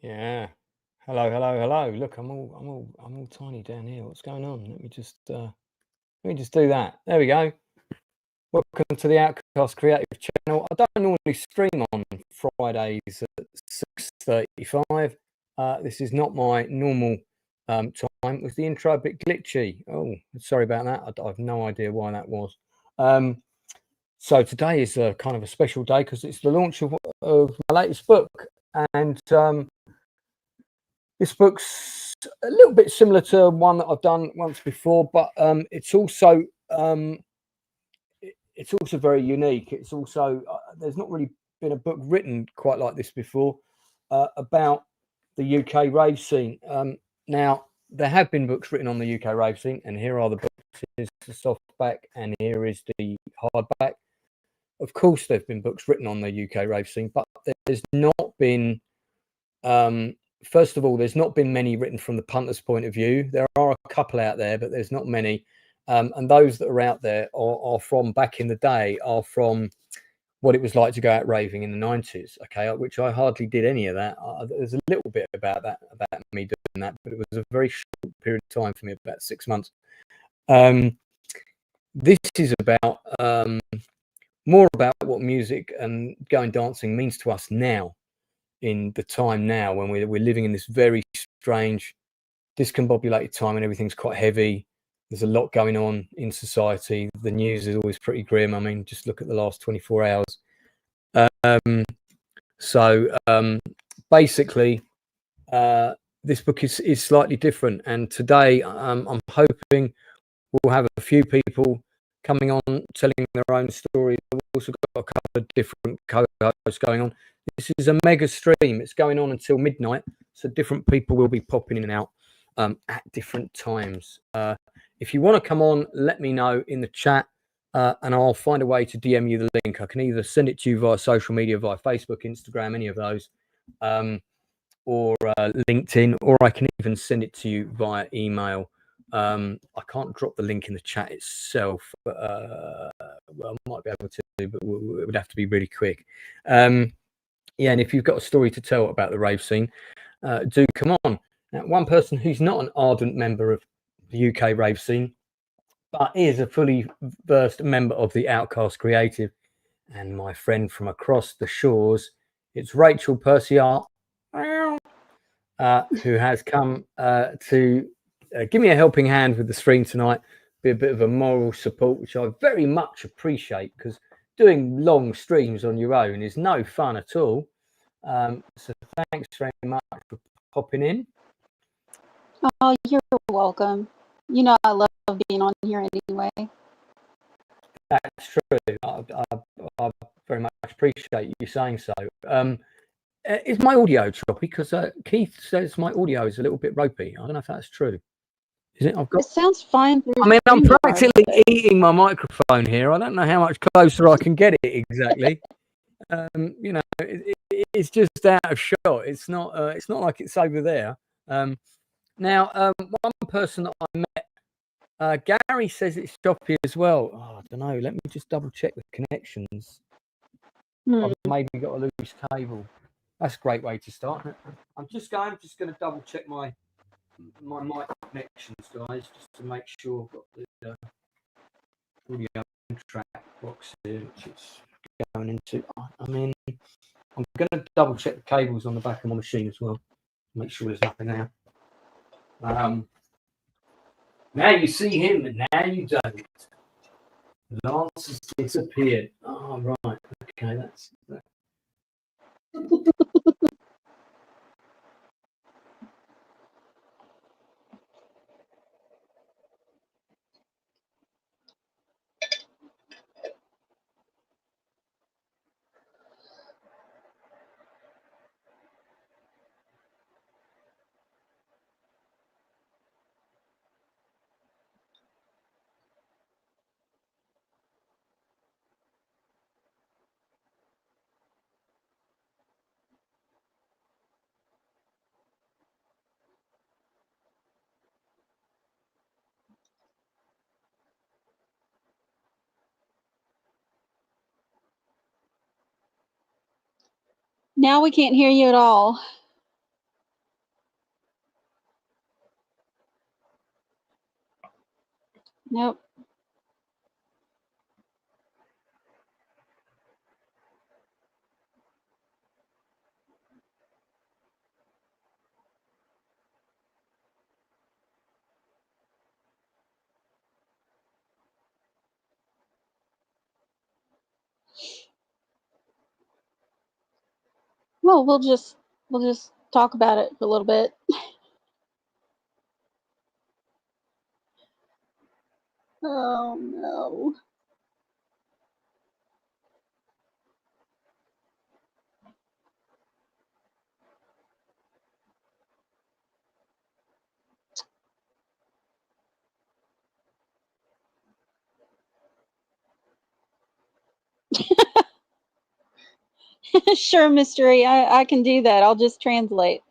Yeah. Hello, hello, hello. Look, I'm all tiny down here. What's going on? Let me just do that. There we go. Welcome to the Outcast Creative Channel. I don't normally stream on Fridays at 6:35. This is not my normal time. Was the intro a bit glitchy? Oh, sorry about that. I have no idea why that was. So today is a kind of a special day because it's the launch of my latest book, and this book's a little bit similar to one that I've done once before, but it's also very unique. It's also there's not really been a book written quite like this before about the UK rave scene. Now there have been books written on the UK rave scene, and here are the books. Here's the softback, and here is the hardback. Of course, there've been books written on the UK rave scene, but there's not been. First of all, there's not been many written from the punter's point of view. There are a couple out there, but there's not many. And those that are out there are from back in the day, are from what it was like to go out raving in the 90s, okay, which I hardly did any of that. There's a little bit about me doing that, but it was a very short period of time for me, about 6 months. This is about more about what music and going dancing means to us now, in the time now when we're living in this very strange, discombobulated time, and everything's quite heavy. There's a lot going on in society. The news is always pretty grim. I mean, just look at the last 24 hours. Basically, this book is slightly different. And today, I'm hoping we'll have a few people coming on telling their own stories. I've also got a couple of different co-hosts going on. This is a mega stream. It's going on until midnight. So different people will be popping in and out at different times. If you want to come on, let me know in the chat, and I'll find a way to DM you the link. I can either send it to you via social media, via Facebook, Instagram, any of those, or LinkedIn, or I can even send it to you via email. I can't drop the link in the chat itself, but well, I might be able to, but it would have to be really quick. Yeah, and if you've got a story to tell about the rave scene, do come on. Now, one person who's not an ardent member of the UK rave scene, but is a fully versed member of the Outcast Creative, and my friend from across the shores, it's Rachel Perciart, who has come to give me a helping hand with the stream tonight, be a bit of a moral support, which I very much appreciate, because doing long streams on your own is no fun at all. So thanks very much for popping in. Oh, you're welcome. You know I love being on here anyway. That's true. I very much appreciate you saying so. Is my audio choppy? Because Keith says my audio is a little bit ropey. I don't know if that's true. Is it? It sounds fine. I mean, I'm practically eating my microphone here. I don't know how much closer I can get it exactly. You know, it's just out of shot. It's not like it's over there. Now, one person that I met, Gary says it's choppy as well. Oh, I don't know. Let me just double check the connections. I've maybe got a loose cable. That's a great way to start. I'm just going to double check my mic connections, guys, just to make sure I've got the audio track box here, which it's going into. I mean, I'm going to double check the cables on the back of my machine as well, make sure there's nothing there. Now you see him, and now you don't. Lance has disappeared. Oh, right. Okay, that's that. Now we can't hear you at all. Nope. Well, we'll just talk about it for a little bit. Oh no. Sure, Mystery. I can do that. I'll just translate.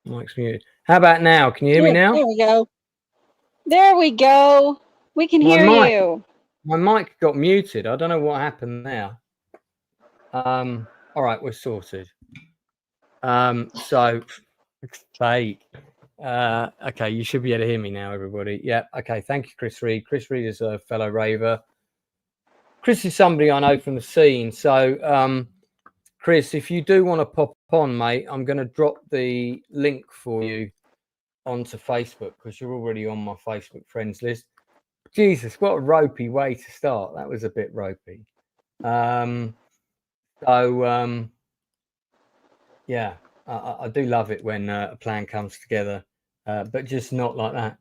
Mic's muted. How about now? Can you hear me now? There we go. There we go. We can hear you. My mic got muted. I don't know what happened there. All right, we're sorted. So fake. Okay, you should be able to hear me now, everybody. Yeah. Okay. Thank you, Chris Reed. Chris Reed is a fellow raver. Chris is somebody I know from the scene. So Chris, if you do want to pop on, mate, I'm going to drop the link for you onto Facebook because you're already on my Facebook friends list. Jesus, what a ropey way to start. That was a bit ropey. Yeah, I do love it when a plan comes together, but just not like that.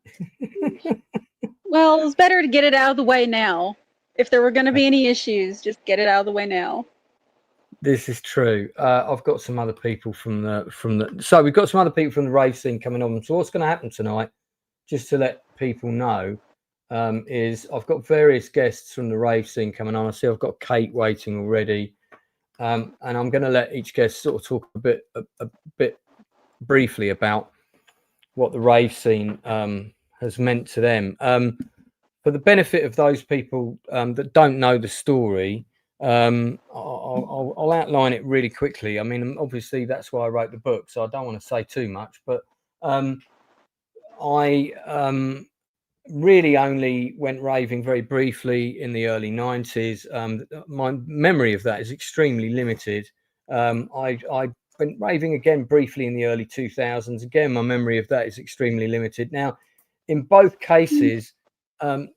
Well, it's better to get it out of the way now. If there were going to be any issues, just get it out of the way now. This is true. I've got some other people from the. So we've got some other people from the rave scene coming on. So what's going to happen tonight, just to let people know, is I've got various guests from the rave scene coming on. I see I've got Kate waiting already, and I'm going to let each guest sort of talk a bit briefly about what the rave scene has meant to them. For the benefit of those people that don't know the story, I'll outline it really quickly. I mean, obviously that's why I wrote the book, so I don't want to say too much, but I really only went raving very briefly in the early 90s. My memory of that is extremely limited. I went raving again briefly in the early 2000s. Again, my memory of that is extremely limited. Now, in both cases,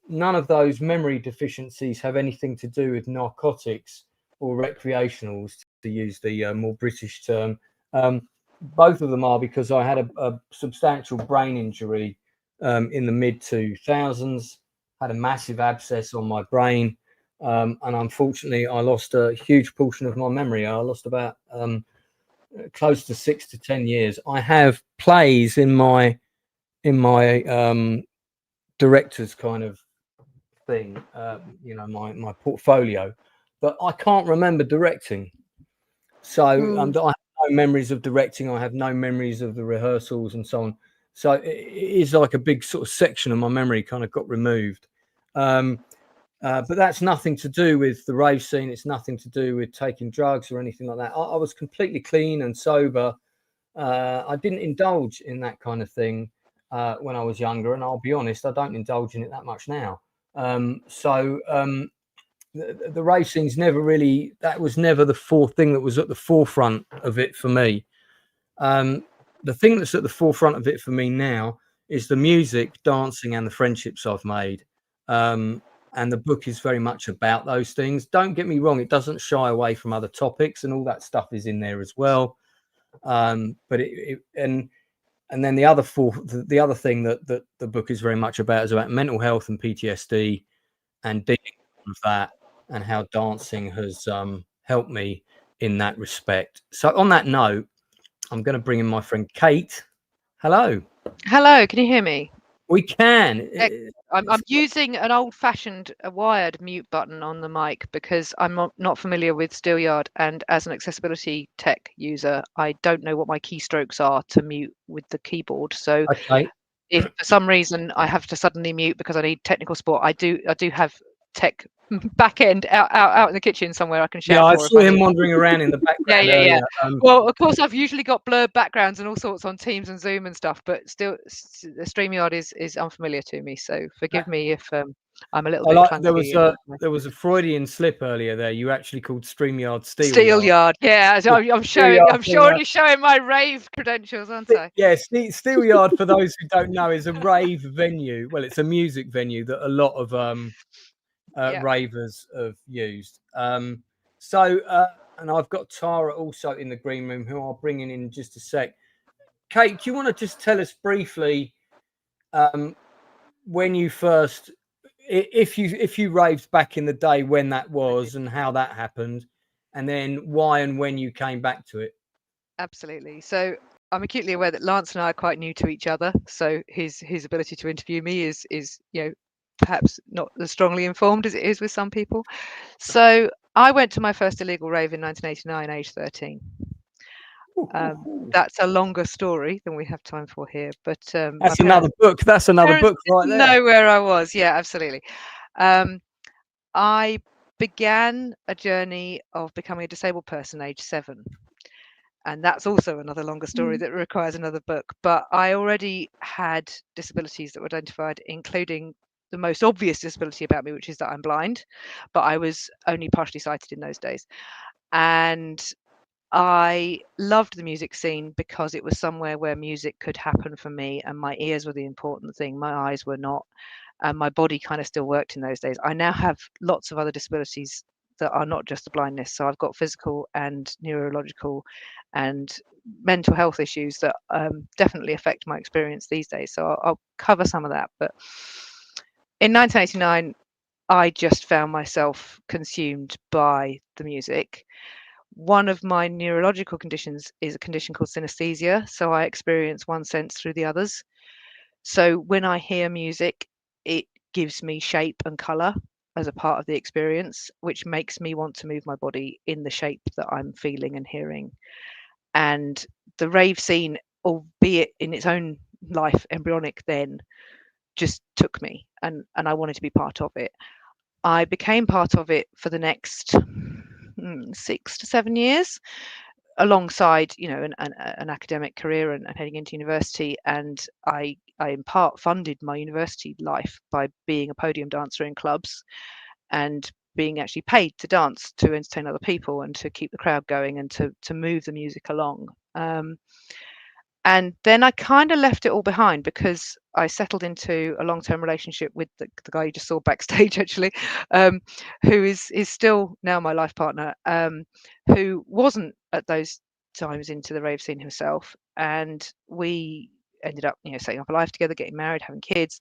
none of those memory deficiencies have anything to do with narcotics or recreationals, to use the more British term. Both of them are because I had a substantial brain injury in the mid 2000s, had a massive abscess on my brain, and unfortunately I lost a huge portion of my memory. I lost about close to 6 to 10 years. I have plays in my director's kind of thing, my portfolio, but I can't remember directing. So I have no memories of directing. I have no memories of the rehearsals and so on. So it is like a big sort of section of my memory kind of got removed. But that's nothing to do with the rave scene. It's nothing to do with taking drugs or anything like that. I was completely clean and sober. I didn't indulge in that kind of thing when I was younger. And I'll be honest, I don't indulge in it that much now. The rave scene's never really, that was never the thing that was at the forefront of it for me. The thing that's at the forefront of it for me now is the music, dancing, and the friendships I've made. And the book is very much about those things. Don't get me wrong, it doesn't shy away from other topics, and all that stuff is in there as well. But and then the other thing that the book is very much about is about mental health and PTSD and dealing with that, and how dancing has helped me in that respect. So on that note, I'm going to bring in my friend Kate. Hello. Hello, can you hear me? We can. I'm using an old-fashioned wired mute button on the mic because I'm not familiar with SteelYard, and as an accessibility tech user, I don't know what my keystrokes are to mute with the keyboard. So okay. If for some reason I have to suddenly mute because I need technical support, I do have tech back end out in the kitchen somewhere I can shout. Yeah, I saw him wandering around in the background. Yeah. Well, of course, I've usually got blurred backgrounds and all sorts on Teams and Zoom and stuff, but still, the StreamYard is unfamiliar to me. So forgive me if I'm a little bit clunky. There was a Freudian slip earlier there. You actually called StreamYard SteelYard. Yeah, I'm already showing my rave credentials, aren't I? Yeah, SteelYard, for those who don't know, is a rave venue. Well, it's a music venue that a lot of ravers have used. And I've got Tara also in the green room, who I'll bring in just a sec. Kate, do you want to just tell us briefly when you first, if you raved back in the day, when that was and how that happened, and then why and when you came back to it? Absolutely. So I'm acutely aware that Lance and I are quite new to each other, so his ability to interview me is perhaps not as strongly informed as it is with some people. So I went to my first illegal rave in 1989, age 13. That's a longer story than we have time for here, but that's another book. That's another book right there. Know where I was. Yeah, absolutely. I began a journey of becoming a disabled person age 7. And that's also another longer story that requires another book. But I already had disabilities that were identified, including the most obvious disability about me, which is that I'm blind, but I was only partially sighted in those days. And I loved the music scene because it was somewhere where music could happen for me, and my ears were the important thing. My eyes were not, and my body kind of still worked in those days. I now have lots of other disabilities that are not just the blindness. So I've got physical and neurological and mental health issues that definitely affect my experience these days. So I'll cover some of that. But in 1989, I just found myself consumed by the music. One of my neurological conditions is a condition called synesthesia. So I experience one sense through the others. So when I hear music, it gives me shape and colour as a part of the experience, which makes me want to move my body in the shape that I'm feeling and hearing. And the rave scene, albeit in its own life embryonic then, just took me, and I wanted to be part of it. I became part of it for the next 6 to 7 years, alongside an academic career and heading into university. And I in part funded my university life by being a podium dancer in clubs and being actually paid to dance to entertain other people and to keep the crowd going and to move the music along. And then I kind of left it all behind because I settled into a long-term relationship with the guy you just saw backstage, actually, who is still now my life partner, who wasn't at those times into the rave scene himself. And we ended up, setting up a life together, getting married, having kids,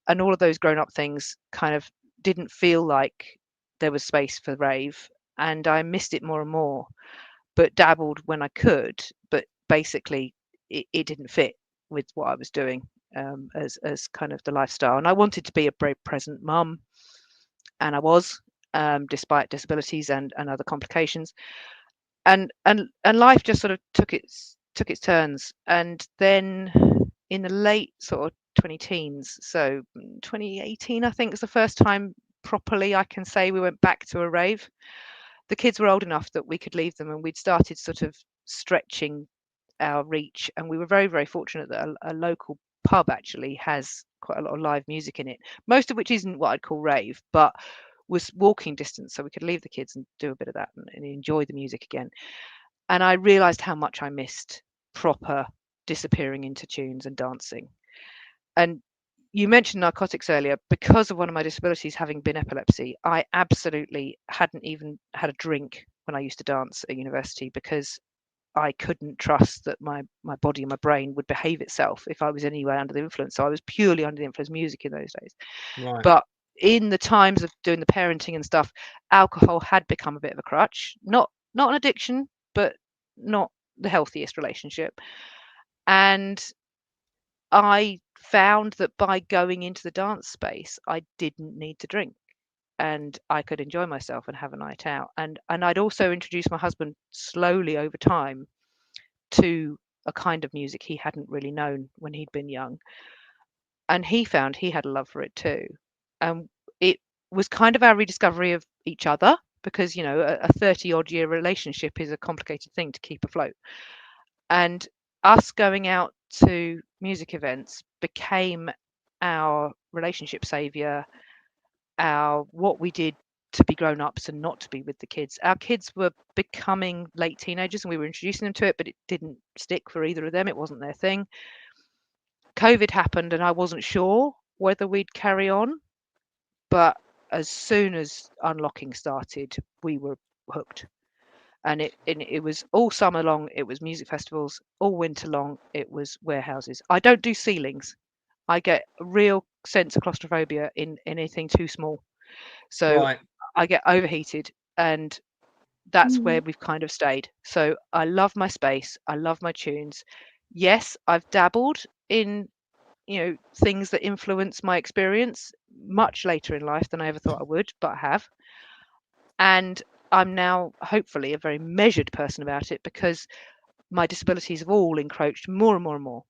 and all of those grown-up things kind of didn't feel like there was space for rave. And I missed it more and more, but dabbled when I could. But basically, it didn't fit with what I was doing as kind of the lifestyle. And I wanted to be a very present mum, and I was, despite disabilities and other complications. And life just sort of took its turns. And then in the late sort of 20 teens, so 2018, I think, was the first time properly I can say we went back to a rave. The kids were old enough that we could leave them, and we'd started sort of stretching our reach. And we were very, very fortunate that a local pub actually has quite a lot of live music in it, most of which isn't what I'd call rave, but was walking distance, so we could leave the kids and do a bit of that and enjoy the music again. And I realized how much I missed proper disappearing into tunes and dancing. And you mentioned narcotics earlier. Because of one of my disabilities having been epilepsy, I absolutely hadn't even had a drink when I used to dance at university, because I couldn't trust that my body and my brain would behave itself if I was anywhere under the influence. So I was purely under the influence of music in those days. Right. But in the times of doing the parenting and stuff, alcohol had become a bit of a crutch. Not an addiction, but not the healthiest relationship. And I found that by going into the dance space, I didn't need to drink, and I could enjoy myself and have a night out. And I'd also introduced my husband slowly over time to a kind of music he hadn't really known when he'd been young. And he found he had a love for it too. And it was kind of our rediscovery of each other, because, a 30 odd year relationship is a complicated thing to keep afloat. And us going out to music events became our relationship savior, our what we did to be grown-ups and not to be with the kids. Our kids were becoming late teenagers and we were introducing them to it, but it didn't stick for either of them. It wasn't their thing. COVID happened and I wasn't sure whether we'd carry on, but as soon as unlocking started, we were hooked. And it was all summer long, it was music festivals, all winter long, it was warehouses. I don't do ceilings. I get a real sense of claustrophobia in anything too small. So Right. I get overheated, and that's where we've kind of stayed. So I love my space. I love my tunes. Yes, I've dabbled in, things that influence my experience much later in life than I ever thought I would, but I have. And I'm now hopefully a very measured person about it, because my disabilities have all encroached more and more and more.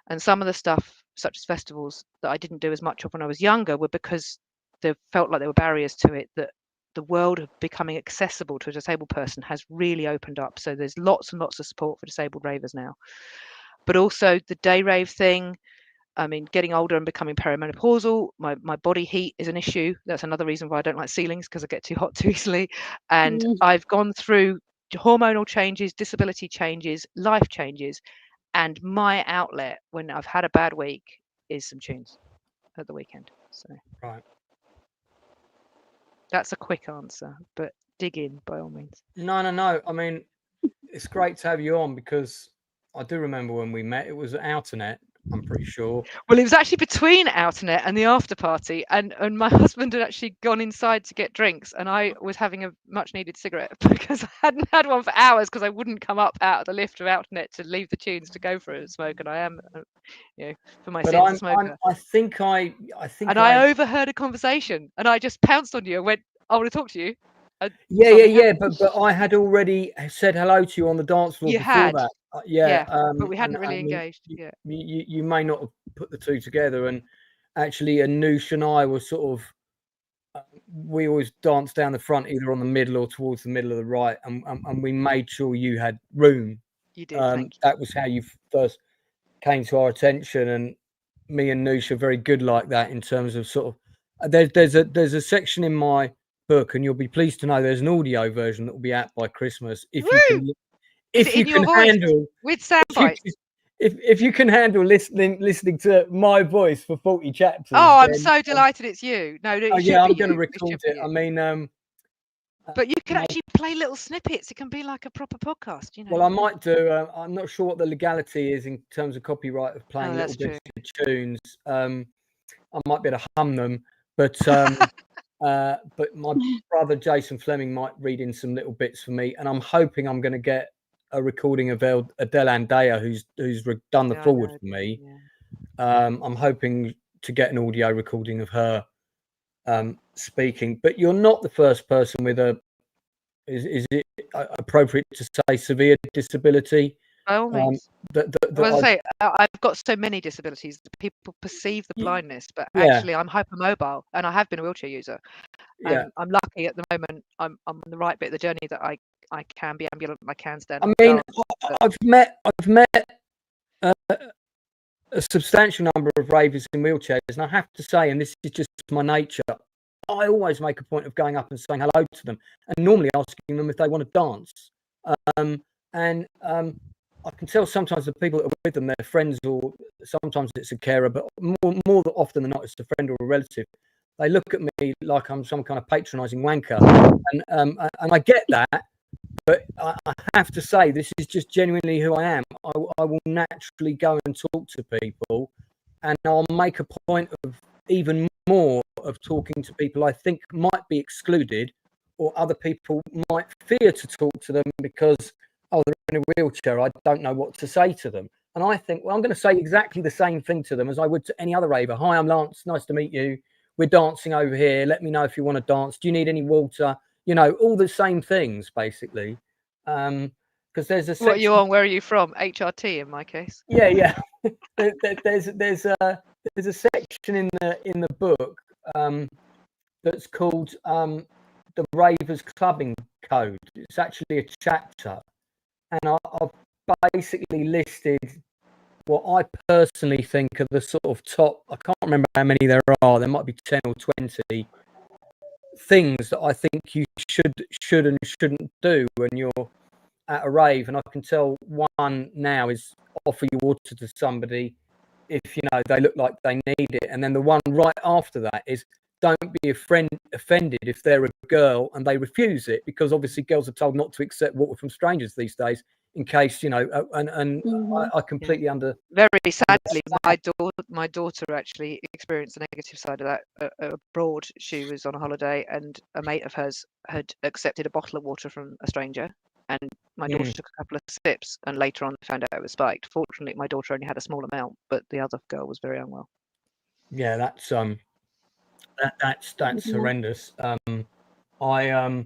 And some of the stuff, such as festivals, that I didn't do as much of when I was younger were because there felt like there were barriers to it, that the world of becoming accessible to a disabled person has really opened up. So there's lots and lots of support for disabled ravers now. But also the day rave thing, I mean, getting older and becoming perimenopausal, my body heat is an issue. That's another reason why I don't like ceilings, because I get too hot too easily. And I've gone through hormonal changes, disability changes, life changes, and my outlet when I've had a bad week is some tunes at the weekend. So Right. that's a quick answer, but dig in by all means. No. I mean, it's great to have you on because I do remember when we met. It was at Outernet, I'm pretty sure. Well, it was actually between Outernet and the after party, and my husband had actually gone inside to get drinks, and I was having a much needed cigarette because I hadn't had one for hours because I wouldn't come up out of the lift of Outernet to leave the tunes to go for a smoke, and I am, for my But sins, a smoker. I think I overheard a conversation, and I just pounced on you and went, "I want to talk to you." And Yeah. But I had already said hello to you on the dance floor You before had. that. But we hadn't really I mean, engaged. Yeah. You may not have put the two together. And actually, Anoush and I were sort of, we always danced down the front, either on the middle or towards the middle of the right. And we made sure you had room. You did. Thank you. That was how you first came to our attention. And me and Noosh are very good like that in terms of sort of, there's a section in my book, and you'll be pleased to know there's an audio version that will be out by Christmas. If you can handle with sound bites. If you can handle listening to my voice for 40 chapters. Oh, I'm so delighted it's you. No, I'm going to record it. I mean, but you can actually play little snippets. It can be like a proper podcast, Well, I might do. I'm not sure what the legality is in terms of copyright of playing little bits of tunes. I might be able to hum them, but my brother Jason Fleming might read in some little bits for me, and I'm hoping I'm going to get a recording of Adele Andea, who's done the forward for me. Yeah. I'm hoping to get an audio recording of her speaking. But you're not the first person with a. Is it appropriate to say severe disability? By all means. I've got so many disabilities. People perceive the blindness, but actually I'm hypermobile and I have been a wheelchair user. I'm lucky at the moment. I'm on the right bit of the journey that I can be ambulant. I can stand. I mean, I've met a substantial number of ravers in wheelchairs, and I have to say, and this is just my nature, I always make a point of going up and saying hello to them, and normally asking them if they want to dance. I can tell sometimes the people that are with them, they're friends, or sometimes it's a carer, but more often than not, it's a friend or a relative. They look at me like I'm some kind of patronising wanker, and I get that, but I have to say this is just genuinely who I am. I will naturally go and talk to people, and I'll make a point of even more of talking to people I think might be excluded, or other people might fear to talk to them because, oh, they're in a wheelchair, I don't know what to say to them. And I think, well, I'm going to say exactly the same thing to them as I would to any other raver. Hi, I'm Lance. Nice to meet you. We're dancing over here. Let me know if you want to dance. Do you need any water? All the same things, basically. Because there's a section... What are you on? Where are you from? HRT in my case. Yeah. there's a section in the book that's called the Ravers Clubbing Code. It's actually a chapter, and I've basically listed what I personally think are the sort of top, I can't remember how many there are, there might be 10 or 20 things that I think you should and shouldn't do when you're at a rave. And I can tell one now is offer your water to somebody if they look like they need it. And then the one right after that is don't be offended if they're a girl and they refuse it, because obviously girls are told not to accept water from strangers these days, in case I completely very sadly my daughter actually experienced the negative side of that abroad. She was on a holiday and a mate of hers had accepted a bottle of water from a stranger, and my daughter took a couple of sips and later on found out it was spiked. Fortunately, my daughter only had a small amount, but the other girl was very unwell. Yeah, that's horrendous. I mean, I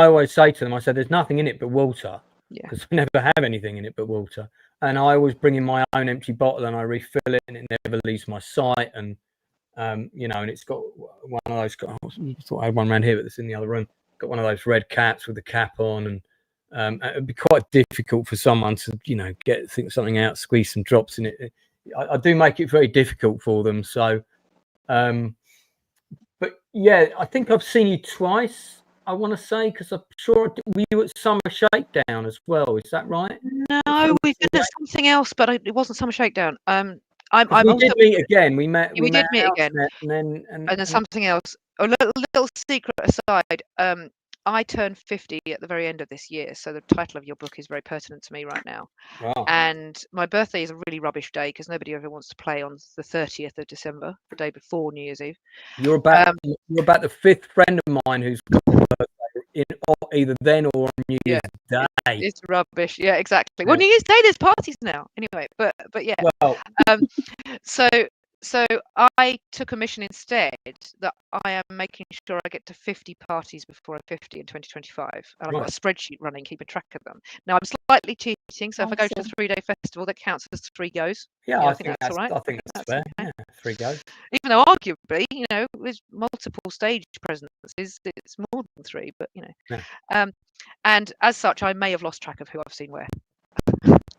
always say to them, I said, there's nothing in it but water, because we never have anything in it but water. And I always bring in my own empty bottle and I refill it, and it never leaves my sight. And and it's got one of those. I thought I had one around here, but it's in the other room. Got one of those red caps with the cap on, and it'd be quite difficult for someone to think something out, squeeze some drops in it. I do make it very difficult for them. So, but yeah, I think I've seen you twice. I want to say, because I'm sure we were at Summer Shakedown as well. Is that right? No, we've been at something else, but it wasn't Summer Shakedown. I'm We also, did meet again. We met. we did meet again, and then and then something else. A little secret aside. I turned 50 at the very end of this year, so the title of your book is very pertinent to me right now. wow. And my birthday is a really rubbish day because nobody ever wants to play on the 30th of December, the day before New Year's Eve. You're about the fifth friend of mine who's got a birthday in either then or on New Year's Day. It's rubbish. Yeah, exactly. Well, New Year's Day, there's parties now. Anyway, but yeah. Well, So I took a mission instead that I am making sure I get to 50 parties before I'm 50 in 2025. And I've got a spreadsheet running, keeping track of them. Now, I'm slightly cheating. So if I go to the 3-day festival, that counts as 3 goes. yeah, I think that's all right. I think that's fair. Okay. Yeah, 3 goes. Even though arguably, with multiple stage presences, it's more than 3, but Yeah. and as such, I may have lost track of who I've seen where,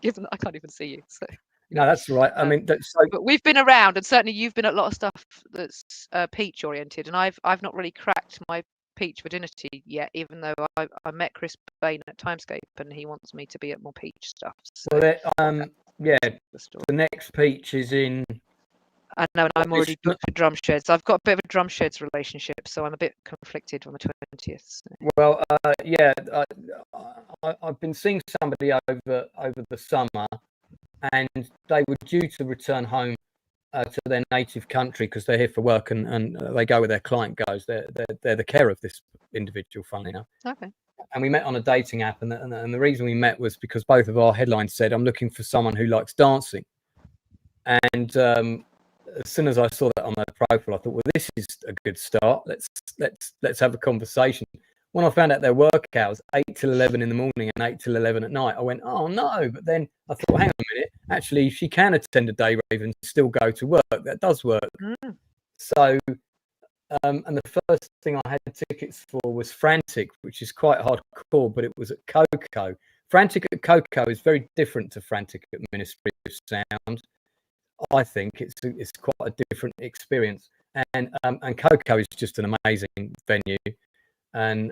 given that I can't even see you. So. No, that's right. I mean, but we've been around, and certainly you've been at a lot of stuff that's peach oriented, and I've not really cracked my peach virginity yet, even though I met Chris Bain at Timescape, and he wants me to be at more peach stuff. So, yeah, the next peach is in. I know, and I'm already booked for Drum Sheds. I've got a bit of a Drum Sheds relationship, so I'm a bit conflicted on the 20th. So. Well, yeah, I've been seeing somebody over the summer, and they were due to return home to their native country because they're here for work, and they go where their client goes. They're the care of this individual, funnily enough. Okay. And we met on a dating app, and the reason we met was because both of our headlines said, "I'm looking for someone who likes dancing." And as soon as I saw that on their profile, I thought, well, this is a good start. Let's have a conversation. When I found out their work hours, 8 till 11 in the morning and 8 till 11 at night, I went, oh no. But then I thought, hang on a minute. Actually, she can attend a day rave and still go to work. That does work. Mm. So, and the first thing I had tickets for was Frantic, which is quite hardcore, but it was at Coco. Frantic at Coco is very different to Frantic at Ministry of Sound. I think it's quite a different experience. And Coco is just an amazing venue. And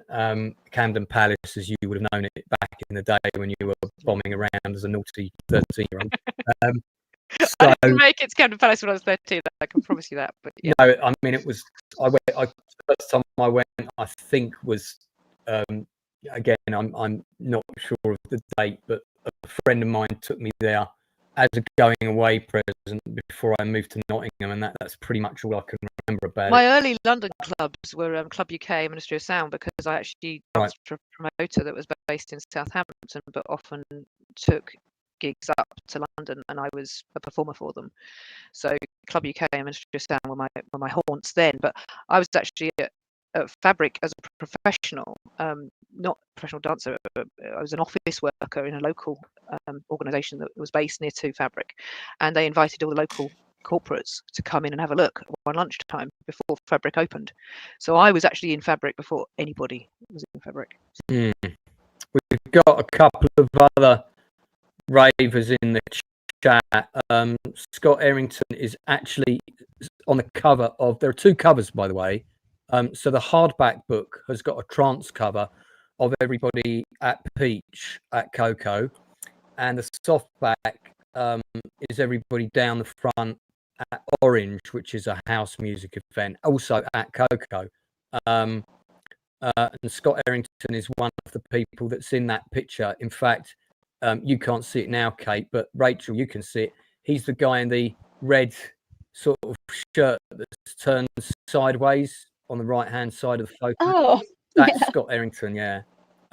Camden Palace, as you would have known it back in the day when you were bombing around as a naughty 13-year-old. I didn't make it to Camden Palace when I was 13. I can promise you that. But yeah. No, I mean, it was. The first time I went, I think was. Again, I'm not sure of the date, but a friend of mine took me there as a going away present before I moved to Nottingham, and that's pretty much all I can remember about My it. early London clubs were Club UK, Ministry of Sound, because I actually danced for a promoter that was based in Southampton, but often took gigs up to London, and I was a performer for them. So Club UK and Ministry of Sound were my haunts then. But I was actually at Fabric as a professional, not a professional dancer. I was an office worker in a local organisation that was based near to Fabric, and they invited all the local corporates to come in and have a look on lunchtime before Fabric opened. So I was actually in Fabric before anybody was in Fabric. We've got a couple of other ravers in the chat. Scott Errington is actually on the cover of. There are 2 covers, by the way. So the hardback book has got a trance cover of everybody at Peach at Coco, and the softback is everybody down the front at Orange, which is a house music event, also at Coco. And Scott Errington is one of the people that's in that picture. In fact, you can't see it now, Kate, but Rachel, you can see it. He's the guy in the red sort of shirt that's turned sideways on the right-hand side of the photo. Oh, that's Scott Errington. Yeah.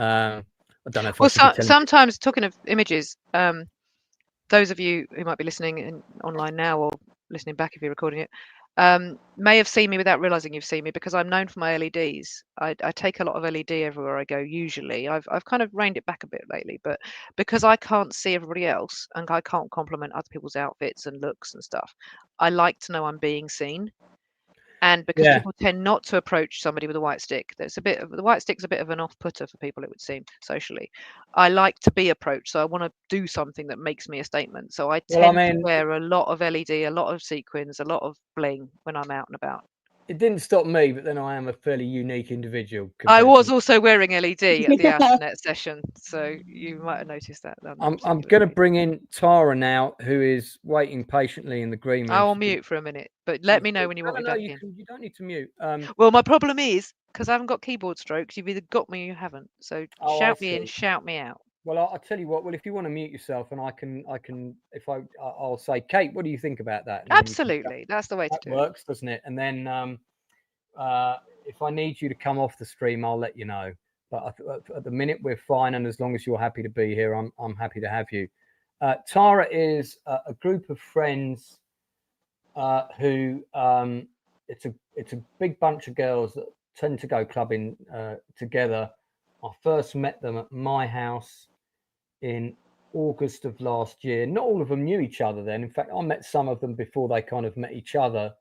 I don't know if. Well, sometimes talking of images, those of you who might be listening online now or listening back if you're recording it, may have seen me without realizing you've seen me, because I'm known for my LEDs. I take a lot of LED everywhere I go. Usually, I've kind of reined it back a bit lately, but because I can't see everybody else and I can't compliment other people's outfits and looks and stuff, I like to know I'm being seen. And because people tend not to approach somebody with a white stick, the white stick's a bit of an off-putter for people, it would seem, socially. I like to be approached, so I want to do something that makes me a statement. So I tend to wear a lot of LED, a lot of sequins, a lot of bling when I'm out and about. it didn't stop me, but then I am a fairly unique individual. I compared was to- also wearing LED at the Afternet session, so you might have noticed that. On that I'm particular going to day. bring in Tara now, who is waiting patiently in the green room. I will mute for a minute, but let me know when you want me back you in. you don't need to mute. Well, my problem is because I haven't got keyboard strokes. You've either got me or you haven't. So Oh, I shout me in, see. shout me out. Well, I'll tell you what. Well, if you want to mute yourself, and I can, if I'll say, Kate, what do you think about that? And then you can go. Absolutely, that's the way to That do it. works, doesn't it? And then if I need you to come off the stream, I'll let you know. But at the minute, we're fine, and as long as you're happy to be here, I'm happy to have you. Tara is a group of friends who it's a big bunch of girls that tend to go clubbing together. I first met them at my house in August of last year. Not all of them knew each other then. In fact, I met some of them before they kind of met each other,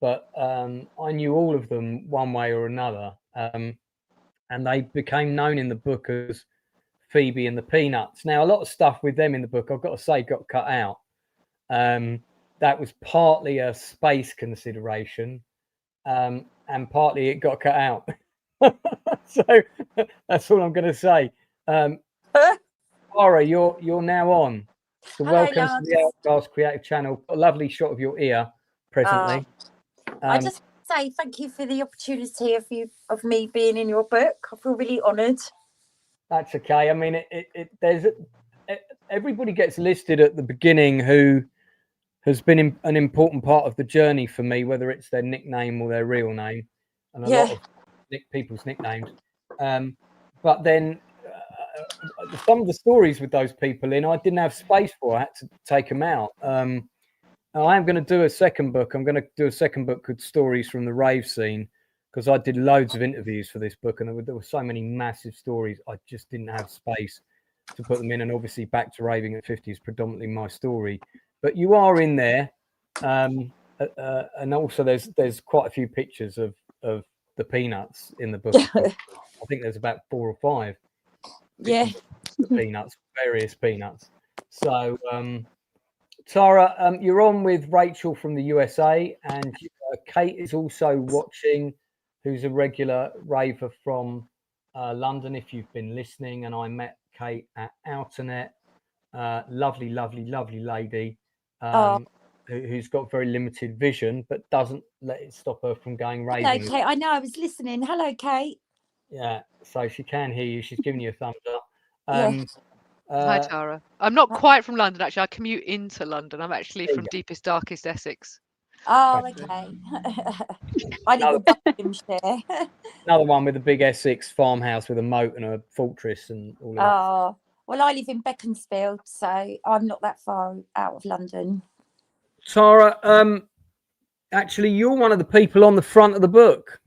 but I knew all of them one way or another. And they became known in the book as Phoebe and the Peanuts. Now, a lot of stuff with them in the book, I've got to say, got cut out. That was partly a space consideration, and partly it got cut out. So that's all I'm going to say. Tara, you're now on. So Hello, welcome Lance. to the Outcast Creative Channel. A lovely shot of your ear presently. I just say thank you for the opportunity of me being in your book. I feel really honoured. That's okay. I mean, everybody gets listed at the beginning who has been an important part of the journey for me, whether it's their nickname or their real name, and a lot of people's nicknames. But then some of the stories with those people in, I didn't have space for. I had to take them out. I am going to do a second book. I'm going to do a second book called Stories from the Rave Scene, because I did loads of interviews for this book, and there were so many massive stories. I just didn't have space to put them in. And obviously, Back to Raving at 50 is predominantly my story. But you are in there, and also there's quite a few pictures of the Peanuts in the book. I think there's about 4 or 5. Yeah. The Peanuts, various Peanuts. So, Tara, you're on with Rachel from the USA, and Kate is also watching, who's a regular raver from London, if you've been listening. And I met Kate at Outernet. Lovely, lovely, lovely lady who's got very limited vision, but doesn't let it stop her from going raving. Hello, Kate. I know, I was listening. Hello, Kate. Yeah, so she can hear you. She's giving you a thumbs up. Hi, Tara. I'm not quite from London, actually. I commute into London. I'm actually from deepest, darkest Essex. Oh, okay. I live in Buckinghamshire. Another one with a big Essex farmhouse with a moat and a fortress and all of that. Oh, well, I live in Beaconsfield, so I'm not that far out of London. Tara, actually, you're one of the people on the front of the book.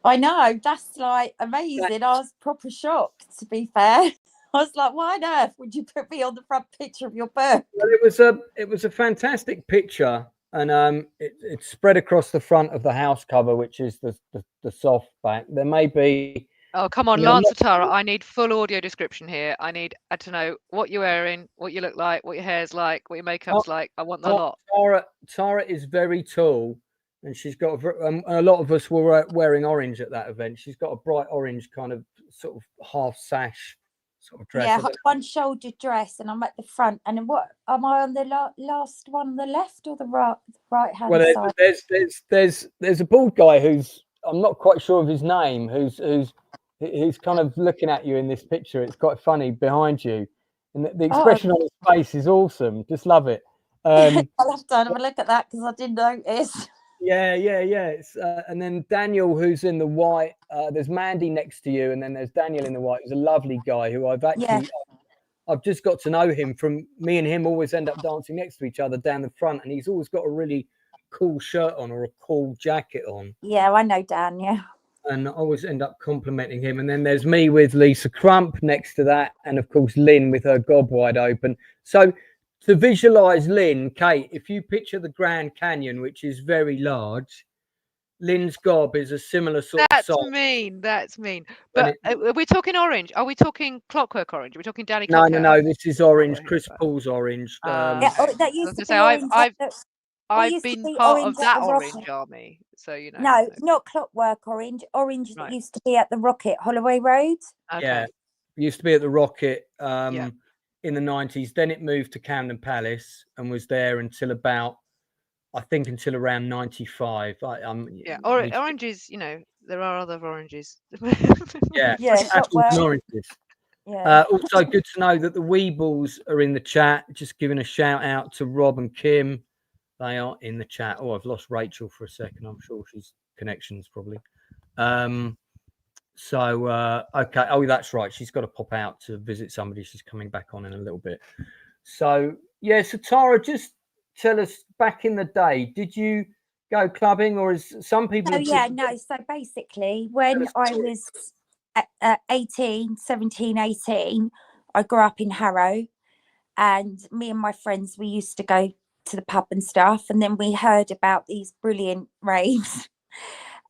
I know, that's like amazing. I was proper shocked, to be fair. I was like, why on earth would you put me on the front picture of your book? Well, it was a fantastic picture, and it's spread across the front of the house cover, which is the soft back. There may be. Oh, come on, Lance or Tara, I need full audio description here. I need to know what you're wearing, what you look like, what your hair's like, what your makeup's like. I want the lot. Tara is very tall, and she's got a lot of us were wearing orange at that event. She's got a bright orange kind of sort of half sash sort of dress. Yeah, one shoulder dress, and I'm at the front. And then what? Am I on the last one on the left or the right hand side? Well, there's a bald guy who's, I'm not quite sure of his name, who's kind of looking at you in this picture. It's quite funny behind you, and the expression on his face is awesome. Just love it. I'll have to have a look at that because I didn't notice. Yeah. It's, and then Daniel, who's in the white. There's Mandy next to you, and then there's Daniel in the white. He's a lovely guy who I've just got to know him from me and him always end up dancing next to each other down the front, and he's always got a really cool shirt on or a cool jacket on. Yeah, I know Dan. Yeah. And I always end up complimenting him. And then there's me with Lisa Crump next to that, and of course Lynn with her gob wide open. So to visualize Lynn, Kate, if you picture the Grand Canyon, which is very large, Lynn's gob is a similar sort of size. That's mean. But are we talking orange? Are we talking Clockwork Orange? Are we talking Danny? No. This is orange. Chris Paul's orange. That used to be orange. I've used to been be part orange of at that the orange Rocket. army, so you know. No, not Clockwork Orange. Orange that Right. used to be at the Rocket, Holloway Road. Okay. Yeah, used to be at the Rocket Yeah. in the 90s. Then it moved to Camden Palace and was there until about, I think, until around 95. Yeah. we- Oranges, you know, there are other oranges. yeah, Yeah, apples and Clockwork. oranges. Yeah. Also, good to know that the Weebles are in the chat. Just giving a shout out to Rob and Kim. They are in the chat. Oh, I've lost Rachel for a second. I'm sure she's connections probably. Okay. Oh, that's right. She's got to pop out to visit somebody. She's coming back on in a little bit. So yeah. So Tara, just tell us, back in the day, did you go clubbing, or is some people? So yeah, no. So basically, when I was 18, 17, 18, I grew up in Harrow, and me and my friends, we used to go to the pub and stuff, and then we heard about these brilliant raves,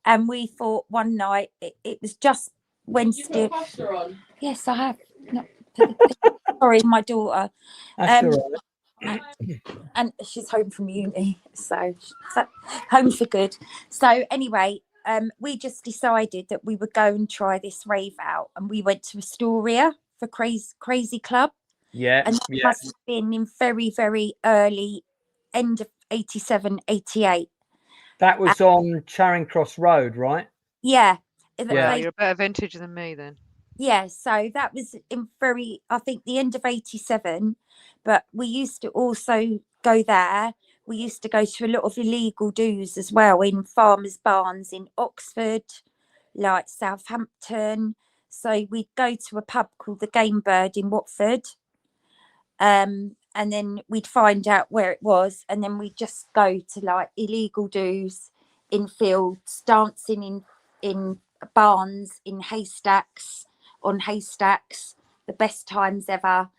and we thought one night it was just when still. Yes, I have. No, sorry, my daughter. That's all right. And she's home from uni, so home for good. So anyway, we just decided that we would go and try this rave out, and we went to Astoria for Crazy Club. Yeah, And that must have been in very, very early, end of 87, 88. That was on Charing Cross Road, right? Yeah. Wow, you're a better vintage than me then. Yeah, so that was in I think the end of 87, but we used to also go there. We used to go to a lot of illegal do's as well in farmers' barns in Oxford, like Southampton. So we'd go to a pub called the Game Bird in Watford, and then we'd find out where it was, and then we'd just go to like illegal do's in fields, dancing in barns, in haystacks, on haystacks, the best times ever.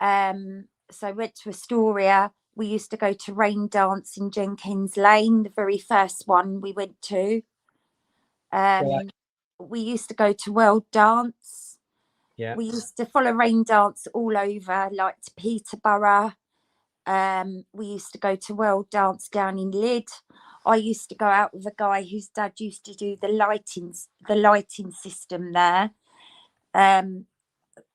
So I went to Astoria. We used to go to Rain Dance in Jenkins Lane, the very first one we went to. We used to go to World Dance. Yeah. We used to follow Rain Dance all over, like to Peterborough. We used to go to World Dance down in Lyd. I used to go out with a guy whose dad used to do the lighting system there.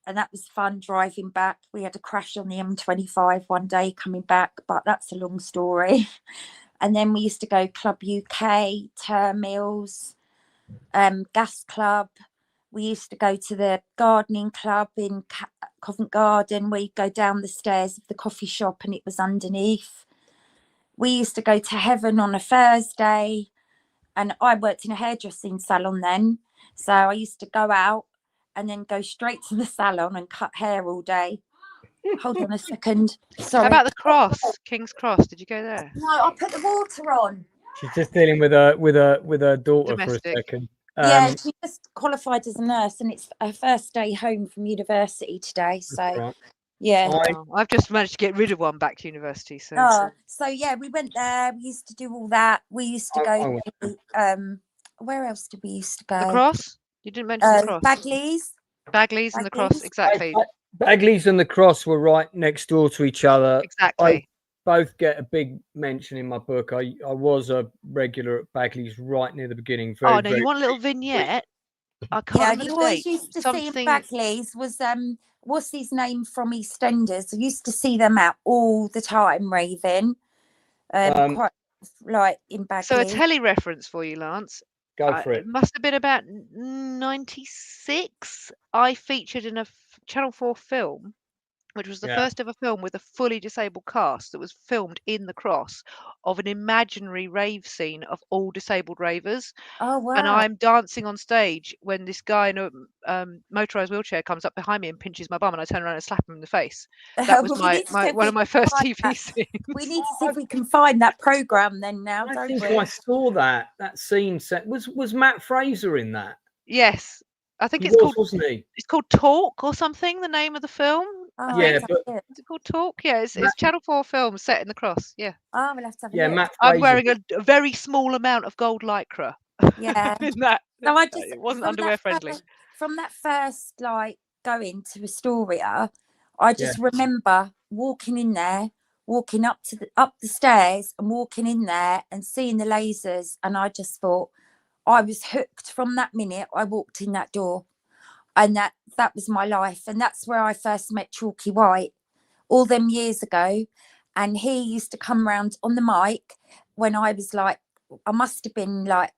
And that was fun driving back. We had a crash on the M25 one day coming back, but that's a long story. And then we used to go Club UK, Termills, Gas Club. We used to go to the gardening club in Covent Garden, where you go down the stairs of the coffee shop and it was underneath. We used to go to Heaven on a Thursday, and I worked in a hairdressing salon then. So I used to go out and then go straight to the salon and cut hair all day. Hold on a second. Sorry. How about the Cross, King's Cross? Did you go there? No, I put the water on. She's just dealing with her daughter Domestic. for a second. Yeah, she just qualified as a nurse, and it's her first day home from university today. So right. yeah. Oh, I've just managed to get rid of one back to university. So So yeah, we went there. We used to do all that. We used to go to, where else did we used to go? the Cross? You didn't mention the Cross. Bagley's and the Cross, exactly. Bagley's and the Cross were right next door to each other. Exactly. Both get a big mention in my book. I was a regular at Bagley's right near the beginning. You want a little vignette? I can't you always used to see Bagley's was what's his name from EastEnders? I used to see them out all the time raving. Quite like in Bagley's. So a telly reference for you, Lance. Go for it. It must have been about 96. I featured in a Channel 4 film, which was the first ever film with a fully disabled cast that was filmed in the Cross, of an imaginary rave scene of all disabled ravers. Oh, wow. And I'm dancing on stage when this guy in a motorised wheelchair comes up behind me and pinches my bum, and I turn around and slap him in the face. That was one of my first TV scenes. We need to see if we can find that programme then now. I think I saw that scene set. Was Matt Fraser in that? Yes. I think wasn't he? It's called Talk or something, the name of the film. Oh, yeah, is it called Talk? Yeah, it's Channel 4 film set in the Cross. Yeah. Oh, we'll have to have a look. Matt Fraser. I'm wearing a very small amount of gold lycra. Yeah. No, it wasn't underwear friendly. From that first going to Astoria, I just remember walking in there, walking up the stairs and walking in there and seeing the lasers, and I just thought I was hooked from that minute I walked in that door, and that was my life. And that's where I first met Chalky White all them years ago. And he used to come round on the mic when I was like, I must have been like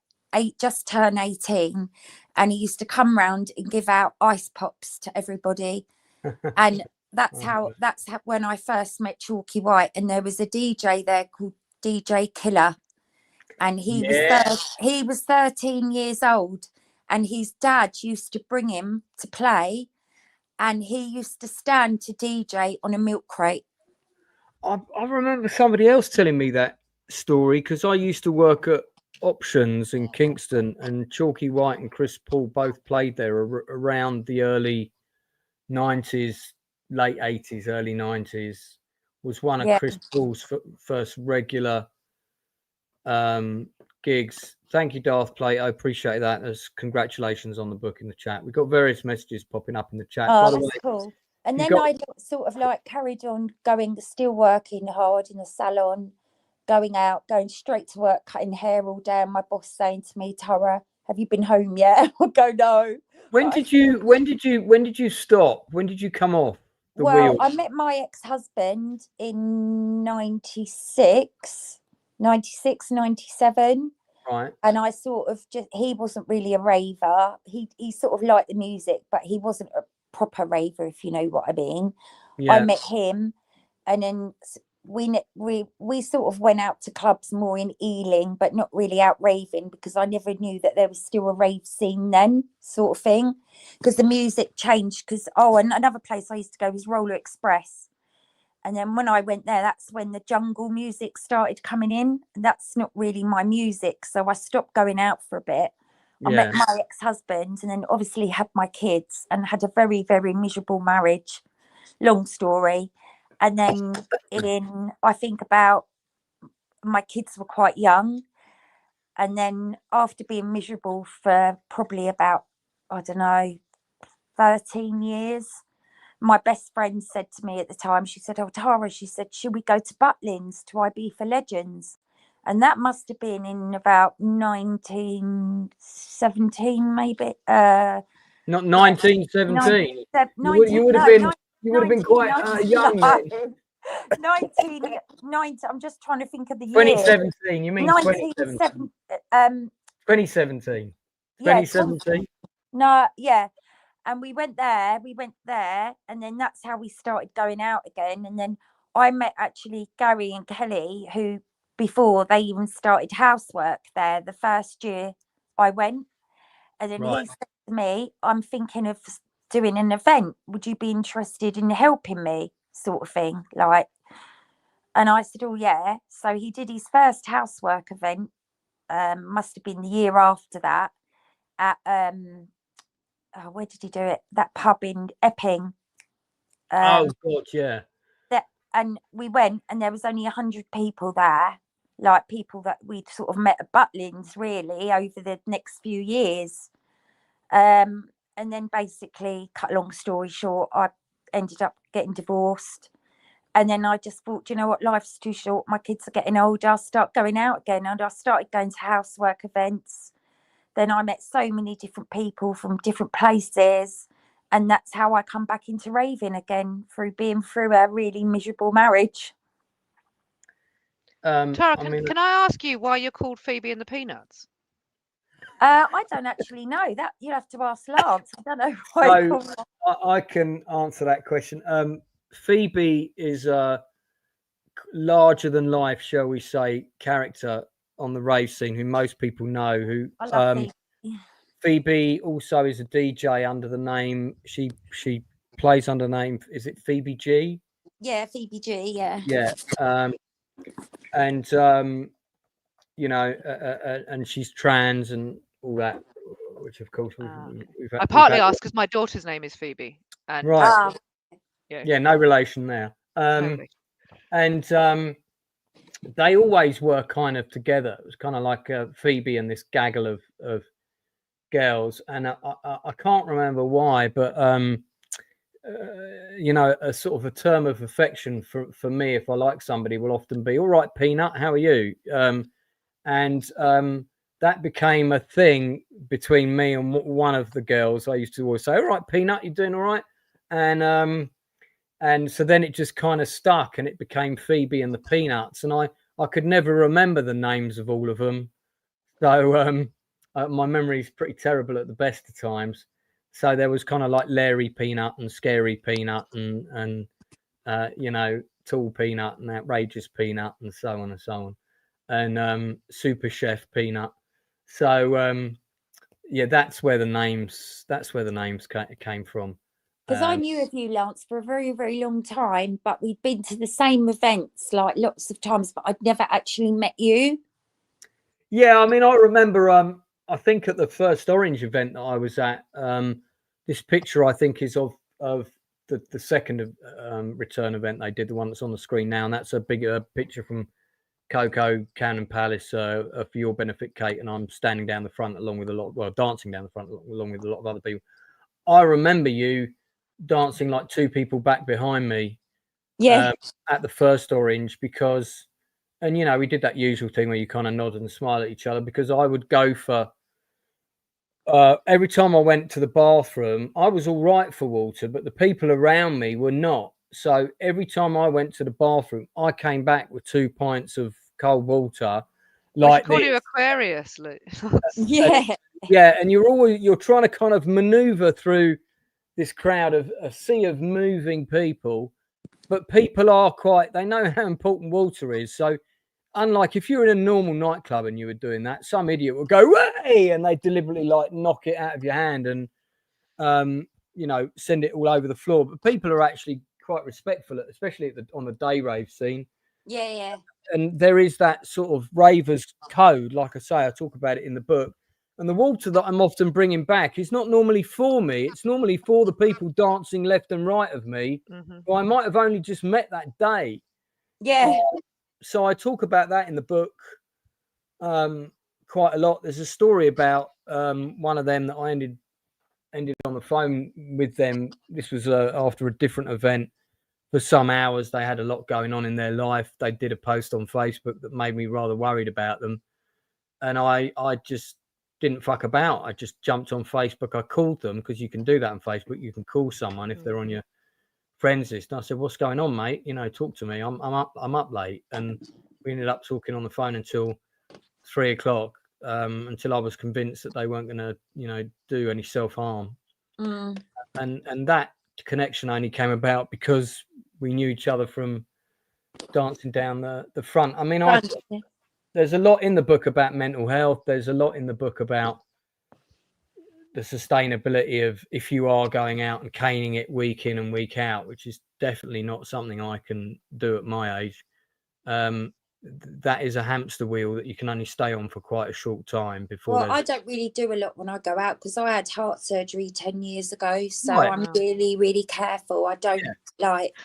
just turned 18, and he used to come round and give out ice pops to everybody. And that's how when I first met Chalky White. And there was a DJ there called DJ Killer, and he was 13 years old, and his dad used to bring him to play, and he used to stand to DJ on a milk crate. I remember somebody else telling me that story, because I used to work at Options in Kingston, and Chalky White and Chris Paul both played there around the early 90s, late 80s, early 90s. Was one of Chris Paul's first regular gigs. Thank you, Darth Plato. I appreciate that. There's congratulations on the book in the chat. We've got various messages popping up in the chat. Oh, that's cool. And then I sort of like carried on going, still working hard in the salon, going out, going straight to work, cutting hair all day. And my boss saying to me, Tara, have you been home yet? I go, no. When did you stop? When did you come off the wheel? I met my ex-husband in 96, 97. Right. And I sort of he wasn't really a raver. He sort of liked the music, but he wasn't a proper raver, if you know what I mean. Yeah. I met him, and then we sort of went out to clubs more in Ealing, but not really out raving, because I never knew that there was still a rave scene then, sort of thing, because the music changed. Because and another place I used to go was Roller Express, and then when I went there, that's when the jungle music started coming in, and that's not really my music, so I stopped going out for a bit. I met my ex-husband, and then obviously had my kids, and had a very, very miserable marriage. Long story. And then I think about, my kids were quite young. And then after being miserable for probably about, 13 years, my best friend said to me at the time, she said, oh, Tara, she said, should we go to Butlins to IB for Legends? And that must have been in about 1917, maybe. Not 1917. You would have been quite young then. 1990. I'm just trying to think of the year. 2017. You mean 2017? 2017. 2017. No, yeah. And we went there, and then that's how we started going out again. And then I met actually Gary and Kelly, who before they even started housework there the first year I went. And then he said to me, I'm thinking of doing an event. Would you be interested in helping me, sort of thing? Like, and I said, oh, yeah. So he did his first housework event, must have been the year after that, at, where did he do it? That pub in Epping. Oh, God, yeah. And we went, and there was only 100 people there, like people that we'd sort of met at Butlins, really, over the next few years. And then basically, cut a long story short, I ended up getting divorced. And then I just thought, you know what, life's too short. My kids are getting older. I'll start going out again. And I started going to housework events. Then I met so many different people from different places. And that's how I come back into raving again, through being through a really miserable marriage. Tara, can I ask you why you're called Phoebe and the Peanuts? I don't actually know that. You have to ask Lance. I don't know why. I can answer that question. Phoebe is a larger than life, shall we say, character on the rave scene who most people know. Who I love Phoebe. Phoebe also is a DJ under the name. She plays under the name. Is it Phoebe G? Yeah, Phoebe G. Yeah. Yeah. And and she's trans and all that, which of course I partly asked because my daughter's name is Phoebe. And yeah, no relation there. Totally. And they always were kind of together. It was kind of like Phoebe and this gaggle of girls, and I can't remember why, but you know, a sort of a term of affection for me, if I like somebody, will often be, all right, Peanut, how are you? That became a thing between me and one of the girls. I used to always say, all right, Peanut, you doing all right? And so then it just kind of stuck, and it became Phoebe and the Peanuts. And I could never remember the names of all of them. So my memory is pretty terrible at the best of times. So there was kind of like Larry Peanut and Scary Peanut and you know, Tall Peanut and Outrageous Peanut and so on and so on, and Super Chef Peanut. So yeah, that's where the names came from. Because I knew of you, Lance, for a very, very long time, but we'd been to the same events like lots of times, but I'd never actually met you. Yeah, I mean, I remember, I think at the first Orange event that I was at, this picture I think is of the second return event they did, the one that's on the screen now, and that's a bigger picture from Coco Cannon Palace for your benefit, Kate, and I'm standing down the front along with dancing down the front along with a lot of other people. I remember you dancing like two people back behind me, Yeah. at the first Orange, because, and you know, we did that usual thing where you kind of nod and smile at each other, because I would go for every time I went to the bathroom, I was all right for water, but the people around me were not. So every time I went to the bathroom, I came back with 2 pints of cold water. Like call you Aquarius, Luke. Yeah. Yeah, and you're trying to kind of maneuver through this crowd of a sea of moving people, but people are they know how important water is. So unlike if you're in a normal nightclub and you were doing that, some idiot would go, "Way!" and they deliberately like knock it out of your hand and you know, send it all over the floor. But people are actually quite respectful, especially on the day rave scene. Yeah, yeah. And there is that sort of ravers code, like I say, I talk about it in the book. And the water that I'm often bringing back is not normally for me. It's normally for the people dancing left and right of me, who I might have only just met that day. Yeah. So I talk about that in the book quite a lot. There's a story about one of them that I ended on the phone with them. This was after a different event. For some hours, they had a lot going on in their life. They did a post on Facebook that made me rather worried about them. And I just didn't fuck about. I just jumped on Facebook. I called them, because you can do that on Facebook. You can call someone if they're on your friends list. And I said, "What's going on, mate? You know, talk to me. I'm up late." And we ended up talking on the phone until 3 o'clock, until I was convinced that they weren't going to, you know, do any self-harm. And that connection only came about because we knew each other from dancing down the front. I mean, there's a lot in the book about mental health. There's a lot in the book about the sustainability of if you are going out and caning it week in and week out, which is definitely not something I can do at my age. That is a hamster wheel that you can only stay on for quite a short time before. Well, I don't really do a lot when I go out, because I had heart surgery 10 years ago. So Right. I'm really, really careful. I don't like.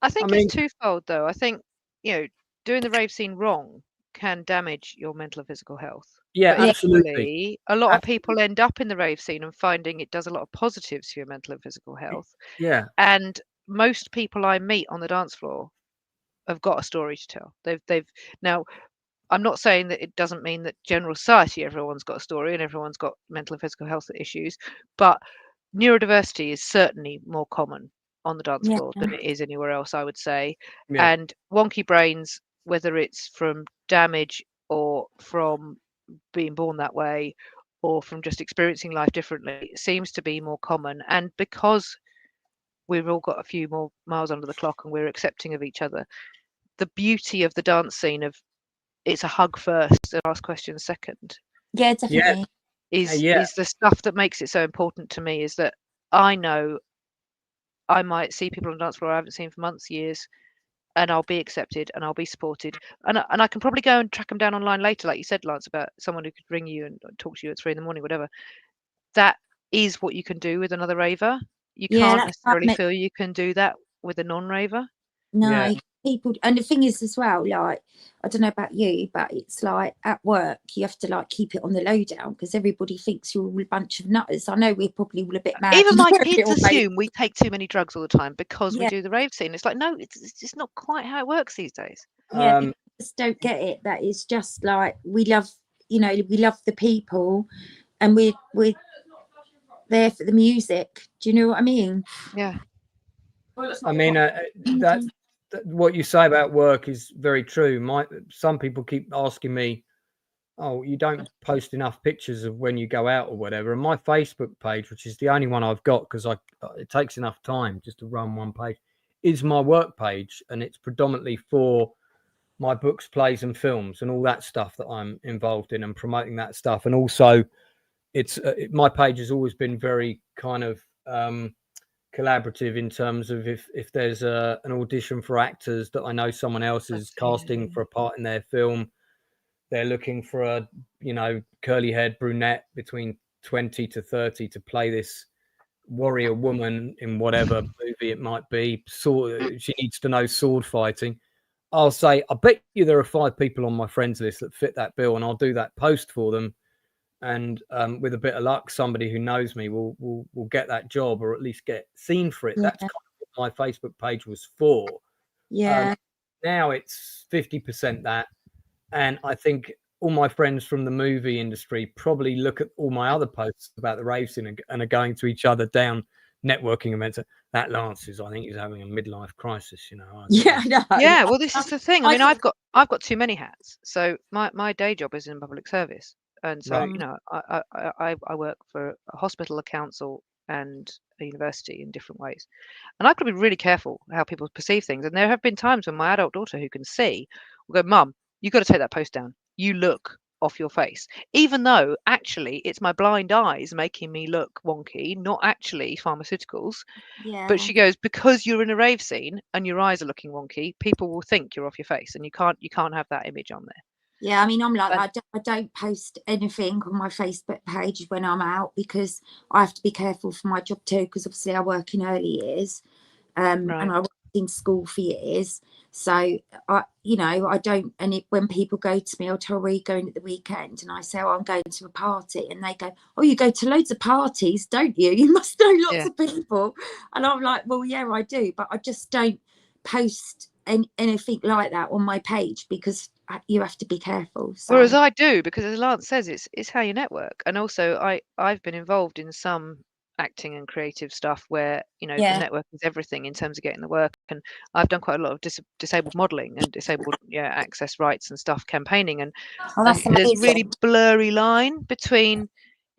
I think it's twofold, though. I think, you know, doing the rave scene wrong can damage your mental and physical health. Yeah, but absolutely. equally, a lot of people end up in the rave scene and finding it does a lot of positives for your mental and physical health. Yeah. And most people I meet on the dance floor have got a story to tell. They've now, I'm not saying that it doesn't mean that general society, everyone's got a story and everyone's got mental and physical health issues, but neurodiversity is certainly more common on the dance floor than it is anywhere else, I would say. Yeah. And wonky brains, whether it's from damage or from being born that way or from just experiencing life differently, seems to be more common. And because we've all got a few more miles under the clock and we're accepting of each other, the beauty of the dance scene of it's a hug first and ask questions second. Yeah, definitely. Is the stuff that makes it so important to me, is that I know I might see people on the dance floor I haven't seen for months, years, and I'll be accepted and I'll be supported. And I can probably go and track them down online later, like you said, Lance, about someone who could ring you and talk to you at 3 a.m, whatever. That is what you can do with another raver. You can't necessarily feel you can do that with a non-raver. No. Yeah. people, and the thing is as well, like, I don't know about you, but it's like at work you have to like keep it on the lowdown because everybody thinks you're all a bunch of nutters. I know we're probably all a bit mad. Even my a bit kids all made- assume we take too many drugs all the time because we Yeah. do the rave scene. It's like, no, it's just not quite how it works these days. Yeah, people just don't get it. That is just like, we love, you know, we love the people, and we're there for the music. Do you know what I mean? Yeah. I mean, that what you say about work is very true. Some people keep asking me, "Oh, you don't post enough pictures of when you go out or whatever." And my Facebook page, which is the only one I've got because it takes enough time just to run one page, is my work page, and it's predominantly for my books, plays, and films, and all that stuff that I'm involved in and promoting that stuff. And also, my page has always been very kind of collaborative in terms of if there's an audition for actors that I know someone else is casting for a part in their film, they're looking for a, you know, curly haired brunette between 20 to 30 to play this warrior woman in whatever movie it might be. She needs to know sword fighting. I'll say, I bet you there are 5 people on my friends list that fit that bill, and I'll do that post for them. And with a bit of luck, somebody who knows me will get that job, or at least get seen for it. Yeah. That's kind of what my Facebook page was for. Yeah. Now it's 50% that, and I think all my friends from the movie industry probably look at all my other posts about the rave scene and are going to each other down networking events. That Lance is, I think, he's having a midlife crisis. You know. Yeah, I know. Yeah. Well, this is the thing. I I mean, think- I've got too many hats. So my day job is in public service. And so, Right. you know, I work for a hospital, a council, and a university in different ways. And I've got to be really careful how people perceive things. And there have been times when my adult daughter, who can see, will go, "Mum, you've got to take that post down. You look off your face." Even though actually it's my blind eyes making me look wonky, not actually pharmaceuticals. Yeah. But she goes, because you're in a rave scene and your eyes are looking wonky, people will think you're off your face, and you can't have that image on there. Yeah, I mean, I'm like, And- I don't post anything on my Facebook page when I'm out because I have to be careful for my job too, because obviously I work in early years, and Right. I worked in school for years. So I don't. And when people go to me, I'll tell where you're going at the weekend, and I say, "Oh, I'm going to a party," and they go, "Oh, you go to loads of parties, don't you? You must know lots Yeah. of people." And I'm like, "Well, yeah, I do, but I just don't post anything like that on my page because you have to be careful." So. Whereas I do, because as Lance says, it's how you network. And also I've been involved in some acting and creative stuff where, you know, Yeah. the network is everything in terms of getting the work. And I've done quite a lot of disabled modelling and disabled access rights and stuff campaigning. And, Oh, that's and there's a amazing. really blurry line between,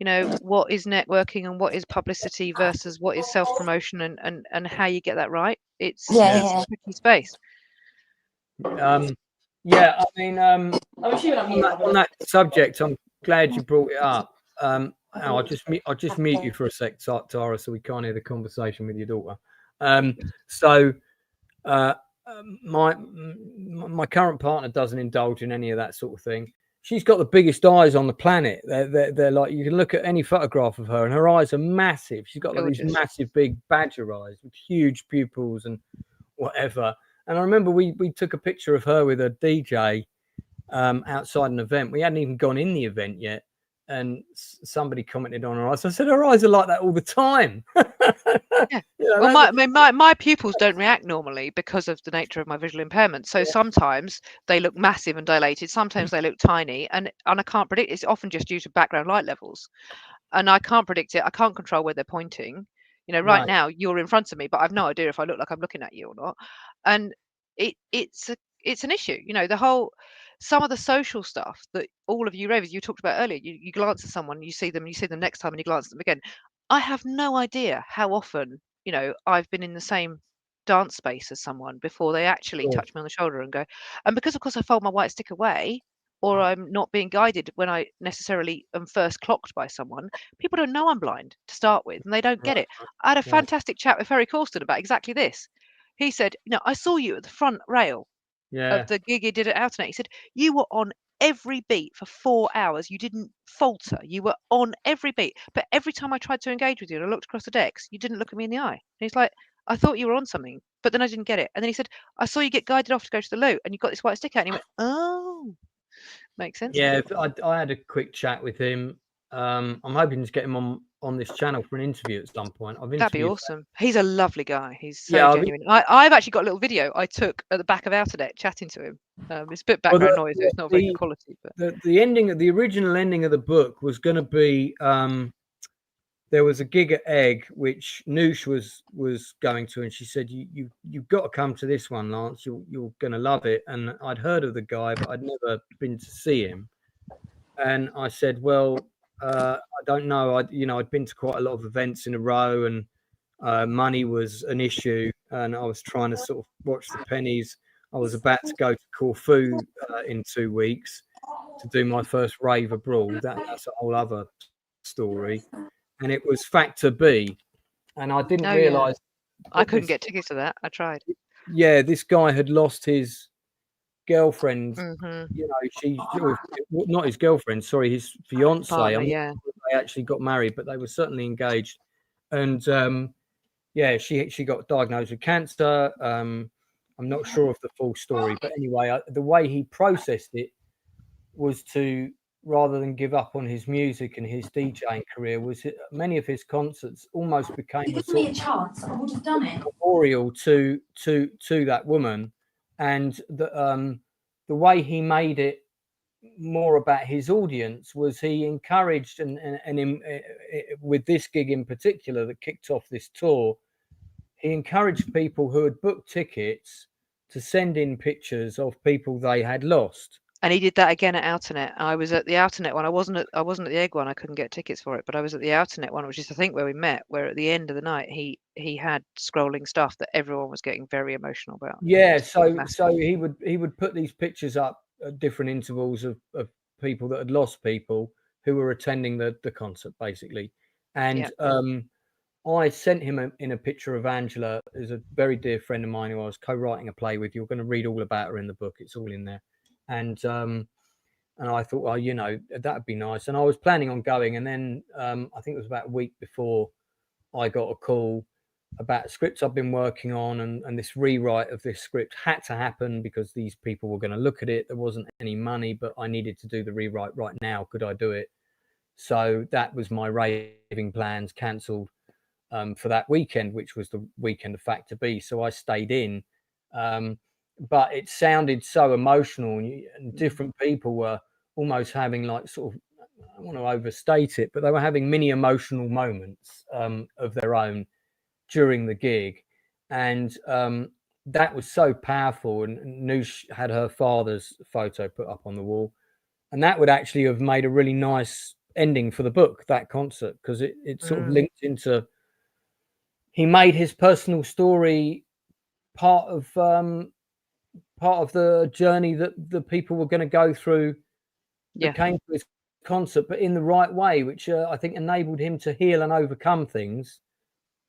you know, what is networking and what is publicity versus what is self-promotion and how you get that right. It's a tricky space. Yeah, I mean, on that subject, I'm glad you brought it up. I'll just mute you for a sec, Tara, so we can't hear the conversation with your daughter. My current partner doesn't indulge in any of that sort of thing. She's got the biggest eyes on the planet. They're like, you can look at any photograph of her, and her eyes are massive. She's got like these massive, big badger eyes with huge pupils and whatever. And I remember we took a picture of her with a DJ outside an event. We hadn't even gone in the event yet, and somebody commented on her eyes. I said, her eyes are like that all the time. Yeah. You know, well, my pupils don't react normally because of the nature of my visual impairment. So sometimes they look massive and dilated. Sometimes they look tiny, and I can't predict. It's often just due to background light levels, and I can't predict it. I can't control where they're pointing. You know, right now you're in front of me, but I've no idea if I look like I'm looking at you or not. And it's an issue. You know, some of the social stuff that all of you ravers you talked about earlier. You glance at someone, you see them next time, and you glance at them again. I have no idea how often, you know, I've been in the same dance space as someone before they actually touch me on the shoulder and go. And because of course I fold my white stick away, or I'm not being guided when I necessarily am first clocked by someone, people don't know I'm blind to start with, and they don't get it. I had a fantastic chat with Ferry Corsten about exactly this. He said, you know, I saw you at the front rail of the gig he did at Outnet. He said, you were on every beat for 4 hours. You didn't falter. You were on every beat. But every time I tried to engage with you and I looked across the decks, you didn't look at me in the eye. And he's like, I thought you were on something, but then I didn't get it. And then he said, I saw you get guided off to go to the loo and you got this white stick out. And he went, oh, makes sense. Yeah, I had a quick chat with him. I'm hoping to get him on this channel for an interview at some point. That'd be awesome. He's a lovely guy. He's so genuine. I've actually got a little video I took at the back of Outernet chatting to him. It's a bit background noise, so it's not very good quality. But the original ending of the book was going to be there was a gig at Egg which Noosh was going to, and she said, you've got to come to this one, Lance. You're going to love it. And I'd heard of the guy, but I'd never been to see him. And I said, well, I don't know. I'd been to quite a lot of events in a row, and money was an issue, and I was trying to sort of watch the pennies. I was about to go to Corfu in 2 weeks to do my first rave abroad. That's a whole other story. And it was Factor B, and I didn't realise. I couldn't get tickets to that. I tried. Yeah, this guy had lost his girlfriend. Not his girlfriend. Sorry, his fiance. Partner, they actually got married, but they were certainly engaged. And she got diagnosed with cancer. I'm not sure of the full story, but anyway, the way he processed it was to, rather than give up on his music and his DJing career, many of his concerts almost became a sort of chance, I would have done it, memorial to that woman. And the way he made it more about his audience was he encouraged, and with this gig in particular that kicked off this tour, he encouraged people who had booked tickets to send in pictures of people they had lost. And he did that again at Outernet. I was at the Outernet one. I wasn't at the Egg one. I couldn't get tickets for it, but I was at the Outernet one, which is I think where we met. Where at the end of the night, he had scrolling stuff that everyone was getting very emotional about. Yeah, so he would put these pictures up at different intervals of people that had lost people who were attending the concert, basically. And I sent him in a picture of Angela, who's a very dear friend of mine who I was co-writing a play with. You're going to read all about her in the book. It's all in there. And I thought, well, that'd be nice. And I was planning on going. And then I think it was about a week before I got a call about a script I've been working on. And this rewrite of this script had to happen because these people were going to look at it. There wasn't any money, but I needed to do the rewrite right now. Could I do it? So that was my raving plans cancelled for that weekend, which was the weekend of Factor B. So I stayed in. But it sounded so emotional, and different people were almost having like sort of, I don't want to overstate it, but they were having mini emotional moments of their own during the gig. And that was so powerful. And Noosh had her father's photo put up on the wall. And that would actually have made a really nice ending for the book, that concert, because it sort of linked into, he made his personal story part of the journey that the people were going to go through that came to his concert, but in the right way, which I think enabled him to heal and overcome things.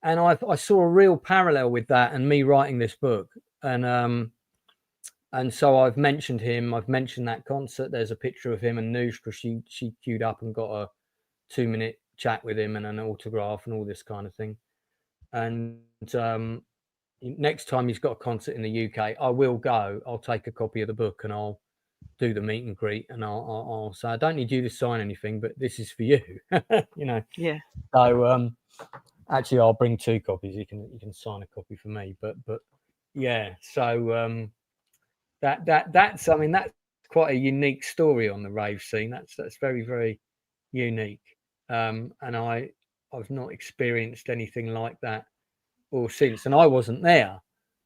And I saw a real parallel with that and me writing this book. And so I've mentioned him. I've mentioned that concert. There's a picture of him and Noosh because she queued up and got a 2-minute chat with him and an autograph and all this kind of thing. And next time he's got a concert in the UK, I will go. I'll take a copy of the book and I'll do the meet and greet, and I'll say, I don't need you to sign anything, but this is for you. Yeah. So actually, I'll bring 2 copies. You can sign a copy for me. But yeah. So that's I mean that's quite a unique story on the rave scene. That's very, very unique. And I've not experienced anything like that or since, and I wasn't there,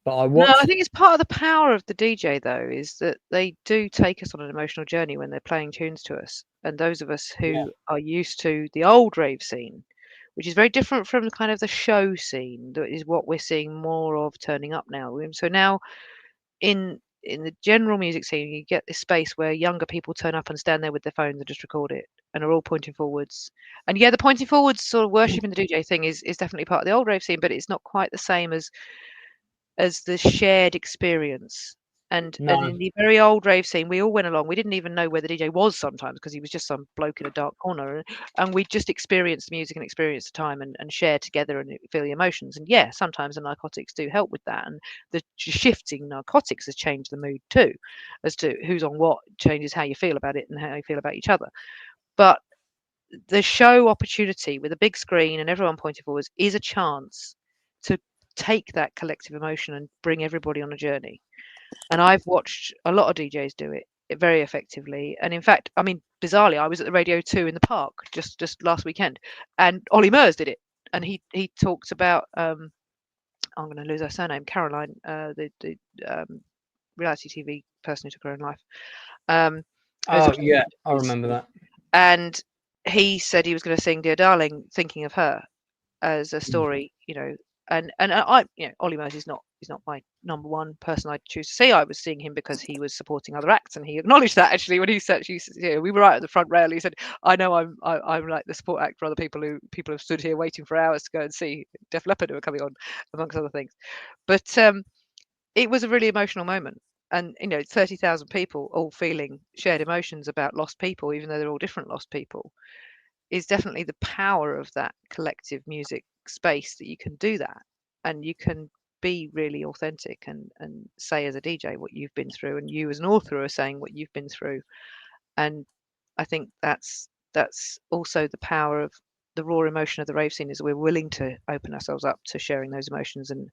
but I watched. No, I think it's part of the power of the DJ though, is that they do take us on an emotional journey when they're playing tunes to us. And those of us who are used to the old rave scene, which is very different from kind of the show scene, that is what we're seeing more of turning up now. So now in the general music scene, you get this space where younger people turn up and stand there with their phones and just record it and are all pointing forwards. And the pointing forwards sort of worshipping the DJ thing is definitely part of the old rave scene, but it's not quite the same as the shared experience And No. in the very old rave scene, we all went along. We didn't even know where the DJ was sometimes because he was just some bloke in a dark corner. And we just experienced the music and experienced the time and share together and feel the emotions. And yeah, sometimes the narcotics do help with that. And the shifting narcotics has changed the mood too, as to who's on what changes how you feel about it and how you feel about each other. But the show opportunity with a big screen and everyone pointing forwards is a chance to take that collective emotion and bring everybody on a journey. And I've watched a lot of DJs do it very effectively. And in fact, I mean, bizarrely, I was at the Radio 2 in the park just last weekend, and Ollie Murs did it. And he talked about I'm going to lose her surname, Caroline, the reality TV person who took her own life. Oh yeah, I remember that. And he said he was going to sing "Dear Darling," thinking of her as a story, you know. And I, you know, Ollie Murs is not my number one person I'd choose to see. I was seeing him because he was supporting other acts, and he acknowledged that actually when he said, you know, we were right at the front rail. He said, "I know I'm like the support act for other people who people have stood here waiting for hours to go and see Def Leppard who are coming on, amongst other things." But it was a really emotional moment, and you know, 30,000 people all feeling shared emotions about lost people, even though they're all different lost people, is definitely the power of that collective music space, that you can do that and you can be really authentic and say as a DJ what you've been through, and you as an author are saying what you've been through. And I think that's also the power of the raw emotion of the rave scene, is we're willing to open ourselves up to sharing those emotions and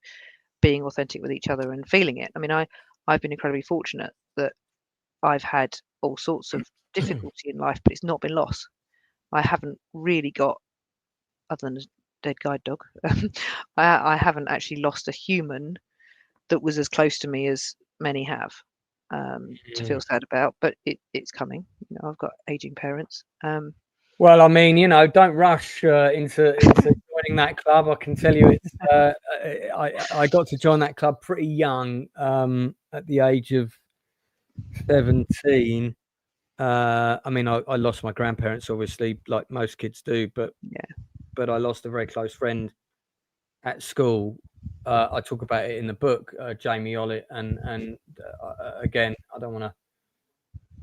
being authentic with each other and feeling it. I mean, I've been incredibly fortunate that I've had all sorts of difficulty in life, but it's not been loss. I haven't really got, other than a dead guide dog, I haven't actually lost a human that was as close to me as many have, to feel sad about. But it's coming. You know, I've got aging parents. Well, I mean, you know, don't rush into joining that club. I can tell you, it's I got to join that club pretty young, at the age of 17. I mean, I lost my grandparents, obviously, like most kids do, but I lost a very close friend at school. I talk about it in the book, Jamie Ollett, and again, I don't want to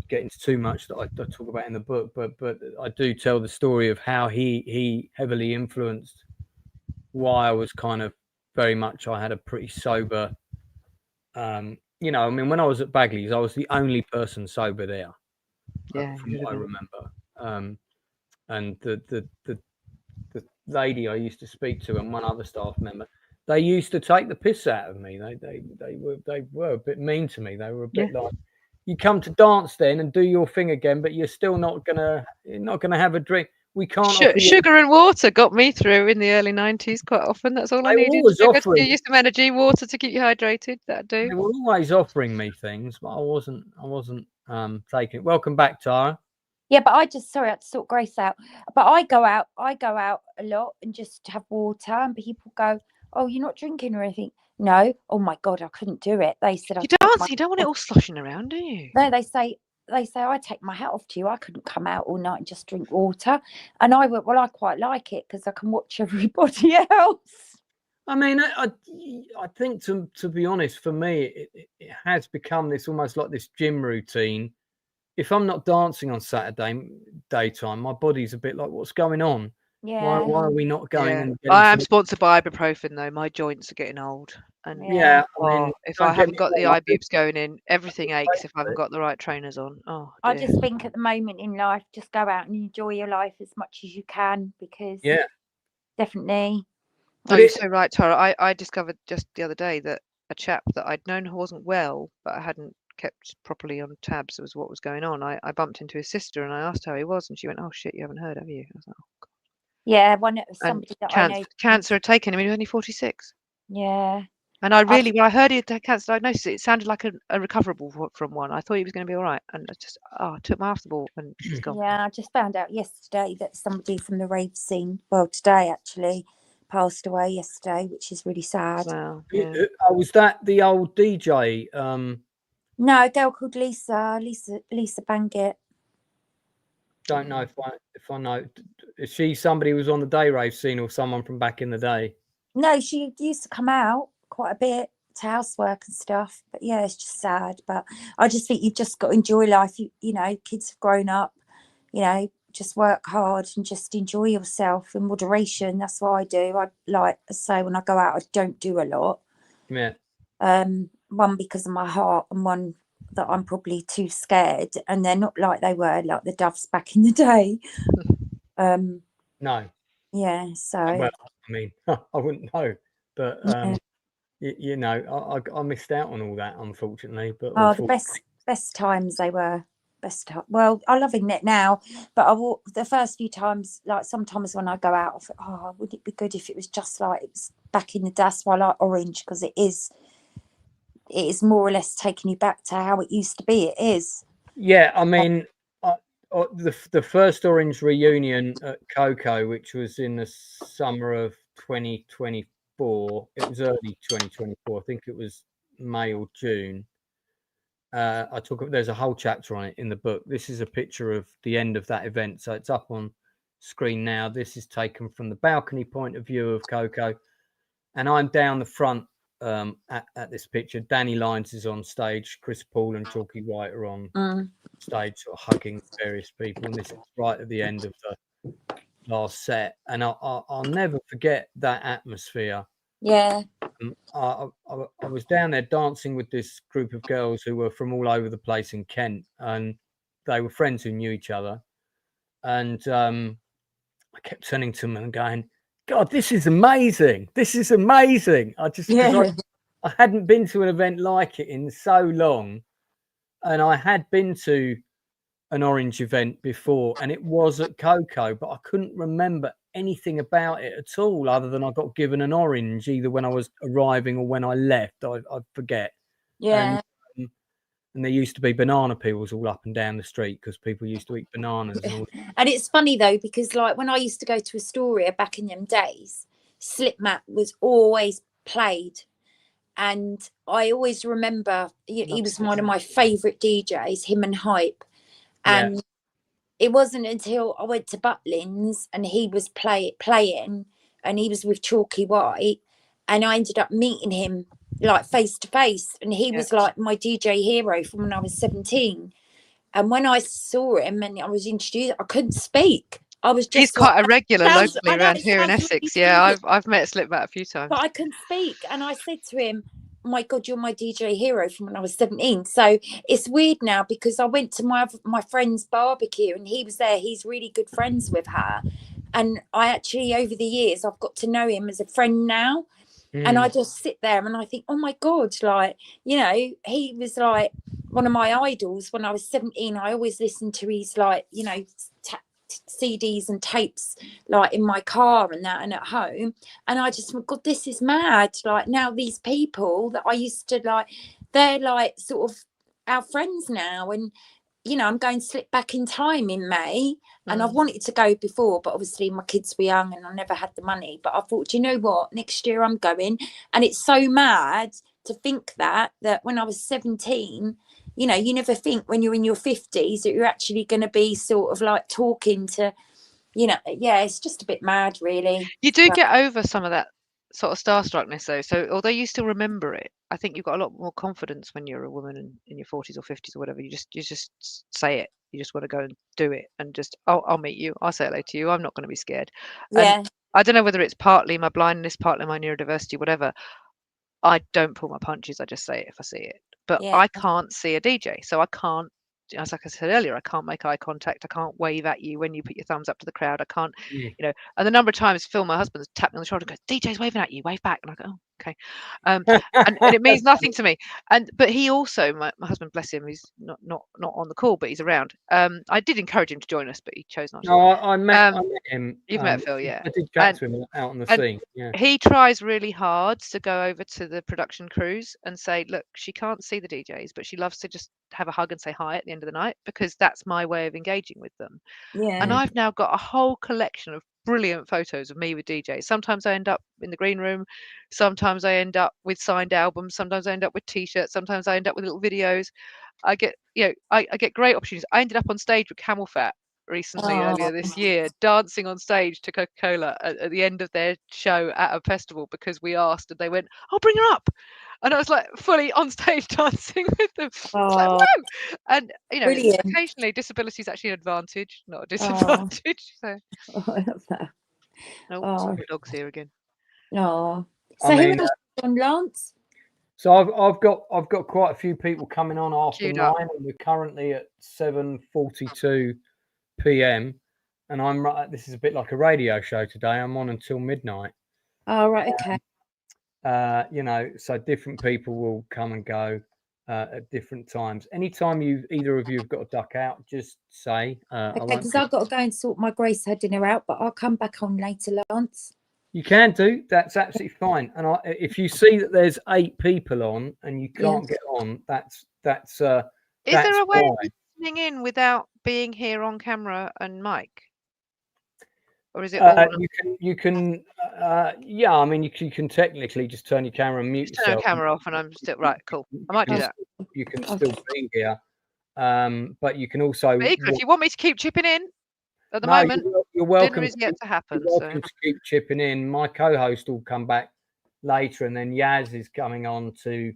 get into too much that I talk about in the book, but I do tell the story of how he heavily influenced why I was kind of very much, I had a pretty sober, you know, I mean, when I was at Bagley's, I was the only person sober there, from what I remember. And the lady I used to speak to and one other staff member, they used to take the piss out of me. They were a bit mean to me. They were a bit like, you come to dance then and do your thing again, but you're still not gonna have a drink. We can't. Sugar and water got me through in the early 90s quite often. That's all I needed. Sugar to give you some energy, water to keep you hydrated. That do. They were always offering me things, but I wasn't taking it. Welcome back, Tara. Yeah, but I just, sorry, I had to sort Grace out. But I go out a lot and just have water, and people go, "Oh, you're not drinking or anything?" No. Oh my God, I couldn't do it. They said, "You dance, you don't want it all sloshing around, do you?" No, they say, I take my hat off to you. I couldn't come out all night and just drink water. And I went, well, I quite like it because I can watch everybody else. I mean, I think to be honest, for me, it has become this almost like this gym routine. If I'm not dancing on Saturday daytime, my body's a bit like, what's going on? Yeah. Why are we not going? And I am sponsored by ibuprofen though. My joints are getting old, and I mean, if I haven't got the ibubes going in, everything aches. If I haven't got the right trainers on, I just think at the moment in life, just go out and enjoy your life as much as you can, because definitely. Oh, you're so right, Tara. I discovered just the other day that a chap that I'd known who wasn't well, but I hadn't kept properly on tabs as what was going on. I bumped into his sister and I asked how he was, and she went, "Oh shit, you haven't heard, have you?" I was like, "Oh God." Yeah, somebody that I know. Cancer had taken him. He was only 46. Yeah. And when I heard he had cancer diagnosis, it sounded like a recoverable from one. I thought he was going to be all right, and I just took my afterball and she's gone. Yeah, I just found out yesterday that somebody from the rave scene, well, today actually, passed away yesterday, which is really sad. Wow. Was that the old DJ? No, a girl called Lisa Bangett. Don't know if I know. Is she somebody who was on the day rave scene or someone from back in the day? No, she used to come out quite a bit. to housework and stuff. But yeah, it's just sad. But I just think you've just got to enjoy life. You know, kids have grown up, you know, just work hard and just enjoy yourself in moderation. That's what I do. I like I say, when I go out, I don't do a lot. Yeah. One because of my heart, and one that I'm probably too scared. And they're not like they were, like the Doves back in the day. No. Yeah. So Well, I mean, I wouldn't know, but yeah. you know, I missed out on all that, unfortunately. But Oh, the best times they were. Best time. Well, I love it now, but I walk the first few times. Like sometimes when I go out, I think, oh, would it be good if it was just like it was back in the day? That's why I like Orange, because it is more or less taking you back to how it used to be. It is. Yeah, I mean, the first Orange reunion at Coco, which was in the summer of 2024. It was early 2024. I think it was May or June. There's a whole chapter on it in the book. This is a picture of the end of that event, so it's up on screen now. This is taken from the balcony point of view of Coco, and I'm down the front at this picture. Danny Lyons is on stage, Chris Paul and Chalky White are on stage, sort of hugging various people, and this is right at the end of the last set, and I'll never forget that atmosphere. Yeah. I was down there dancing with this group of girls who were from all over the place in Kent, and they were friends who knew each other. And I kept turning to them and going, "God, this is amazing! This is amazing!" Because I hadn't been to an event like it in so long, and I had been to an Orange event before, and it was at Coco, but I couldn't remember anything about it at all, other than I got given an orange either when I was arriving or when I left. I forget. Yeah. And there used to be banana peels all up and down the street because people used to eat bananas. And it's funny though, because like when I used to go to Astoria back in them days, Slipmat was always played. And I always remember he was one of my favourite DJs, him and Hype. And it wasn't until I went to Butlins and he was playing, and he was with Chalky White, and I ended up meeting him like face to face, and he was like my DJ hero from when I was 17. And when I saw him and I was introduced, I couldn't speak. I was just he's quite a regular locally around here in Essex. Yeah, I've met Slipmat a few times. But I couldn't speak, and I said to him, oh my God, you're my DJ hero from when I was 17. So it's weird now because I went to my friend's barbecue and he was there. He's really good friends with her. And I actually, over the years, I've got to know him as a friend now. And I just sit there and I think, oh my God, like, you know, he was like one of my idols when I was 17. I always listened to his, like, you know, CDs and tapes like in my car and that and at home, and I just went, God, this is mad. Like now these people that I used to like, they're like sort of our friends now. And you know, I'm going to slip back in time in May, and I've wanted to go before, but obviously my kids were young and I never had the money. But I thought, do you know what, next year I'm going. And it's so mad to think that when I was 17, you know, you never think when you're in your 50s that you're actually going to be sort of like talking to, you know, it's just a bit mad, really. You do get over some of that sort of starstruckness, though. So although you still remember it, I think you've got a lot more confidence when you're a woman in your 40s or 50s or whatever. You just say it. You just want to go and do it, and just, I'll meet you. I'll say hello to you. I'm not going to be scared. Yeah. And I don't know whether it's partly my blindness, partly my neurodiversity, whatever. I don't pull my punches. I just say it if I see it. But I can't see a DJ, so I can't. As like I said earlier, I can't make eye contact. I can't wave at you when you put your thumbs up to the crowd. I can't, you know. And the number of times Phil, my husband, has tapped me on the shoulder and goes, "DJ's waving at you, wave back." And I go, "Oh, okay." And it means nothing to me. But he also, my husband, bless him, he's not on the call, but he's around. I did encourage him to join us, but he chose not to. No, I met him. You've met Phil, yeah. I did chat to him out on the scene. Yeah. He tries really hard to go over to the production crews and say, look, she can't see the DJs, but she loves to just have a hug and say hi at the end of the night, because that's my way of engaging with them. Yeah. And I've now got a whole collection of brilliant photos of me with DJs. Sometimes I end up in the green room, sometimes I end up with signed albums, sometimes I end up with t-shirts, sometimes I end up with little videos. I get, you know, I get great opportunities. I ended up on stage with Camel Fat recently, earlier this year, dancing on stage to Coca-Cola at the end of their show at a festival because we asked, and they went, "Oh, bring her up," and I was like fully on stage dancing with them. It's like, Oh, whoa! And brilliant. occasionally disability is actually an advantage, not a disadvantage. So, Oh, I love that. sorry, the dog's here again. Oh, I so mean, who else is on, Lance? So I've got quite a few people coming on after Queued 9, up. and we're currently at 7:42 p.m. and I'm right. This is a bit like a radio show today. I'm on until midnight. Oh, right, okay. So different people will come and go at different times. Anytime either of you have got to duck out, just say. Okay, because I've got to go and sort my Grace her dinner out, but I'll come back on later, Lance. You can do. That's absolutely fine. And if you see that there's 8 people on and you can't get on, that's Is there a way why. of listening in without being here on camera and mic? Or is it all You can yeah, I mean you can technically just turn your camera and mute just turn yourself. the camera off and I'm still right, cool. I might do that. You can still be here. But you can also But equally, if you want me to keep chipping in at the No, moment, you're welcome. dinner is yet to happen. You're welcome to keep chipping in. My co-host will come back later, and then Yaz is coming on to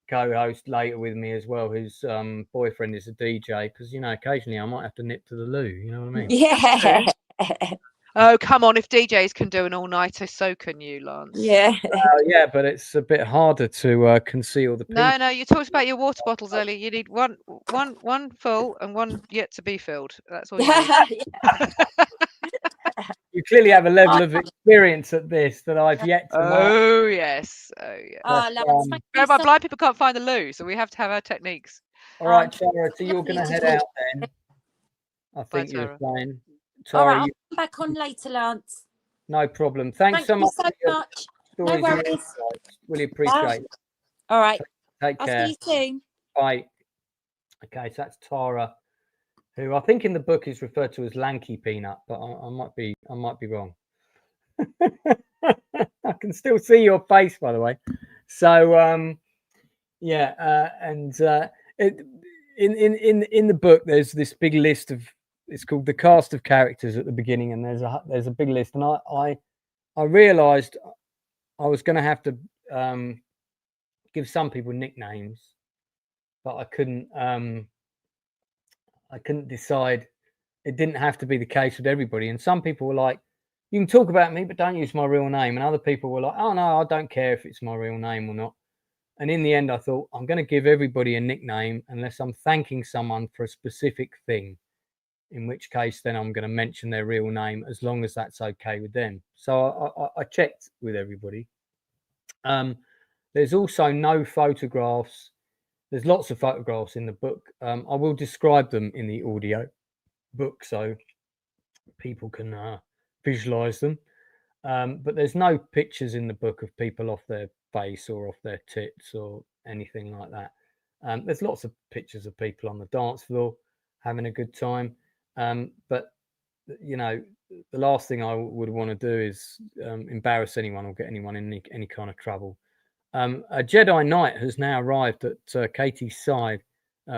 co-host later with me as well, whose boyfriend is a DJ, because occasionally I might have to nip to the loo, you know what I mean? Yeah. Oh, come on, if DJs can do an all-nighter, so can you, Lance. Yeah. Yeah, but it's a bit harder to conceal the people. No, you talked about your water bottles earlier. You need one full and one yet to be filled. That's all you need. You clearly have a level of experience at this that I've yet to mark. Oh yes. Blind people can't find the loo, so we have to have our techniques. All right, Tara, so you're going to head out then. I think you're saying. All right, I'll come back on later, Lance. No problem. Thanks so much. No worries. Really appreciate it. All right. Take care. I'll see you soon. Bye. Okay, so that's Tara, who I think in the book is referred to as Lanky Peanut, but I might be wrong. I can still see your face, by the way. So in the book there's this big list of, it's called the cast of characters at the beginning, and there's a big list, and I realized I was going to have to give some people nicknames, but I couldn't decide. It didn't have to be the case with everybody, and some people were like, you can talk about me but don't use my real name, and other people were like, oh no, I don't care if it's my real name or not. And in the end I thought, I'm going to give everybody a nickname unless I'm thanking someone for a specific thing, in which case then I'm going to mention their real name, as long as that's okay with them. So I checked with everybody. There's also no photographs. There's lots of photographs in the book. I will describe them in the audio book so people can visualize them. But there's no pictures in the book of people off their face or off their tits or anything like that. There's lots of pictures of people on the dance floor having a good time. But the last thing I would want to do is embarrass anyone or get anyone in any kind of trouble. A Jedi Knight has now arrived at Katie's side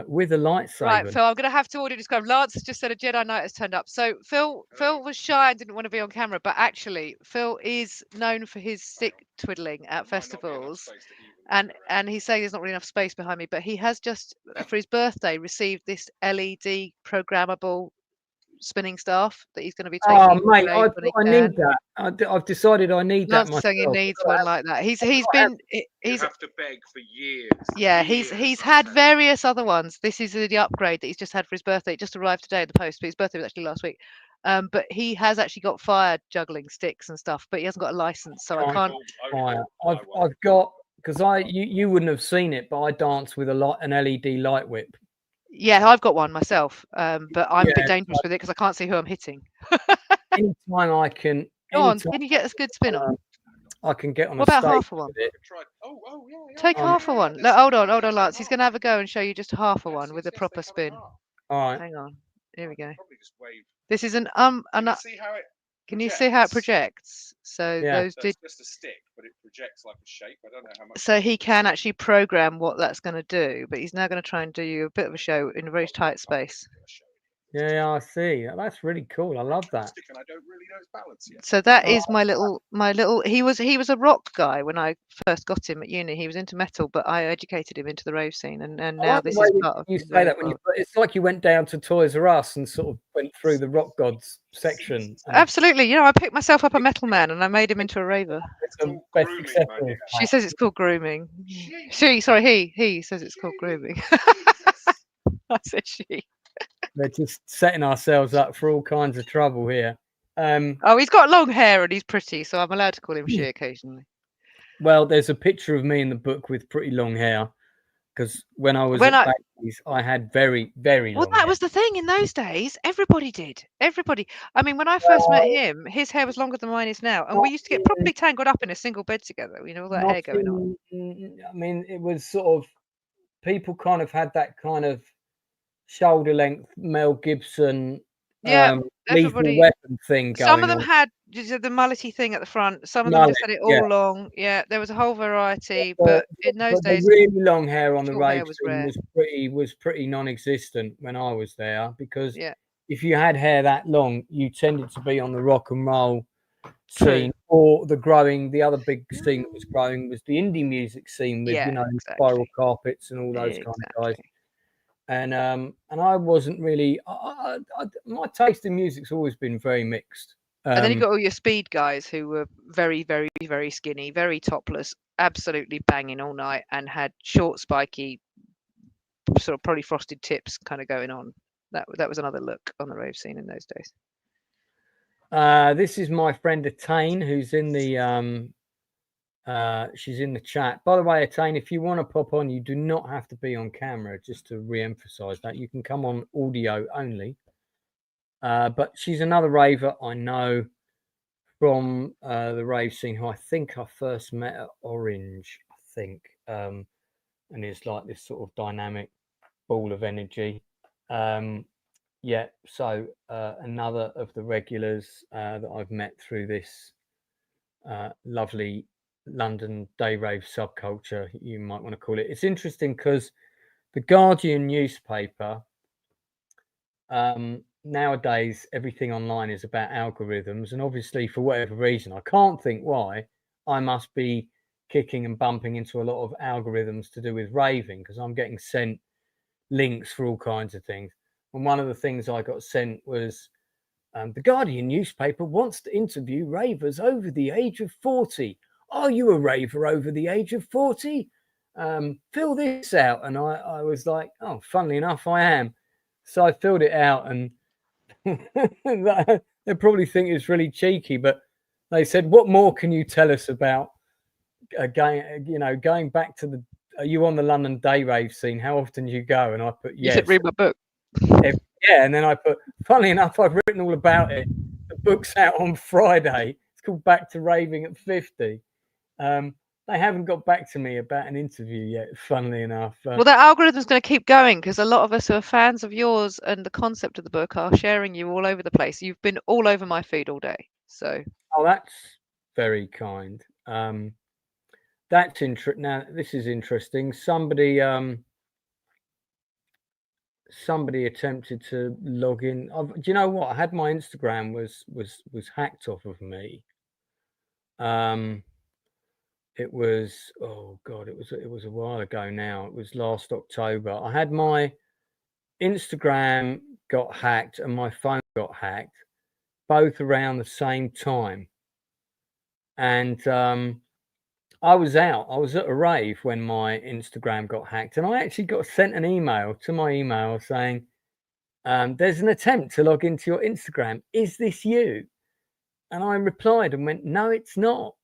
with a lightsaber. Right, Phil, I'm going to have to audio describe. Lance has just said a Jedi Knight has turned up. So Phil was shy and didn't want to be on camera, but actually Phil is known for his stick twiddling at festivals. And he's saying there's not really enough space behind me, but he has just, for his birthday, received this LED programmable spinning staff that he's going to be taking. Oh mate, I need that. I've decided I need that myself. Saying he needs one like that. He's you have to beg for years. Yeah, he's had various other ones. This is the upgrade that he's just had for his birthday. It just arrived today in the post, but his birthday was actually last week. But he has actually got fire juggling sticks and stuff, but he hasn't got a license, so I can't. I've got, because you wouldn't have seen it, but I dance with an LED light whip. Yeah, I've got one myself, but I'm a bit dangerous with it because I can't see who I'm hitting. Anytime I can. Go on, can you get a good spin on? I can get on. What about half a one? Take half a one. Look, hold on, Lance. He's going to have a go and show you just half a one with a proper spin. All right. Hang on. Here we go. This is an Can you see how it projects? So those it's just a stick, but it projects like a shape. I don't know how much. So he can actually program what that's going to do, but he's now going to try and do you a bit of a show in a very tight space. Yeah, I see. That's really cool. I love that. And I don't really know his balance yet. So that is my little. He was a rock guy when I first got him at uni. He was into metal, but I educated him into the rave scene, and now this is part of you his say rave that when world. it's like you went down to Toys R Us and sort of went through the rock gods section. Absolutely, you know, I picked myself up a metal man and I made him into a raver. Some best accessories. She says it's called grooming. He says it's called grooming. I said she. We're just setting ourselves up for all kinds of trouble here. Oh, he's got long hair and he's pretty, so I'm allowed to call him she occasionally. Well, there's a picture of me in the book with pretty long hair, because when I was at Bailey's, I had very, very long Well, that was the thing in those days. Everybody did. Everybody. I mean, when I first met him, his hair was longer than mine is now, and we used to get properly tangled up in a single bed together. You know, all that hair going on. I mean, it was sort of, people kind of had that kind of shoulder length Mel Gibson Lethal Weapon thing going on. Some of them had the mullety thing at the front. Some of them just had it all long. Yeah, there was a whole variety. But in those days, the really long hair on the rave scene was pretty non-existent when I was there, because if you had hair that long, you tended to be on the rock and roll scene, or the other big scene that was growing was the indie music scene with Spiral Carpets and all those kind of guys. And I wasn't really. My taste in music's always been very mixed. And then you got all your speed guys who were very, very, very skinny, very topless, absolutely banging all night, and had short, spiky, sort of probably frosted tips kind of going on. That was another look on the rave scene in those days. This is my friend Attain, who's in the she's in the chat. By the way, Attain, if you want to pop on, you do not have to be on camera, just to re-emphasize that. You can come on audio only. But she's another raver I know from the rave scene, who I think I first met at Orange, I think. And is like this sort of dynamic ball of energy. So another of the regulars that I've met through this lovely London day rave subculture, you might want to call it. It's interesting because the Guardian newspaper, nowadays everything online is about algorithms, and obviously for whatever reason, I can't think why, I must be kicking and bumping into a lot of algorithms to do with raving, because I'm getting sent links for all kinds of things. And one of the things I got sent was the Guardian newspaper wants to interview ravers over the age of 40. Are you a raver over the age of 40? Fill this out. And I was like, oh, funnily enough, I am. So I filled it out, and they probably think it's really cheeky, but they said, what more can you tell us about going back to are you on the London day rave scene? How often do you go? And I put, yes. You should read my book. And then I put, funnily enough, I've written all about it. The book's out on Friday. It's called Back to Raving at 50. They haven't got back to me about an interview yet, funnily enough. Well, that algorithm's going to keep going, because a lot of us who are fans of yours and the concept of the book are sharing you all over the place. You've been all over my feed all day. So. Oh, that's very kind. That's interesting. Now, this is interesting. Somebody attempted to log in. Do you know what? I had my Instagram was hacked off of me. It was, oh God, it was a while ago now. It was last October. I had my Instagram got hacked and my phone got hacked, both around the same time. And I was out. I was at a rave when my Instagram got hacked, and I actually got sent an email to my email saying, there's an attempt to log into your Instagram. Is this you? And I replied and went, no, it's not.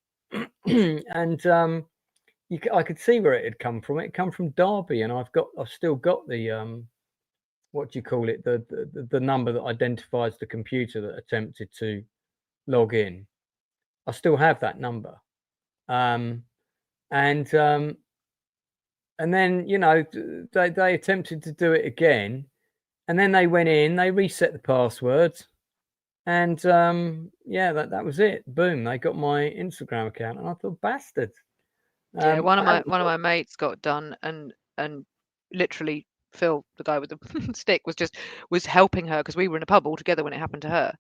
And I could see where it had come from. It come from Derby, and I've still got the what do you call it? The number that identifies the computer that attempted to log in. I still have that number. And then, they attempted to do it again, and then they went in, they reset the passwords, and that was it. Boom, they got my Instagram account, and I thought, bastards. One of my mates got done and literally Phil, the guy with the stick, was helping her because we were in a pub all together when it happened to her,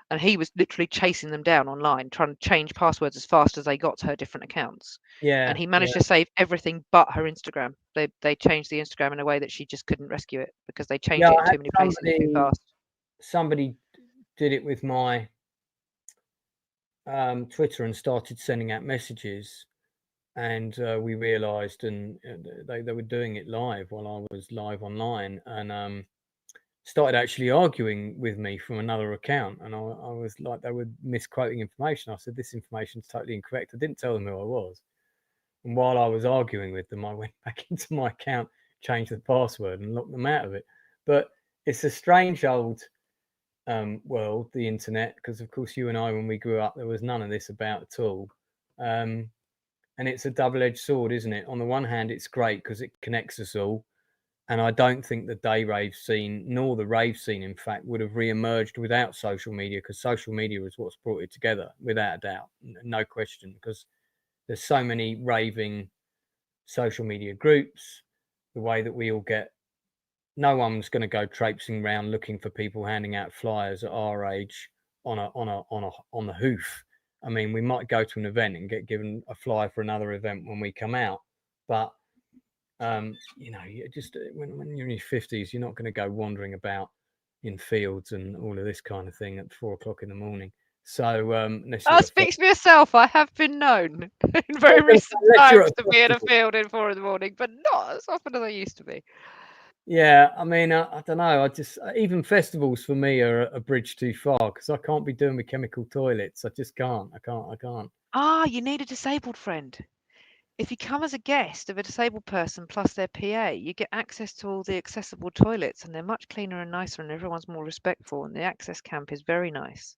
and he was literally chasing them down online, trying to change passwords as fast as they got to her different accounts. Yeah. And he managed to save everything but her Instagram. They changed the Instagram in a way that she just couldn't rescue it because they changed it in too many places too fast. Somebody did it with my Twitter and started sending out messages, and we realised, and they were doing it live while I was live online, and started actually arguing with me from another account, and I was like, they were misquoting information. I said, this information is totally incorrect. I didn't tell them who I was. And while I was arguing with them, I went back into my account, changed the password, and locked them out of it. But it's a strange old world, the internet, because of course you and I, when we grew up, there was none of this about at all. And it's a double-edged sword, isn't it? On the one hand, it's great because it connects us all. And I don't think the day rave scene, nor the rave scene, in fact, would have re-emerged without social media, because social media is what's brought it together, without a doubt, no question, because there's so many raving social media groups, the way that we all get, no one's going to go traipsing around looking for people handing out flyers at our age on the hoof. I mean, we might go to an event and get given a flyer for another event when we come out, but you know, you just when you're in your 50s, you're not going to go wandering about in fields and all of this kind of thing at 4 o'clock in the morning. So Speak for yourself. I have been known in very recent times to be in a field at 4 in the morning, but not as often as I used to be. Yeah, I mean, I don't know. I just, even festivals for me are a bridge too far, because I can't be doing with chemical toilets. I just can't. I can't. Ah, you need a disabled friend. If you come as a guest of a disabled person plus their PA, you get access to all the accessible toilets, and they're much cleaner and nicer, and everyone's more respectful, and the access camp is very nice.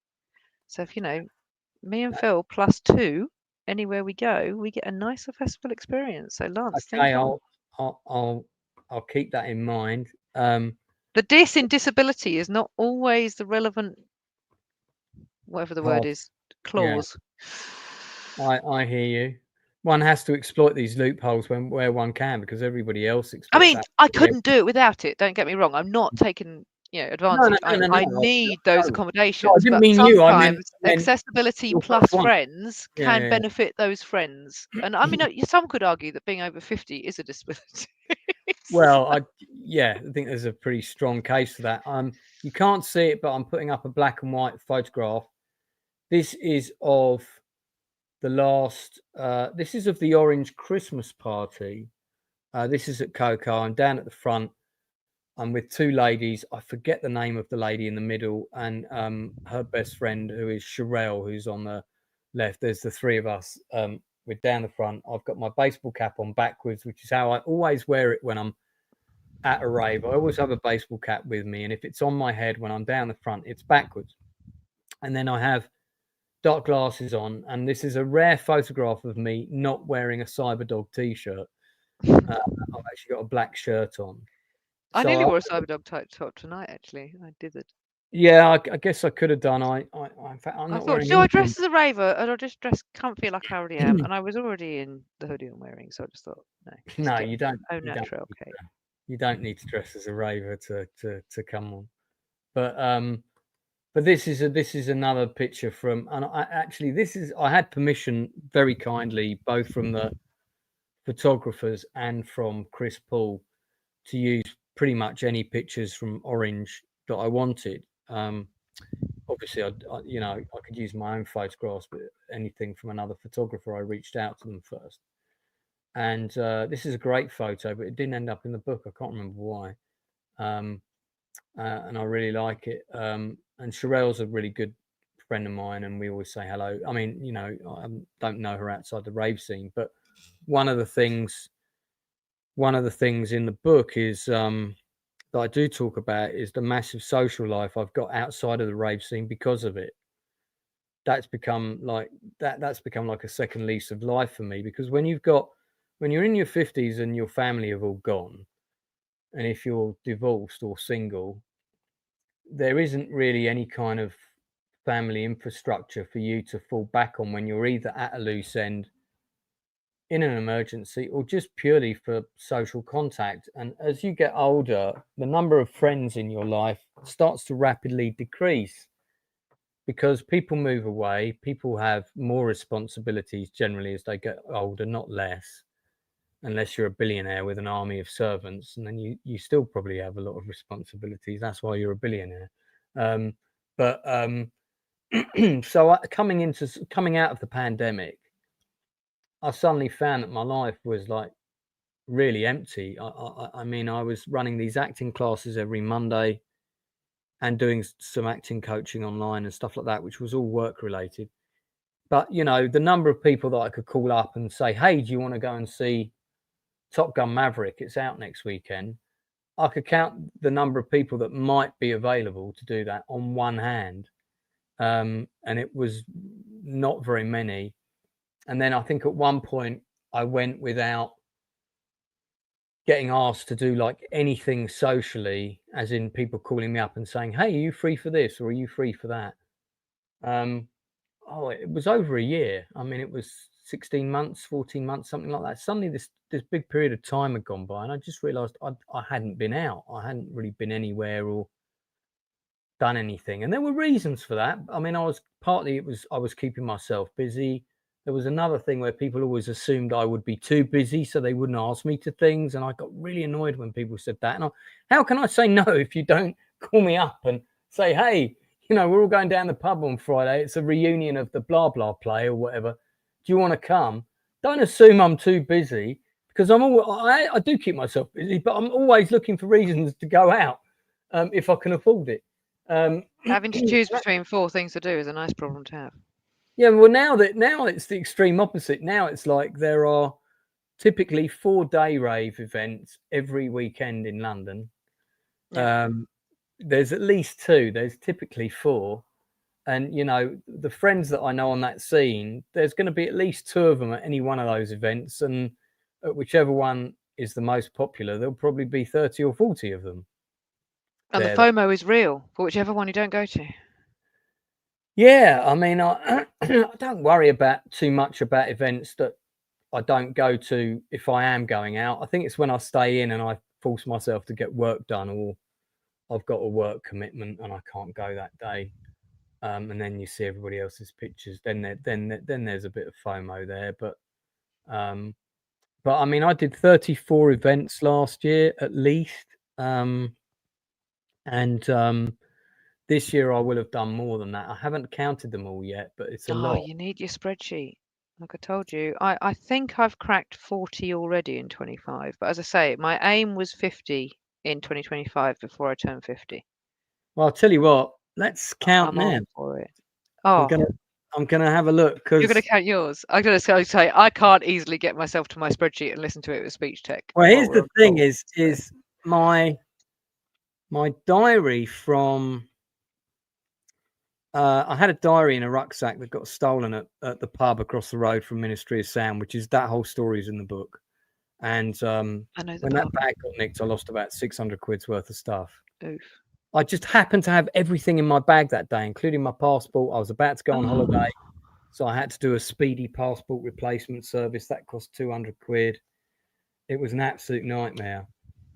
So if, you know, me and Phil plus 2, anywhere we go, we get a nicer festival experience. So Lance, okay, I'll keep that in mind. The dis in disability is not always the relevant, whatever the word is, clause. Yeah. I hear you. One has to exploit these loopholes where one can, because everybody else exploits. I mean, I couldn't do it without it. Don't get me wrong. I'm not taking, you know, advantage. No, I need those accommodations. No, I didn't mean sometimes you. I meant accessibility plus friends can benefit those friends. And I mean, some could argue that being over 50 is a disability. Well, I think there's a pretty strong case for that. You can't see it, but I'm putting up a black and white photograph. This is of the last. This is of the Orange Christmas party. This is at Coco. I'm down at the front. I'm with 2 ladies. I forget the name of the lady in the middle, and her best friend, who is Sherelle, who's on the left. There's the 3 of us. We're down the front. I've got my baseball cap on backwards, which is how I always wear it when I'm at a rave. I always have a baseball cap with me, and if it's on my head when I'm down the front, it's backwards. And then I have dark glasses on, and this is a rare photograph of me not wearing a Cyberdog t-shirt. I've actually got a black shirt on. I nearly wore a Cyberdog type top tonight, actually. I did it. Yeah, I guess I could have done. In fact, I'm not thought, do I dress as a raver, or do I just dress comfy like I already am? And I was already in the hoodie I'm wearing, so I just thought, no, you don't. Oh, natural, okay. You don't need to dress as a raver to come on. But this is another picture from, and I had permission very kindly, both from the photographers and from Chris Paul, to use pretty much any pictures from Orange that I wanted. Obviously, I could use my own photographs, but anything from another photographer, I reached out to them first. And this is a great photo, but it didn't end up in the book. I can't remember why. And I really like it. And Sherelle's a really good friend of mine, and we always say hello. I mean, you know, I don't know her outside the rave scene, but one of the things in the book is that I do talk about is the massive social life I've got outside of the rave scene because of it. That's become like a second lease of life for me, because when you're in your 50s and your family have all gone, and if you're divorced or single, there isn't really any kind of family infrastructure for you to fall back on when you're either at a loose end in an emergency or just purely for social contact. And as you get older, the number of friends in your life starts to rapidly decrease because people move away, people have more responsibilities generally as they get older, not less, unless you're a billionaire with an army of servants, and then you still probably have a lot of responsibilities. That's why you're a billionaire. So coming out of the pandemic, I suddenly found that my life was like really empty. I mean, I was running these acting classes every Monday and doing some acting coaching online and stuff like that, which was all work related. But, you know, the number of people that I could call up and say, hey, do you want to go and see Top Gun Maverick? It's out next weekend. I could count the number of people that might be available to do that on one hand. And it was not very many. And then I think at one point I went without getting asked to do like anything socially, as in people calling me up and saying, hey, are you free for this or are you free for that? It was over a year. I mean, it was 16 months, 14 months, something like that. Suddenly this big period of time had gone by and I just realized I hadn't been out. I hadn't really been anywhere or done anything. And there were reasons for that. I mean, I was keeping myself busy. There was another thing where people always assumed I would be too busy, so they wouldn't ask me to things. And I got really annoyed when people said that. And how can I say no if you don't call me up and say, hey, you know, we're all going down the pub on Friday. It's a reunion of the blah, blah play or whatever. Do you want to come? Don't assume I'm too busy because I do keep myself busy, but I'm always looking for reasons to go out if I can afford it. Having to choose between 4 things to do is a nice problem to have. Yeah, well, now it's the extreme opposite. Now it's like there are typically 4-day rave events every weekend in London. Yeah. There's at least 2. There's typically 4. And, you know, the friends that I know on that scene, there's going to be at least 2 of them at any one of those events. And at whichever one is the most popular, there'll probably be 30 or 40 of them. And the FOMO is real for whichever one you don't go to. Yeah, I mean, I don't worry too much about events that I don't go to if I am going out. I think it's when I stay in and I force myself to get work done or I've got a work commitment and I can't go that day. And then you see everybody else's pictures. Then there's a bit of FOMO there. But I mean, I did 34 events last year at least. This year I will have done more than that. I haven't counted them all yet, but it's a lot. Oh, you need your spreadsheet. Like I told you, I think I've cracked 40 already in 25. But as I say, my aim was 50 in 2025 before I turned 50. Well, I'll tell you what, let's count now. For it. Oh, I'm gonna have a look. You're going to count yours. I'm going to say I can't easily get myself to my spreadsheet and listen to it with speech tech. Well, here's the thing: is my diary from. I had a diary in a rucksack that got stolen at the pub across the road from Ministry of Sound, which is that whole story is in the book. And when that bag got nicked, I lost about 600 quid's worth of stuff. Oof. I just happened to have everything in my bag that day, including my passport. I was about to go on holiday, so I had to do a speedy passport replacement service. That cost 200 quid. It was an absolute nightmare.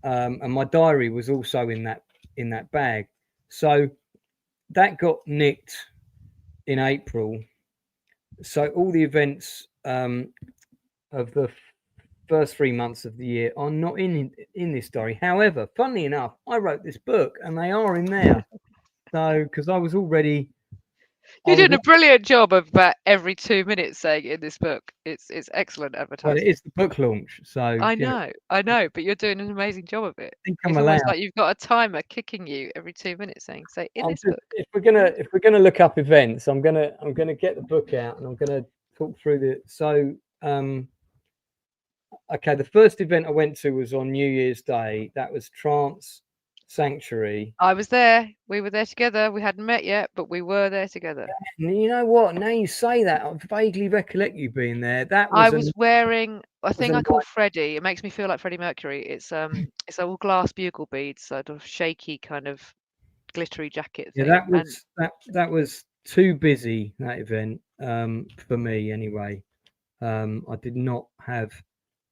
And my diary was also in that bag. So that got nicked in April. So all the events of the first 3 months of the year are not in this diary. However, funnily enough, I wrote this book and they are in there. So because I was already. You're doing a brilliant job of about every 2 minutes saying in this book. It's excellent advertising. Well, it is the book launch, so I know, but you're doing an amazing job of it. I think It's almost like you've got a timer kicking you every 2 minutes saying, "Say in this book." If we're gonna look up events, I'm gonna get the book out and I'm gonna talk through the. So okay, the first event I went to was on New Year's Day. That was Trance Sanctuary. I was there. We were there together. We hadn't met yet, but we were there together. And you know what? Now you say that, I vaguely recollect you being there. I was wearing a thing I call Freddie. It makes me feel like Freddie Mercury. It's all glass bugle beads, sort of shaky kind of glittery jacket thing. Yeah, that was too busy, that event, for me anyway. I did not have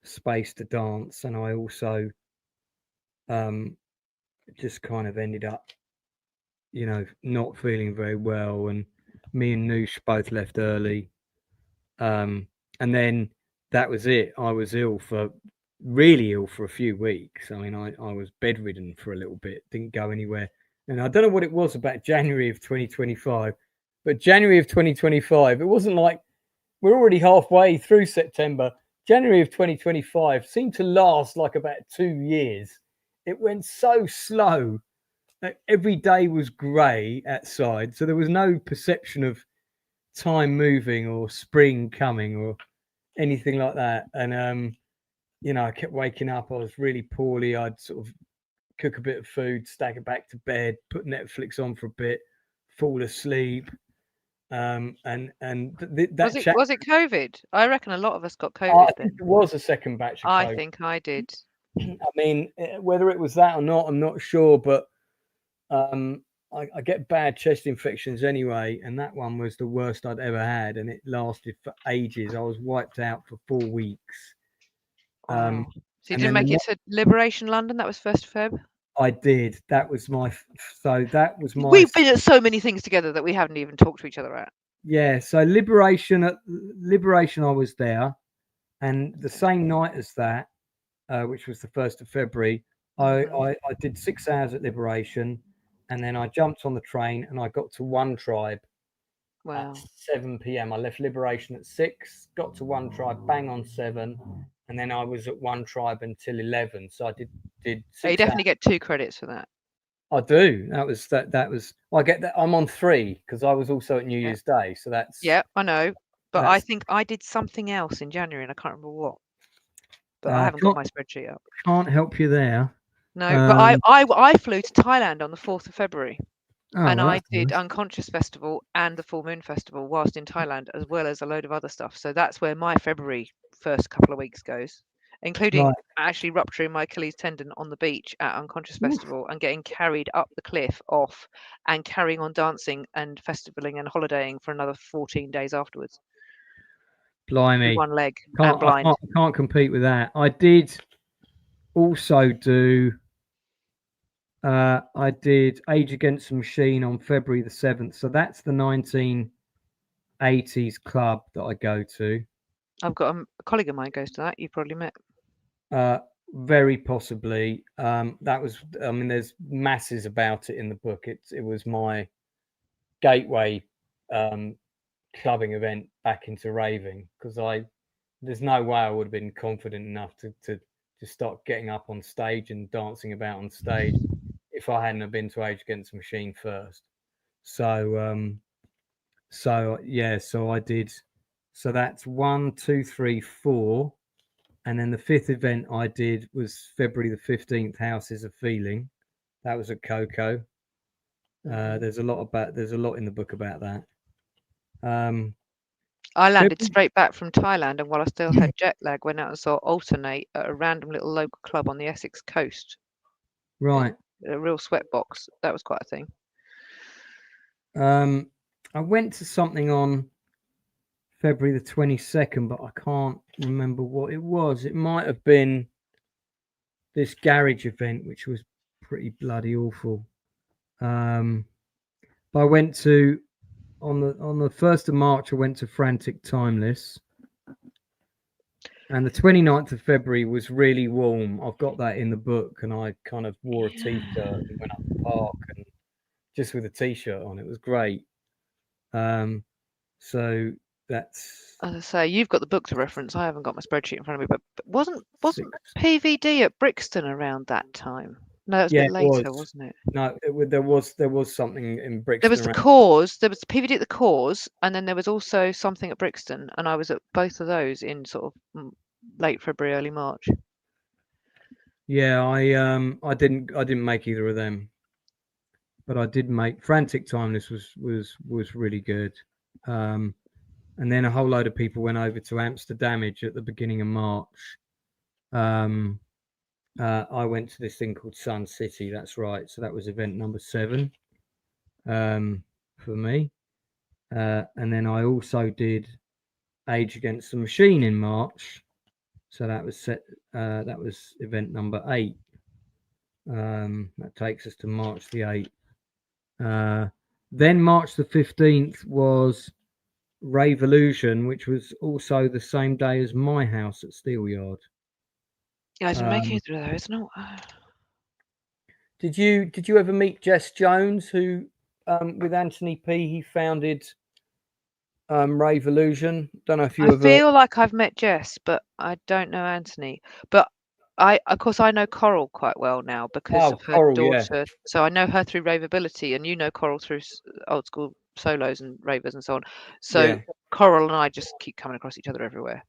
space to dance, and I also just kind of ended up, not feeling very well. And me and Noosh both left early, and then that was it. I was really ill for a few weeks. I mean, I was bedridden for a little bit, didn't go anywhere. And I don't know what it was about January of 2025, but January of 2025, it wasn't like we're already halfway through September. January of 2025 seemed to last like about 2 years. It went so slow. Every day was grey outside, so there was no perception of time moving or spring coming or anything like that. And I kept waking up. I was really poorly. I'd sort of cook a bit of food, stagger back to bed, put Netflix on for a bit, fall asleep. Was it COVID? I reckon a lot of us got I COVID think then. it was a second batch of COVID. I think I did. I mean, whether it was that or not, I'm not sure, but I get bad chest infections anyway, and that one was the worst I'd ever had, and it lasted for ages. I was wiped out for 4 weeks. Wow. So you didn't make it to Liberation London? That was 1st of Feb? I did. That was my. We've been at so many things together that we haven't even talked to each other at. Yeah. So Liberation, I was there, and the same night as that, which was the 1st of February, I did 6 hours at Liberation, and then I jumped on the train and I got to One Tribe. Wow. At 7 p.m. I left Liberation at 6, got to One Tribe bang on 7, and then I was at One Tribe until 11. So I did 6 you definitely get 2 credits for that. I do. That was I get that. I'm on 3 because I was also at New Year's Day. So that's. Yeah, I know. But I think I did something else in January and I can't remember what. But I haven't got my spreadsheet up. Can't help you there. No, but I flew to Thailand on the 4th of February. And I did nice. Unconscious Festival and the Full Moon Festival whilst in Thailand, as well as a load of other stuff. So that's where my February first couple of weeks goes, including actually rupturing my Achilles tendon on the beach at Unconscious Festival and getting carried up the cliff off and carrying on dancing and festivaling and holidaying for another 14 days afterwards. Blimey. With one leg and blind. I can't compete with that. I did also do. I did Age Against the Machine on February the 7th. So that's the 1980s club that I go to. I've got a colleague of mine goes to that. You've probably met. Very possibly. That was. I mean, there's masses about it in the book. It was my gateway clubbing event back into raving because there's no way I would have been confident enough to start getting up on stage and dancing about on stage if I hadn't have been to Age Against the Machine first. So I did. So that's 1, 2, 3, 4, and then the 5th event I did was February the 15th. Houses of Feeling. That was at Coco. There's a lot in the book about that. I landed straight back from Thailand, and while I still had jet lag, went out and saw Alternate at a random little local club on the Essex coast. Right. A real sweatbox. That was quite a thing. I went to something on February the 22nd, but I can't remember what it was. It might have been this garage event, which was pretty bloody awful. But I went to on the 1st of March. I went to Frantic Timeless, and the 29th of February was really warm. I've got that in the book, and I kind of wore a t-shirt and went up the park and just with a t-shirt on. It was great. So that's. As I say, you've got the book to reference. I haven't got my spreadsheet in front of me, but wasn't PVD at Brixton around that time? No, it was a bit later, wasn't it? No, there was something in Brixton. There was the Cause. There was PVD at the Cause, and then there was also something at Brixton, and I was at both of those in sort of late February, early March. Yeah, I didn't make either of them, but I did make Frantic Timeless was really good. And then a whole load of people went over to Amsterdamage at the beginning of March. I went to this thing called Sun City. That's right. So that was event number 7 for me. And then I also did Age Against the Machine in March. So that was that was event number 8. That takes us to March the 8th. Then March the 15th was Rave Illusion, which was also the same day as my house at Steelyard. Yeah, I didn't make it through those. No. Did you ever meet Jess Jones, who with Anthony P he founded Rave Illusion? Don't know if you I ever. feel like I've met Jess, but I don't know Anthony. But of course, I know Coral quite well now because of her Coral, daughter. yeah. So I know her through Raveability, and you know Coral through old school solos and ravers and so on. So Yeah. Coral and I just keep coming across each other everywhere.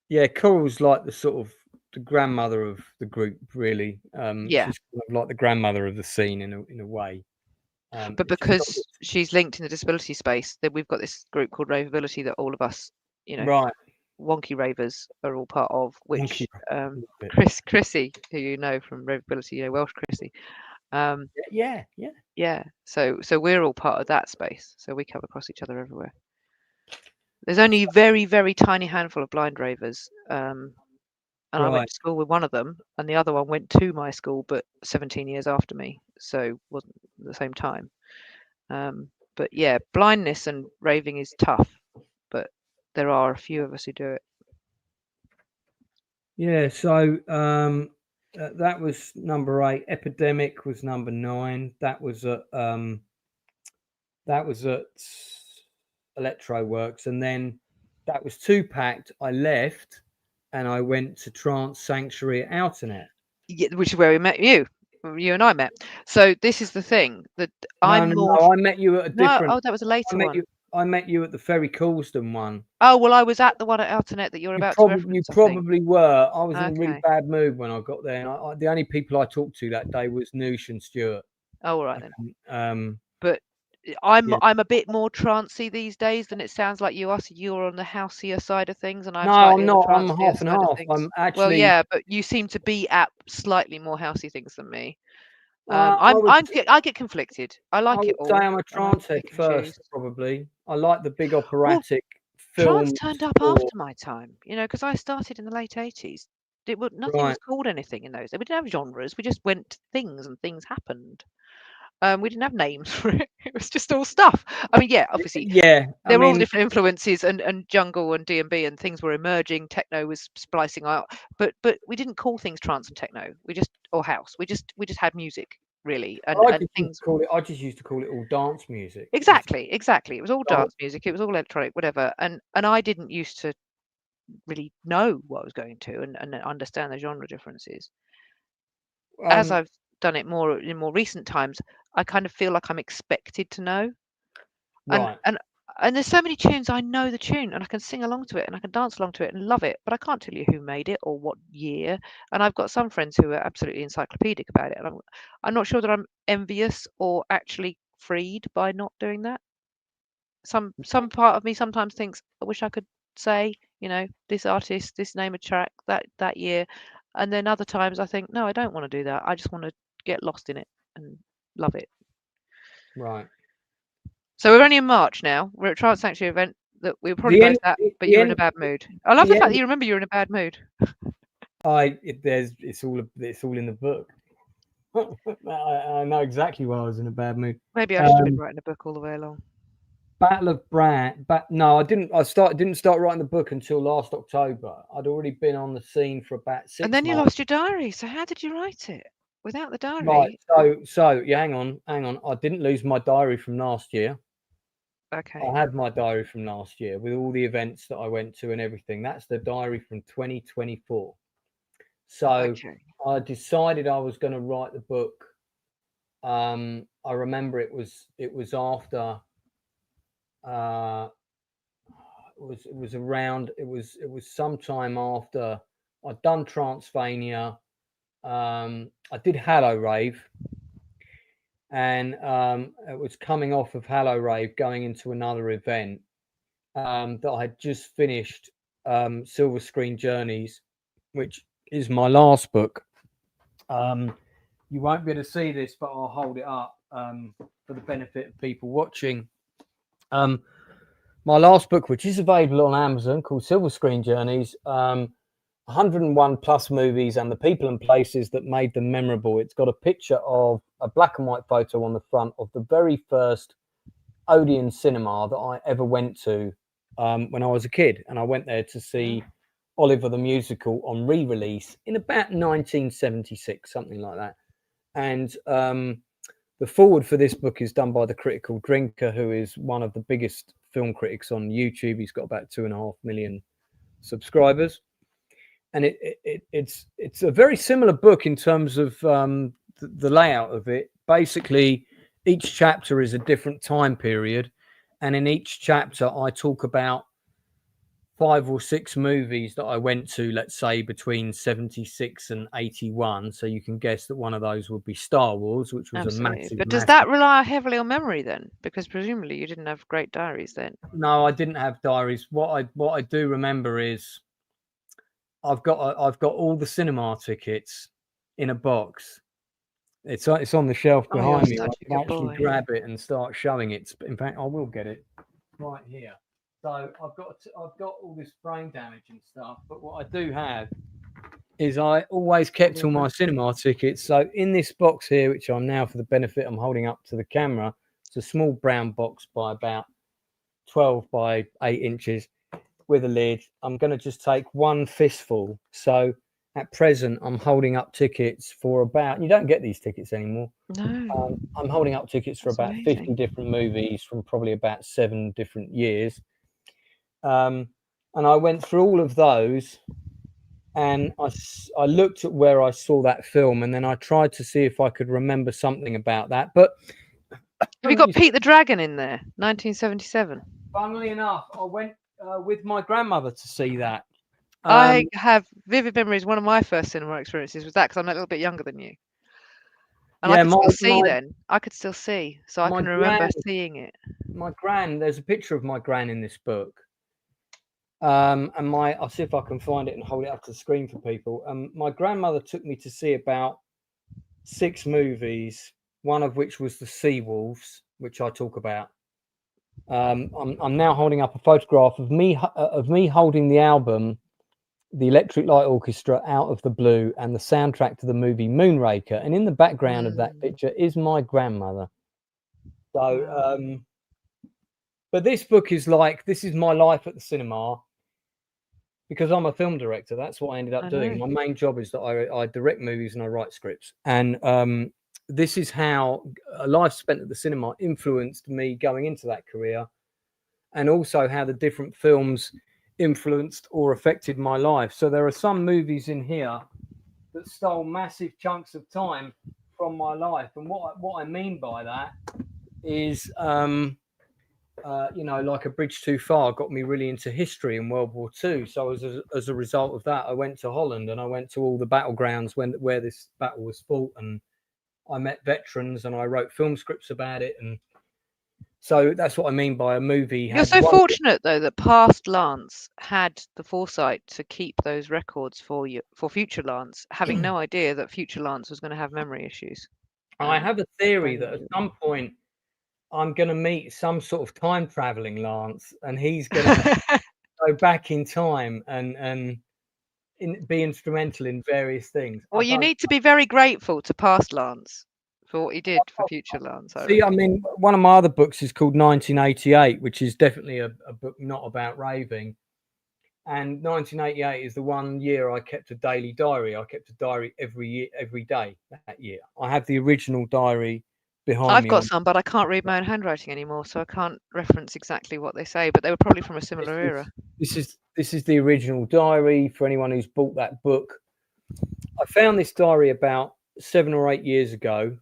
Yeah, Coral's like the sort of the grandmother of the group, really. Yeah. She's kind of like the grandmother of the scene in a way. But because she's linked in the disability space, that we've got this group called Raveability that all of us, you know, right, wonky ravers are all part of, which Wonky. Chrissy, who you know from Raveability, you know, Welsh Chrissy. Yeah. So we're all part of that space. So we come across each other everywhere. There's only very, very tiny handful of blind ravers. And I went to school with one of them, and the other one went to my school, but 17 years after me, so wasn't at the same time. But yeah, blindness and raving is tough, but there are a few of us who do it. Yeah, so that was number 8. Epidemic was number 9. That was at Electro Works, and then that was 2-packed. I left and I went to Trance Sanctuary at Outernet. Yeah, which is where we met you. You and I met. So this is the thing that No, I met you at a different. No, oh, that was a later one. I met you at the Ferry Coulsdon one. Oh well, I was at the one at Outernet that you're about to reference. You probably were. I was in a really Okay. bad mood when I got there, and the only people I talked to that day was Noosh and Stuart. Oh, all right then. But Yeah. I'm a bit more trancey these days than it sounds like you are. So you're on the houseier side of things, and I'm No, slightly I'm on not. the I'm trancier half and side of half. things. I'm actually. Well, yeah, but you seem to be at slightly more housey things than me. I get conflicted. I like it all. I would say I'm a trance head first, probably. I like the big operatic film. Trance turned up after my time, you know, because I started in the late 80s. Nothing was called anything in those days. We didn't have genres. We just went to things and things happened. We didn't have names for it. It was just all stuff. I mean, yeah, obviously, there were all different influences, and jungle and D&B and things were emerging. Techno was splicing out, but we didn't call things trance and techno. Or house. We just had music, really, and things. I just used to call it all dance music. Exactly. It was all dance music. It was all electronic, whatever. And I didn't used to really know what I was going to and understand the genre differences. As I've done it more in more recent times, I kind of feel like I'm expected to know. Right. And there's so many tunes, I know the tune and I can sing along to it and I can dance along to it and love it, but I can't tell you who made it or what year. And I've got some friends who are absolutely encyclopedic about it. And I'm not sure that I'm envious or actually freed by not doing that. Some part of me sometimes thinks, I wish I could say, you know, this artist, this name of track, that year. And then other times I think, no, I don't want to do that. I just want to get lost in it and love it. Right. So we're only in March now. We're at Trance Sanctuary event that we were probably both at, but you're in a bad mood. I love the fact that you remember you're in a bad mood. It's all in the book. I know exactly why I was in a bad mood. Maybe I should have been writing a book all the way along. Battle of Brand, no, I didn't. Didn't start writing the book until last October. I'd already been on the scene for about 6 months. And then you lost your diary. So how did you write it without the diary? Right. So yeah, hang on. I didn't lose my diary from last year. Okay. I had my diary from last year with all the events that I went to and everything. That's the diary from 2024. So I decided I was going to write the book. I remember it was after. It was sometime after I'd done Transylvania. I did Hello Rave, and it was coming off of Hello Rave, going into another event that I had just finished, Silver Screen Journeys, which is my last book. You won't be able to see this, but I'll hold it up for the benefit of people watching. my last book, which is available on Amazon, called Silver Screen Journeys, 101 plus movies and the people and places that made them memorable. It's got a picture of a black and white photo on the front of the very first Odeon cinema that I ever went to when I was a kid. And I went there to see Oliver the Musical on re-release in about 1976, something like that. And the foreword for this book is done by the Critical Drinker, who is one of the biggest film critics on YouTube. He's got about 2.5 million subscribers. And it's a very similar book in terms of the layout of it. Basically, each chapter is a different time period. And in each chapter, I talk about 5 or 6 movies that I went to, let's say between 76 and 81. So you can guess that one of those would be Star Wars, which was Absolutely. a massive. But does that rely heavily on memory then? Because presumably you didn't have great diaries then. No, I didn't have diaries. What I do remember is I've got all the cinema tickets in a box. It's on the shelf behind me. I can actually grab it and start showing it. In fact, I will get it right here. So I've got all this brain damage and stuff, but what I do have is I always kept all my cinema tickets. So in this box here, which I'm now, for the benefit, I'm holding up to the camera, it's a small brown box by about 12 by 8 inches with a lid. I'm going to just take one fistful. So at present, I'm holding up tickets for about, you don't get these tickets anymore. No. I'm holding up tickets for about 50 different movies from probably about 7 different years. And I went through all of those, and I looked at where I saw that film, and then I tried to see if I could remember something about that. But have you got Pete the Dragon in there, 1977? Funnily enough, I went with my grandmother to see that. I have vivid memories. One of my first cinema experiences was that, because I'm a little bit younger than you. And I could still see then. I could still see. So I can remember seeing it. My gran, there's a picture of my gran in this book. And I'll see if I can find it and hold it up to the screen for people. My grandmother took me to see about 6 movies, one of which was The Sea Wolves, which I talk about. I'm now holding up a photograph of me holding the album, The Electric Light Orchestra, Out of the Blue, and the soundtrack to the movie Moonraker. And in the background of that picture is my grandmother. So, but this book is like, this is my life at the cinema, because I'm a film director. That's what I ended up doing. My main job is that I direct movies and I write scripts. And this is how a life spent at the cinema influenced me going into that career, and also how the different films influenced or affected my life. So there are some movies in here that stole massive chunks of time from my life. And what I mean by that is, like A Bridge Too Far got me really into history in World War II. So as a result of that, I went to Holland and I went to all the battlegrounds where this battle was fought, and I met veterans and I wrote film scripts about it. And so that's what I mean by a movie. You're so fortunate, though, that past Lance had the foresight to keep those records for you, for future Lance, having no idea that future Lance was going to have memory issues. I have a theory that at some point I'm going to meet some sort of time traveling Lance, and he's going to go back in time and be instrumental in various things. Well, you need to be very grateful to past Lance for what he did for future Lance. I mean, one of my other books is called 1988, which is definitely a book not about raving. And 1988 is the one year I kept a daily diary. I kept a diary every day that year. I have the original diary behind me. I've got some, but I can't read my own handwriting anymore, so I can't reference exactly what they say. But they were probably from a similar era. This is the original diary for anyone who's bought that book. I found this diary about 7 or 8 years ago,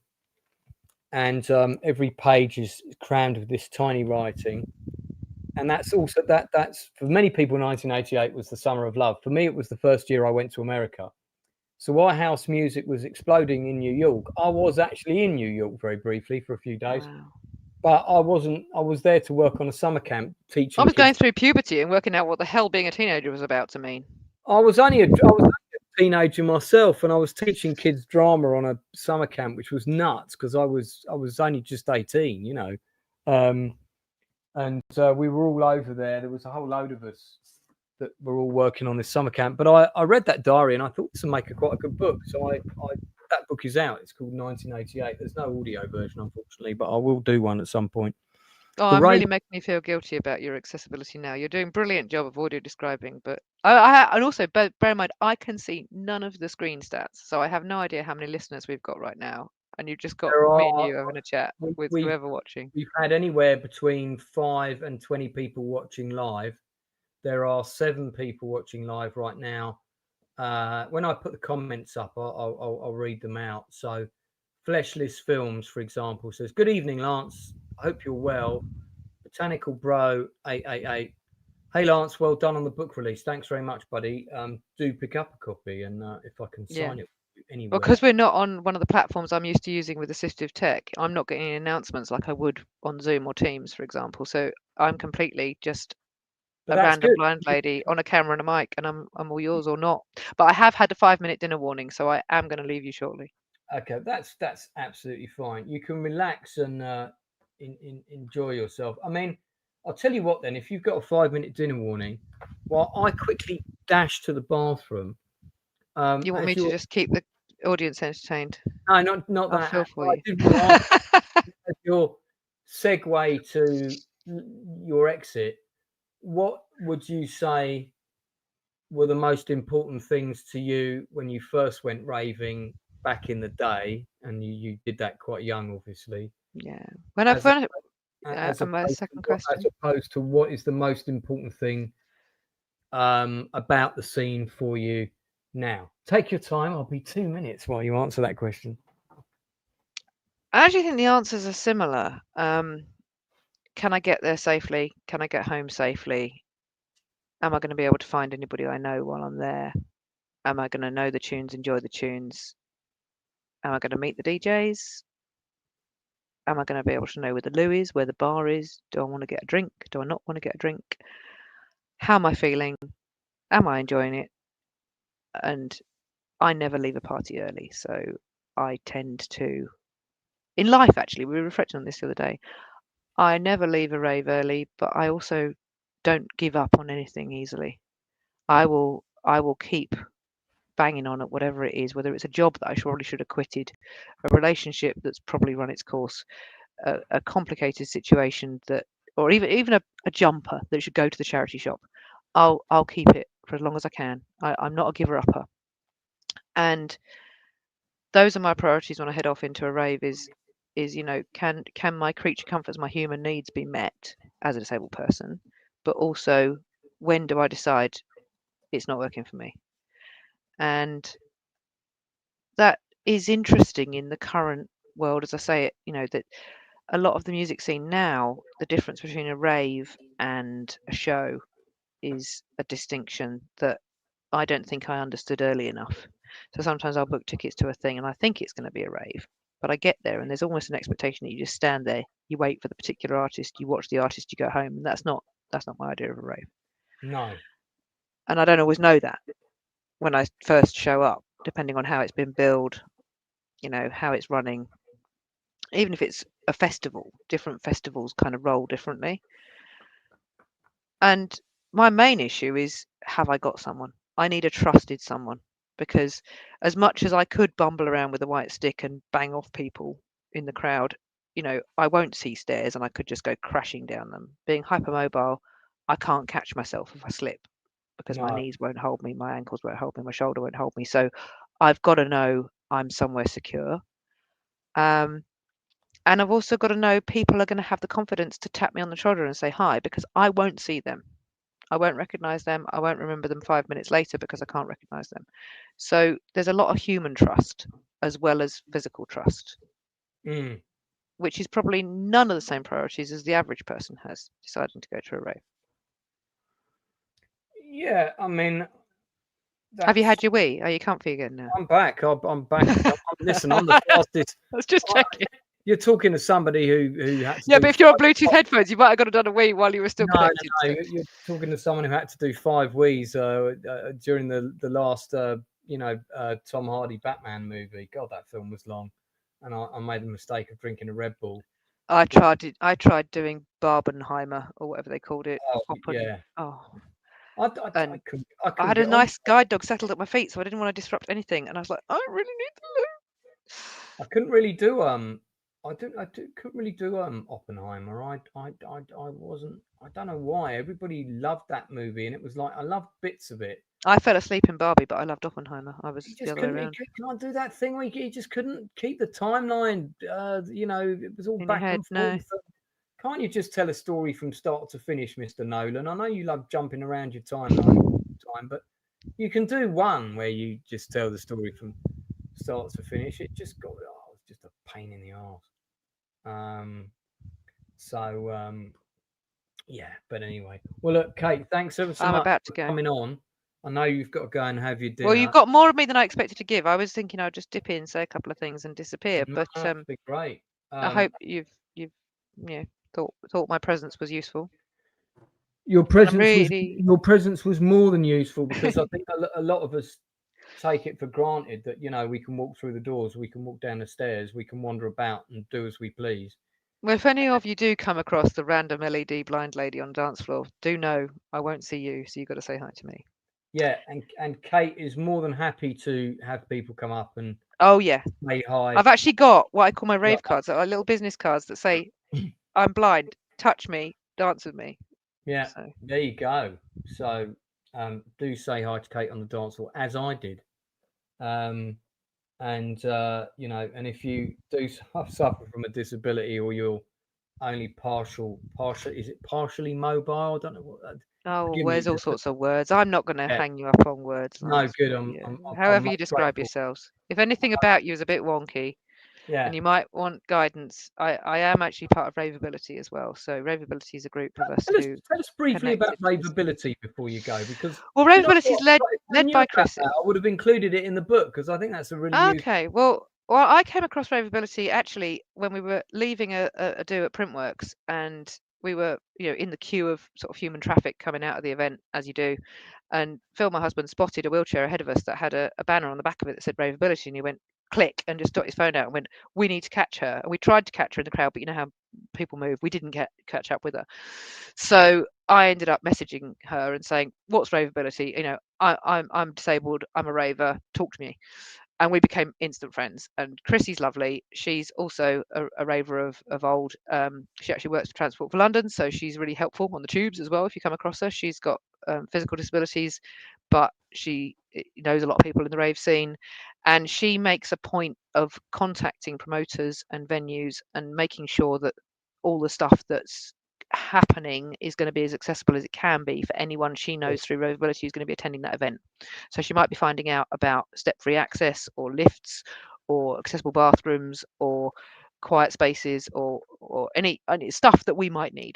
and every page is crammed with this tiny writing. And that's also that's for many people, 1988 was the summer of love. For me, it was the first year I went to America. So while house music was exploding in New York, I was actually in New York very briefly for a few days. Wow. But I wasn't. I was there to work on a summer camp teaching. I was going through puberty and working out what the hell being a teenager was about to mean. I was only a teenager myself, and I was teaching kids drama on a summer camp, which was nuts because I was only just 18, you know. and we were all over there. There was a whole load of us that were all working on this summer camp. But I read that diary and I thought this would make quite a good book. So that book is out. It's called 1988. There's no audio version, unfortunately, but I will do one at some point. Oh, I'm really making me feel guilty about your accessibility now. You're doing a brilliant job of audio describing, but and also bear in mind, I can see none of the screen stats, so I have no idea how many listeners we've got right now. And you've just got me and you having a chat with whoever watching. We've had anywhere between 5 and 20 people watching live. There are 7 people watching live right now. When I put the comments up, I'll read them out. So Fleshless Films, for example, says, "Good evening, Lance. I hope you're well. Botanical Bro 888. Hey, Lance, well done on the book release. Thanks very much, buddy. Do pick up a copy, and if I can sign it anywhere." Well, because we're not on one of the platforms I'm used to using with assistive tech, I'm not getting announcements like I would on Zoom or Teams, for example. So I'm completely just a random blind lady on a camera and a mic, and I'm all yours or not. But I have had a 5-minute dinner warning, so I am going to leave you shortly. Okay, that's absolutely fine. You can relax and enjoy yourself. I mean, I'll tell you what then, if you've got a 5-minute dinner warning, while I quickly dash to the bathroom. You want me to just keep the audience entertained? No, not that. I'll feel for you. Your segue to your exit, what would you say were the most important things to you when you first went raving back in the day? And you did that quite young, obviously. Yeah. When I first, my second question. As opposed to what is the most important thing about the scene for you now? Take your time. I'll be 2 minutes while you answer that question. I actually think the answers are similar. Can I get there safely? Can I get home safely? Am I going to be able to find anybody I know while I'm there? Am I going to know the tunes, enjoy the tunes? Am I going to meet the DJs? Am I going to be able to know where the loo is, where the bar is? Do I want to get a drink? Do I not want to get a drink? How am I feeling? Am I enjoying it? And I never leave a party early, so I tend to, in life actually, we were reflecting on this the other day, I never leave a rave early, but I also don't give up on anything easily. I will keep banging on at whatever it is, whether it's a job that I probably should have quitted, a relationship that's probably run its course, a complicated situation that, or even a jumper that should go to the charity shop. I'll keep it for as long as I can. I'm not a giver-upper. And those are my priorities when I head off into a rave is can my creature comforts, my human needs be met as a disabled person, but also when do I decide it's not working for me? And that is interesting in the current world, as I say it, that a lot of the music scene now, the difference between a rave and a show is a distinction that I don't think I understood early enough. So sometimes I'll book tickets to a thing and I think it's going to be a rave, but I get there and there's almost an expectation that you just stand there, you wait for the particular artist, you watch the artist, you go home, and that's not my idea of a rave. No. And I don't always know that when I first show up, depending on how it's been billed, how it's running. Even if it's a festival, different festivals kind of roll differently. And my main issue is, have I got someone? I need a trusted someone, because as much as I could bumble around with a white stick and bang off people in the crowd, I won't see stairs and I could just go crashing down them. Being hypermobile, I can't catch myself if I slip because my knees won't hold me, my ankles won't hold me, my shoulder won't hold me. So I've got to know I'm somewhere secure. And I've also got to know people are going to have the confidence to tap me on the shoulder and say hi, because I won't see them. I won't recognize them. I won't remember them 5 minutes later because I can't recognize them. So there's a lot of human trust as well as physical trust, which is probably none of the same priorities as the average person has deciding to go to a rave. Yeah, I mean, have you had your wee? Are you comfy again now? I'm back. I'm back. Listen, I'm the fastest. I was just checking. You're talking to somebody who had to. Yeah, but if you're on Bluetooth headphones, you might have got to done a wee while you were still connected. No, you're talking to someone who had to do 5 wees during the last Tom Hardy Batman movie. God, that film was long, and I made the mistake of drinking a Red Bull. I tried doing Barbenheimer or whatever they called it. Oh, Oppen- yeah. Oh, I and couldn't I had a get on. nice guide dog settled at my feet, so I didn't want to disrupt anything. And I was like, I really need to I couldn't really do couldn't really do Oppenheimer. I wasn't. I don't know why. Everybody loved that movie, and it was like I loved bits of it. I fell asleep in Barbie, but I loved Oppenheimer. I was You the just other way couldn't. around. Can't do that thing where you just couldn't keep the timeline. It was all In your back head, and no. forth. Can't you just tell a story from start to finish, Mr. Nolan? I know you love jumping around your timeline all the time, but you can do one where you just tell the story from start to finish. It just got it's just a pain in the arse. Yeah, but anyway. Well, look, Kate, thanks ever so I'm much about to for go. coming on. I know you've got to go and have your dinner. Well, you've got more of me than I expected to give. I was thinking I'd just dip in, say a couple of things, and disappear. No, But that'd be great. I hope you've thought my presence was useful. Your really- presence was more than useful, because I think a lot of us take it for granted that we can walk through the doors, we can walk down the stairs, we can wander about and do as we please. Well, if any of you do come across the random LED blind lady on the dance floor, do know I won't see you, so you've got to say hi to me. Yeah, and Kate is more than happy to have people come up and Oh yeah, say hi. I've actually got what I call my rave Like cards. That are little business cards that say, "I'm blind, touch me, dance with me." Yeah, So. there you go. So do say hi to Kate on the dance floor, as I did. And and if you do suffer from a disability, or you're only partial, is it partially mobile? I don't know what that. Oh, Forgive me, where's all sorts of words. I'm not going to hang you up on words. No, Lance, good. but I'm however you much describe grateful. yourselves. If anything about you is a bit wonky, Yeah. and you might want guidance, I am actually part of Raveability as well. So Raveability is a group of us who. Tell us briefly about connected to Raveability before you go, because Well, Raveability is led by Chrissy. I would have included it in the book, because I think that's a really Okay, well, I came across Raveability actually when we were leaving a do at Printworks, and we were in the queue of sort of human traffic coming out of the event, as you do. And Phil, my husband, spotted a wheelchair ahead of us that had a banner on the back of it that said Raveability, and he went click and just got his phone out and went, "We need to catch her." And we tried to catch her in the crowd, but you know how people move. We didn't catch up with her. So I ended up messaging her and saying, "What's Raveability? I'm disabled. I'm a raver. Talk to me." And we became instant friends. And Chrissy's lovely. She's also a raver of old. She actually works for Transport for London, so she's really helpful on the tubes as well. If you come across her, she's got physical disabilities, but she knows a lot of people in the rave scene, and she makes a point of contacting promoters and venues and making sure that all the stuff that's happening is going to be as accessible as it can be for anyone she knows through Raveability who's going to be attending that event. So she might be finding out about step-free access or lifts or accessible bathrooms or quiet spaces or any stuff that we might need.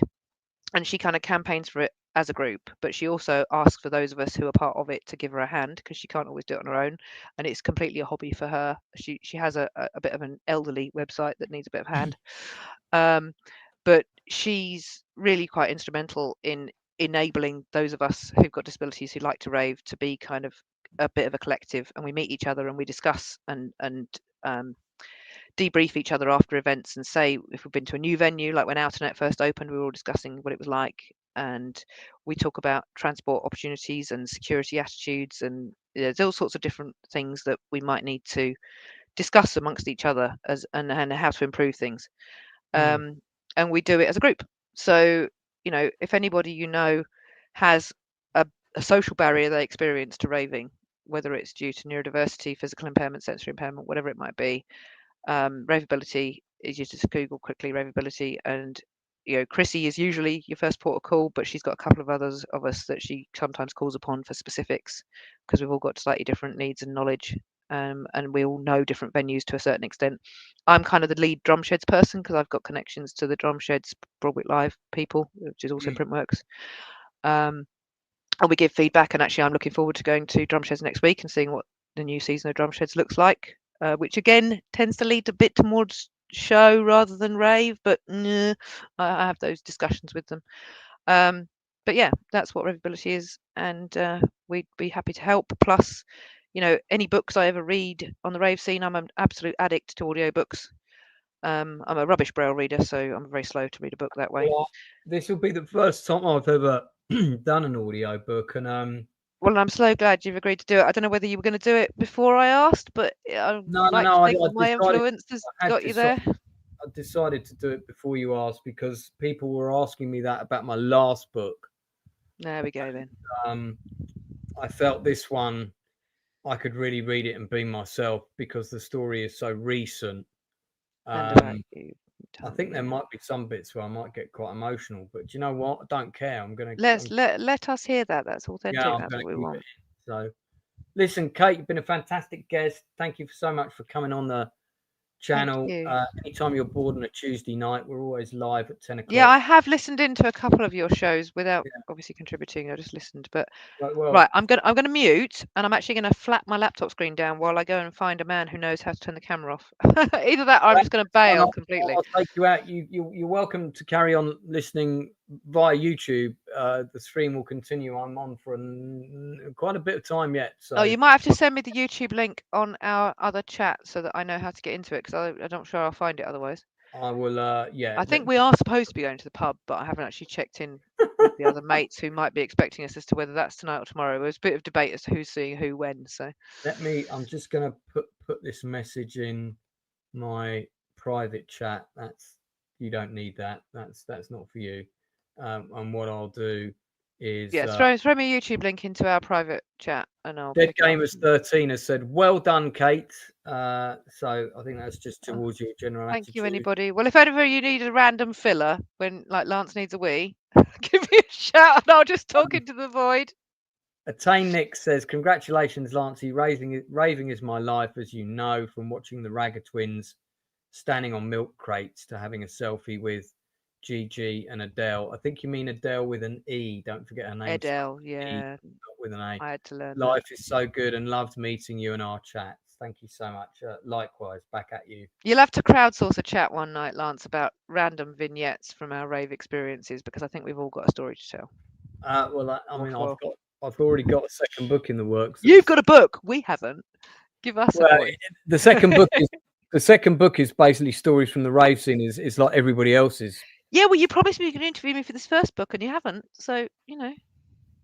And she kind of campaigns for it as a group, but she also asks for those of us who are part of it to give her a hand, because she can't always do it on her own, and it's completely a hobby for her. She has a bit of an elderly website that needs a bit of hand. But she's really quite instrumental in enabling those of us who've got disabilities who like to rave to be kind of a bit of a collective, and we meet each other and we discuss and debrief each other after events, and say if we've been to a new venue, like when Outernet first opened, we were all discussing what it was like, and we talk about transport opportunities and security attitudes, and there's all sorts of different things that we might need to discuss amongst each other and how to improve things. And we do it as a group. So if anybody has a social barrier they experience to raving, whether it's due to neurodiversity, physical impairment, sensory impairment, whatever it might be, Raveability is used to Google quickly Raveability, and Chrissy is usually your first port of call, but she's got a couple of others of us that she sometimes calls upon for specifics, because we've all got slightly different needs and knowledge, and we all know different venues to a certain extent. I'm kind of the lead drum sheds person because I've got connections to the drum sheds Broadwick Live people, which is also Printworks. And we give feedback, and actually I'm looking forward to going to drum sheds next week and seeing what the new season of drum sheds looks like, which again tends to lead a bit towards show rather than rave, but I have those discussions with them. But yeah, that's what Raveability is, and we'd be happy to help. Plus, any books I ever read on the rave scene, I'm an absolute addict to audiobooks. I'm a rubbish Braille reader, so I'm very slow to read a book that way. Well, this will be the first time I've ever done an audio book, and Well, I'm so glad you've agreed to do it. I don't know whether you were going to do it before I asked, but I no, like no, to I think that my decided influence has I had got you there. I decided to do it before you asked because people were asking me that about my last book. There we go then. I felt this one I could really read it and be myself because the story is so recent. And about you. I think there might be some bits where I might get quite emotional, but do you know what? I don't care. I'm gonna let us hear that. That's authentic. Yeah, I'm That's gonna what we keep want. it in. So, listen, Kate, you've been a fantastic guest. Thank you so much for coming on the channel. you. Anytime you're bored on a Tuesday night, we're always live at 10 o'clock. Yeah, I have listened into a couple of your shows without obviously contributing. I just listened, but Well, right, I'm gonna mute, and I'm actually gonna flap my laptop screen down while I go and find a man who knows how to turn the camera off. Either that, or I'm just gonna bail completely. I'll take you out. You're welcome to carry on listening via YouTube. The stream will continue. I'm on for quite a bit of time yet. So. Oh, you might have to send me the YouTube link on our other chat so that I know how to get into it, because I'm not sure I'll find it otherwise. I will. Yeah. I think we are supposed to be going to the pub, but I haven't actually checked in with the other mates who might be expecting us as to whether that's tonight or tomorrow. There's a bit of debate as to who's seeing who when. So I'm just going to put this message in my private chat. You don't need that. That's not for you. And what I'll do is throw me a YouTube link into our private chat, and I'll. Dead Gamers 13 has said, "Well done, Kate." So I think that's just towards your general attitude. Thank you, anybody. Well, if ever you need a random filler when like Lance needs a wee, give me a shout, and I'll just talk into the void. Attain Nick says, "Congratulations, Lancey. Raving is my life, as you know, from watching the Ragga twins standing on milk crates to having a selfie with Gigi and Adele." I think you mean Adele with an E. Don't forget her name. Adele, yeah. E, not with an A. I had to learn. Life is so good, and loved meeting you in our chats. Thank you so much. Likewise, back at you. You'll have to crowdsource a chat one night, Lance, about random vignettes from our rave experiences, because I think we've all got a story to tell. Well, I mean, I've already got a second book in the works. You've got a book. We haven't. Give us a book. The second book is basically stories from the rave scene. Is like everybody else's. Yeah, well, you promised me you could interview me for this first book, and you haven't. So you know.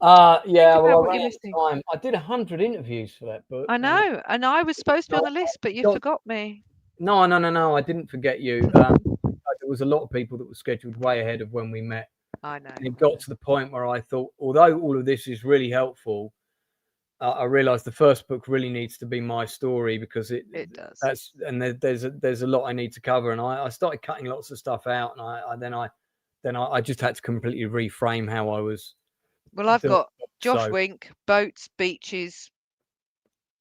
Yeah. Well, I did 100 interviews for that book. I know, and I was supposed to be on the list, but you forgot me. No. I didn't forget you. There was a lot of people that were scheduled way ahead of when we met. I know. And it got to the point where I thought, although all of this is really helpful, I realized the first book really needs to be my story, because it does. There's a lot I need to cover, and I started cutting lots of stuff out, and I just had to completely reframe how I was. Well, I've got Josh Wink, boats, beaches.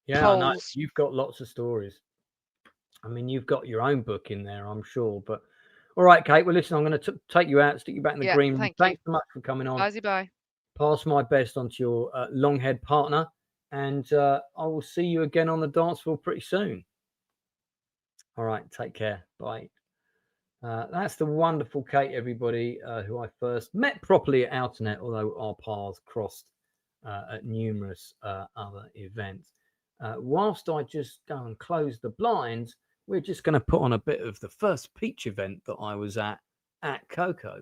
Yeah, I know. You've got lots of stories. I mean, you've got your own book in there, I'm sure. But all right, Kate. Well, listen, I'm going to take you out, stick you back in the green room. Thanks so much for coming on. Bye. Pass my best on to your long-haired partner, and I will see you again on the dance floor pretty soon. All right, take care. Bye. That's the wonderful Kate, everybody, who I first met properly at Outernet, although our paths crossed at numerous other events. Whilst I just go and close the blinds, we're just going to put on a bit of the first Peach event that I was at Coco.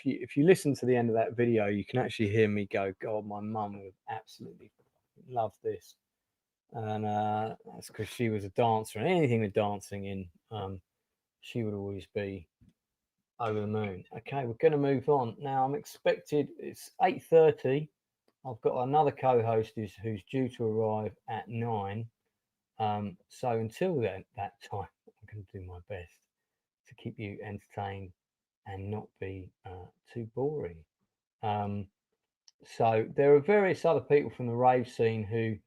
If you listen to the end of that video, you can actually hear me go, "God, my mum would absolutely love this," and that's because she was a dancer, and anything with dancing in, she would always be over the moon. Okay, we're going to move on now. I'm expected. It's 8:30. I've got another co-host who's due to arrive at 9. So until that time, I'm going to do my best to keep you entertained and not be too boring. So there are various other people from the rave scene who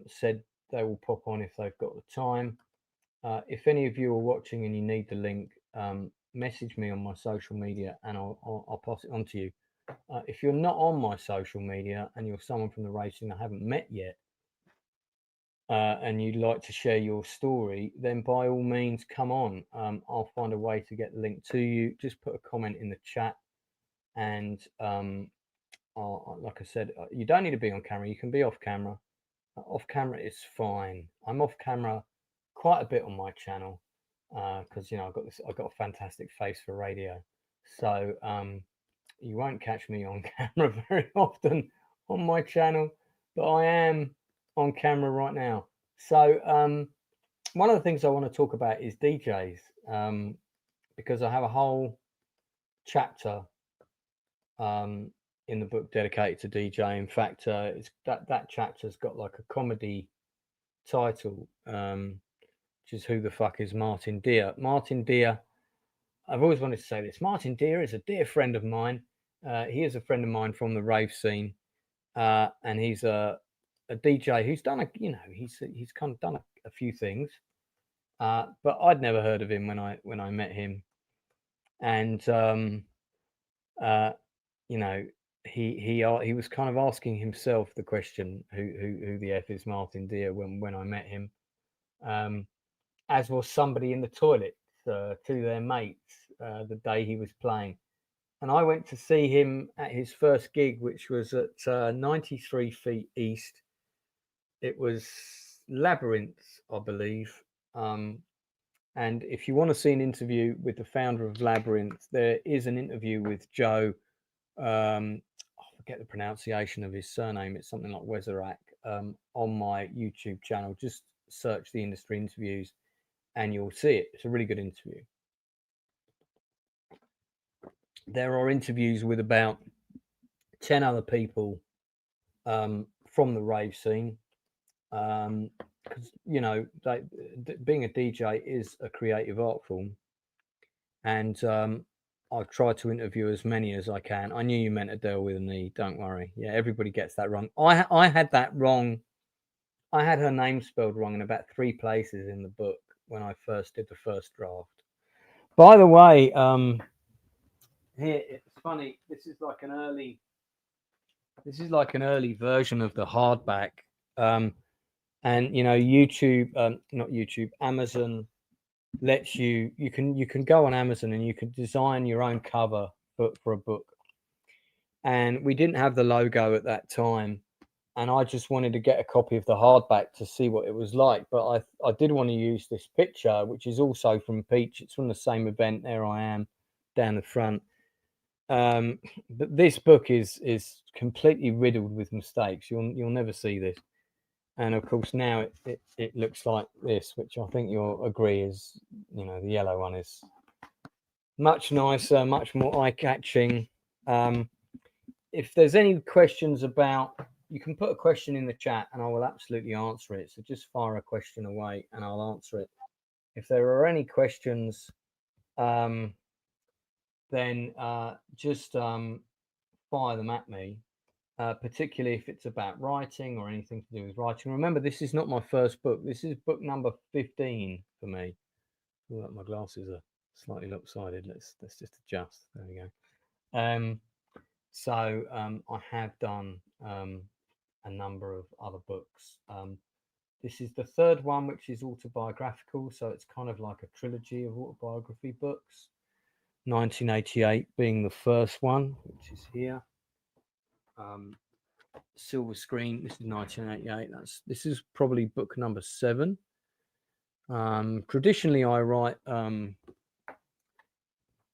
said they will pop on if they've got the time. If any of you are watching and you need the link, message me on my social media and I'll pass it on to you. If you're not on my social media and you're someone from the rave scene I haven't met yet, and you'd like to share your story, then by all means come on. I'll find a way to get the link to you. Just put a comment in the chat, and like I said, you don't need to be on camera. You can be off camera. Off camera is fine. I'm off camera quite a bit on my channel because I've got a fantastic face for radio. So you won't catch me on camera very often on my channel, but I am on camera right now. So one of the things I want to talk about is DJs, because I have a whole chapter in the book dedicated to DJ. In fact, it's that chapter's got like a comedy title, which is Who the Fuck is Martin Deer? Martin Deer, I've always wanted to say this. Martin Deer is a dear friend of mine. He is a friend of mine from the rave scene, and he's a DJ who's done he's kind of done a few things, but I'd never heard of him when I met him, and he was kind of asking himself the question, who the F is Martin Deer, when I met him, as was somebody in the toilet to their mates the day he was playing. And I went to see him at his first gig, which was at 93 Feet East. It was Labyrinth, I believe. And if you want to see an interview with the founder of Labyrinth, there is an interview with Joe. I forget the pronunciation of his surname. It's something like Wezerak, on my YouTube channel. Just search the industry interviews and you'll see it. It's a really good interview. There are interviews with about 10 other people from the rave scene, because being a DJ is a creative art form, and I've tried to interview as many as I can. I knew you meant Adele with an E, don't worry. Yeah, everybody gets that wrong. I had that wrong. I had her name spelled wrong in about 3 places in the book when I first did the first draft. By the way, here it's funny. This is like an early version of the hardback, and YouTube, not YouTube, Amazon lets you can go on Amazon and you can design your own cover for a book. And we didn't have the logo at that time, and I just wanted to get a copy of the hardback to see what it was like. But I did want to use this picture, which is also from Peach. It's from the same event. There I am down the front. But this book is completely riddled with mistakes. You'll never see this. And of course now it looks like this, which I think you'll agree is, the yellow one is much nicer, much more eye-catching. If there's any questions about, you can put a question in the chat and I will absolutely answer it. So just fire a question away and I'll answer it. If there are any questions, then just fire them at me, particularly if it's about writing or anything to do with writing. Remember, this is not my first book. This is book number 15 for me. Oh, my glasses are slightly lopsided. Let's just adjust. There we go. So I have done a number of other books. This is the third one, which is autobiographical. So it's kind of like a trilogy of autobiography books. 1988 being the first one, which is here. Silver screen. This is 1988. This is probably book number 7. Traditionally, I write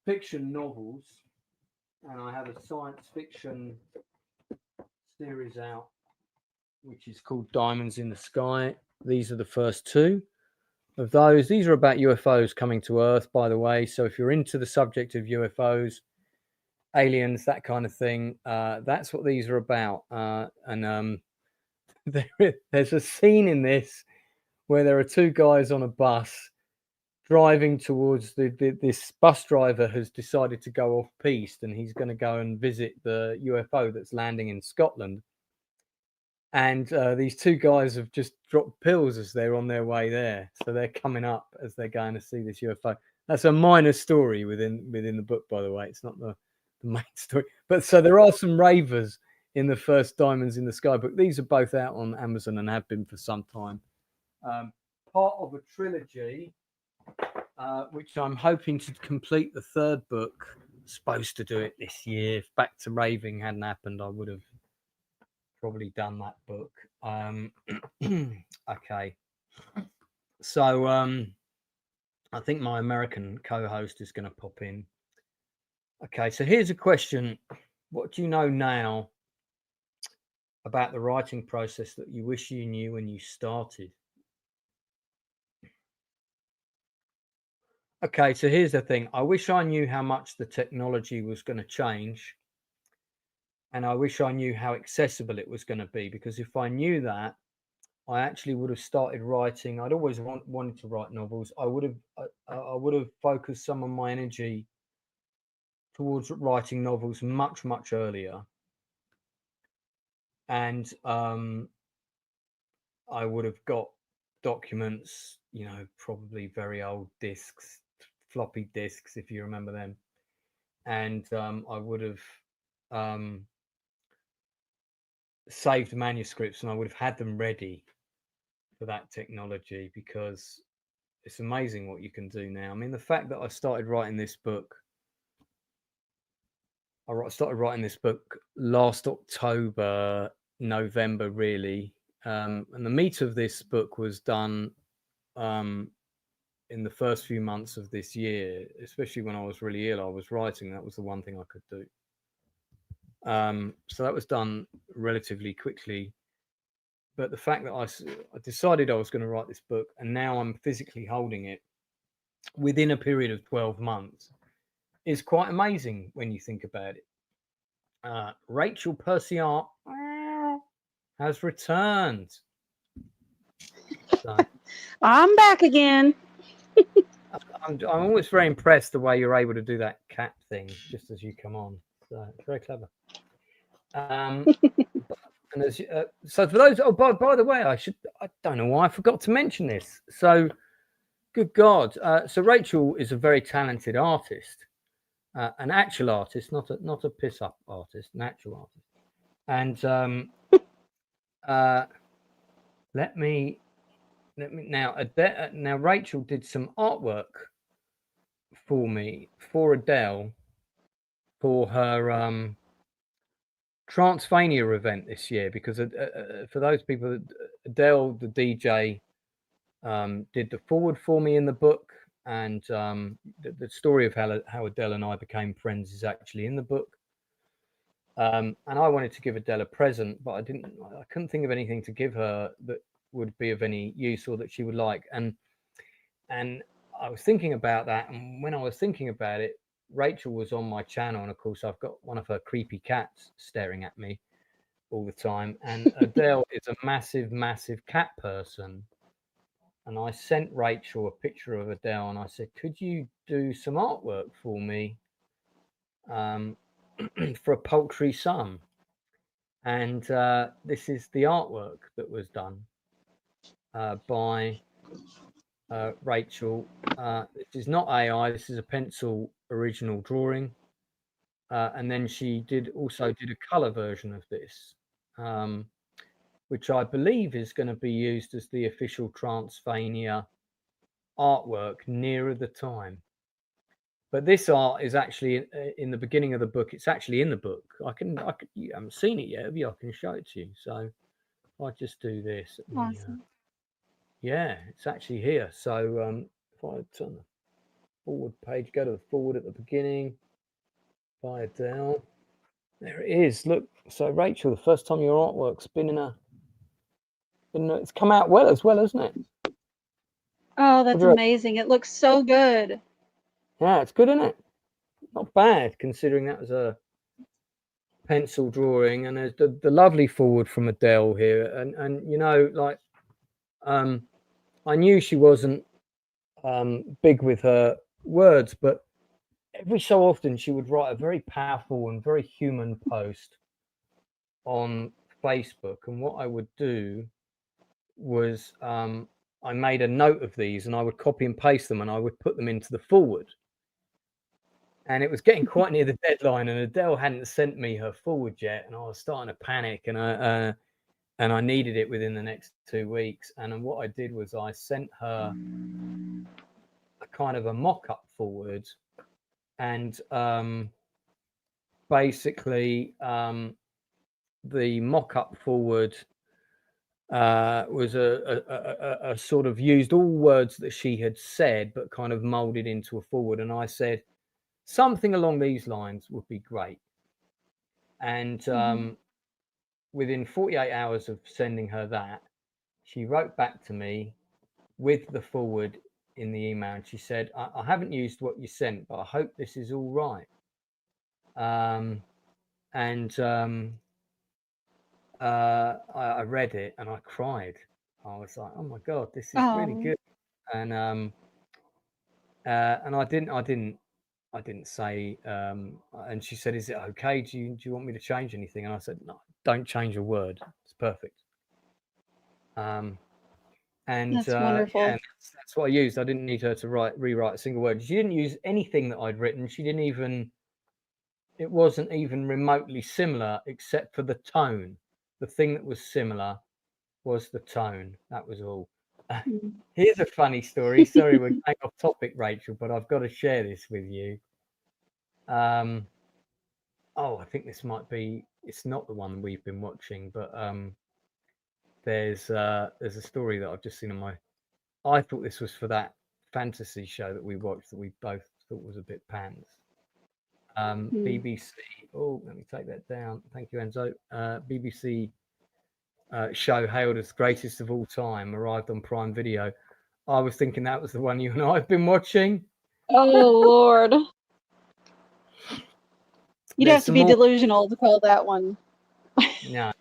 fiction novels, and I have a science fiction series out, which is called Diamonds in the Sky. These are the first 2 of those. These are about UFOs coming to Earth, by the way. So if you're into the subject of UFOs, aliens, that kind of thing, that's what these are about. There's a scene in this where there are 2 guys on a bus driving towards this bus driver has decided to go off piste, and he's going to go and visit the UFO that's landing in Scotland. and these two guys have just dropped pills as they're on their way there, so they're coming up as they're going to see this UFO. That's a minor story within the book, by the way. It's not the main story, but so there are some ravers in the first Diamonds in the Sky book. These are both out on Amazon and have been for some time. Part of a trilogy, which I'm hoping to complete the third book. Supposed to do it this year. If Back to Raving hadn't happened, I would have probably done that book. Okay. So I think my American co-host is going to pop in. Okay, so here's a question. What do you know now about the writing process that you wish you knew when you started? Okay, so here's the thing. I wish I knew how much the technology was going to change. And I wish I knew how accessible it was going to be, because if I knew that, I actually would have started writing. I'd always wanted to write novels. I would have focused some of my energy towards writing novels much, much earlier. And I would have got documents, you know, probably very old discs, floppy disks, if you remember them. And I would have saved manuscripts, and I would have had them ready for that technology, because it's amazing what you can do now. I mean, the fact that I started writing this book, started writing this book last October, November, really. And the meat of this book was done in the first few months of this year, especially when I was really ill. I was writing. That was the one thing I could do. So that was done relatively quickly. But the fact that I decided I was going to write this book, and now I'm physically holding it within a period of 12 months, is quite amazing when you think about it. Rachel Percy-Art has returned. So, I'm back again. I'm always very impressed the way you're able to do that cat thing just as you come on. So it's very clever. And as, so for those, oh, by the way, I don't know why I forgot to mention this. So, good God. So Rachel is a very talented artist, an actual artist, not a piss up artist, an actual artist. And let me now. Now Rachel did some artwork for me for Adele for her Transphania event this year, because for those people, Adele, the DJ, did the forward for me in the book, and the story of how Adele and I became friends is actually in the book. And I wanted to give Adele a present, but I couldn't think of anything to give her that would be of any use or that she would like. And I was thinking about that, and when I was thinking about it, Rachel was on my channel, and of course I've got one of her creepy cats staring at me all the time, and Adele is a massive cat person. And I sent Rachel a picture of Adele, and I said, could you do some artwork for me for a paltry sum? And this is the artwork that was done by Rachel. This is not AI, this is a pencil original drawing. And then she also did a color version of this, which I believe is going to be used as the official Transphania artwork nearer the time. But this art is actually in the beginning of the book. It's actually in the book. You haven't seen it yet, have you? I can show it to you. So if I just do this, Awesome. yeah, it's actually here. So if I turn the forward page, go to the forward at the beginning, by Adele. There it is. Look, so Rachel, the first time your artwork's it's come out well as well, hasn't it? Oh, that's amazing. It looks so good. Yeah, it's good, isn't it? Not bad, considering that was a pencil drawing. And there's the lovely forward from Adele here. And you know, like, I knew she wasn't big with her words, but every so often she would write a very powerful and very human post on Facebook, and what I would do was I made a note of these, and I would copy and paste them, and I would put them into the forward. And it was getting quite near the deadline, and Adele hadn't sent me her forward yet, and I was starting to panic, and I needed it within the next 2 weeks. And then what I did was I sent her a kind of a mock-up forward, and basically the mock-up forward was a sort of used all words that she had said, but kind of molded into a forward. And I said something along these lines would be great. And within 48 hours of sending her that, she wrote back to me with the forward in the email, and she said, I haven't used what you sent, but I hope this is all right. I read it and I cried. I was like, oh my God, this is really good. And I didn't say, and she said, is it okay? Do you want me to change anything? And I said, no, don't change a word. It's perfect. That's wonderful. Yeah, that's what I used. I didn't need her to rewrite a single word. She didn't use anything that I'd written. It wasn't even remotely similar, except for the tone. The thing that was similar was the tone. That was all. Here's a funny story. Sorry, we're going off topic, Rachel, but I've got to share this with you. I think this might be, it's not the one we've been watching, but there's a story that I've just seen on I thought this was for that fantasy show that we watched that we both thought was a bit pants. BBC. Oh, let me take that down. Thank you, Enzo. BBC show hailed as greatest of all time arrived on Prime Video. I was thinking that was the one you and I have been watching. Oh Lord! You'd have to be delusional to call that one. No.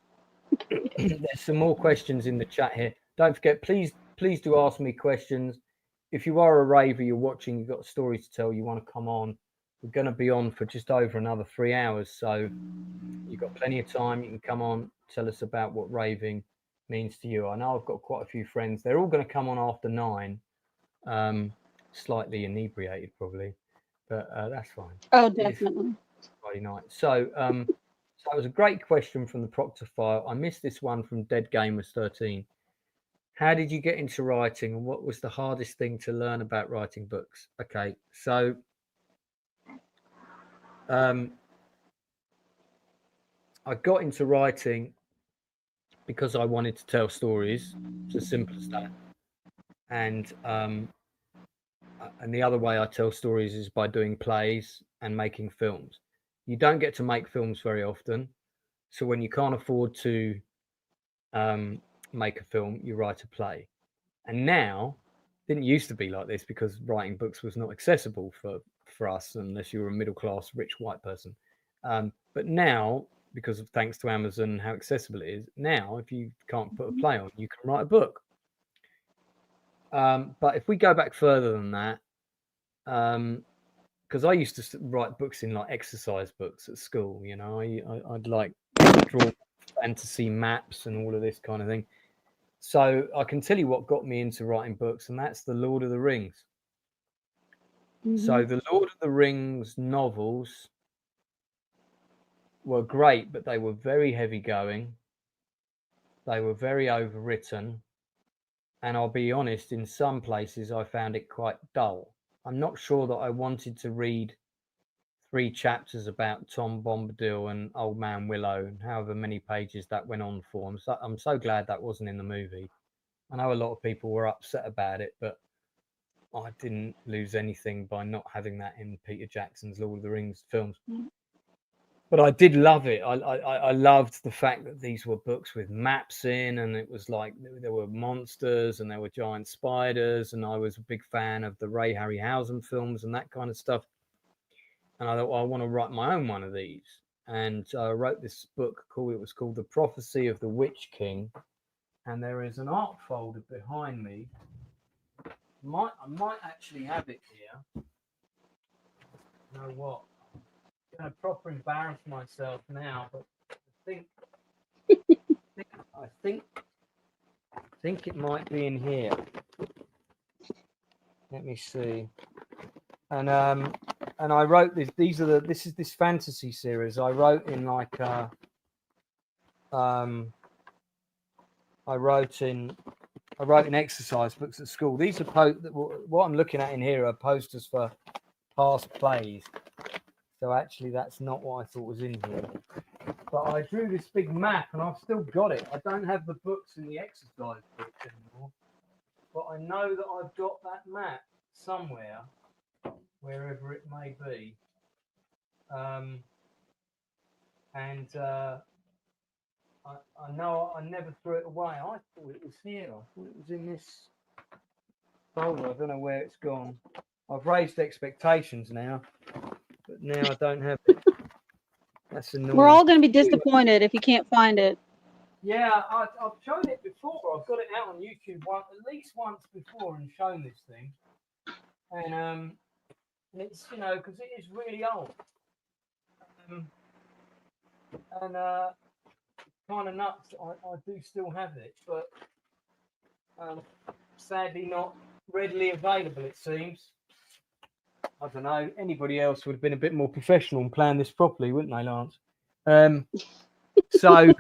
There's some more questions in the chat here. Don't forget, please do ask me questions. If you are a raver, you're watching, you've got a story to tell, you want to come on, we're going to be on for just over another 3 hours. So you've got plenty of time. You can come on, tell us about what raving means to you. I know I've got quite a few friends. They're all going to come on after 9, slightly inebriated probably, but that's fine. Oh, definitely. Friday night. So it was a great question from the Proctor file. I missed this one from Dead Gamers 13. How did you get into writing, and what was the hardest thing to learn about writing books? Okay, so I got into writing because I wanted to tell stories. It's as simple as that. And the other way I tell stories is by doing plays and making films. You don't get to make films very often. So when you can't afford to make a film, you write a play. And now, it didn't used to be like this because writing books was not accessible for us unless you were a middle-class rich white person. But now, because of thanks to Amazon, how accessible it is, now if you can't put a play on, you can write a book. But if we go back further than that, because I used to write books in like exercise books at school, you know, I'd like draw fantasy maps and all of this kind of thing. So I can tell you what got me into writing books, and that's the Lord of the Rings. So the Lord of the Rings novels were great, but they were very heavy going. They were very overwritten. And I'll be honest, in some places I found it quite dull. I'm not sure that I wanted to read 3 chapters about Tom Bombadil and Old Man Willow, and however many pages that went on for. I'm so glad that wasn't in the movie. I know a lot of people were upset about it, but I didn't lose anything by not having that in Peter Jackson's Lord of the Rings films. But I did love it. I loved the fact that these were books with maps in, and it was like there were monsters and there were giant spiders, and I was a big fan of the Ray Harryhausen films and that kind of stuff. And I thought, well, I want to write my own one of these. And I wrote this book it was called The Prophecy of the Witch King. And there is an art folder behind me. I might actually have it here. You know what? I'm going to proper embarrass myself now, but I think I think it might be in here. Let me see. And I wrote this. This is this fantasy series I wrote in like I wrote in exercise books at school. These are what I'm looking at in here are posters for past plays. So actually, that's not what I thought was in here. But I drew this big map, and I've still got it. I don't have the books in the exercise books anymore, but I know that I've got that map somewhere, wherever it may be. I know I never threw it away. I thought it was here. I thought it was in this folder. I don't know where it's gone. I've raised expectations now, but now I don't have it. That's annoying. We're all going to be disappointed if you can't find it. Yeah, I've shown it before. I've got it out on YouTube at least once before and shown this thing. And it's, you know, because it is really old. And kind of nuts. I do still have it, but sadly not readily available, it seems. I don't know. Anybody else would have been a bit more professional and planned this properly, wouldn't they, Lance? So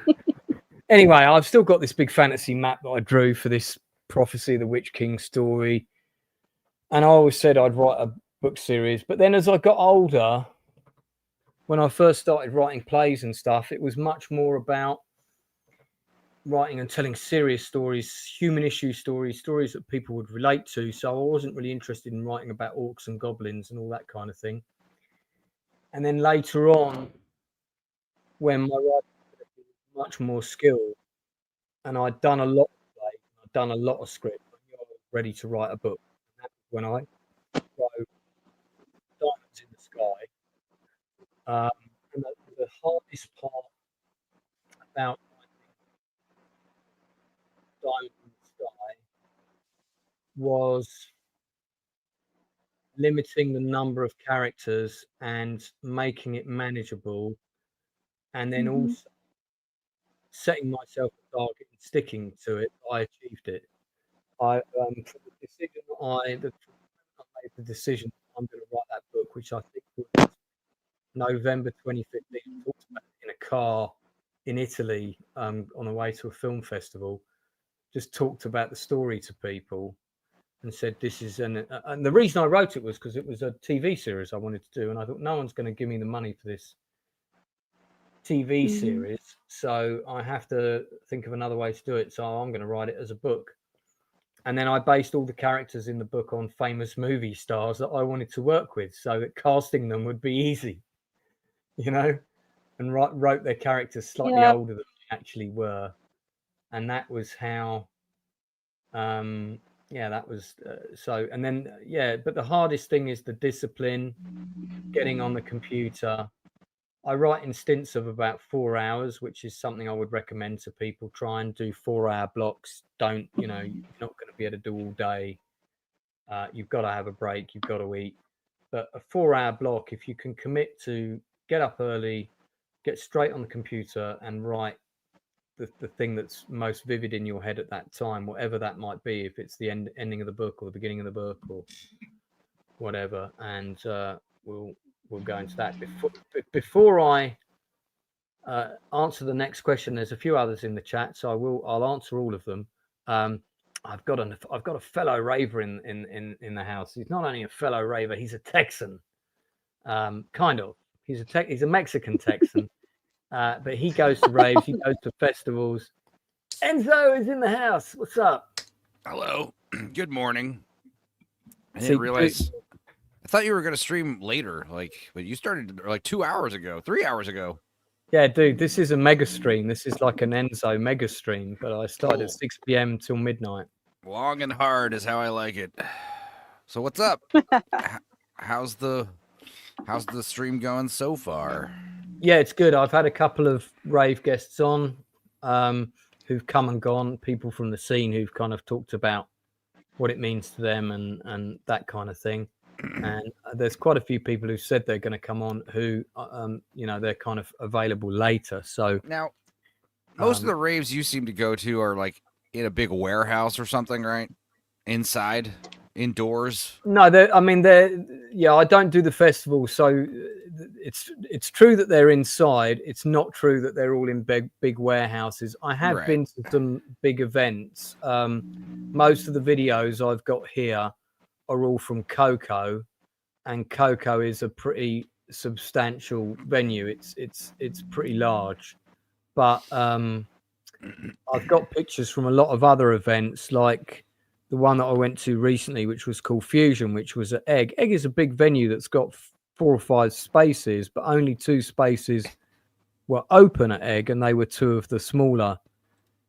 anyway, I've still got this big fantasy map that I drew for this Prophecy of the Witch King story. And I always said I'd write a book series. But then as I got older, when I first started writing plays and stuff, it was much more about writing and telling serious stories, human issue stories that people would relate to. So I wasn't really interested in writing about orcs and goblins and all that kind of thing. And then later on, when my writing was much more skilled, and I'd done a lot of plays, I'd done a lot of script, I knew I was ready to write a book. And that was when I wrote Diamonds in the Sky. And the hardest part about Diamonds in the Sky was limiting the number of characters and making it manageable, and then also setting myself a target and sticking to it. I achieved it. I made the decision I'm going to write that book, which I think was November 2015. I talked about it in a car in Italy on the way to a film festival. Just talked about the story to people and said this is and the reason I wrote it was because it was a TV series I wanted to do, and I thought no one's going to give me the money for this TV series, so I have to think of another way to do it. So I'm going to write it as a book. And then I based all the characters in the book on famous movie stars that I wanted to work with, so that casting them would be easy, you know, and wrote their characters slightly older than they actually were. And that was how, that was so. And then, but the hardest thing is the discipline, getting on the computer. I write in stints of about 4 hours, which is something I would recommend to people. Try and do 4-hour blocks. Don't, you're not going to be able to do all day. You've got to have a break. You've got to eat. But a 4-hour block, if you can commit to get up early, get straight on the computer and write the thing that's most vivid in your head at that time, whatever that might be, if it's the ending of the book or the beginning of the book or whatever. And we'll go into that. Before I answer the next question, there's a few others in the chat, so I'll answer all of them. I've got a fellow raver in the house. He's not only a fellow raver, he's a Texan. Kind of. He's a Mexican Texan, but he goes to raves, he goes to festivals. Enzo is in the house. What's up? Hello. Good morning. I didn't realize. I thought you were going to stream later, but you started like 2 hours ago, 3 hours ago. Yeah, dude, this is a mega stream. This is like an Enzo mega stream, but I started at 6 p.m. till midnight. Long and hard is how I like it. So what's up? How's the stream going so far? Yeah, it's good. I've had a couple of rave guests on who've come and gone, people from the scene who've kind of talked about what it means to them and that kind of thing. And there's quite a few people who said they're going to come on who, they're kind of available later. So now Most of the raves you seem to go to are like in a big warehouse or something, right? Inside, indoors. No, I mean, yeah, I don't do the festival, so it's true that they're inside. It's not true that they're all in big warehouses. I have been to some big events. Most of the videos I've got here are all from Coco, and Coco is a pretty substantial venue. It's pretty large, but I've got pictures from a lot of other events, like the one that I went to recently, which was called Fusion, which was at Egg. Egg is a big venue that's got 4 or 5 spaces, but only 2 spaces were open at Egg, and they were 2 of the smaller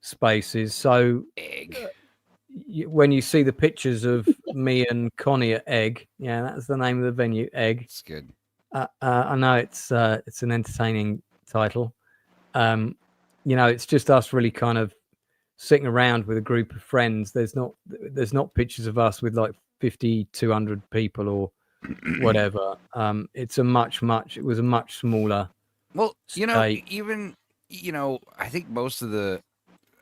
spaces. So Egg. When you see the pictures of me and Connie at Egg, yeah, that's the name of the venue, Egg. It's good. I know it's an entertaining title. You know, it's just us really kind of sitting around with a group of friends. There's not pictures of us with like 50, 200 people or whatever. It was a much smaller. Well, you know, state. even, you know, I think most of the,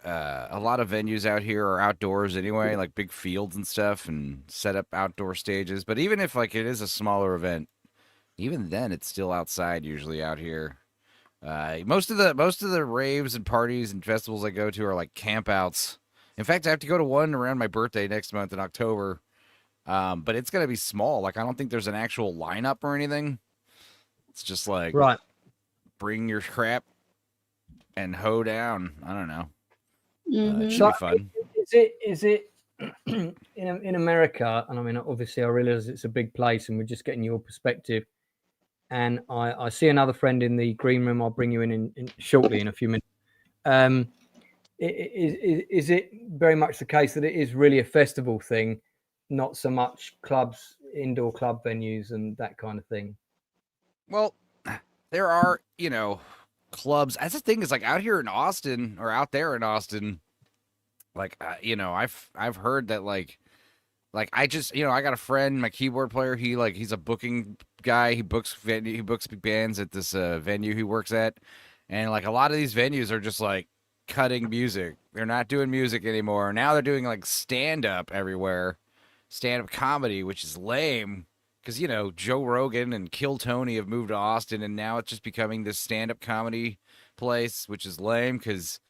a lot of venues out here are outdoors anyway, like big fields and stuff, and set up outdoor stages. But even if like it is a smaller event, even then it's still outside usually out here. Most of the raves and parties and festivals I go to are like campouts. In fact, I have to go to one around my birthday next month in October. But it's gonna be small. Like I don't think there's an actual lineup or anything. It's just like bring your crap and hoe down. I don't know. It should be fun. Is it in America? And I mean, obviously, I realize it's a big place, and we're just getting your perspective. And I see another friend in the green room. I'll bring you in shortly, in a few minutes. Is it very much the case that it is really a festival thing, not so much clubs, indoor club venues, and that kind of thing? Well, there are, you know, clubs. That's the thing is like out here in Austin or out there in Austin, like, you know, I've heard that like I just, you know, I got a friend, my keyboard player. He's a booking guy. He books big bands at this venue he works at, and like a lot of these venues are just like cutting music. They're not doing music anymore. Now they're doing like stand up everywhere, stand up comedy, which is lame. Because, you know, Joe Rogan and Kill Tony have moved to Austin, and now it's just becoming this stand-up comedy place, which is lame. Because,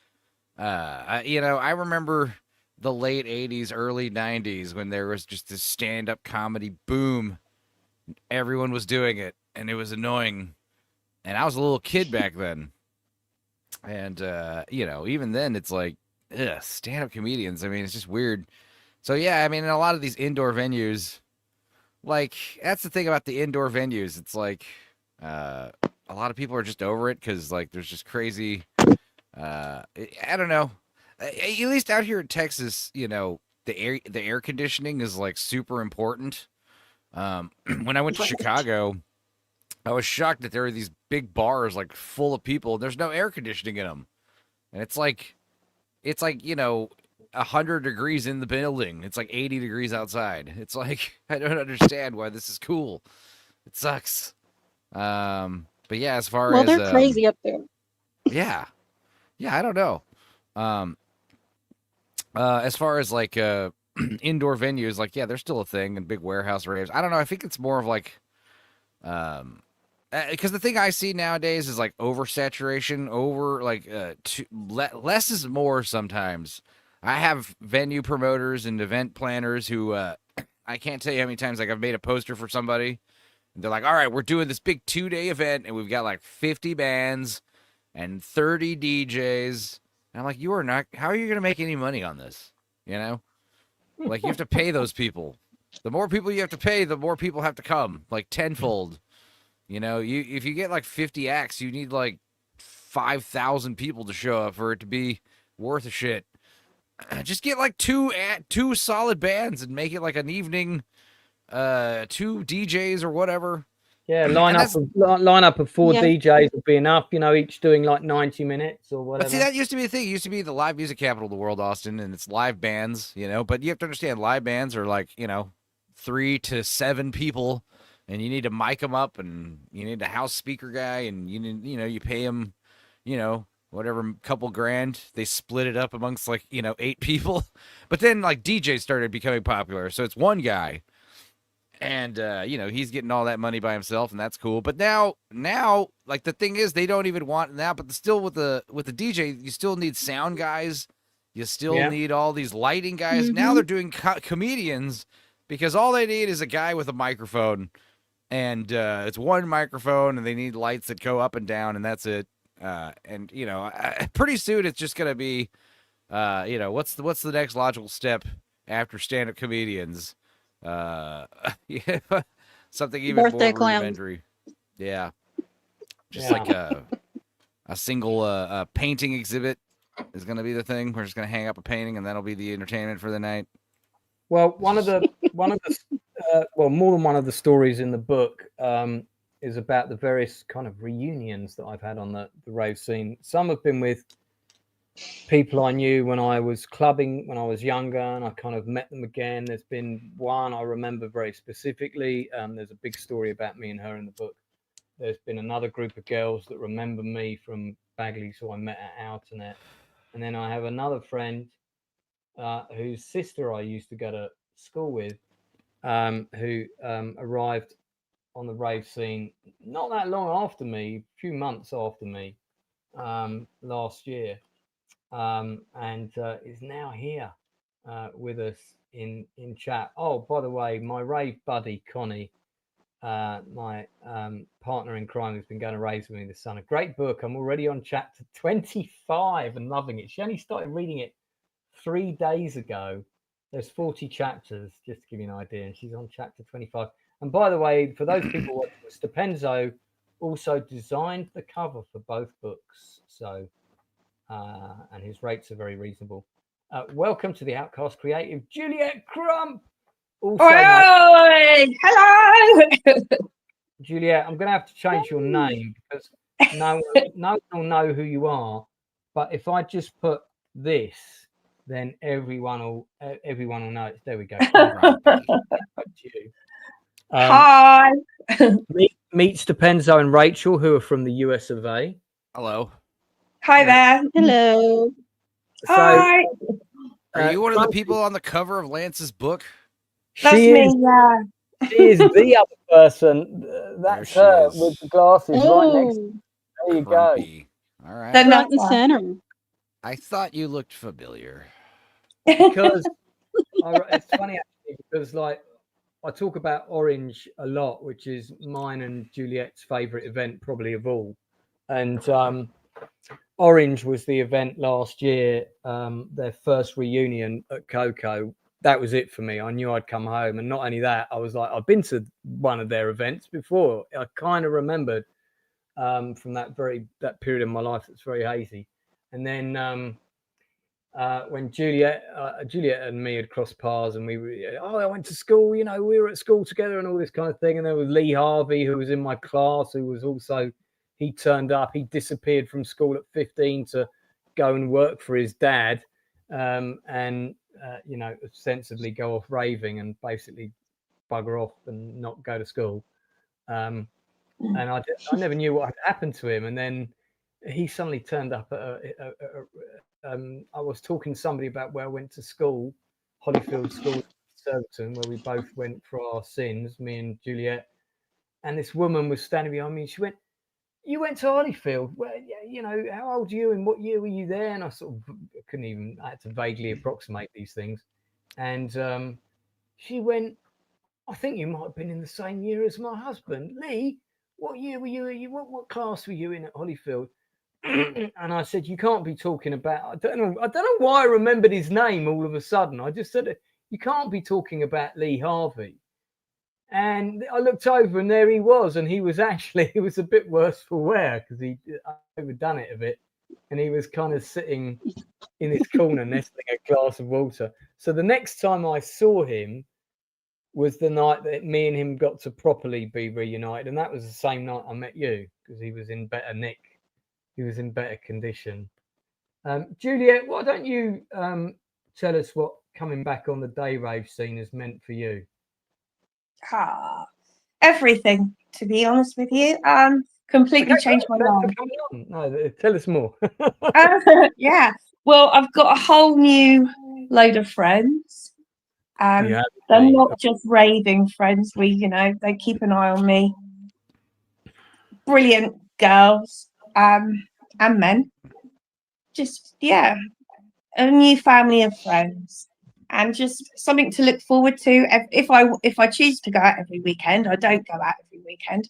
you know, I remember the late 80s, early 90s when there was just this stand-up comedy boom. Everyone was doing it, and it was annoying. And I was a little kid back then. And, you know, even then, it's like, stand-up comedians. I mean, it's just weird. So, yeah, I mean, in a lot of these indoor venues... Like, that's the thing about the indoor venues. It's like a lot of people are just over it because, like, there's just crazy. I don't know. At least out here in Texas, you know, the air conditioning is like super important. When I went to Chicago, I was shocked that there were these big bars like full of people. And there's no air conditioning in them, and it's like you know. 100 degrees in the building. It's like 80 degrees outside. It's like, I don't understand why this is cool. It sucks. But yeah, as far as they're crazy up there. Yeah, I don't know. As far as like indoor venues, like yeah, they're still a thing, and big warehouse raves. I don't know. I think it's more of like because the thing I see nowadays is like oversaturation, less is more sometimes. I have venue promoters and event planners who I can't tell you how many times like I've made a poster for somebody. And they're like, all right, we're doing this big 2-day event, and we've got like 50 bands and 30 DJs. And I'm like, you are not, how are you going to make any money on this? You know? Like, you have to pay those people. The more people you have to pay, the more people have to come, like tenfold. You know, if you get like 50 acts, you need like 5,000 people to show up for it to be worth a shit. Just get like two solid bands and make it like an evening, 2 DJs or whatever. Yeah, line up of 4 DJs would be enough. You know, each doing like 90 minutes or whatever. But see, that used to be the thing. It used to be the live music capital of the world, Austin, and it's live bands. You know, but you have to understand, live bands are like 3 to 7 people, and you need to mic them up, and you need a house speaker guy, and you pay him, whatever couple grand. They split it up amongst 8 people. But then DJs started becoming popular. So it's one guy. And he's getting all that money by himself, and that's cool. But now the thing is, they don't even want that. But still, with the DJ, you still need sound guys. You still need all these lighting guys. Now they're doing comedians because all they need is a guy with a microphone, and it's one microphone, and they need lights that go up and down, and that's it. And pretty soon it's just gonna be, what's the next logical step after stand-up comedians? Something even Birthday more clowns. rudimentary. Yeah, just like a single painting exhibit is going to be the thing. We're just going to hang up a painting, and that'll be the entertainment for the night. Well, more than one of the stories in the book is about the various kind of reunions that I've had on the rave scene. Some have been with people I knew when I was clubbing when I was younger, and I kind of met them again. There's been one I remember very specifically. There's a big story about me and her in the book. There's been another group of girls that remember me from Bagley, who I met at Outernet. And then I have another friend whose sister I used to go to school with, who arrived on the rave scene not that long after me, a few months after me, last year. And is now here with us in chat. Oh, by the way, my rave buddy Connie, my partner in crime, who's been going to raves with me this summer. Great book. I'm already on chapter 25 and loving it. She only started reading it 3 days ago. There's 40 chapters, just to give you an idea, and she's on chapter 25. And by the way, for those people watching, Stepenzo also designed the cover for both books. So and his rates are very reasonable. Welcome to the Outcast Creative, Juliet Crump. Also, hello. Juliet, I'm going to have to change your name because no one will know who you are. But if I just put this, then everyone will know it. There we go. Hi. Meet Stepenzo and Rachel, who are from the US of A. Hello. Hi there. Hello. So, Hi. Are you one of the people on the cover of Lance's book? That's me. Yeah. She is the other person. That's her with the glasses right next to her. There you Grumpy. go. All right. They're Front and center. I thought you looked familiar. Because it's funny actually, because I talk about Orange a lot, which is mine and Juliet's favorite event probably of all. And Orange was the event last year, their first reunion at Coco. That was it for me. I knew I'd come home. And not only that, I was like, I've been to one of their events before. I kind of remembered from that period in my life that's very hazy. And then when Juliet and me had crossed paths, and I went to school, we were at school together and all this kind of thing. And there was Lee Harvey, who was in my class, who was also, he turned up, he disappeared from school at 15 to go and work for his dad, and ostensibly go off raving and basically bugger off and not go to school. And I never knew what had happened to him. And then he suddenly turned up at I was talking to somebody about where I went to school, Hollyfield School, Surbiton, where we both went for our sins, me and Juliet. And this woman was standing behind me. And she went, "You went to Hollyfield? Well, how old are you and what year were you there?" And I sort of I had to vaguely approximate these things. And she went, "I think you might have been in the same year as my husband. Lee, what year were you? What class were you in at Hollyfield?" And I said, "You can't be talking about," I don't know why I remembered his name all of a sudden. I just said, "You can't be talking about Lee Harvey." And I looked over and there he was. And he was a bit worse for wear because he overdone it a bit. And he was kind of sitting in this corner, nestling a glass of water. So the next time I saw him was the night that me and him got to properly be reunited. And that was the same night I met you because he was in better nick. He was in better condition. Juliet, why don't you tell us what coming back on the day rave scene has meant for you? Everything, to be honest with you. Completely Okay, changed my thanks for life. coming on. No, tell us more. Yeah. Well, I've got a whole new load of friends. Yeah, They're indeed. not just raving friends. They keep an eye on me. Brilliant girls, and men. Just, yeah, a new family of friends, and just something to look forward to. If I choose to go out every weekend, I don't go out every weekend.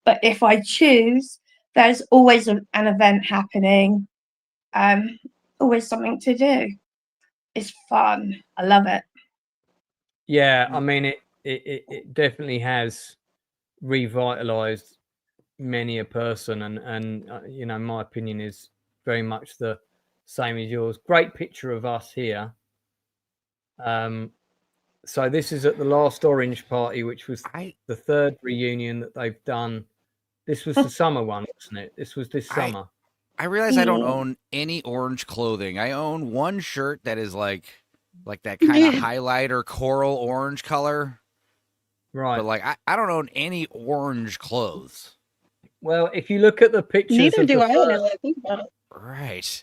But if I choose, there's always an event happening. Always something to do. It's fun. I love it. Yeah, I mean, it definitely has revitalized many a person, and you know, my opinion is very much the same as yours. Great picture of us here. So this is at the last Orange party, which was the third reunion that they've done. This was the summer one, wasn't it? This was this summer. I realize I don't own any orange clothing. I own one shirt that is like that kind of highlighter coral orange color. Right. But like I don't own any orange clothes. Well, if you look at the pictures, Neither do I. Now that I think about it. Right.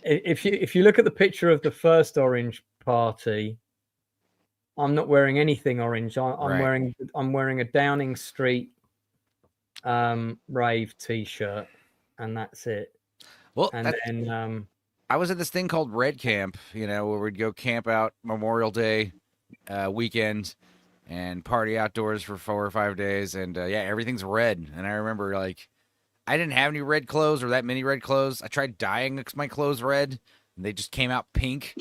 If you look at the picture of the first Orange party, I'm not wearing anything orange. I'm wearing a Downing Street rave T-shirt, and that's it. Well, and then I was at this thing called Red Camp, you know, where we'd go camp out Memorial Day weekend and party outdoors for 4 or 5 days, and yeah, everything's red. And I remember like I didn't have any red clothes or that many red clothes. I tried dyeing my clothes red, and they just came out pink.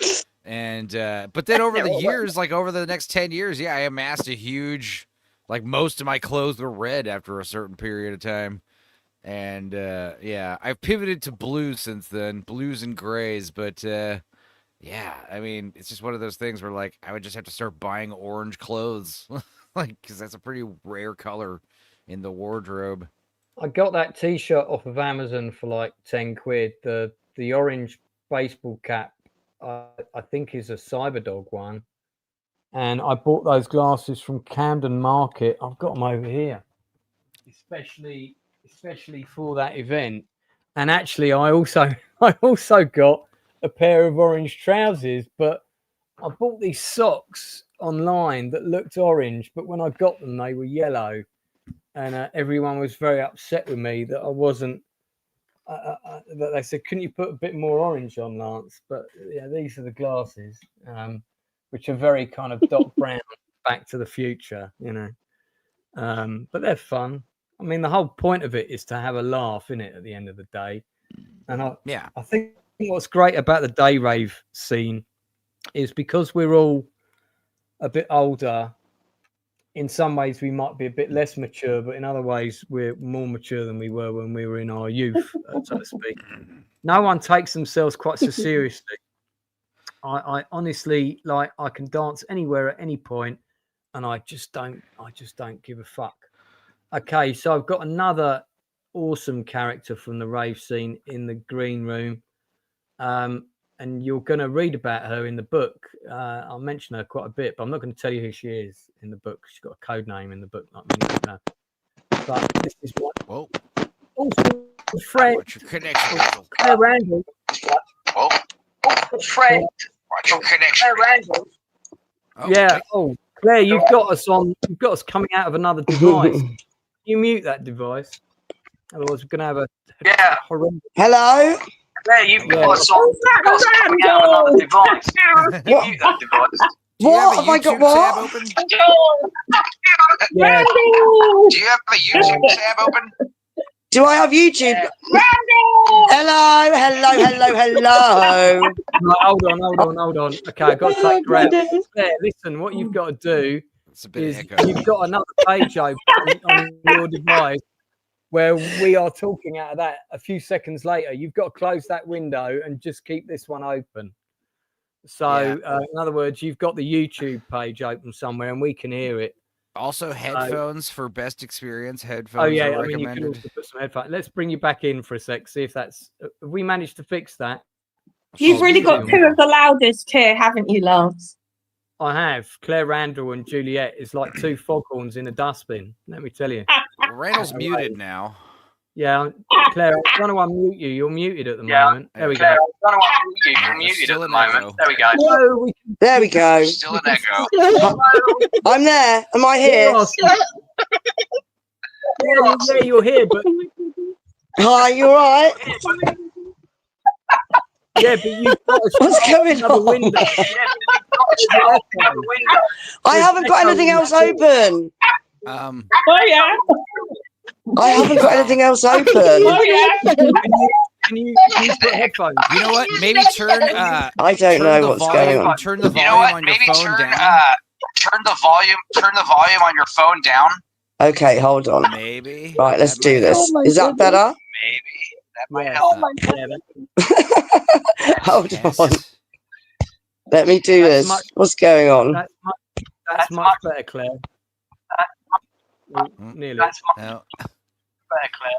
And but then over the years, like over the next 10 years, yeah, I amassed a huge, like most of my clothes were red after a certain period of time. And yeah, I've pivoted to blues since then, blues and grays. But yeah, I mean, it's just one of those things where like I would just have to start buying orange clothes, like because that's a pretty rare color in the wardrobe. I got that T-shirt off of Amazon for like 10 quid. The orange baseball cap, I think, is a Cyberdog one, and I bought those glasses from Camden Market. I've got them over here, especially for that event. And actually, I also got a pair of orange trousers, but I bought these socks online that looked orange, but when I got them, they were yellow, and everyone was very upset with me that I wasn't. That they said, "Couldn't you put a bit more orange on, Lance?" But yeah, these are the glasses, which are very kind of Doc Brown, Back to the Future, you know. But they're fun. I mean, the whole point of it is to have a laugh in it at the end of the day. And I think what's great about the day rave scene is because we're all a bit older. In some ways, we might be a bit less mature, but in other ways, we're more mature than we were when we were in our youth, so to speak. No one takes themselves quite so seriously. I honestly, like, I can dance anywhere at any point, and I just don't give a fuck. Okay, so I've got another awesome character from the rave scene in the green room. And you're going to read about her in the book. I'll mention her quite a bit, but I'm not going to tell you who she is in the book. She's got a code name in the book, like many people know. But this is what. Whoa. Also, friend. What's your connection? Claire Randall. Whoa. Friend. What's your connection? Claire Randall. Yeah. Oh, Claire, you've got us on. You've got us coming out of another device. You mute that device. Otherwise, we're going to have a horrendous. Hello. There, you've got us on. You've got us coming out of another device. You mute that device. What have I got? What? Yeah. Do you have a YouTube tab open? Do I have YouTube? Hello. Right, hold on. Okay, I've got to take her out. Claire, listen, what you've got to do is you've got another page open on your device where we are talking out of that a few seconds later. You've got to close that window and just keep this one open. So, in other words, you've got the YouTube page open somewhere and we can hear it. Also, headphones for best experience. Headphones. Oh, yeah, are I mean, you can also put some headphones. Let's bring you back in for a sec, see if that's... Have we managed to fix that? You've really got two of the loudest here, haven't you, Lance? I have. Claire Randall and Juliet is like two foghorns in a dustbin, let me tell you. Randall's muted now. Yeah, Claire, I'm trying to unmute you. You're muted at the moment. There we Claire, go. I'm trying to unmute you. You're muted at the moment. There we go. No, There we go. Still an echo. I'm there. Am I here? Yeah, you're here, but Hi, you all right? yeah, but you've got What's going another on? window. I haven't got anything else open. Oh yeah. I haven't got anything else open. Oh yeah. Can you put headphones? You know what? Maybe turn. I don't know what's going on. Turn the You know what? volume on your Maybe phone turn down. turn the volume on your phone down. Okay, hold on. Maybe. Right, let's That do might this. help. Oh my Is that better? Maybe that might Yeah. help. Oh my God. Yeah, Hold Test. on. Let me do That's this. much- What's going on? that's much better, Claire. Nearly. That's much No. better,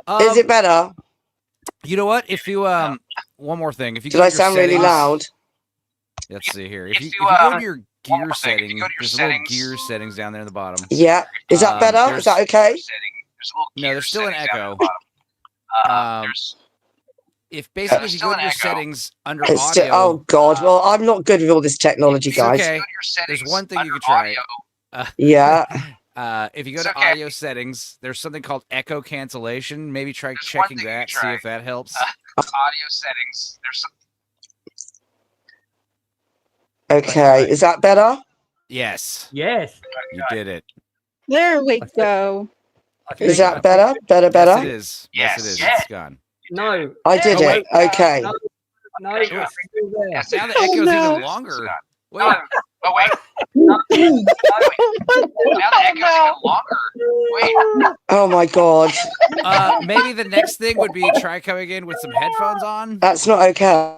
Claire. Is it better? You know what? If you one more thing. If you Did go I to your sound really settings- loud? Let's see here. If If you you, go to your one gear more thing. If settings, you go to your there's a little settings- gear settings down there in the bottom. Yeah. Is that better? Is that okay? There's a little No, gear there's still an setting down echo. at the bottom. If basically if you there's still go to an your echo. settings under It's audio, still, oh God. Well, I'm not good with all this technology, it's guys. okay. Go to your settings There's one thing you under could try. audio. Yeah. If you go It's to okay. audio settings, there's something called echo cancellation. Maybe try There's one checking thing you that, can see try. if that helps. Audio settings. There's some. Okay. Is that better? Yes, Yes. you did it. There we go. I Is think- that better? Better, Yes, it better? is. Yes, it is. Yes. It's gone. No. I did Oh, it. wait. Okay. No, Yeah. it's still there. Yes, Now the it is. echo's no. even longer. Wait, No. Oh wait. Now the echo's even longer. Wait. Oh my God. maybe the next thing would be try coming in with some headphones on. That's not okay.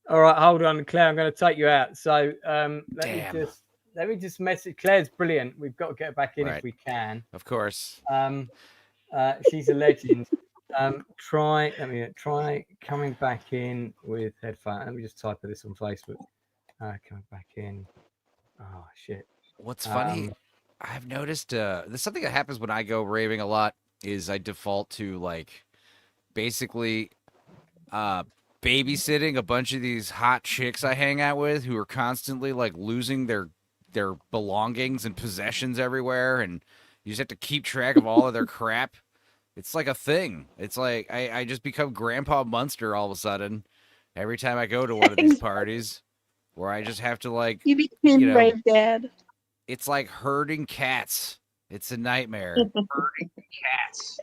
All right, hold on, Claire. I'm going to take you out. So Damn. let me just message. Claire's brilliant. We've got to get her back in Right. if we can. Of course. She's a legend. Try coming back in with headphones. Let me just type this on Facebook. Coming back in. Oh shit. What's funny, I've noticed there's something that happens when I go raving a lot is I default to like basically babysitting a bunch of these hot chicks I hang out with who are constantly like losing their belongings and possessions everywhere, and you just have to keep track of all of their crap. It's like a thing. It's like I just become Grandpa Munster all of a sudden every time I go to one of these parties where I just have to like You became You know. Rave Dad. it's like herding cats. It's a nightmare. Herding cats.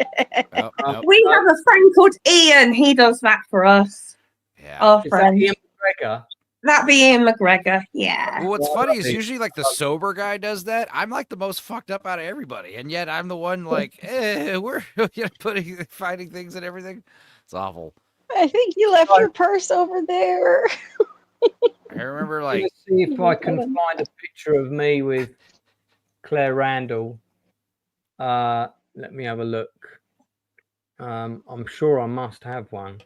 Oh, nope. We have a friend called Ian. He does that for us. Yeah. Our Is that friend. Ian McGregor? That'd be Ian McGregor. Yeah. Well, what's funny is usually like the sober guy does that. I'm like the most fucked up out of everybody, and yet I'm the one like, we're finding things and everything. It's awful. I think you left your purse over there. I remember Let me like see if I can find a picture of me with Claire Randall. Let me have a look. I'm sure I must have one.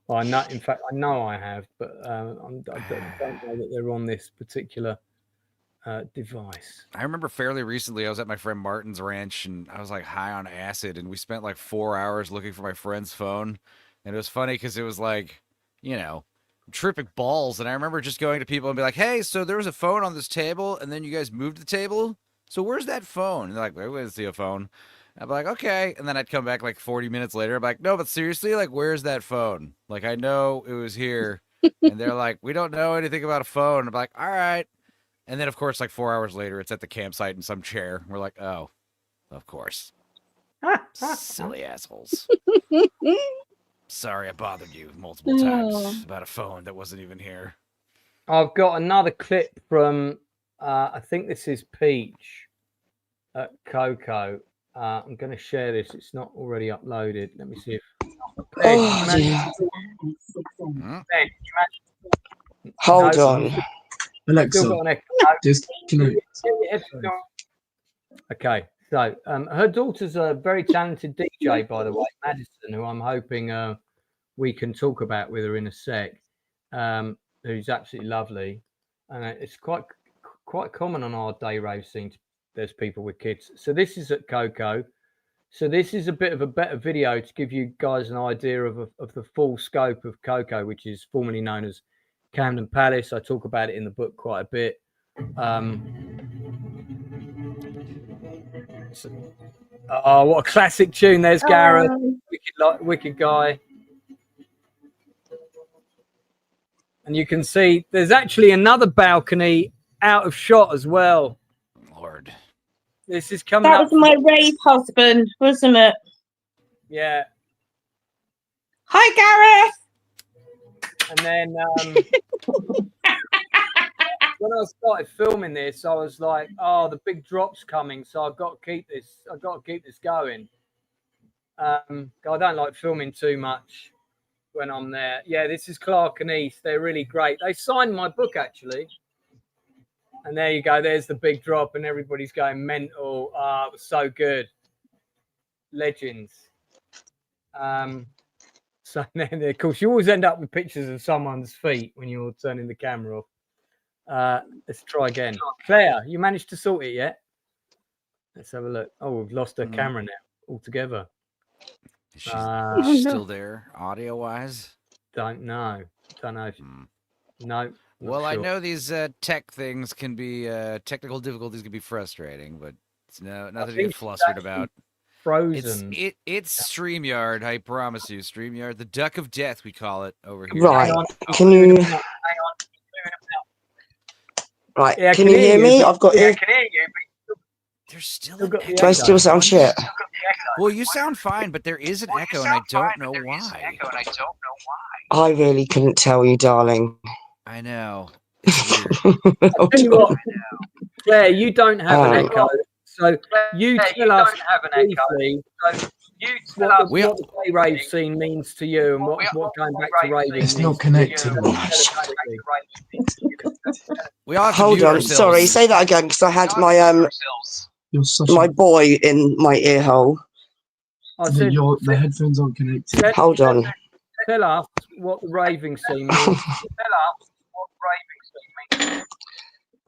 Well, I know. In fact, I know I have, but I don't know that they're on this particular device. I remember fairly recently I was at my friend Martin's ranch and I was like high on acid, and we spent like 4 hours looking for my friend's phone. And it was funny because it was like, you know, tripping balls. And I remember just going to people and be like, hey, so there was a phone on this table and then you guys moved the table. So where's that phone? And they're like, we didn't see a phone. I'd be like, okay. And then I'd come back like 40 minutes later. I'm like, no, but seriously, like, where's that phone? Like, I know it was here. And they're like, we don't know anything about a phone. I'm like, all right. And then, of course, like 4 hours later, it's at the campsite in some chair. We're like, oh, of course. Silly assholes. Sorry I bothered you multiple times about a phone that wasn't even here. I've got another clip from, I think this is Peach at Coco. I'm going to share this. It's not already uploaded. Let me see if. Oh, dear. Hold on. Still got an echo. Okay, so her daughter's a very talented DJ, by the way, Madison, who I'm hoping we can talk about with her in a sec. Who's absolutely lovely, and it's quite common on our day rave scene. There's people with kids. So this is at Coco. So this is a bit of a better video to give you guys an idea of the full scope of Coco, which is formerly known as Camden Palace. I talk about it in the book quite a bit. Oh, what a classic tune. There's Gareth, wicked guy. And you can see there's actually another balcony out of shot as well. Lord. This is coming That up. was my rave husband, wasn't it? Yeah. Hi, Gareth. And then when I started filming this, I was like, oh, the big drop's coming, so I've got to keep this. I've got to keep this going. I don't like filming too much when I'm there. Yeah, this is Clark and East. They're really great. They signed my book, actually. And there you go. There's the big drop, and everybody's going mental. It was so good. Legends. So then, of course, you always end up with pictures of someone's feet when you're turning the camera off. Let's try again. Claire, you managed to sort it yet? Let's have a look. Oh, we've lost her camera now altogether. Is she still there, audio-wise? Don't know. Don't know. No. Well, sure. I know these tech things can be technical difficulties can be frustrating, but it's nothing to get flustered about. Frozen. It's StreamYard, I promise you. StreamYard, the duck of death, we call it over here. Right. Can you? Hang on. Right. Yeah, can you hear me? I've got I can hear you, but there's still an an echo. Do I still sound shit? Well, you sound fine, but there is an echo, and I don't know why. I really couldn't tell you, darling. I know. It's weird. I'll tell you what, Claire, you don't have an echo. So you tell us briefly what the play rave scene means to you and what going back to raving. It's not connected. We all have to Hold on, ourselves. sorry, say that again because I had my boy in my ear hole. The headphones aren't connected. Hold on. Tell us what the raving scene means.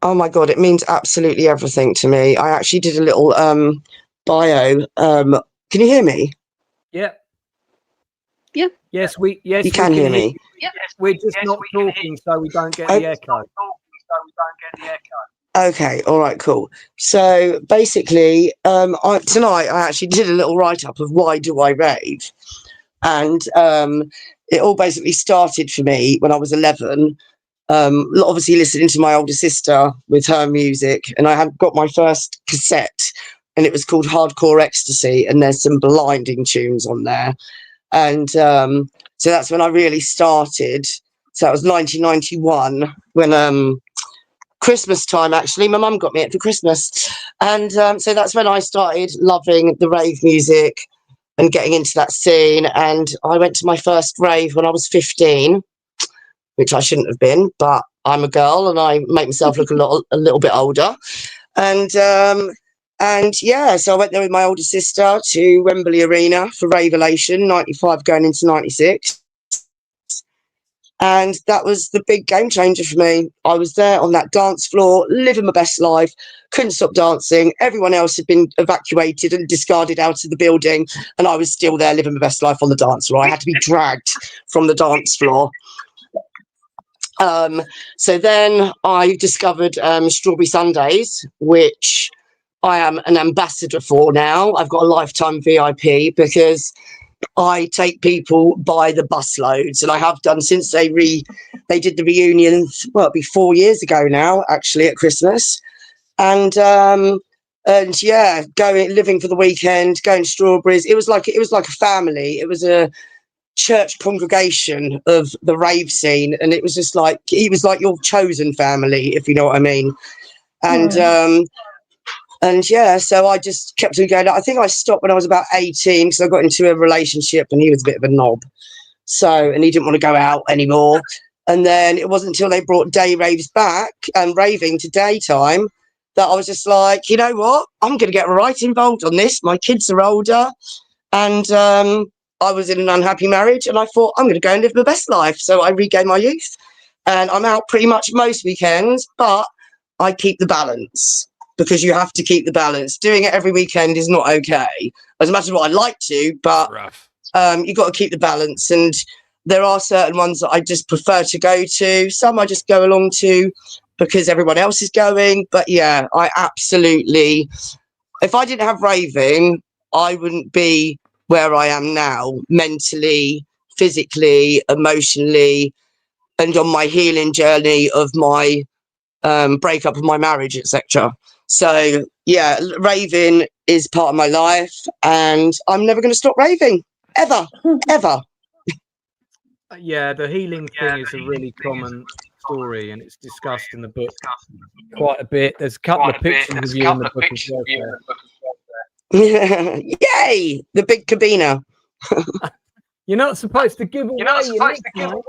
Oh my god, it means absolutely everything to me. I actually did a little bio. Can you hear me? Yeah. Yeah. Yes, you can hear me. Yes, we're just not talking, so we don't get the echo. Okay, all right, cool. So basically, tonight I actually did a little write-up of why do I rave, and it all basically started for me when I was 11. Obviously listening to my older sister with her music, and I had got my first cassette, and it was called Hardcore Ecstasy, and there's some blinding tunes on there, and so that's when I really started. So that was 1991 when Christmas time, actually my mum got me it for Christmas, and so that's when I started loving the rave music and getting into that scene. And I went to my first rave when I was 15, which I shouldn't have been, but I'm a girl and I make myself look a little bit older. And yeah, so I went there with my older sister to Wembley Arena for Ravelation, 95 going into 96. And that was the big game changer for me. I was there on that dance floor, living my best life, couldn't stop dancing. Everyone else had been evacuated and discarded out of the building, and I was still there living my best life on the dance floor. I had to be dragged from the dance floor. So then I discovered Strawberry Sundays, which I am an ambassador for now. I've got a lifetime VIP because I take people by the busloads, and I have done since they did the reunion. Well, it'll be 4 years ago now, actually, at Christmas. And yeah, living for the weekend, going to Strawberries. It was like a family. It was a church congregation of the rave scene, and it was just like it was like your chosen family, if you know what I mean. And yeah, so I just kept on going. I think I stopped when I was about 18 because I got into a relationship and he was a bit of a knob. So, and he didn't want to go out anymore. And then it wasn't until they brought day raves back and raving to daytime that I was just like, you know what? I'm going to get right involved on this. My kids are older, and I was in an unhappy marriage, and I thought I'm going to go and live my best life. So I regained my youth, and I'm out pretty much most weekends, but I keep the balance. because you have to keep the balance. Doing it every weekend is not okay. As much as what I'd like to, but you've got to keep the balance. And there are certain ones that I just prefer to go to. Some I just go along to because everyone else is going. But yeah, I absolutely, if I didn't have raving, I wouldn't be where I am now, mentally, physically, emotionally, and on my healing journey of my breakup of my marriage, etc. So yeah, raving is part of my life, and I'm never going to stop raving, ever, ever. Yeah, the healing thing is a really common story, and it's discussed in the book quite a bit. There's a couple of pictures of you in the book as well. Yay! The big cabina. You're not supposed to give away your nickname.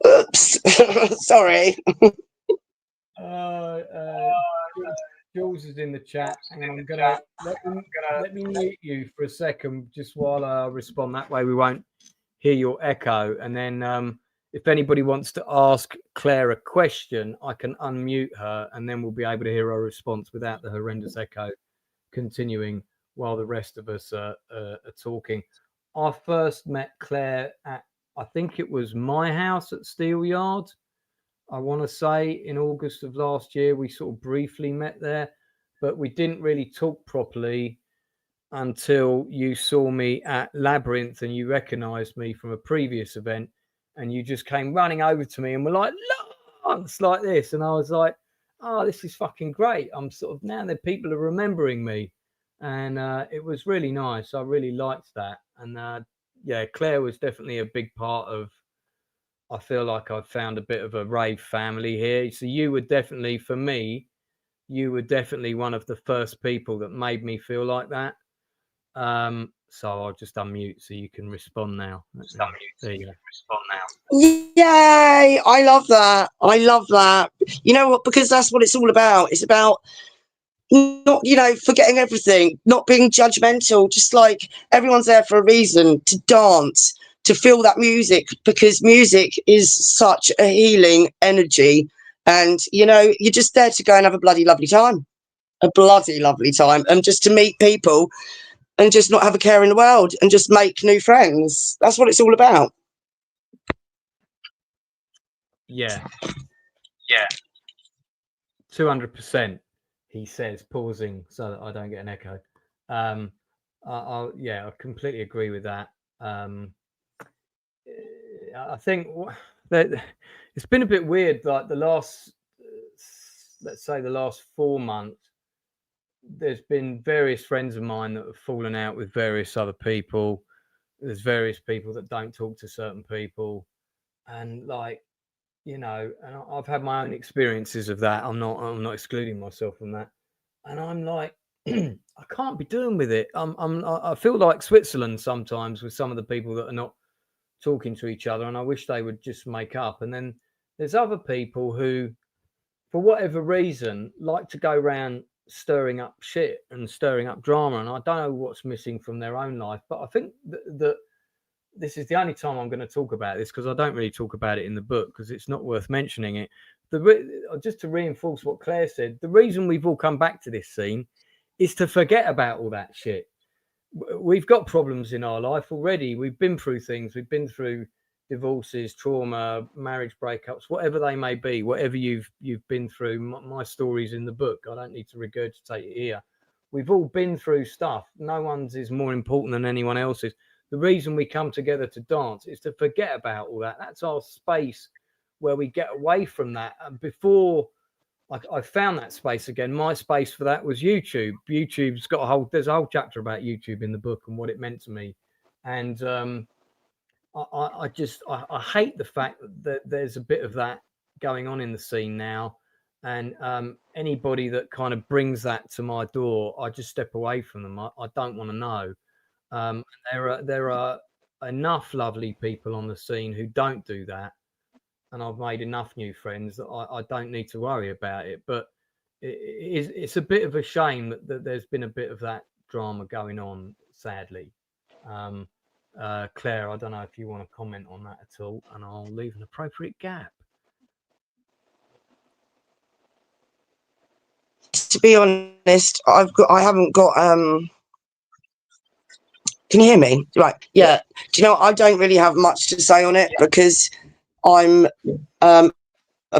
Oops. Sorry. Jules is in the chat, and I'm gonna let me mute you for a second, just while I respond. That way, we won't hear your echo. And then, if anybody wants to ask Claire a question, I can unmute her, and then we'll be able to hear her response without the horrendous echo continuing while the rest of us are talking. I first met Claire at, I think it was my house at Steelyard. I want to say in August of last year, we sort of briefly met there, but we didn't really talk properly until you saw me at Labyrinth and you recognized me from a previous event, and you just came running over to me and were like, Lance, like this. And I was like, oh, this is fucking great. I'm sort of, now that people are remembering me. And it was really nice. I really liked that. And yeah, Claire was definitely a big part of, I feel like I've found a bit of a rave family here. So you were definitely, for me, you were definitely one of the first people that made me feel like that. So I'll just unmute so you can respond now. There you go. Yay! I love that. I love that. You know what? Because that's what it's all about. It's about not, forgetting everything, not being judgmental, just like everyone's there for a reason, to dance, to feel that music, because music is such a healing energy. And, you're just there to go and have a bloody lovely time, and just to meet people and just not have a care in the world and just make new friends. That's what it's all about. Yeah. 200%. He says, pausing so that I don't get an echo. I completely agree with that. I think that it's been a bit weird, like the last, let's say the last 4 months, there's been various friends of mine that have fallen out with various other people. There's various people that don't talk to certain people. And like, and I've had my own experiences of that. I'm not excluding myself from that. And I'm like, I can't be doing with it. I feel like Switzerland sometimes with some of the people that are not talking to each other, and I wish they would just make up. And then there's other people who, for whatever reason, like to go around stirring up shit and stirring up drama. And I don't know what's missing from their own life, but I think that this is the only time I'm going to talk about this, because I don't really talk about it in the book because it's not worth mentioning it. Just to reinforce what Claire said, the reason we've all come back to this scene is to forget about all that shit. We've got problems in our life already. We've been through things. We've been through divorces, trauma, marriage breakups, whatever they may be, whatever you've been through. My story's in the book. I don't need to regurgitate it here. We've all been through stuff. No one's is more important than anyone else's. The reason we come together to dance is to forget about all that. That's our space where we get away from that. And before I found that space again, my space for that was YouTube. YouTube's got there's a whole chapter about YouTube in the book and what it meant to me. And I hate the fact that there's a bit of that going on in the scene now. And anybody that kind of brings that to my door, I just step away from them. I don't want to know. There are enough lovely people on the scene who don't do that, and I've made enough new friends that I don't need to worry about it. But it's a bit of a shame that there's been a bit of that drama going on, sadly. Claire, I don't know if you want to comment on that at all, and I'll leave an appropriate gap. to be honest, I haven't got can you hear me? Right. Yeah. Do you know, I don't really have much to say on it because I'm a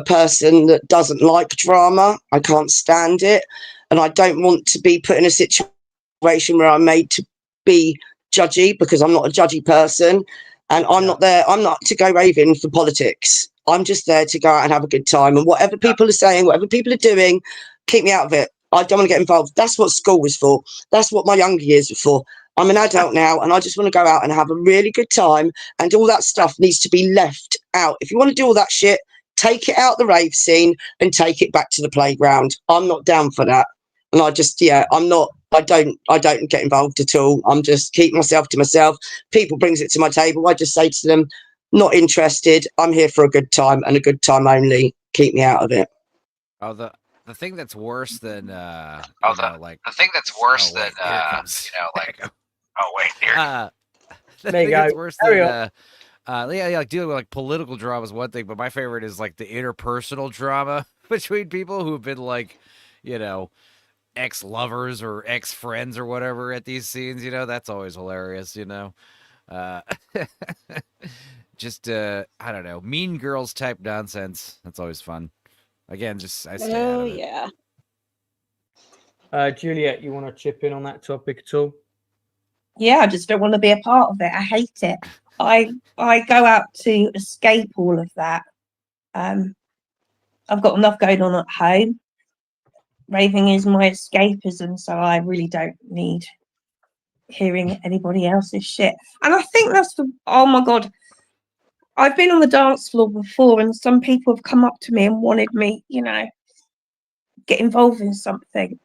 person that doesn't like drama. I can't stand it. And I don't want to be put in a situation where I'm made to be judgy, because I'm not a judgy person. And I'm not there. I'm not to go raving for politics. I'm just there to go out and have a good time. And whatever people are saying, whatever people are doing, keep me out of it. I don't want to get involved. That's what school was for. That's what my younger years were for. I'm an adult now, and I just want to go out and have a really good time. And all that stuff needs to be left out. If you want to do all that shit, take it out the rave scene and take it back to the playground. I'm not down for that. And I just, I'm not. I don't get involved at all. I'm just keep myself to myself. People brings it to my table, I just say to them, not interested. I'm here for a good time and a good time only. Keep me out of it. Oh, the thing that's worse than the thing that's worse than oh wait, here. the There you thing that's go. worse Carry than like dealing with like political drama is one thing, but my favorite is like the interpersonal drama between people who've been like, ex-lovers or ex-friends or whatever at these scenes. That's always hilarious. Just I don't know, Mean Girls type nonsense. That's always fun. Again, just I stay out Oh of it. yeah. Juliet, you want to chip in on that topic at all? Yeah, I just don't want to be a part of it. I hate it. I go out to escape all of that. I've got enough going on at home. Raving is my escapism, so I really don't need hearing anybody else's shit. And I think oh my God, I've been on the dance floor before, and some people have come up to me and wanted me, get involved in something.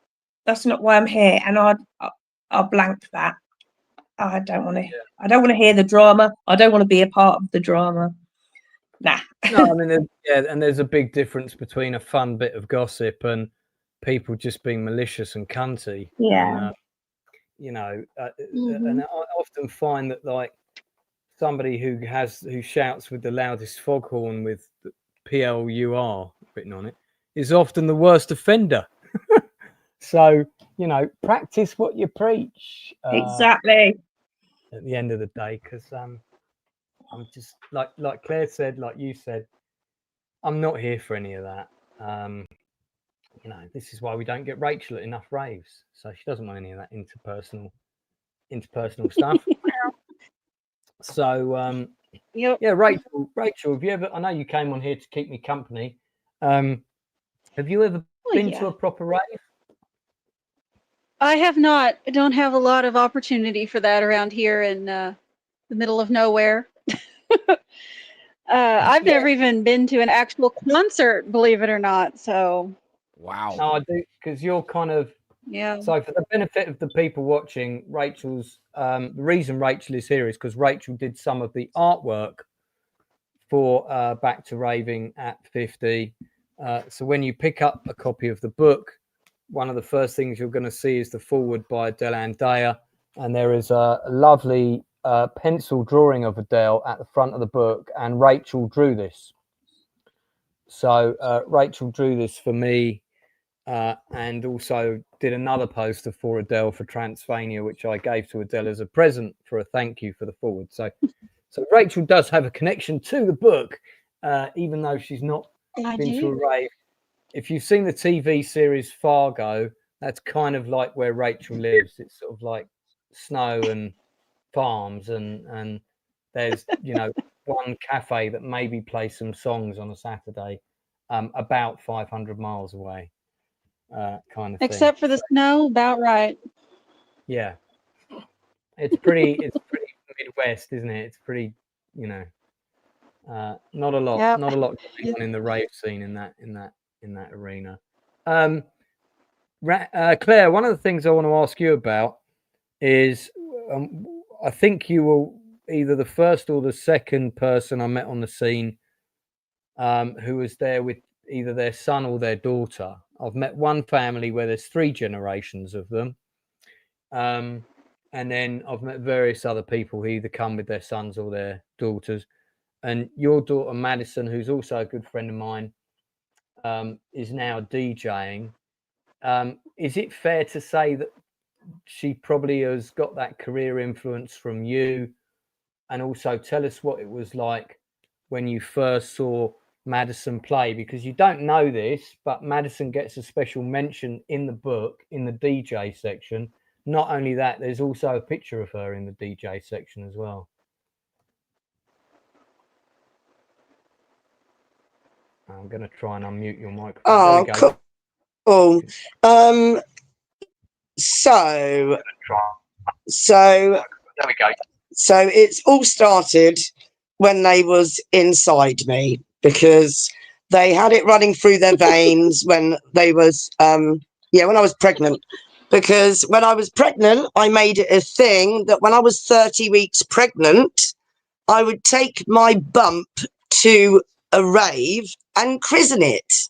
That's not why I'm here, and I'll blank that. I don't want to. Yeah. I don't want to hear the drama. I don't want to be a part of the drama. Nah. No, I mean, and there's a big difference between a fun bit of gossip and people just being malicious and cunty. Yeah. And, and I often find that like somebody who shouts with the loudest foghorn with the PLUR written on it is often the worst offender. So, practice what you preach. Exactly. At the end of the day, because I'm just like Claire said, like you said, I'm not here for any of that. This is why we don't get Rachel at enough raves. So she doesn't want any of that interpersonal stuff. So Yep. yeah, Rachel, have you ever? I know you came on here to keep me company. Have you ever been to a proper rave? I have not. I don't have a lot of opportunity for that around here in the middle of nowhere. I've never even been to an actual concert, believe it or not. So. Wow. No, I do, because you're kind of. Yeah. So for the benefit of the people watching, Rachel's the reason Rachel is here is because Rachel did some of the artwork for Back to Raving at 50. So when you pick up a copy of the book, one of the first things you're going to see is the foreword by Adele Andea, and there is a lovely pencil drawing of Adele at the front of the book, and Rachel drew this. So Rachel drew this for me. And also did another poster for Adele for Transylvania, which I gave to Adele as a present for a thank you for the forward. So Rachel does have a connection to the book, even though she's not been to a rave. If you've seen the TV series Fargo, that's kind of like where Rachel lives. It's sort of like snow and farms, and there's one cafe that maybe plays some songs on a Saturday, about 500 miles away. Kind of thing. Except for the snow, about right. Yeah, it's pretty Midwest, isn't it? It's pretty, not a lot, not a lot going on in the rave scene in that arena. Claire, one of the things I want to ask you about is, I think you were either the first or the second person I met on the scene who was there with either their son or their daughter. I've met one family where there's 3 generations of them. And then I've met various other people who either come with their sons or their daughters. And your daughter, Madison, who's also a good friend of mine, is now DJing. Is it fair to say that she probably has got that career influence from you? And also tell us what it was like when you first saw Madison play, because you don't know this, but Madison gets a special mention in the book in the DJ section. Not only that, there's also a picture of her in the DJ section as well. I'm going to try and unmute your microphone. Oh, there we go. cool. So There we go. So it's all started when they was inside me, because they had it running through their veins when they was when I was pregnant. Because when I was pregnant, I made it a thing that when I was 30 weeks pregnant, I would take my bump to a rave and christen it.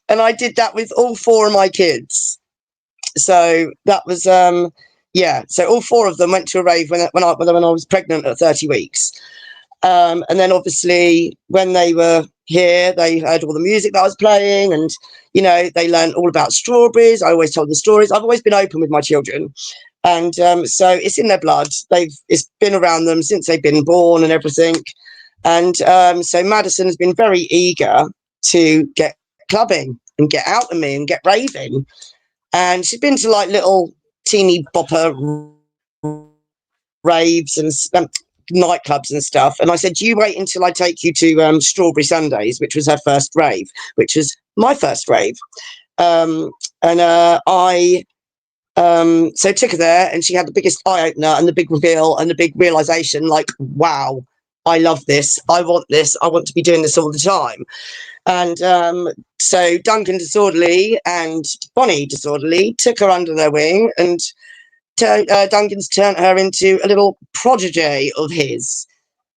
And I did that with all 4 of my kids. So that was so all 4 of them went to a rave when I was pregnant at 30 weeks. And then obviously when they were here, they heard all the music that I was playing, and they learned all about strawberries. I always told them stories. I've always been open with my children, and so it's in their blood. It's been around them since they've been born and everything. And so Madison has been very eager to get clubbing and get out with me and get raving. And she's been to like little teeny bopper raves and nightclubs and stuff. And I said, you wait until I take you to Strawberry Sundays, which was her first rave, which was my first rave. I took her there, and she had the biggest eye opener and the big reveal and the big realization, like, wow, I love this. I want this. I want to be doing this all the time. And so Duncan Disorderly and Bonnie Disorderly took her under their wing, and Duncan's turned her into a little protege of his.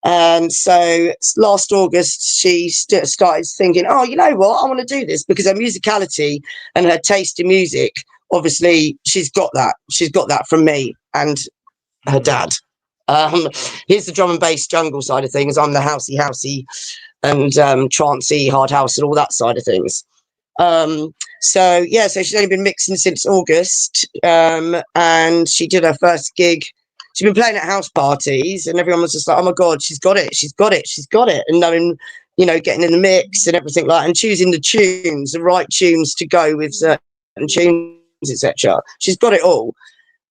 So last August, she started thinking, oh, you know what? I want to do this, because her musicality and her taste in music, obviously, she's got that. She's got that from me and her dad. Here's the drum and bass jungle side of things. I'm the housey and trancey hard house and all that side of things. So she's only been mixing since August, and she did her first gig. She's been playing at house parties, and everyone was just like, oh my God, she's got it. And knowing, getting in the mix and everything like that, and choosing the right tunes to go with certain tunes, etc. She's got it all.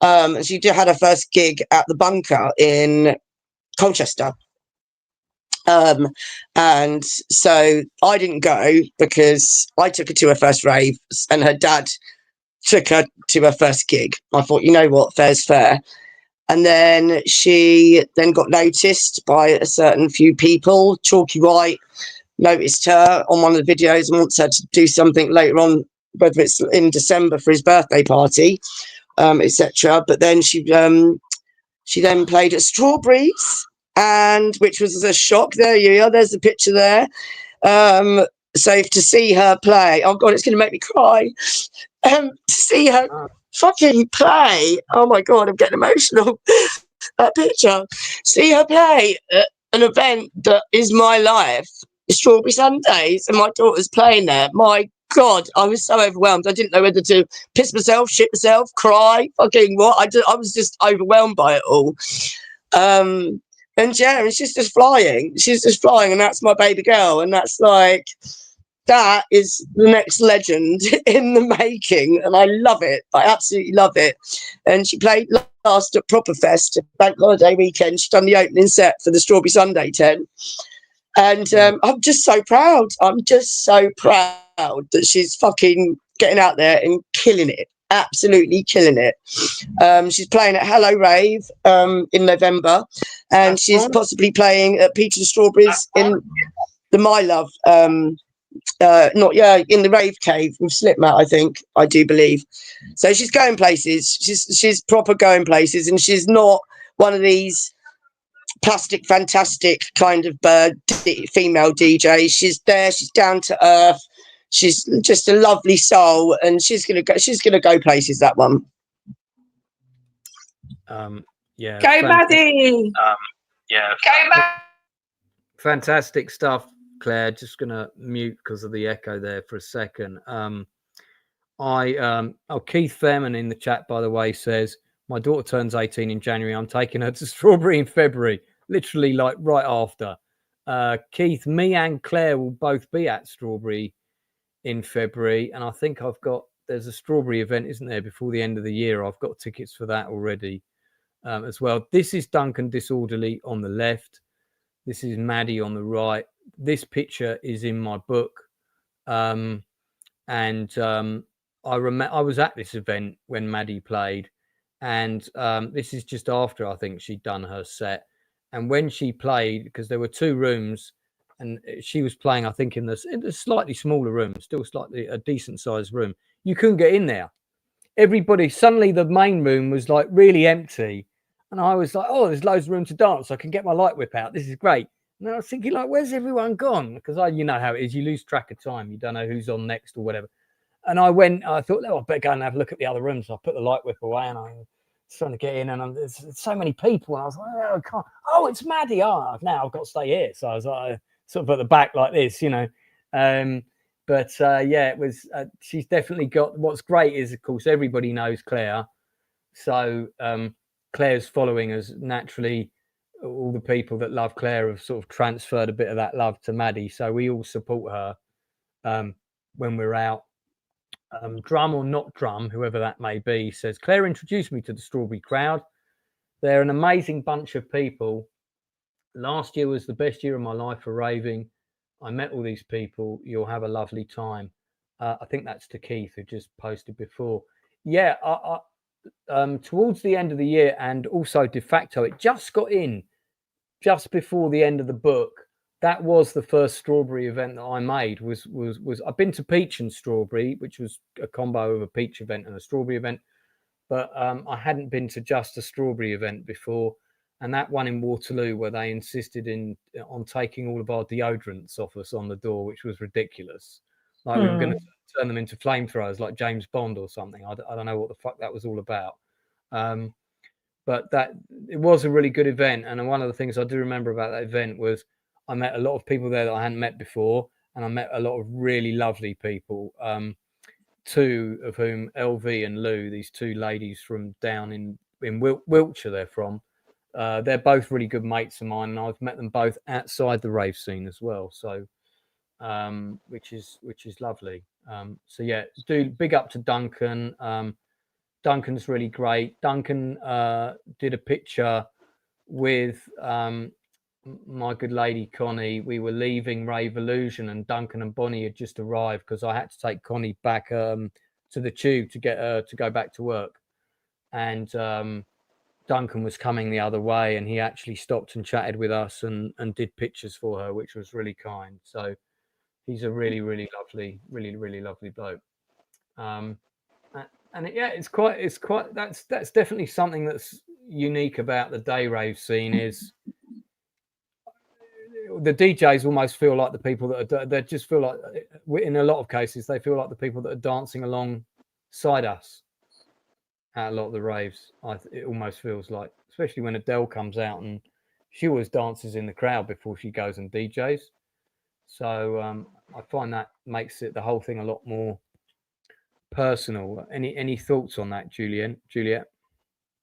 And she had her first gig at the Bunker in Colchester. And so I didn't go, because I took her to her first rave and her dad took her to her first gig. I thought, you know what, fair's fair. And then she then got noticed by a certain few people. Chalky White noticed her on one of the videos and wants her to do something later on, whether it's in December for his birthday party, etc. But then she then played at Strawberries, and which was a shock. There you are. There's the picture there. So to see her play, oh God, it's going to make me cry. To see her fucking play, oh my God, I'm getting emotional. That picture. See her play at an event that is my life, Strawberry Sundays, and my daughter's playing there. My God, I was so overwhelmed. I didn't know whether to piss myself, shit myself, cry, fucking what. I was just overwhelmed by it all. And she's just flying. She's just flying, and that's my baby girl. And that's like, that is the next legend in the making. And I love it. I absolutely love it. And she played last at Proper Fest, Bank Holiday weekend. She's done the opening set for the Strawberry Sunday tent. And I'm just so proud. I'm just so proud that she's fucking getting out there and killing it. Absolutely killing it. She's playing at Hello Rave in November, and she's possibly playing at Peach and Strawberries in the My Love, in the Rave Cave with Slipmat, I do believe. So she's going places. She's proper going places, and she's not one of these plastic fantastic kind of female DJs. She's there. She's down to earth. She's just a lovely soul, and she's gonna go places. That one. Go Maddie. Go Fantastic stuff. Claire. Just gonna mute because of the echo there for a second. Keith Fairman in the chat, by the way, says my daughter turns 18 in January. I'm taking her to Strawberry in February, literally like right after. Keith, me and Claire will both be at Strawberry in February, and I think there's a Strawberry event, isn't there, before the end of the year? I've got tickets for that already as well. This is Duncan Disorderly on the left. This is Maddie on the right. This picture is in my book. I was at this event when Maddie played, and this is just after I think she'd done her set. And when she played, because there were 2 rooms, and she was playing, I think, in the slightly smaller room, still slightly a decent sized room. You couldn't get in there. Everybody, suddenly the main room was like really empty. And I was like, oh, there's loads of room to dance. I can get my light whip out. This is great. And I was thinking, like, where's everyone gone? Because you know how it is. You lose track of time. You don't know who's on next or whatever. And I thought, oh, I better go and have a look at the other rooms. So I put the light whip away and I was trying to get in. And there's so many people. And I was like, oh, I can't. Oh, it's Maddie. Oh, now I've got to stay here. So I was like, sort of at the back like this, you know. Yeah, it was. She's definitely got. What's great is, of course, everybody knows Claire. So Claire's following us naturally. All the people that love Claire have sort of transferred a bit of that love to Maddie. So we all support her when we're out. Drum or not drum, whoever that may be, says, Claire introduced me to the Strawberry crowd. They're an amazing bunch of people. Last year was the best year of my life for raving. I met all these people. You'll have a lovely time. I think that's to Keith, who just posted before. Yeah, towards the end of the year, and also de facto, it just got in just before the end of the book. That was the first Strawberry event that I made. Was I've been to Peach and Strawberry, which was a combo of a Peach event and a Strawberry event, but I hadn't been to just a Strawberry event before. And that one in Waterloo, where they insisted on taking all of our deodorants off us on the door, which was ridiculous. Like we were going to turn them into flamethrowers, like James Bond or something. I don't know what the fuck that was all about. But it was a really good event. And one of the things I do remember about that event was I met a lot of people there that I hadn't met before, and I met a lot of really lovely people. 2 of whom, LV and Lou, these 2 ladies from down in Wiltshire, they're from. They're both really good mates of mine, and I've met them both outside the rave scene as well. So, which is lovely. So yeah, big up to Duncan. Duncan's really great. Duncan did a picture with my good lady Connie. We were leaving Rave Illusion, and Duncan and Bonnie had just arrived because I had to take Connie back to the tube to get her to go back to work, and Duncan was coming the other way, and he actually stopped and chatted with us and did pictures for her, which was really kind. So he's a really, really lovely, really, really lovely bloke. It's quite that's definitely something that's unique about the day rave scene. Is the DJs almost feel like the people that they just feel like, in a lot of cases, they feel like the people that are dancing alongside us at a lot of the raves. It almost feels like, especially when Adele comes out, and she always dances in the crowd before she goes and DJs. So I find that makes the whole thing a lot more personal. Any thoughts on that, Juliet?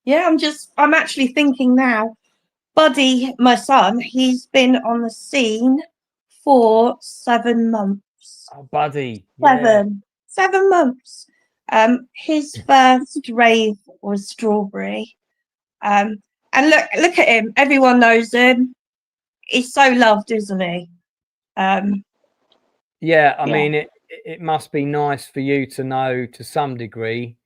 Yeah, I'm actually thinking now. Buddy, my son, he's been on the scene for 7 months. Oh, Buddy. 7 months. His first rave was Strawberry. And look at him. Everyone knows him. He's so loved, isn't he? Yeah, I mean, it must be nice for you to know, to some degree,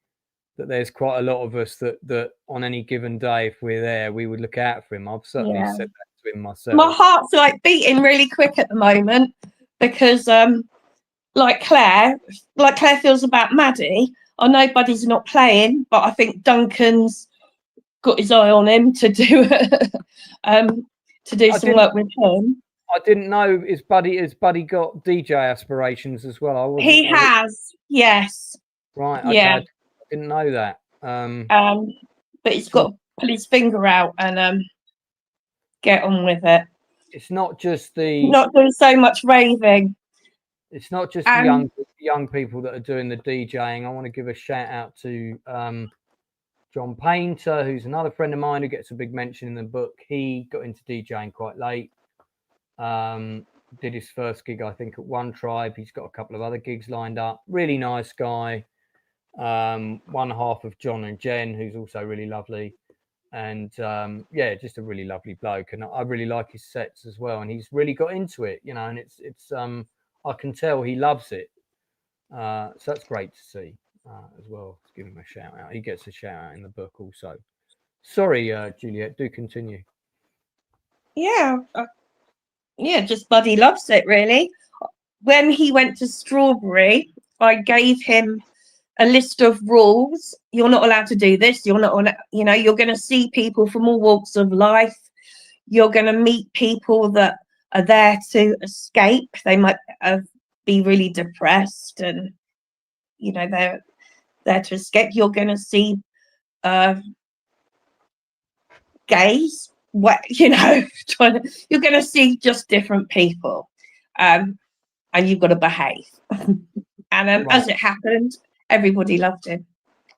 that there's quite a lot of us that on any given day, if we're there, we would look out for him. I've certainly said that to him myself. My heart's like beating really quick at the moment because like Claire feels about Maddie. I know Buddy's not playing, but I think Duncan's got his eye on him to do some work with him. I didn't know, has Buddy got DJ aspirations as well? He has, yes. Right, okay. Yeah. I didn't know that. But he's got to pull his finger out and get on with it. it's not just the not doing so much raving. It's not just the young people that are doing the DJing. I want to give a shout out to John Painter, who's another friend of mine who gets a big mention in the book. He got into DJing quite late. Did his first gig, I think, at One Tribe. He's got a couple of other gigs lined up. Really nice guy. One half of John and Jen, who's also really lovely. And yeah, just a really lovely bloke. And I really like his sets as well. And he's really got into it, you know, and it's I can tell he loves it. So that's great to see as well. Let's give him a shout out. He gets a shout out in the book also. Sorry, Juliet, do continue. Yeah. Yeah, just Buddy loves it, really. When he went to Strawberry, I gave him a list of rules. You're not allowed to do this. You're not, you know, you're going to see people from all walks of life. You're going to meet people that are there to escape. They might be really depressed and, you know, they're there to escape. You're going to see gays, you know, you're going to see just different people, and you've got to behave. And as it happened, everybody loved him.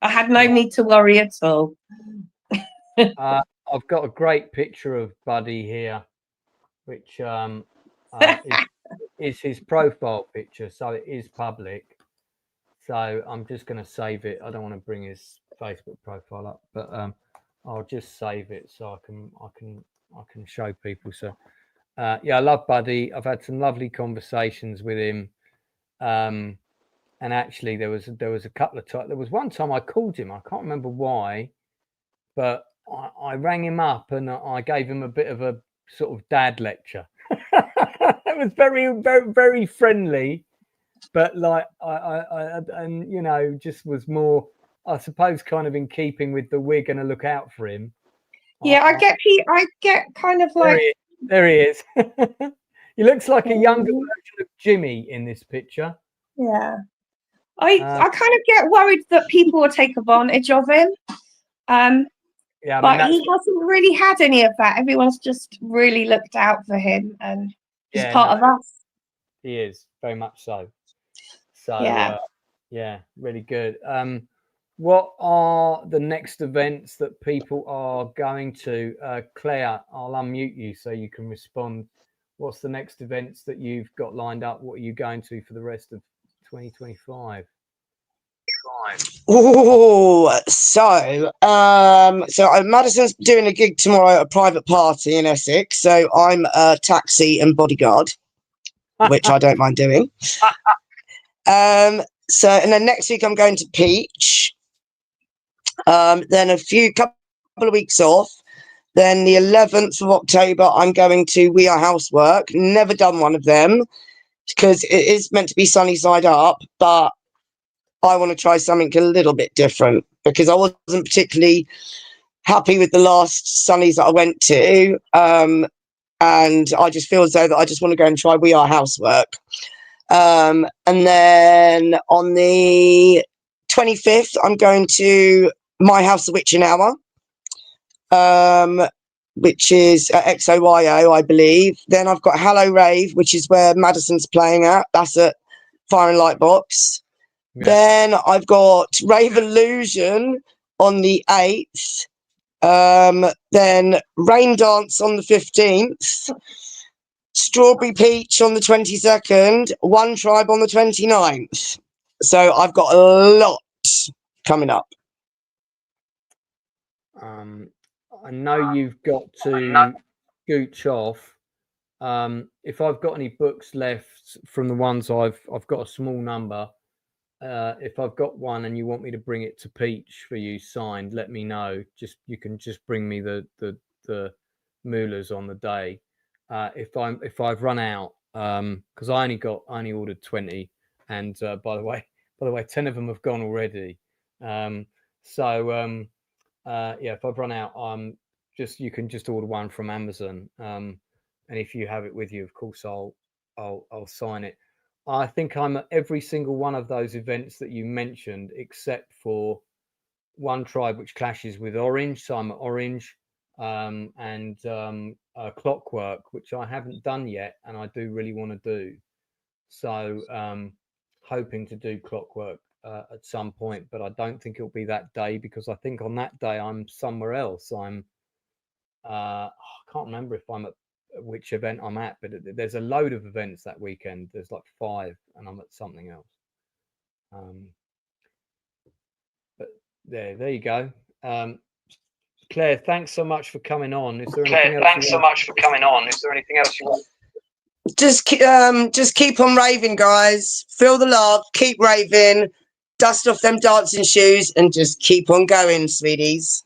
I had no need to worry at all. I've got a great picture of Buddy here, which is his profile picture, so it is public. So I'm just going to save it. I don't want to bring his Facebook profile up, but I'll just save it so I can show people. So yeah, I love Buddy. I've had some lovely conversations with him. And actually there was a couple of times. There was one time I called him. I can't remember why, but I rang him up and I gave him a bit of a sort of dad lecture. It was very, very, very friendly, but like I and you know, just was more, I suppose, kind of in keeping with the we're going to look out for him. Yeah, I get kind of like, there he is. He looks like a younger version of Jimmy in this picture. Yeah. I kind of get worried that people will take advantage of him. Yeah, but he hasn't really had any of that. Everyone's just really looked out for him, and he's part of us. He is, very much so. So yeah, really good. What are the next events that people are going to? Claire, I'll unmute you so you can respond. What's the next events that you've got lined up? What are you going to for the rest of 2025? Oh, so Madison's doing a gig tomorrow at a private party in Essex. So I'm a taxi and bodyguard, which I don't mind doing. So, and then next week I'm going to Peach. Then couple of weeks off. Then the 11th of October, I'm going to We Are Housework. Never done one of them because it is meant to be sunny side up, but I want to try something a little bit different because I wasn't particularly happy with the last sunnies that I went to. And I just feel as though that I just want to go and try We Are Housework. And then on the 25th, I'm going to My House the Witching Hour, which is at XOYO, I believe. Then I've got Hello Rave, which is where Madison's playing at. That's at Fire and Light Box. Yeah. Then I've got Rave Illusion on the 8th. Then Rain Dance on the 15th. Strawberry Peach on the 22nd. One Tribe on the 29th. So I've got a lot coming up. I know you've got to gooch off. If I've got any books left from the ones I've got a small number. If I've got one and you want me to bring it to Peach for you signed, let me know. You can just bring me the moolahs on the day. If I've run out, because I only ordered 20, and by the way, 10 of them have gone already. Yeah, if I've run out, you can just order one from Amazon. And if you have it with you, of course, I'll sign it. I think I'm at every single one of those events that you mentioned, except for One Tribe, which clashes with Orange. So I'm at Orange. and Clockwork, which I haven't done yet, and I do really want to do. So hoping to do Clockwork at some point, but I don't think it'll be that day, because I think on that day I'm somewhere else. I'm I can't remember if I'm at which event I'm at, but there's a load of events that weekend. There's like 5, and I'm at something else. But there you go. Claire, thanks so much for coming on. Is there anything else? Thanks so much for coming on. Is there anything else you want? Just keep on raving, guys. Feel the love. Keep raving. Dust off them dancing shoes and just keep on going, sweeties.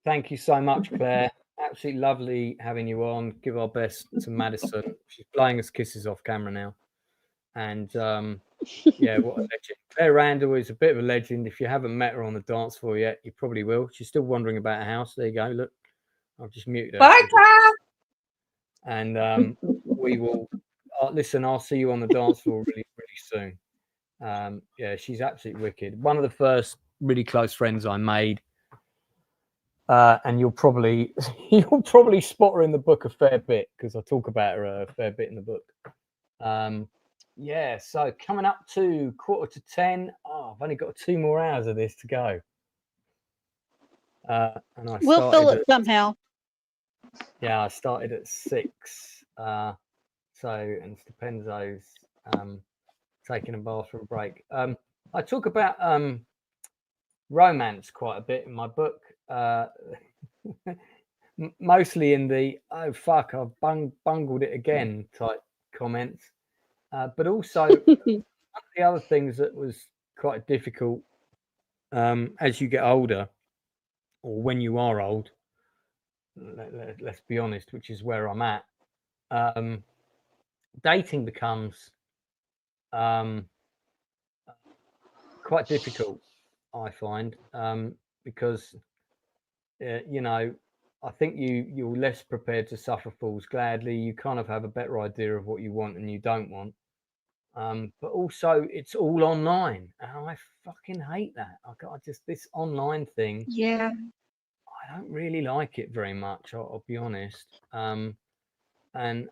Thank you so much, Claire. Absolutely lovely having you on. Give our best to Madison. She's flying us kisses off camera now. And yeah, what a legend. Claire Randall is a bit of a legend. If you haven't met her on the dance floor yet, you probably will. She's still wandering about a house. There you go. Look, I've just muted her. Bye, Claire. And we will listen. I'll see you on the dance floor really, really soon. Yeah, she's absolutely wicked. One of the first really close friends I made. And you'll probably spot her in the book a fair bit, because I talk about her a fair bit in the book. Yeah, so coming up to 9:45. Oh, I've only got 2 more hours of this to go. And We'll fill it somehow. Yeah, I started at 6. And Stepenzo's taking a bathroom break. I talk about romance quite a bit in my book. Mostly in the "oh fuck, I've bungled it again" type comments, but also one of the other things that was quite difficult as you get older, or when you are old, let's be honest, which is where I'm at, dating becomes quite difficult, I find, because you know, I think you're less prepared to suffer fools gladly. You kind of have a better idea of what you want and you don't want. But also it's all online, and I fucking hate that. I just, this online thing. Yeah. I don't really like it very much. I'll be honest. And at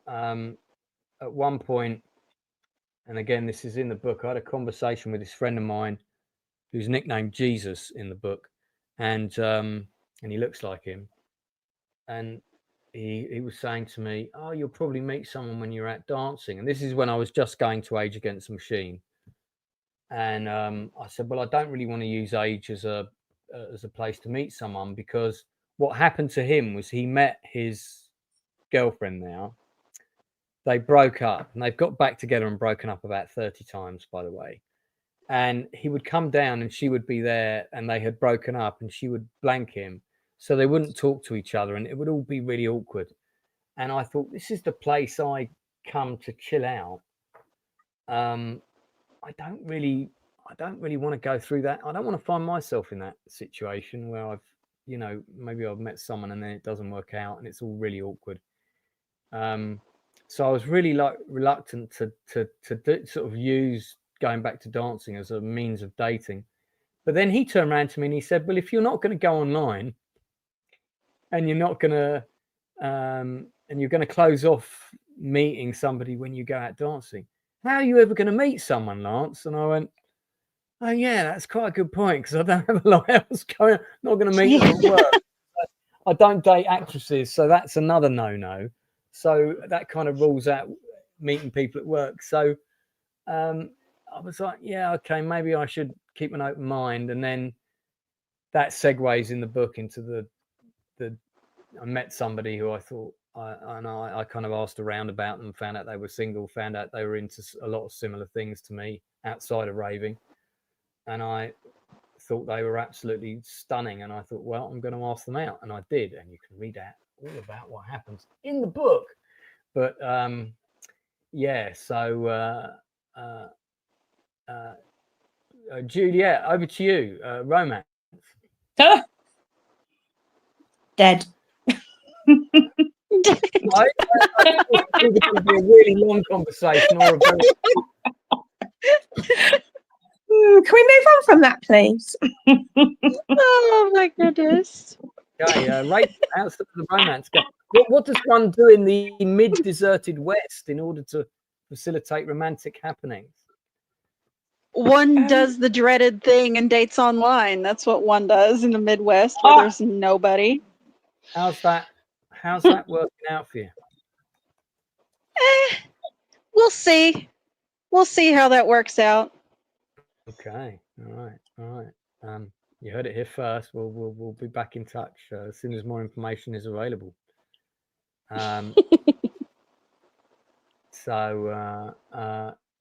one point, and again, this is in the book, I had a conversation with this friend of mine who's nicknamed Jesus in the book, and he looks like him. And he was saying to me, "Oh, you'll probably meet someone when you're out dancing." And this is when I was just going to Age Against the Machine. And I said, "Well, I don't really want to use age as a place to meet someone, because what happened to him was he met his girlfriend now. They broke up, and they've got back together and broken up about 30 times, by the way. And he would come down and she would be there, and they had broken up, and she would blank him. So they wouldn't talk to each other, and it would all be really awkward." And I thought, this is the place I come to chill out. I don't really want to go through that. I don't want to find myself in that situation where I've, you know, maybe I've met someone and then it doesn't work out and it's all really awkward. So I was really like reluctant to do, sort of use going back to dancing as a means of dating. But then he turned around to me and he said, "Well, if you're not going to go online and you're not going to and you're going to close off meeting somebody when you go out dancing, how are you ever going to meet someone, Lance?" And I went, "Oh yeah, that's quite a good point, because I don't have a lot else going. I'm not going to meet them at work. I don't date actresses, so that's another no-no. So that kind of rules out meeting people at work." So I was like, yeah, okay, maybe I should keep an open mind. And then that segues in the book into the I met somebody who I thought, I kind of asked around about them, found out they were single, found out they were into a lot of similar things to me outside of raving. And I thought they were absolutely stunning. And I thought, well, I'm going to ask them out. And I did. And you can read out all about what happens in the book. But yeah, so Juliet, over to you. Romance. Dead. I think it would be a really long conversation, or a very... can we move on from that, please? Oh my goodness. Okay, right. How's the romance go? What does one do in the mid-deserted West in order to facilitate romantic happenings? One does the dreaded thing and dates online. That's what one does in the Midwest where there's nobody. How's that working out for you? We'll see. We'll see how that works out. Okay. All right. You heard it here first. We'll be back in touch as soon as more information is available.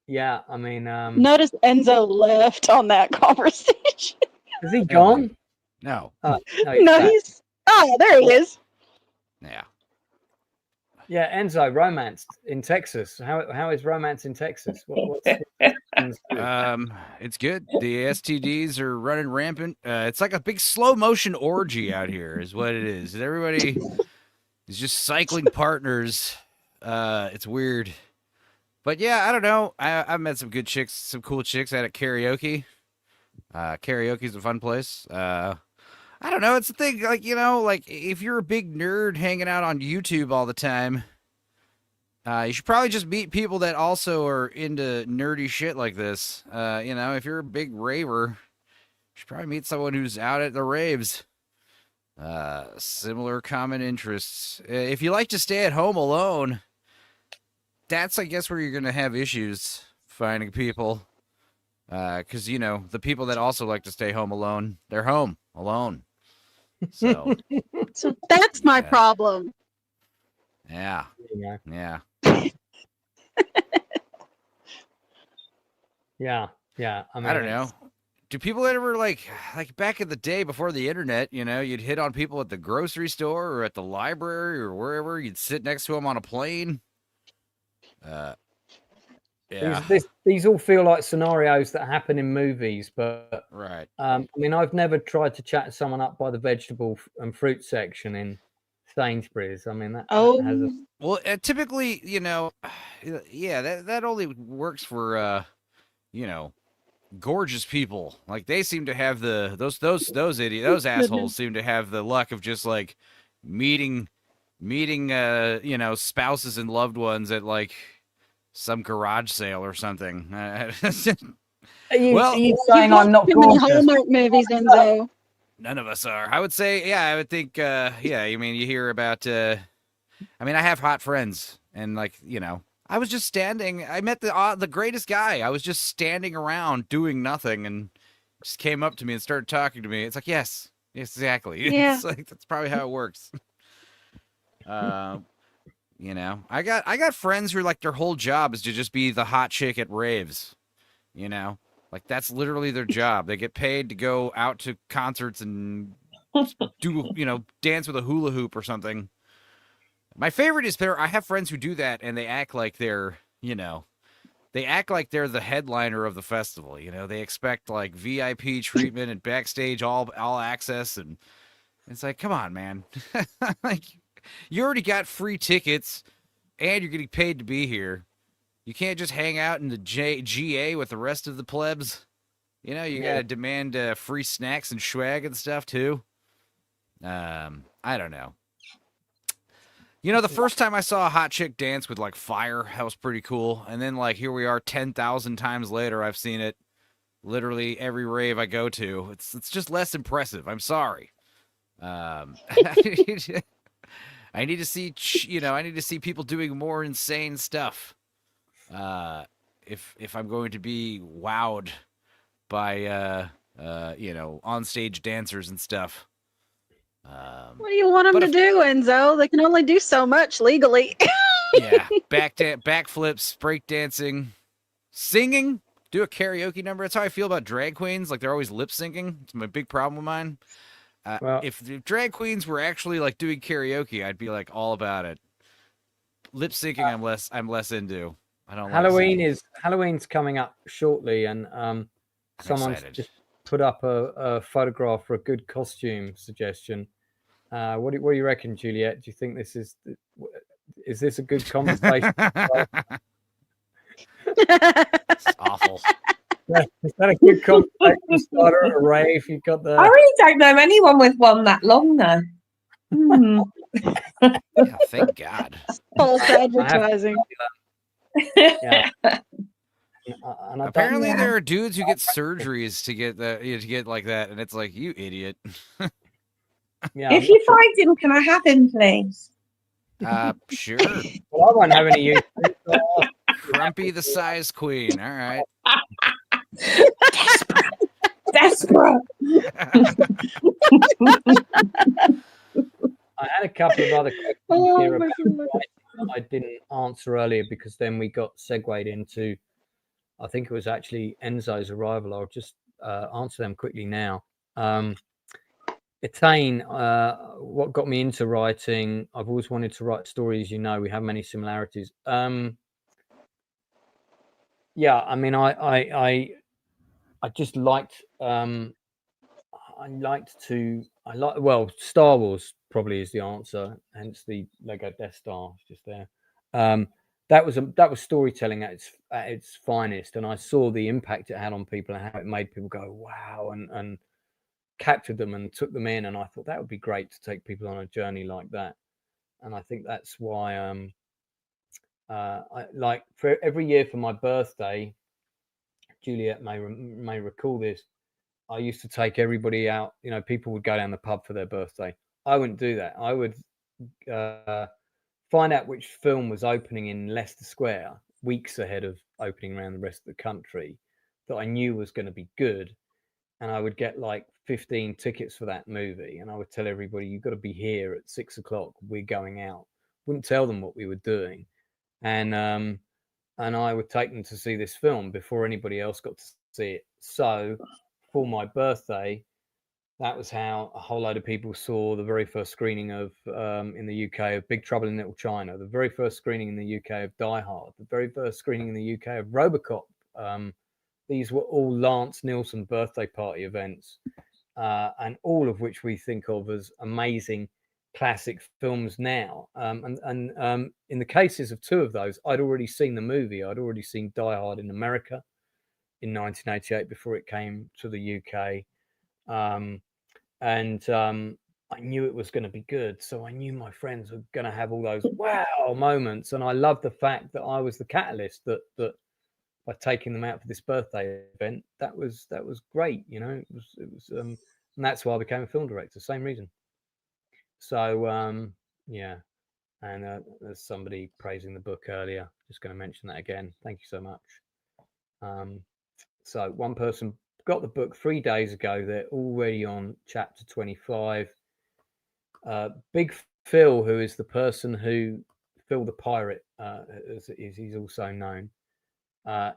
Yeah, I mean, Notice Enzo left on that conversation. is he gone? No. No, No, he's there he is. Yeah. Yeah, Enzo, romance in Texas. How is romance in Texas? It's good. The STDs are running rampant. It's like a big slow motion orgy out here, is what it is. Everybody is just cycling partners. It's weird, but yeah, I don't know. I've met some good chicks, some cool chicks out at karaoke. Karaoke's a fun place. I don't know. It's the thing, like, you know, like if you're a big nerd hanging out on YouTube all the time, you should probably just meet people that also are into nerdy shit like this. You know, if you're a big raver, you should probably meet someone who's out at the raves. Similar common interests. If you like to stay at home alone, that's, I guess, where you're going to have issues finding people. Because, you know, the people that also like to stay home alone, they're home alone. So that's my problem. Yeah. Yeah. Yeah. I mean, I don't know. Do people ever like back in the day before the internet, you know, you'd hit on people at the grocery store or at the library or wherever, you'd sit next to them on a plane? Yeah. These all feel like scenarios that happen in movies, but right. I mean, I've never tried to chat someone up by the vegetable and fruit section in Sainsbury's. I mean, that has a... Well, typically, you know, yeah, that only works for you know, gorgeous people. Like, they seem to have those assholes seem to have the luck of just like meeting you know, spouses and loved ones at like some garage sale or something. Are you saying I'm not too many Hallmark movies, Enzo? None of us are. I would say, yeah, I would think, yeah, I mean, you hear about, I mean, I have hot friends, and like, you know, I was just standing, I met the greatest guy. I was just standing around doing nothing, and just came up to me and started talking to me. It's like, yes, exactly. Yeah. It's like, that's probably how it works. You know, I got friends who are like, their whole job is to just be the hot chick at raves, you know, like that's literally their job. They get paid to go out to concerts and do, you know, dance with a hula hoop or something. My favorite is I have friends who do that and they act like they're, you know, they act like they're the headliner of the festival. You know, they expect like VIP treatment and backstage all access. And it's like, come on, man. Like, you already got free tickets and you're getting paid to be here. You can't just hang out in the GA with the rest of the plebs. You know, you got to demand free snacks and swag and stuff too. I don't know. You know, the first time I saw a hot chick dance with like fire, that was pretty cool. And then like, here we are 10,000 times later. I've seen it literally every rave I go to. It's just less impressive. I'm sorry. I need to see, you know, I need to see people doing more insane stuff. If I'm going to be wowed by, you know, onstage dancers and stuff. What do you want them to do, Enzo? They can only do so much legally. Yeah, backflips, breakdancing, singing, do a karaoke number. That's how I feel about drag queens. Like, they're always lip syncing. It's my big problem of mine. Well, if drag queens were actually like doing karaoke, I'd be like all about it. Lip syncing, I'm less into. I don't. Halloween's coming up shortly, and someone's just put up a photograph for a good costume suggestion. What do you reckon, Juliet? Do you think this is this a good conversation? It's awful. Is that a good conversation starter at a rave? You've got the. I really don't know anyone with one that long though. Hmm. Yeah, thank God. False advertising. Yeah. And I Apparently, Yeah. there are dudes who get surgeries to get to get like that, and it's like, you idiot. yeah, If you find him, can I have him, please? Sure. well, I won't have any use. Crumpy the size queen. All right. Desperate. I had a couple of other questions Oh, here my about God. writing that I didn't answer earlier because then we got segued into, I think it was actually Enzo's arrival. I'll just answer them quickly now. Etane, what got me into writing? I've always wanted to write stories. You know, we have many similarities. Yeah, I mean, I just liked. Well, Star Wars probably is the answer. Hence the Lego Death Star just there. That was storytelling at its finest, and I saw the impact it had on people and how it made people go wow and captured them and took them in. And I thought that would be great to take people on a journey like that. And I think that's why I like for every year for my birthday. Juliet may recall this. I used to take everybody out. You know, people would go down the pub for their birthday. I wouldn't do that. I would find out which film was opening in Leicester Square weeks ahead of opening around the rest of the country that I knew was going to be good. And I would get like 15 tickets for that movie. And I would tell everybody, you've got to be here at 6 o'clock. We're going out. Wouldn't tell them what we were doing. And I would take them to see this film before anybody else got to see it. So for my birthday, that was how a whole load of people saw the very first screening of in the UK of Big Trouble in Little China, the very first screening in the UK of Die Hard, the very first screening in the UK of Robocop. These were all Lance Nielsen birthday party events, and all of which we think of as amazing classic films now. And in the cases of two of those, I'd already seen the movie. I'd already seen Die Hard in America in 1988 before it came to the UK. I knew it was going to be good. So I knew my friends were going to have all those wow moments. And I loved the fact that I was the catalyst that by taking them out for this birthday event, that was great. You know, it was and that's why I became a film director. Same reason. So, yeah. And there's somebody praising the book earlier. Just going to mention that again. Thank you so much. So one person got the book 3 days ago. They're already on chapter 25. Big Phil, who is the person who Phil the Pirate, as he's also known,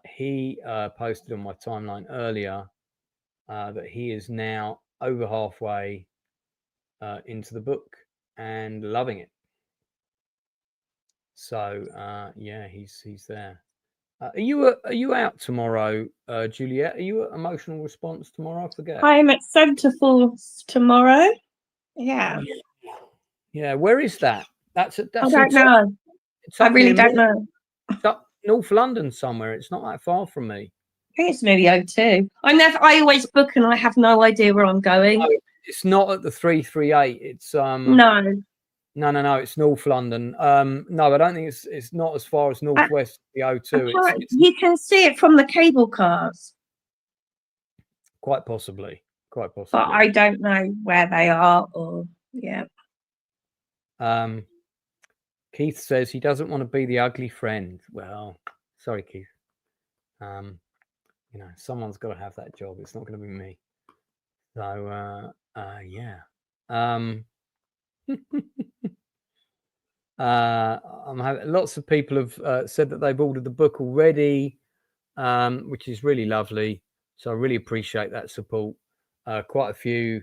he posted on my timeline earlier that he is now over halfway into the book and loving it. So yeah, he's there. Are you out tomorrow, Juliet? Are you at Emotional Response tomorrow? I forget. I'm at Centre Force tomorrow. Yeah. Yeah, where is that? That's I don't know. I really don't know. It's up North London somewhere. It's not that far from me. I think it's maybe O2. I always book and I have no idea where I'm going. No, it's not at the 338. It's No, it's North London. No, I don't think it's not as far as northwest the O2. You can see it from the cable cars. Quite possibly. But I don't know where they are or yeah. Keith says he doesn't want to be the ugly friend. Well, sorry, Keith. You know, someone's got to have that job. It's not going to be me. So, yeah. Lots of people have said that they've ordered the book already, which is really lovely. So I really appreciate that support. Quite a few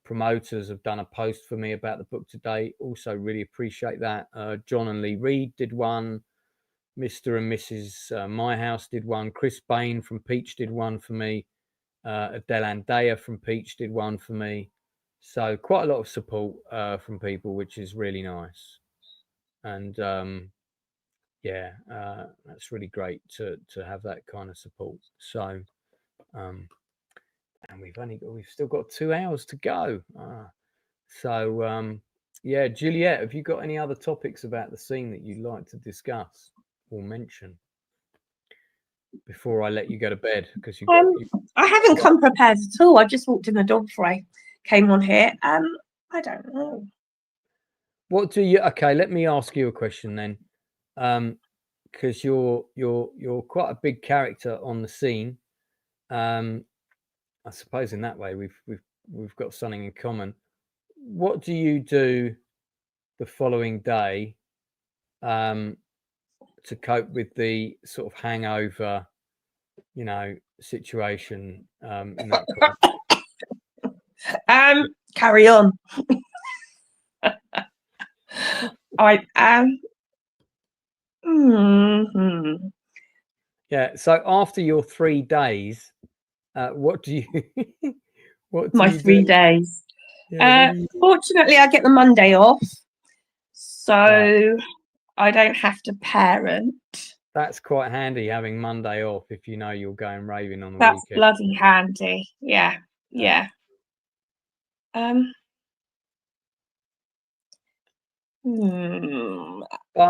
promoters have done a post for me about the book today. Also really appreciate that. John and Lee Reed did one. Mr. and Mrs. My House did one. Chris Bain from Peach did one for me. Adele Andea from Peach did one for me. So quite a lot of support from people, which is really nice. And yeah, that's really great to have that kind of support. So And we've still got 2 hours to go. So yeah, Juliet, have you got any other topics about the scene that you'd like to discuss or mention before I let you go to bed? Because I haven't come prepared at all. I just walked in the door before I came on here. I don't know. What do you? Okay, let me ask you a question then, because you're quite a big character on the scene. I suppose in that way we've got something in common. What do you do the following day to cope with the sort of hangover, situation in that context? Carry on. Yeah. So after your 3 days, what do you? My 3 days. Yeah, Fortunately, I get the Monday off, so Right. I don't have to parent. That's quite handy having Monday off if you know you're going raving on the That's weekend. bloody handy. Yeah. I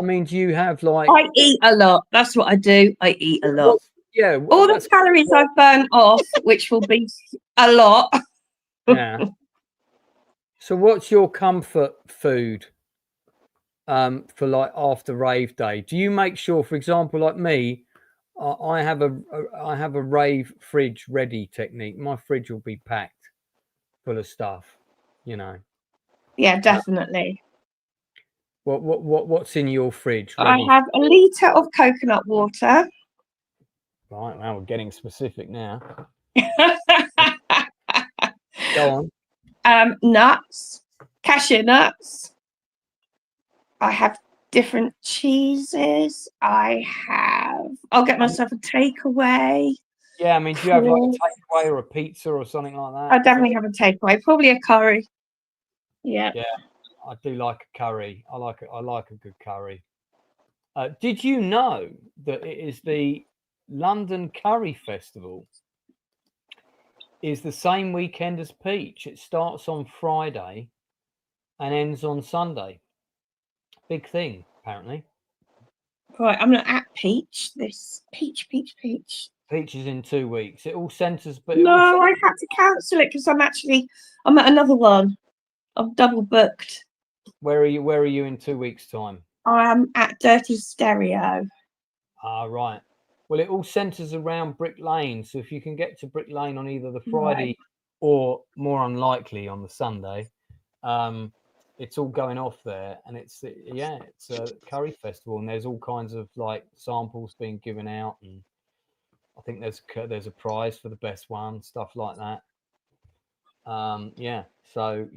mean, do you have like? I eat a lot. That's what I do. I eat a lot. Yeah. All the calories I've burnt off, which will be a lot. Yeah. So what's your comfort food for like after rave day? Do you make sure, for example, like me, I have a rave fridge ready technique. My fridge will be packed full of stuff, Yeah, definitely. What's in your fridge ready? I have a litre of coconut water. Right, now we're getting specific now. Go on. Nuts, cashew nuts. I have different cheeses. I'll get myself a takeaway. Yeah, I mean, do you have like a takeaway or a pizza or something like that? I definitely have a takeaway. Probably a curry. Yeah. Yeah, I do like a curry. I like a good curry. Did you know that it is the London Curry Festival is the same weekend as Peach? It starts on Friday and ends on Sunday. Big thing, apparently. Right, I'm not at Peach. Peach. Peach is in 2 weeks. It all centres, but I had to cancel it because I'm at another one. I'm double booked. Where are you in 2 weeks' time? I'm at Dirty Stereo. Ah, right. Well, it all centres around Brick Lane. So if you can get to Brick Lane on either the Friday or more unlikely on the Sunday, it's all going off there. And it's a curry festival, and there's all kinds of like samples being given out, and I think there's a prize for the best one, stuff like that. Yeah. So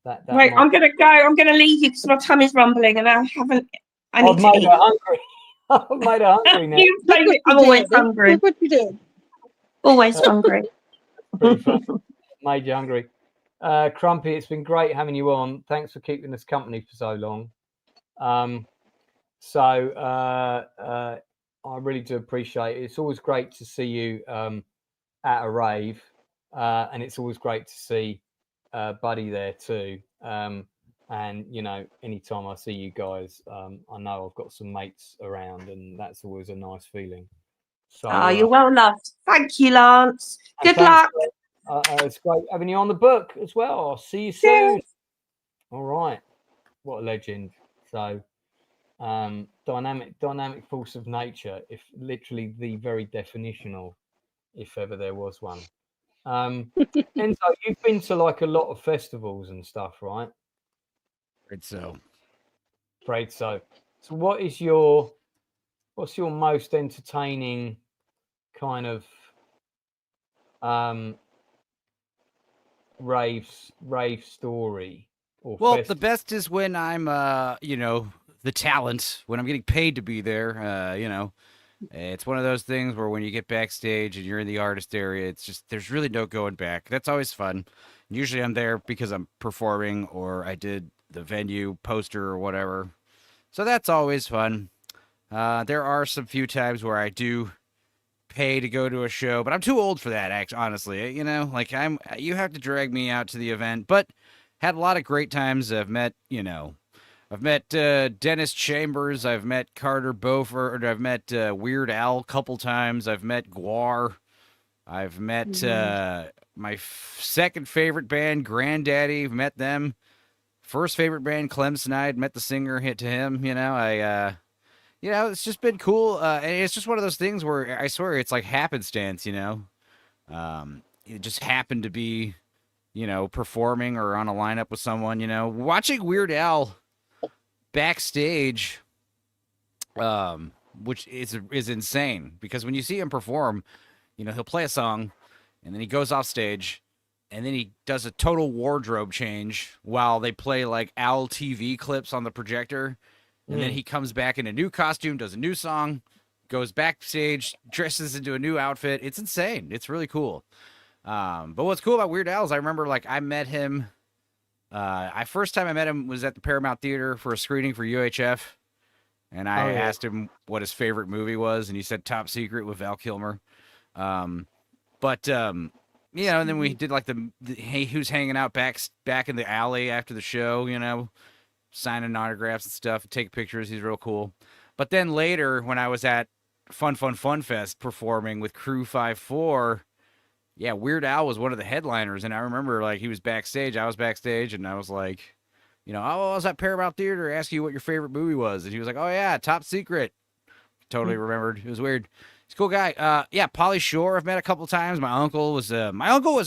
that. Right, I'm gonna go. I'm gonna leave you because my tummy's rumbling, and I need to eat. Hungry. I've made her hungry now. I'm always hungry. Look what you did. Always hungry. Pretty fun. Made you hungry. Crumpy, it's been great having you on. Thanks for keeping us company for so long. I really do appreciate it. It's always great to see you at a rave, and it's always great to see Buddy there too. And anytime I see you guys, I know I've got some mates around, and that's always a nice feeling. So you're well loved. Thank you, Lance. Good luck. It's great having you on the book as well. I'll see you soon. All right. What a legend. So dynamic force of nature, if literally the very definition of, if ever there was one. Enzo, you've been to like a lot of festivals and stuff, right? Afraid so. So what's your most entertaining kind of rave story? Well, the best is when I'm the talent, when I'm getting paid to be there. It's one of those things where when you get backstage and you're in the artist area, it's just there's really no going back. That's always fun. Usually I'm there because I'm performing or I did the venue poster or whatever. So that's always fun. There are some few times where I do pay to go to a show, but I'm too old for that. Honestly, you know, like you have to drag me out to the event. But had a lot of great times. I've met Dennis Chambers. I've met Carter Beaufort. I've met Weird Al a couple times. I've met Guar. I've met my second favorite band, Granddaddy. Met them. First favorite band, Clemson. I'd met the singer. Hit to him. You know, it's just been cool. And it's just one of those things where I swear it's like happenstance. You know, it just happened to be, you know, performing or on a lineup with someone. You know, watching Weird Al backstage, which is insane, because when you see him perform, you know, he'll play a song and then he goes off stage and then he does a total wardrobe change while they play like Al TV clips on the projector. And then he comes back in a new costume, does a new song, goes backstage, dresses into a new outfit. It's insane. It's really cool. But what's cool about Weird Al is I remember, like, I met him. First time I met him was at the Paramount Theater for a screening for UHF. And I asked him what his favorite movie was, and he said Top Secret with Val Kilmer. You know, and then we did like he was hanging out back in the alley after the show, you know, signing autographs and stuff, taking pictures. He's real cool. But then later, when I was at Fun Fest performing with Crew 5-4, yeah, Weird Al was one of the headliners, and I remember, like, he was backstage, I was backstage, and I was like, you know, I was at Paramount Theater asking you what your favorite movie was, and he was like, oh yeah, Top Secret. Totally remembered. It was weird. He's a cool guy. Pauly Shore I've met a couple times. My uncle was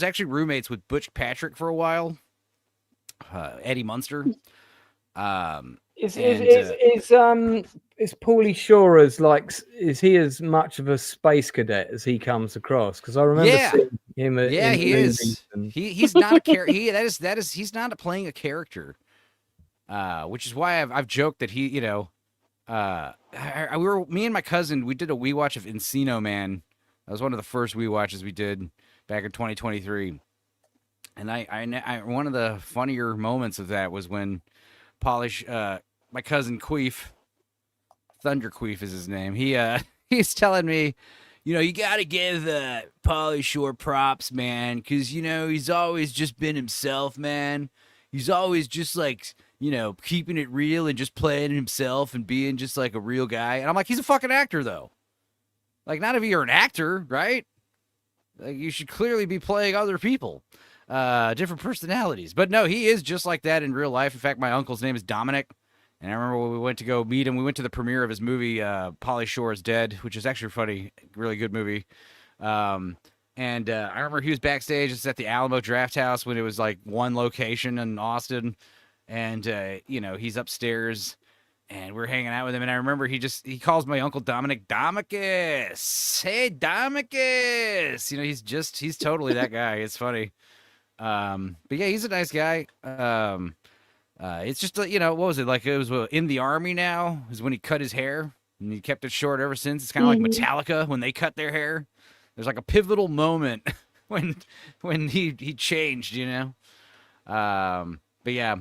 actually roommates with Butch Patrick for a while. Eddie Munster. Is Pauly Shore is he as much of a space cadet as he comes across? Because I remember seeing him. He is. He's not a character. He's not playing a character. Which is why I've joked that he, you know, me and my cousin, we did a wee watch of Encino Man. That was one of the first wee watches we did back in 2023. And I one of the funnier moments of that was when my cousin Queef, Thunder Queef is his name. He's telling me, you know, you got to give Pauly Shore props, man, because, you know, he's always just been himself, man. He's always just, like, you know, keeping it real and just playing himself and being just like a real guy. And I'm like, he's a fucking actor, though. Like, not if you're an actor, right? Like, you should clearly be playing other people, different personalities. But no, he is just like that in real life. In fact, my uncle's name is Dominic. And I remember when we went to go meet him, we went to the premiere of his movie, Pauly Shore is Dead, which is actually funny, really good movie. I remember he was backstage. It's at the Alamo Draft House when it was like one location in Austin. And, you know, he's upstairs and we're hanging out with him. And I remember he calls my uncle Dominic, Domicus. Hey, Domicus. You know, he's totally that guy. It's funny. But yeah, he's a nice guy. It's just, you know, what was it? Like, it was in the Army now is when he cut his hair and he kept it short ever since. It's kind of like Metallica when they cut their hair. There's like a pivotal moment when he changed, you know? But yeah.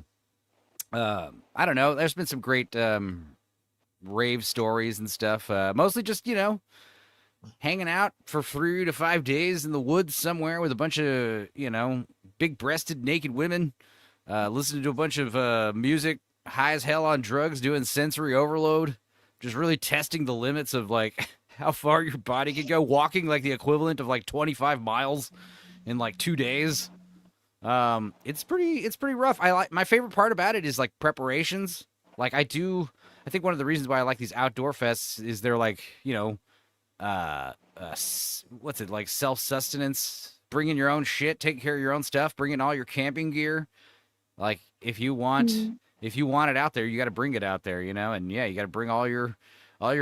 I don't know. There's been some great rave stories and stuff. Mostly just, you know, hanging out for 3 to 5 days in the woods somewhere with a bunch of, you know, big-breasted naked women, listening to a bunch of music, high as hell on drugs, doing sensory overload, just really testing the limits of, like, how far your body can go, walking like the equivalent of like 25 miles in like 2 days. It's pretty rough. My favorite part about it is like preparations. Like I think one of the reasons why I like these outdoor fests is they're like, you know, what's it, like self-sustenance, bringing your own shit, taking care of your own stuff, bringing all your camping gear. Like if you want it out there, you got to bring it out there, you know? And yeah, you got to bring all your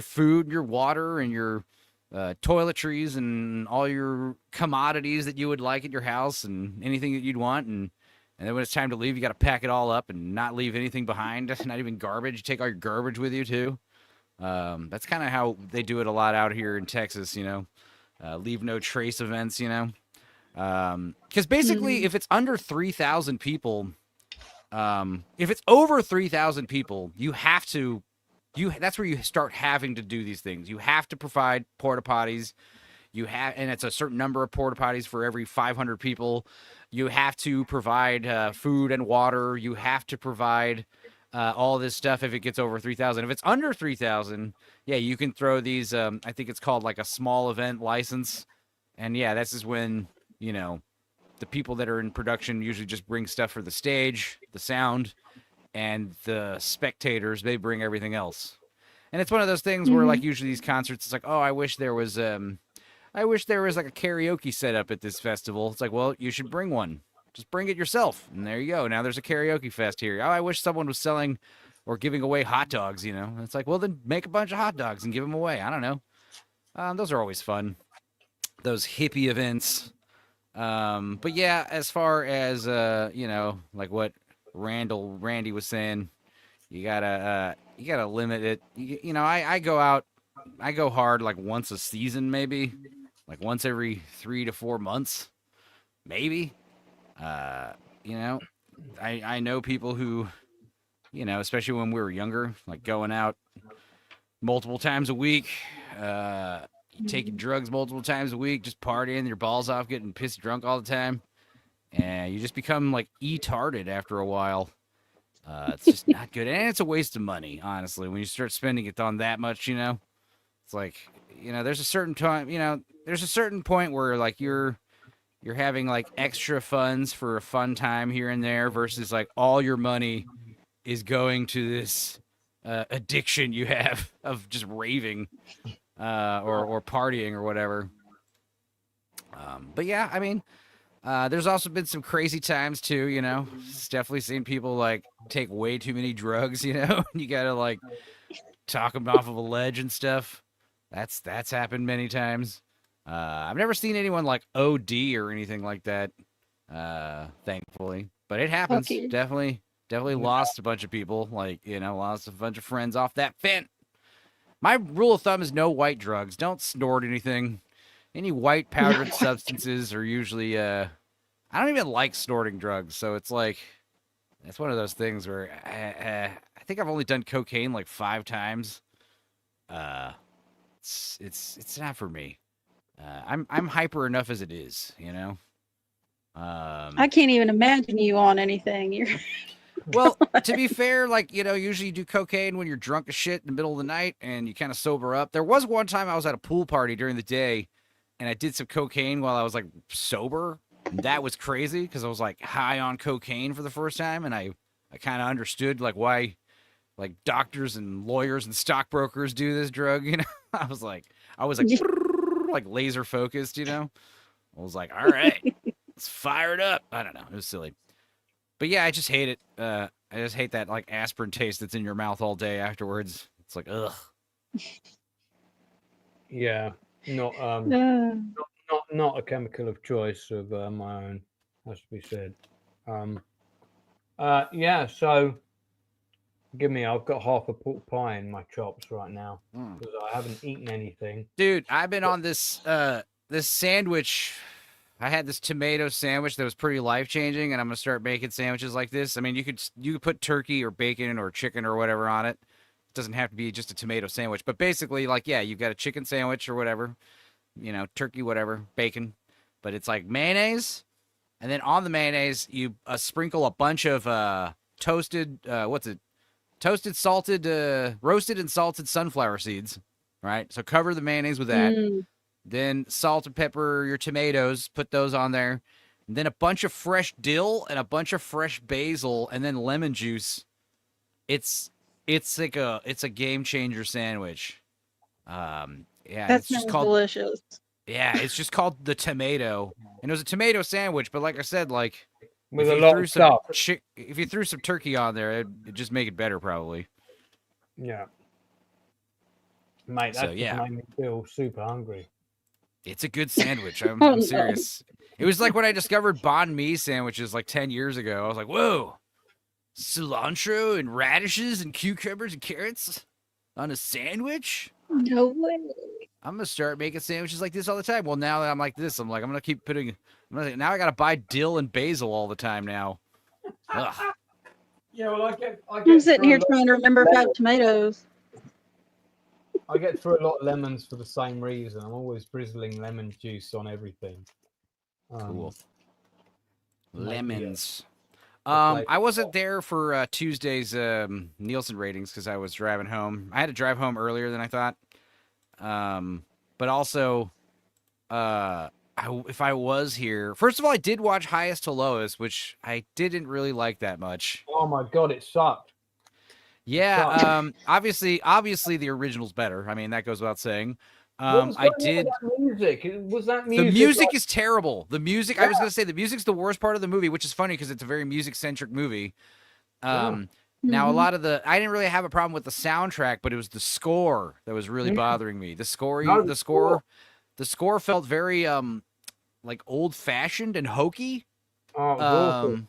food and your water and your toiletries and all your commodities that you would like at your house and anything that you'd want. And then when it's time to leave, you got to pack it all up and not leave anything behind, not even garbage. You take all your garbage with you too. That's kind of how they do it a lot out here in Texas, you know, leave no trace events, you know, because basically if it's under 3,000 people, if it's over 3,000 people, that's where you start having to do these things. You have to provide porta potties. You have, and it's a certain number of porta potties for every 500 people. You have to provide food and water. You have to provide all this stuff if it gets over 3,000. If it's under 3,000, yeah, you can throw these. I think it's called like a small event license, and yeah, this is when the people that are in production usually just bring stuff for the stage, the sound, and the spectators. They bring everything else. And it's one of those things where, like, usually these concerts, it's like, oh, I wish there was like a karaoke setup at this festival. It's like, well, you should bring one. Just bring it yourself. And there you go. Now there's a karaoke fest here. Oh, I wish someone was selling or giving away hot dogs, And it's like, well, then make a bunch of hot dogs and give them away. I don't know. Those are always fun. Those hippie events. But yeah, as far as, like what Randy was saying, you gotta limit it. I go hard like once a season, maybe like once every 3 to 4 months, maybe. I know people who, especially when we were younger, like going out multiple times a week, taking drugs multiple times a week, just partying your balls off, getting pissed drunk all the time. And you just become like e-tarded after a while. It's just not good. And it's a waste of money, honestly, when you start spending it on that much, It's like, there's a certain time, there's a certain point where like you're having like extra funds for a fun time here and there versus like all your money is going to this addiction you have of just raving or partying or whatever. But yeah, I mean, there's also been some crazy times too, It's definitely seen people like take way too many drugs, You gotta like talk them off of a ledge and stuff. That's happened many times. I've never seen anyone like OD or anything like that, thankfully. But it happens. Okay. Definitely lost a bunch of people, like, lost a bunch of friends off that fent. My rule of thumb is no white drugs. Don't snort anything. Any white powdered substances are usually, I don't even like snorting drugs. So it's like, it's one of those things where I think I've only done cocaine like 5 times. It's not for me. I'm hyper enough as it is, I can't even imagine you on anything. You're Well, to be fair, like, usually you do cocaine when you're drunk as shit in the middle of the night and you kind of sober up. There was one time I was at a pool party during the day and I did some cocaine while I was like sober. And that was crazy because I was like high on cocaine for the first time. And I kind of understood like why like doctors and lawyers and stockbrokers do this drug, I was like like laser focused, I was like, all right, let's fire it up. I don't know. It was silly. But yeah, I just hate it. I just hate that like aspirin taste that's in your mouth all day afterwards. It's like, ugh. Yeah, not a chemical of choice of my own, has to be said. Yeah, so I've got half a pork pie in my chops right now because I haven't eaten anything. Dude, I've been on this this sandwich. I had this tomato sandwich that was pretty life-changing, and I'm gonna start making sandwiches like this. I mean, you could put turkey or bacon or chicken or whatever on it. It doesn't have to be just a tomato sandwich, but basically, like, yeah, you've got a chicken sandwich or whatever, turkey, whatever, bacon, but it's like mayonnaise, and then on the mayonnaise you sprinkle a bunch of roasted and salted sunflower seeds, right? So cover the mayonnaise with that. Then salt and pepper your tomatoes, put those on there. And then a bunch of fresh dill and a bunch of fresh basil and then lemon juice. It's a game changer sandwich. Yeah, That it's just sounds called delicious. Yeah, it's just called the tomato. And it was a tomato sandwich, but like I said, like with a lot of stuff. If you threw some turkey on there, it'd just make it better probably. Yeah. Mate, that just made me feel super hungry. It's a good sandwich. I'm serious. It was like when I discovered banh mi sandwiches like 10 years ago. I was like, whoa, cilantro and radishes and cucumbers and carrots on a sandwich? No way. I'm going to start making sandwiches like this all the time. Well, now that I'm like this, I'm going to keep putting, now I got to buy dill and basil all the time now. Ugh. Yeah, well, I get I'm sitting here trying to remember if I have tomatoes. I get through a lot of lemons for the same reason. I'm always drizzling lemon juice on everything. Cool. maybe, Lemons. flavor. I wasn't there for Tuesday's Nielsen ratings because I was driving home. I had to drive home earlier than I thought. But also, if I was here, first of all, I did watch Highest to Lowest, which I didn't really like that much. Oh my god, it sucked. Yeah, obviously the original's better. I mean, that goes without saying. What was I going on with did. that music? Was that The music? music is terrible. The music, I was going to say, the music's the worst part of the movie, which is funny because it's a very music-centric movie. Now, a lot of I didn't really have a problem with the soundtrack, but it was the score that was really bothering me. The score felt very, like, old-fashioned and hokey. Oh,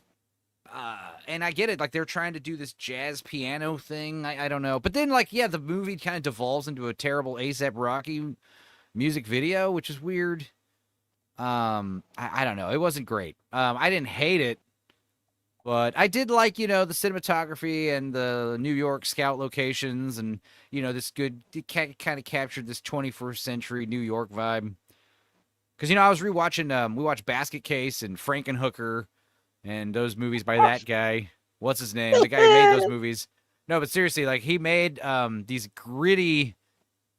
And I get it, like, they're trying to do this jazz piano thing. I don't know. But then, like, yeah, the movie kind of devolves into a terrible A$AP Rocky music video, which is weird. I don't know. It wasn't great. I didn't hate it, but I did like, the cinematography and the New York scout locations and, this good, it kind of captured this 21st century New York vibe. Because, I was rewatching, we watched Basket Case and Frankenhooker and those movies by that guy. What's his name? The guy who made those movies. No, but seriously, like, he made these gritty,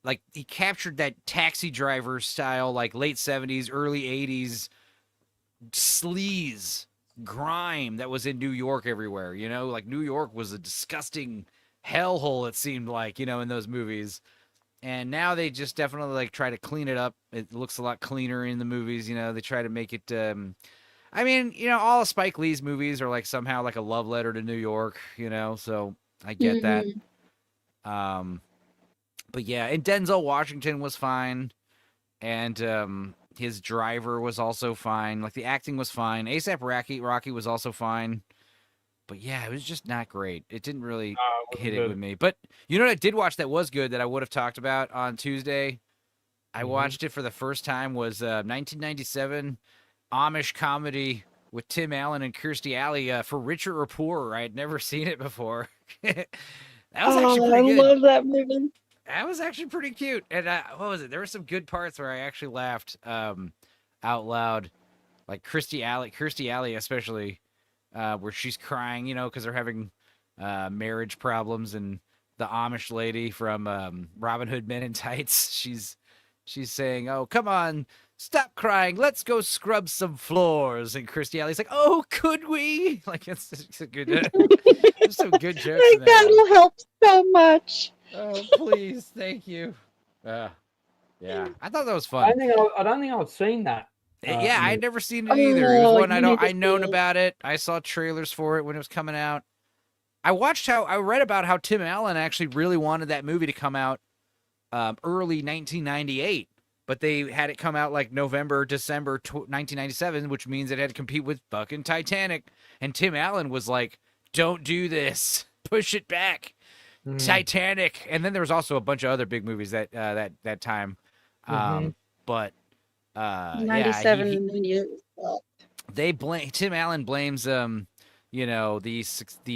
like, he captured that Taxi Driver style, like, late 70s, early 80s sleaze, grime that was in New York everywhere, Like, New York was a disgusting hellhole, it seemed like, in those movies. And now they just definitely, like, try to clean it up. It looks a lot cleaner in the movies, They try to make it... I mean, all of Spike Lee's movies are like somehow like a love letter to New York, so I get that. But yeah, and Denzel Washington was fine. And his driver was also fine. Like the acting was fine. A$AP Rocky was also fine. But yeah, it was just not great. It didn't really hit it with me. But you know what I did watch that was good that I would have talked about on Tuesday? I watched it for the first time was 1997 Amish comedy with Tim Allen and Kirstie Alley For Richer or Poorer. I had never seen it before. That was actually pretty good. I love that movie. That was actually pretty cute. And what was it? There were some good parts where I actually laughed out loud. Like Kirstie Alley especially, where she's crying, because they're having marriage problems. And the Amish lady from Robin Hood Men in Tights, she's saying, "Oh, come on, stop crying. Let's go scrub some floors." And Kirstie Alley's like, "Oh, could we?" Like, it's a good, there's some good jokes in there. That'll help so much. Oh, please. Thank you. Yeah. I thought that was fun. I don't think I've seen that. Yeah, I'd never seen it either. It was one I'd known see it. about it. I saw trailers for it when it was coming out. I read about how Tim Allen actually really wanted that movie to come out early 1998. But they had it come out like November, December 1997, which means it had to compete with fucking Titanic. And Tim Allen was like, "Don't do this. Push it back. Titanic." And then there was also a bunch of other big movies that time. But 97 Tim Allen blames the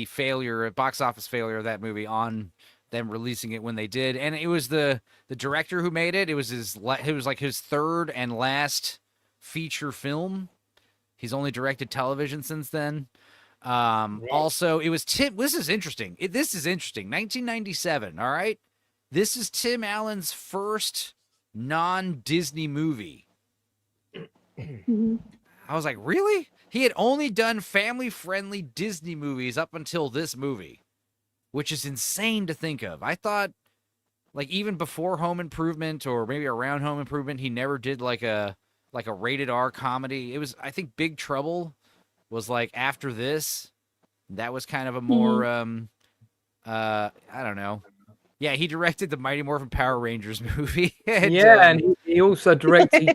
failure, box office failure of that movie on them releasing it when they did. And it was the director who made it. It was like his third and last feature film. He's only directed television since then. Also, it was this is interesting. 1997, all right? This is Tim Allen's first non-Disney movie. I was like, really? He had only done family-friendly Disney movies up until this movie, which is insane to think of. I thought, like, even before Home Improvement or maybe around Home Improvement, he never did like a rated R comedy. It was, I think, Big Trouble was like after this. That was kind of a more I don't know. Yeah, he directed the Mighty Morphin Power Rangers movie. And he also directs. He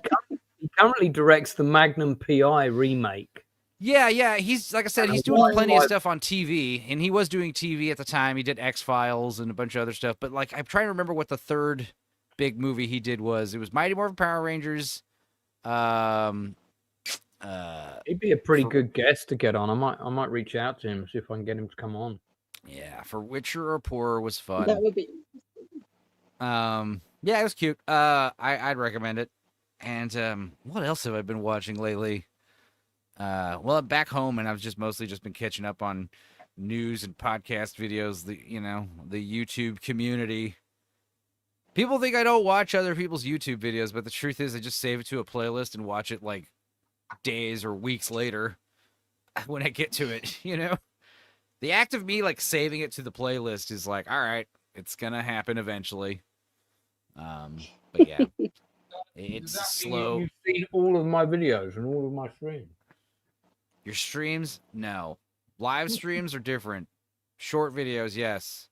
currently directs the Magnum PI remake. Yeah. He's, like I said, he's doing plenty of stuff on TV, and he was doing TV at the time. He did X-Files and a bunch of other stuff. But like, I'm trying to remember what the third big movie he did was. It was Mighty Morphin Power Rangers. He'd be a pretty good guest to get on. I might reach out to him, see if I can get him to come on. Yeah, For Richer or Poorer was fun. That would be. Yeah, it was cute. I'd recommend it. And what else have I been watching lately? Well, I'm back home, and I've mostly been catching up on news and podcast videos. The YouTube community. People think I don't watch other people's YouTube videos, but the truth is, I just save it to a playlist and watch it like days or weeks later when I get to it. The act of me like saving it to the playlist is like, all right, it's gonna happen eventually. But yeah, it's slow. You've seen all of my videos and all of my streams. Your streams, no. Live streams are different. Short videos, yes.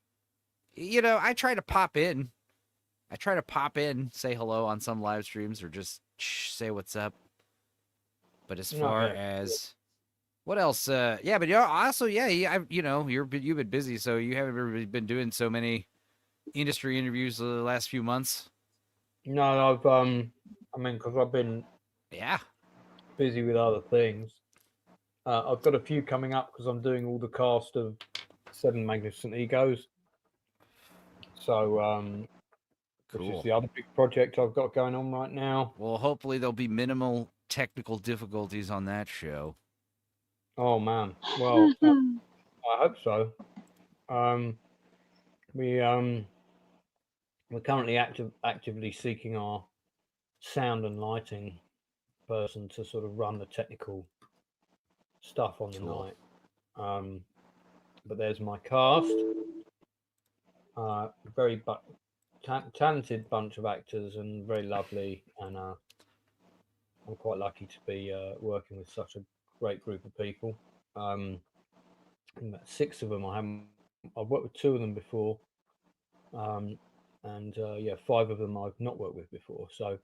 I try to pop in. Say hello on some live streams, or just say what's up. But as far as what else? Yeah, but also, you've been busy, so you haven't really been doing so many industry interviews the last few months. No, because I've been busy with other things. I've got a few coming up because I'm doing all the cast of 7 Magnificent Egos. So, which is the other big project I've got going on right now. Well, hopefully there'll be minimal technical difficulties on that show. Oh man, well, I hope so. We're currently actively seeking our sound and lighting person to sort of run the technical stuff on the night. But there's my cast. Very talented bunch of actors and very lovely, and I'm quite lucky to be working with such a great group of people. About 6 of them I've worked with 2 of them before, and 5 of them I've not worked with before. So,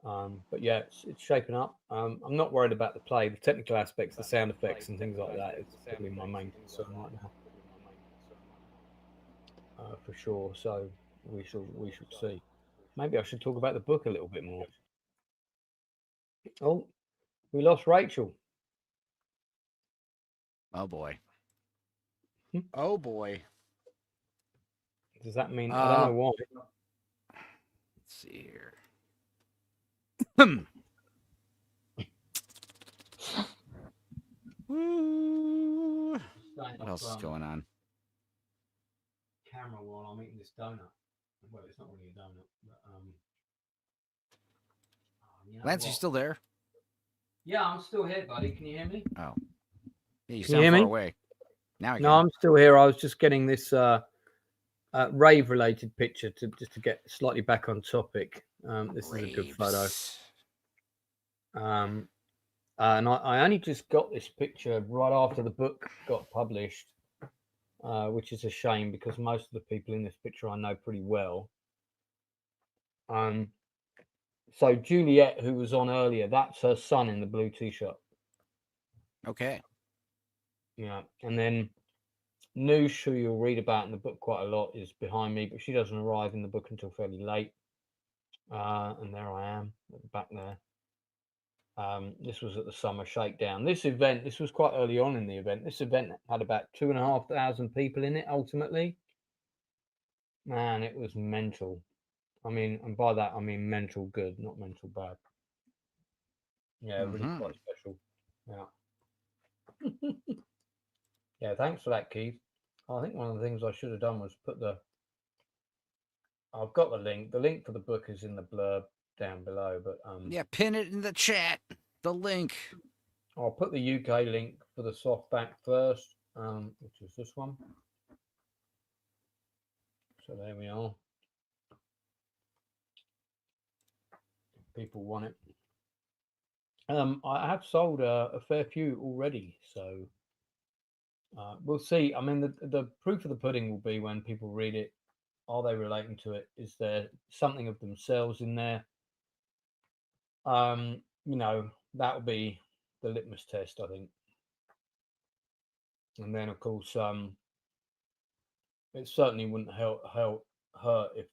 but yeah, it's shaping up. I'm not worried about the play, the technical aspects, the sound effects, and things like that. It's probably my main concern right now, for sure. So we shall see. Maybe I should talk about the book a little bit more. Oh, we lost Rachel. Oh boy. Oh boy. Does that mean I don't know why? Let's see here. What else is going on? Camera while I'm eating this donut. Well, it's not really a donut, but Lance, you still there? Yeah, I'm still here, buddy. Can you hear me? Oh, yeah, you sound far away. Now I can. No, I'm still here. I was just getting this rave-related picture to get slightly back on topic. This is a good photo. And I only just got this picture right after the book got published, which is a shame because most of the people in this picture I know pretty well. So Juliet, who was on earlier, that's her son in the blue t-shirt. Okay. Yeah, and then Noosh, who you'll read about in the book quite a lot, is behind me, but she doesn't arrive in the book until fairly late. And there I am at the back there. This was at the summer shakedown. This was quite early on in the event. This event had about 2,500 people in it ultimately. Man, it was mental. I mean, and by that I mean mental good, not mental bad. Yeah, really quite special. Yeah. Yeah, thanks for that, Keith. I think one of the things I should have done was put I've got the link. The link for the book is in the blurb down below, but yeah, pin it in the chat. The link. I'll put the UK link for the softback first, which is this one. So there we are. People want it. I have sold a fair few already, so we'll see. I mean, the proof of the pudding will be when people read it. Are they relating to it? Is there something of themselves in there? That'll be the litmus test, I think. And then, of course, it certainly wouldn't hurt if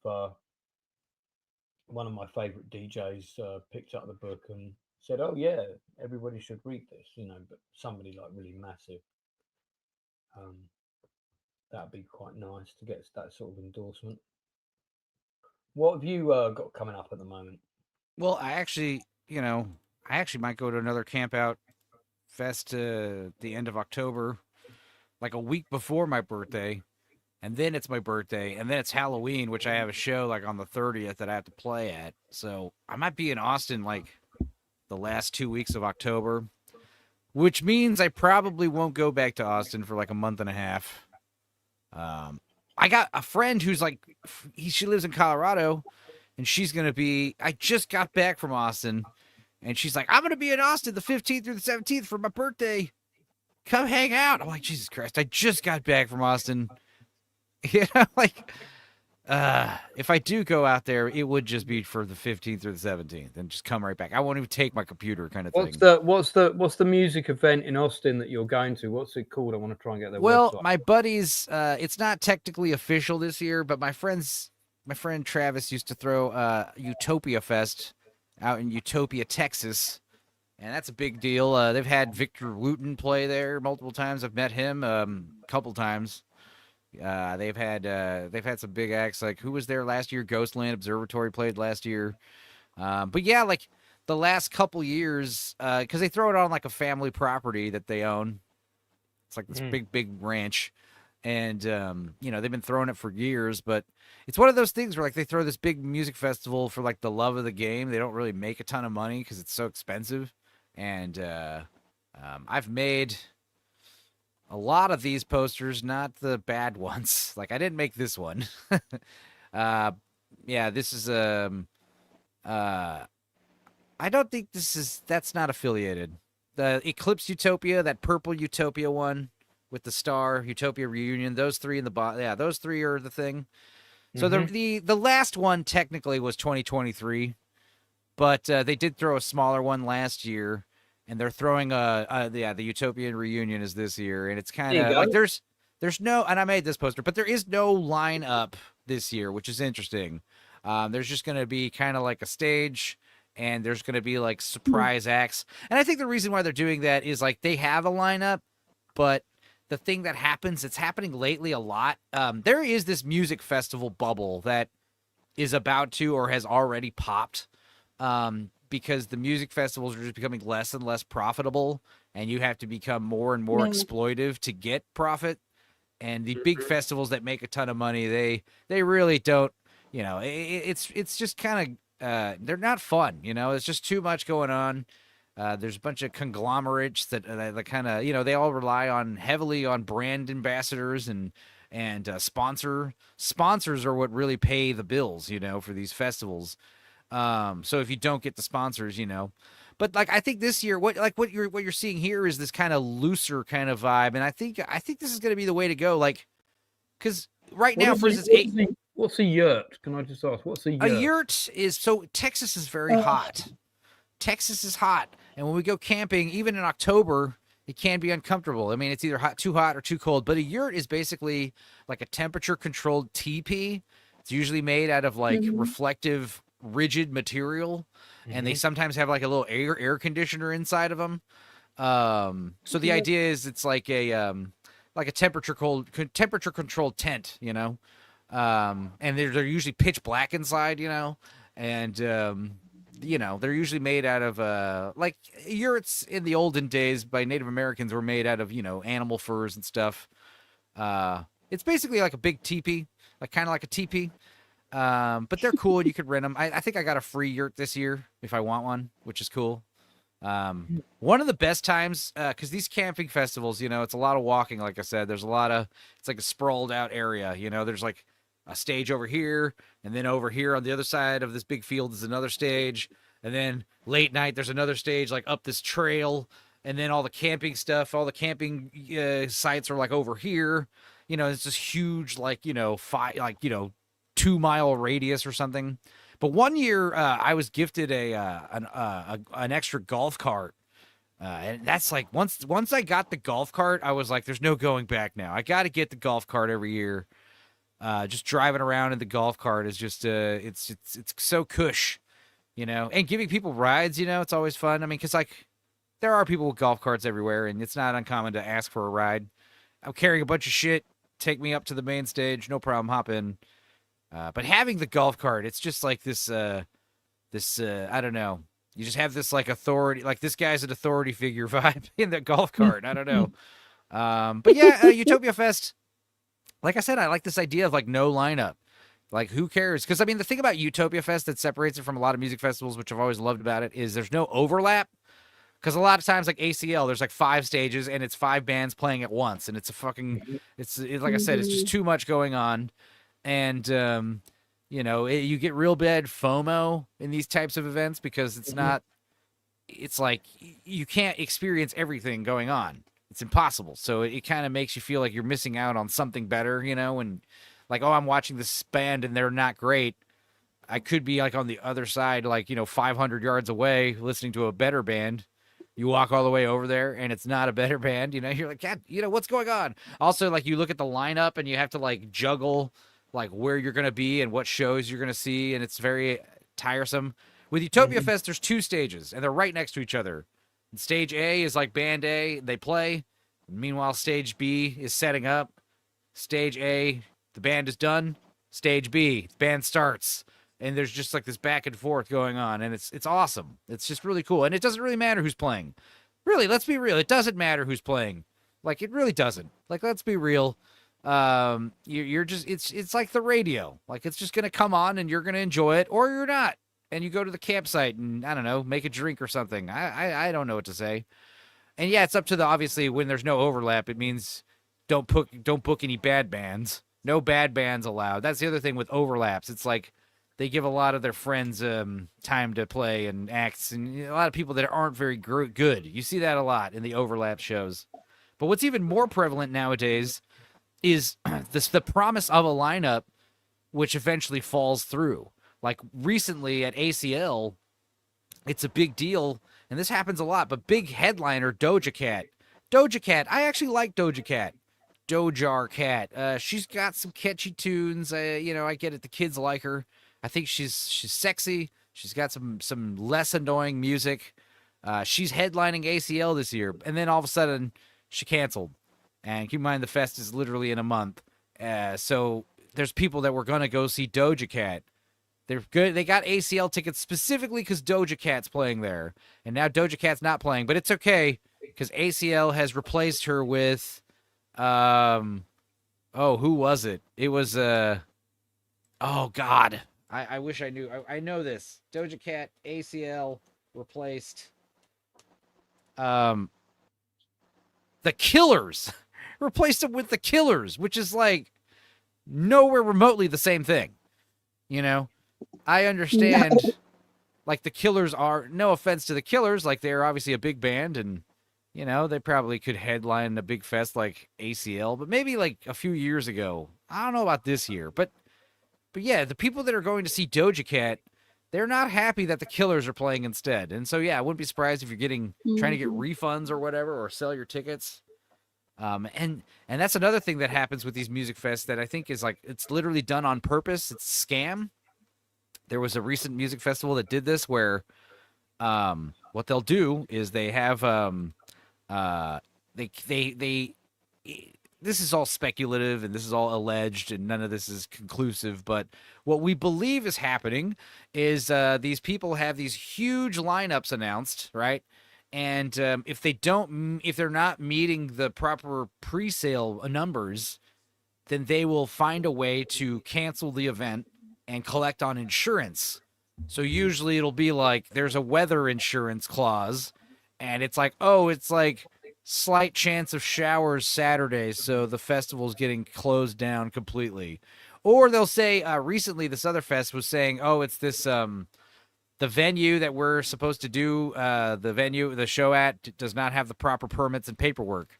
one of my favorite DJs picked up the book and said, "Oh yeah, everybody should read this," but somebody like really massive. That'd be quite nice to get that sort of endorsement. What have you got coming up at the moment? Well, I actually might go to another camp out fest the end of October, like a week before my birthday, and then it's my birthday, and then it's Halloween, which I have a show like on the 30th that I have to play at. So I might be in Austin like the last 2 weeks of October, which means I probably won't go back to Austin for like a month and a half. I got a friend who's like, she lives in Colorado, and she's going to be, I just got back from Austin, and she's like, I'm going to be in Austin the 15th through the 17th for my birthday. Come hang out. I'm like, Jesus Christ, I just got back from Austin. You know, like, if I do go out there, it would just be for the 15th or the 17th and just come right back. I won't even take my computer kind of thing. What's the music event in Austin that you're going to? What's it called? I want to try and get their website. My buddies, it's not technically official this year, but my friend Travis used to throw Utopia Fest out in Utopia, Texas. And that's a big deal. They've had Victor Wooten play there multiple times. I've met him a couple times. They've had some big acts. Like, who was there last year? Ghostland Observatory played last year. But yeah, like the last couple years, because they throw it on like a family property that they own. It's like this big ranch. And, they've been throwing it for years, but it's one of those things where like they throw this big music festival for like the love of the game. They don't really make a ton of money because it's so expensive. And I've made a lot of these posters, not the bad ones. Like, I didn't make this one. This is I don't think that's not affiliated. The Eclipse Utopia, that purple Utopia one with the star, Utopia Reunion, those three in the bottom. Yeah, those three are the thing. So the last one technically was 2023, but they did throw a smaller one last year, and they're throwing the Utopian Reunion is this year, and it's kind of like there's no, and I made this poster, but there is no lineup this year, which is interesting. There's just going to be kind of like a stage, and there's going to be like surprise acts, and I think the reason why they're doing that is like they have a lineup, but the thing that happens, it's happening lately a lot. There is this music festival bubble that is about to or has already popped because the music festivals are just becoming less and less profitable, and you have to become more and more exploitive to get profit. And the big festivals that make a ton of money, they really don't, it's just kind of, they're not fun, it's just too much going on. There's a bunch of conglomerates that kind of, they all rely heavily on brand ambassadors and sponsors are what really pay the bills, for these festivals. So if you don't get the sponsors, but like, I think this year, what you're seeing here is this kind of looser kind of vibe. And I think this is going to be the way to go. Like, cause right now, for instance, what's a yurt? Can I just ask, what's a yurt? A yurt is, so Texas is very hot. Texas is hot. And when we go camping, even in October, it can be uncomfortable. I mean, it's either too hot or too cold. But a yurt is basically like a temperature-controlled teepee. It's usually made out of like reflective, rigid material, and they sometimes have like a little air conditioner inside of them. So the idea is it's like a temperature-controlled tent, and they're usually pitch black inside, and they're usually made out of like yurts in the olden days by Native Americans were made out of, animal furs and stuff. It's basically like a big teepee, like kind of like a teepee. But they're cool. You could rent them. I think I got a free yurt this year if I want one, which is cool. One of the best times, because these camping festivals, it's a lot of walking. Like I said, it's like a sprawled out area. There's like a stage over here, and then over here on the other side of this big field is another stage, and then late night there's another stage like up this trail, and then all the camping stuff, all the camping sites are like over here. It's this huge 2-mile radius or something. But one year I was gifted an extra golf cart. And that's like once I got the golf cart, I was like, there's no going back now. I got to get the golf cart every year. Just driving around in the golf cart is just it's so cush, and giving people rides, it's always fun. I mean, because like there are people with golf carts everywhere, and it's not uncommon to ask for a ride. I'm carrying a bunch of shit. Take me up to the main stage, no problem. Hop in. But having the golf cart, it's just like this I don't know. You just have this like authority, like this guy's an authority figure vibe in the golf cart. I don't know. But yeah, Utopia Fest, like I said, I like this idea of like no lineup. Like, who cares? Because, I mean, the thing about Utopia Fest that separates it from a lot of music festivals, which I've always loved about it, is there's no overlap. Because a lot of times, like ACL, there's like 5 stages and it's 5 bands playing at once. And it's a fucking, it's like I said, it's just too much going on. And, you know, you get real bad FOMO in these types of events because it's not, it's like you can't experience everything going on. It's impossible. So it kind of makes you feel like you're missing out on something better, you know, and like, oh, I'm watching this band and they're not great. I could be like on the other side, like, you know, 500 yards away listening to a better band. You walk all the way over there and it's not a better band, you know, you're like, God, you know, what's going on? Also, like, you look at the lineup and you have to like juggle like where you're going to be and what shows you're going to see. And it's very tiresome. With Utopia Fest, there's 2 stages and they're right next to each other. And stage A is like band A, they play. Meanwhile, stage B is setting up. Stage A, the band is done. Stage B, the band starts. And there's just like this back and forth going on. And it's awesome. It's just really cool. And it doesn't really matter who's playing. Really, let's be real. It doesn't matter who's playing. Like, it really doesn't. Like, let's be real. You're just, it's like the radio. Like, it's just going to come on and you're going to enjoy it or you're not. And you go to the campsite and, I don't know, make a drink or something. I don't know what to say. And yeah, it's up to the, obviously, when there's no overlap, it means don't book any bad bands. No bad bands allowed. That's the other thing with overlaps. It's like they give a lot of their friends time to play and acts, and a lot of people that aren't very good. You see that a lot in the overlap shows. But what's even more prevalent nowadays is the promise of a lineup which eventually falls through. Like recently at ACL, it's a big deal, and this happens a lot, but big headliner Doja Cat. Doja Cat, I actually like Doja Cat. Dojar Cat. She's got some catchy tunes. You know, I get it. The kids like her. I think she's sexy. She's got some less annoying music. She's headlining ACL this year, and then all of a sudden she canceled. And keep in mind the fest is literally in a month. So there's people that were gonna go see Doja Cat. They're good. They got ACL tickets specifically because Doja Cat's playing there, and now Doja Cat's not playing. But it's okay because ACL has replaced her with, who was it? It was oh God. I wish I knew. I know this. Doja Cat, ACL replaced the Killers. Replaced them with the Killers, which is like nowhere remotely the same thing. You know? I understand like the Killers are, no offense to the Killers, like they're obviously a big band and you know, they probably could headline a big fest like ACL, but maybe like a few years ago. I don't know about this year, but yeah, the people that are going to see Doja Cat, they're not happy that the Killers are playing instead. And so, yeah, I wouldn't be surprised if you're trying to get refunds or whatever, or sell your tickets. And that's another thing that happens with these music fests that I think is like, it's literally done on purpose. It's a scam. There was a recent music festival that did this where, what they'll do is they have, this is all speculative and this is all alleged and none of this is conclusive, but what we believe is happening is these people have these huge lineups announced, right? And if they're not meeting the proper pre-sale numbers, then they will find a way to cancel the event and collect on insurance. So usually it'll be like there's a weather insurance clause and it's like, oh, it's like slight chance of showers Saturday, so the festival's getting closed down completely. Or they'll say, recently this other fest was saying, oh, it's this, the venue that we're supposed to do, the show at does not have the proper permits and paperwork.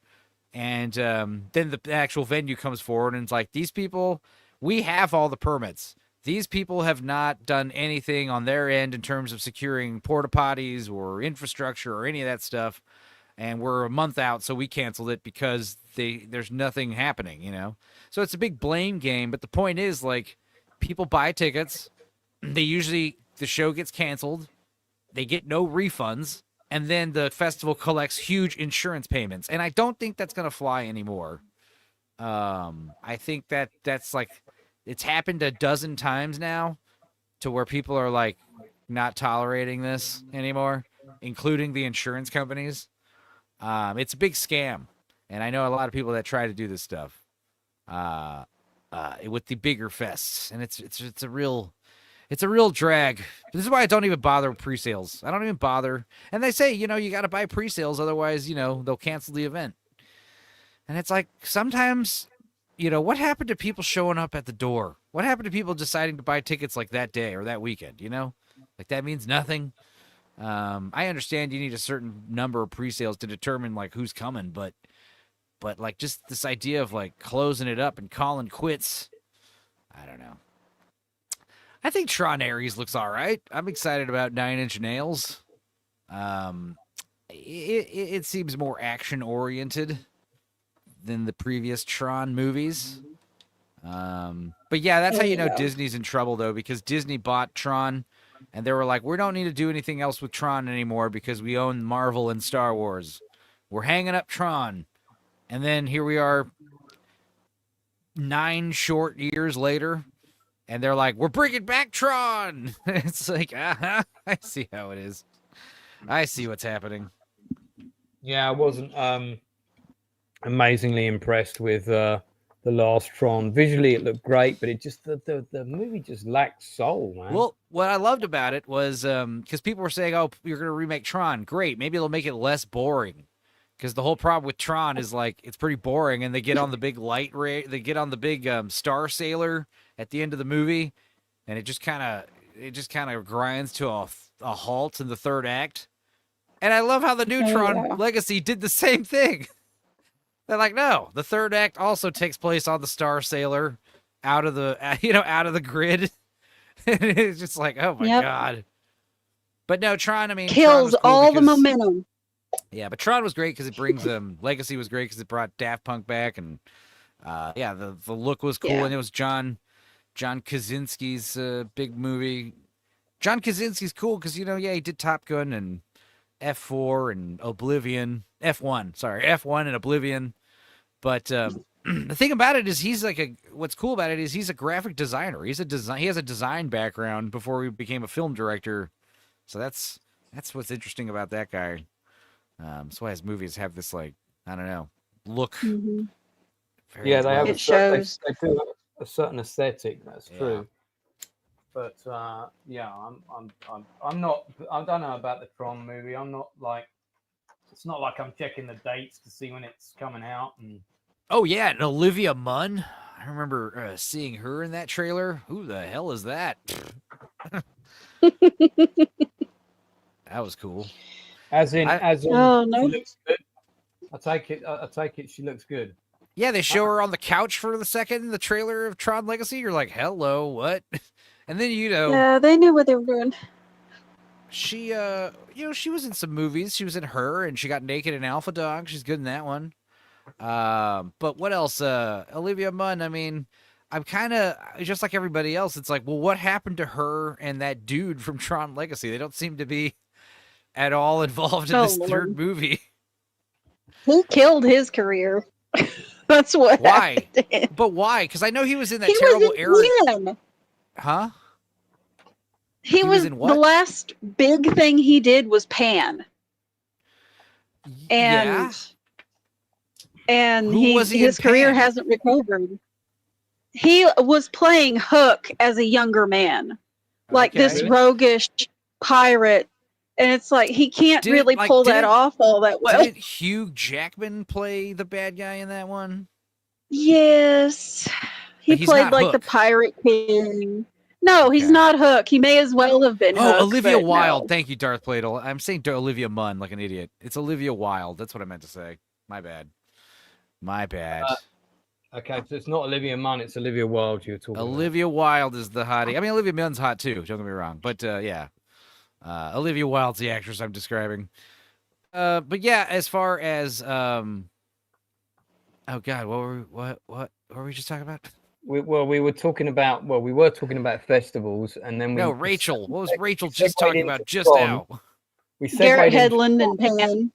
And then the actual venue comes forward and it's like, these people, we have all the permits. These people have not done anything on their end in terms of securing porta potties or infrastructure or any of that stuff. And we're a month out, so we canceled it because there's nothing happening, you know? So it's a big blame game, but the point is, like, people buy tickets, the show gets canceled, they get no refunds, and then the festival collects huge insurance payments. And I don't think that's going to fly anymore. I think that's like, it's happened a dozen times now to where people are like not tolerating this anymore, including the insurance companies. It's a big scam, and I know a lot of people that try to do this stuff with the bigger fests, and it's a real drag. This is why I don't even bother with pre-sales. I don't even bother. And they say, you got to buy pre-sales, otherwise, they'll cancel the event. And it's like sometimes, what happened to people showing up at the door? What happened to people deciding to buy tickets like that day or that weekend? Like that means nothing. I understand you need a certain number of pre-sales to determine like who's coming, but like just this idea of like closing it up and calling quits, I don't know. I think Tron Ares looks all right. I'm excited about 9 Inch Nails. It seems more action oriented than the previous Tron movies. But yeah, that's how you know Disney's in trouble though, because Disney bought Tron and they were like, we don't need to do anything else with Tron anymore because we own Marvel and Star Wars. We're hanging up Tron. And then here we are 9 short years later. And they're like, we're bringing back Tron. It's like, I see how it is. I see what's happening. Yeah, I wasn't amazingly impressed with the last Tron. Visually, it looked great, but it just the movie just lacked soul, man. Well, what I loved about it was because people were saying, oh, you're going to remake Tron. Great. Maybe it'll make it less boring. Because the whole problem with Tron is like it's pretty boring, and they get on the big they get on the big Star Sailor at the end of the movie, and it just kind of grinds to a halt in the third act. And I love how the new Tron Legacy did the same thing. They're like, no, the third act also takes place on the Star Sailor, out of the out of the grid. It's just like, oh my god. But no, Tron. I mean, kills all the momentum. Yeah, but Tron was great because it brings Legacy was great because it brought Daft Punk back, and the look was cool, and it was John Krasinski's big movie. John Krasinski's cool because he did Top Gun and F4 and Oblivion, F1 and Oblivion. But the thing about it is what's cool about it is he's a graphic designer. He has a design background before he became a film director. So that's what's interesting about that guy. That's why his movies have this I don't know look. Mm-hmm. They have they do a certain aesthetic. That's true. But I'm not. I don't know about the Tron movie. I'm not like. It's not like I'm checking the dates to see when it's coming out. And oh yeah, and Olivia Munn. I remember seeing her in that trailer. Who the hell is that? That was cool. As in, oh, no. She looks good. I take it she looks good. Yeah, they show her on the couch for the second in the trailer of Tron Legacy. You're like, hello, what? And then yeah, they knew what they were doing. She she was in some movies. She was in Her, and she got naked in Alpha Dog. She's good in that one. But what else? Olivia Munn. I mean, I'm kind of just like everybody else. It's like, well, what happened to her and that dude from Tron Legacy? They don't seem to be at all involved in this third movie. He killed his career. That's what. Why? Happened. But why? Because I know he was in that terrible era. Huh? He was in what? The last big thing he did was Pan. And his career hasn't recovered. He was playing Hook as a younger man. Like this roguish pirate. And it's like he can't really pull that off all that well. Did Hugh Jackman play the bad guy in that one? Yes. He played like the Pirate King. No, he's not Hook. He may as well have been Hook. Oh, Olivia Wilde. No. Thank you, Darth Plato. I'm saying Olivia Munn like an idiot. It's Olivia Wilde. That's what I meant to say. My bad. Okay, so it's not Olivia Munn, it's Olivia Wilde you're talking Olivia Wilde is the hottie. I mean, Olivia Munn's hot too, don't get me wrong. But yeah. Olivia Wilde's the actress I'm describing. But yeah, as far as oh god, what were we just talking about? We were talking about festivals, and then Rachel. What was Rachel just talking about just now? We Garrett Hedlund and Pan.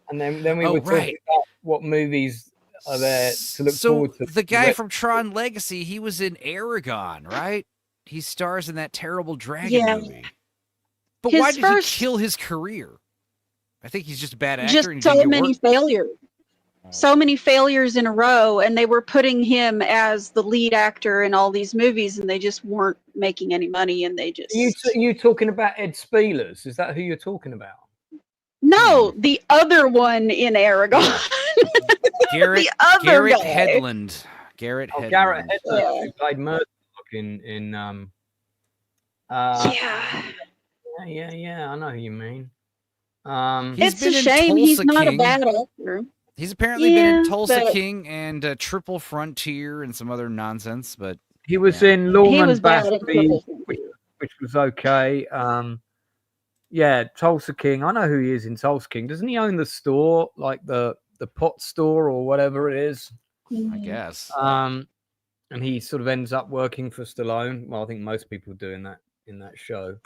And then we were talking about what movies are there to look forward to. The guy from Tron Legacy, he was in Aragon, right? He stars in that terrible dragon movie. But why did he kill his career? I think he's just a bad actor. Just and he so didn't get many work. failures. So many failures in a row, and they were putting him as the lead actor in all these movies, and they just weren't making any money, and they just... You talking about Ed Spielers? Is that who you're talking about? No, the other one in Aragon. Garrett Hedlund. Garrett Hedlund. Garrett Hedlund, who played Murdoch in yeah, I know who you mean. It's a shame he's not a bad actor. He's apparently been in Tulsa King and Triple Frontier and some other nonsense, but he was in Lawman Basby, which was okay. Yeah, Tulsa King. I know who he is in Tulsa King. Doesn't he own the store, like the pot store or whatever it is? I guess. And he sort of ends up working for Stallone. Well, I think most people do in that show.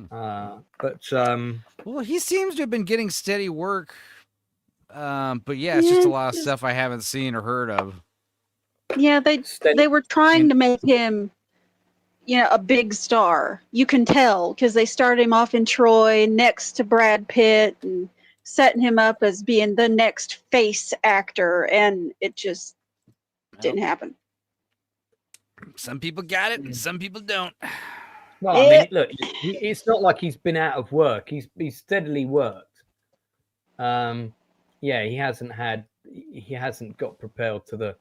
Well, he seems to have been getting steady work. But yeah, it's just a lot of stuff I haven't seen or heard of. Yeah, they were trying to make him, a big star. You can tell because they started him off in Troy next to Brad Pitt and setting him up as being the next face actor, and it just didn't happen. Some people got it, and some people don't. Well, I mean, look, it's not like he's been out of work. He's steadily worked. Yeah, he hasn't got propelled to the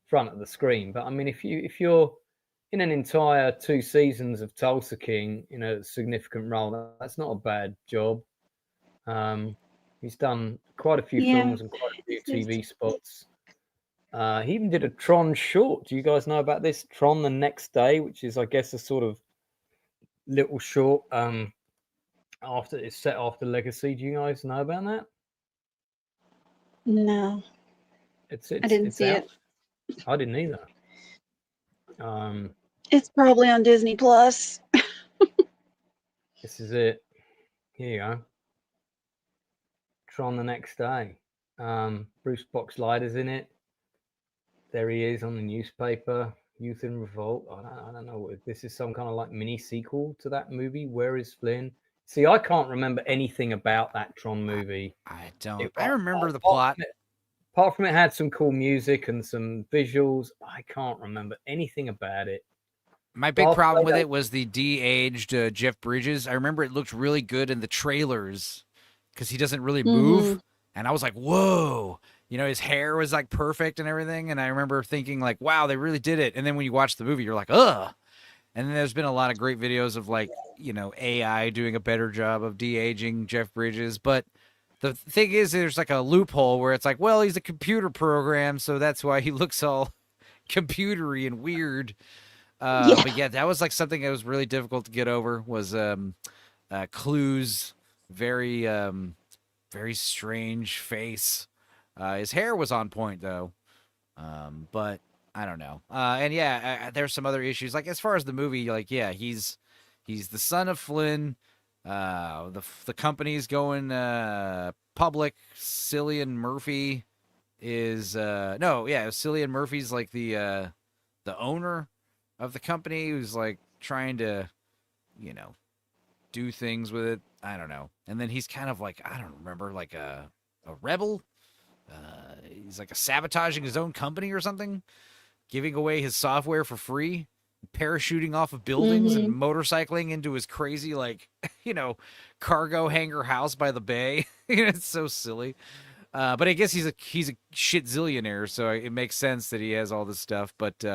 front of the screen. But I mean, if you're in an entire 2 seasons of Tulsa King in a significant role, that's not a bad job. He's done quite a few films and quite a few TV spots. He even did a Tron short. Do you guys know about this? Tron the Next Day, which is, I guess, a sort of little short it's set after Legacy. Do you guys know about that? No. I didn't see it. I didn't either. It's probably on Disney Plus. This is it. Here you go. Tron the Next Day. Bruce Boxleiter's in it. There he is on the newspaper. Youth in Revolt. I don't know. This is some kind of like mini sequel to that movie. Where is Flynn? See, I can't remember anything about that Tron movie. I don't. I remember the plot. Apart from it had some cool music and some visuals, I can't remember anything about it. My big problem with it was the de-aged Jeff Bridges. I remember it looked really good in the trailers because he doesn't really move. And I was like, whoa. His hair was like perfect and everything. And I remember thinking like, wow, they really did it. And then when you watch the movie, you're like, ugh. And then there's been a lot of great videos of like, AI doing a better job of de-aging Jeff Bridges. But the thing is, there's like a loophole where it's like, well, he's a computer program, so that's why he looks all computery and weird. But yeah, that was like something that was really difficult to get over was Clue's very, very strange face. His hair was on point though. But I don't know. And yeah, there's some other issues. Like as far as the movie, like, yeah, he's the son of Flynn. The company's going public. Cillian Murphy is Cillian Murphy's like the owner of the company who's like trying to, do things with it. I don't know. And then he's kind of like, I don't remember, like a rebel. He's like sabotaging his own company or something, giving away his software for free, parachuting off of buildings and motorcycling into his crazy, like, cargo hangar house by the bay. It's so silly. But I guess he's a shit zillionaire, so it makes sense that he has all this stuff. But,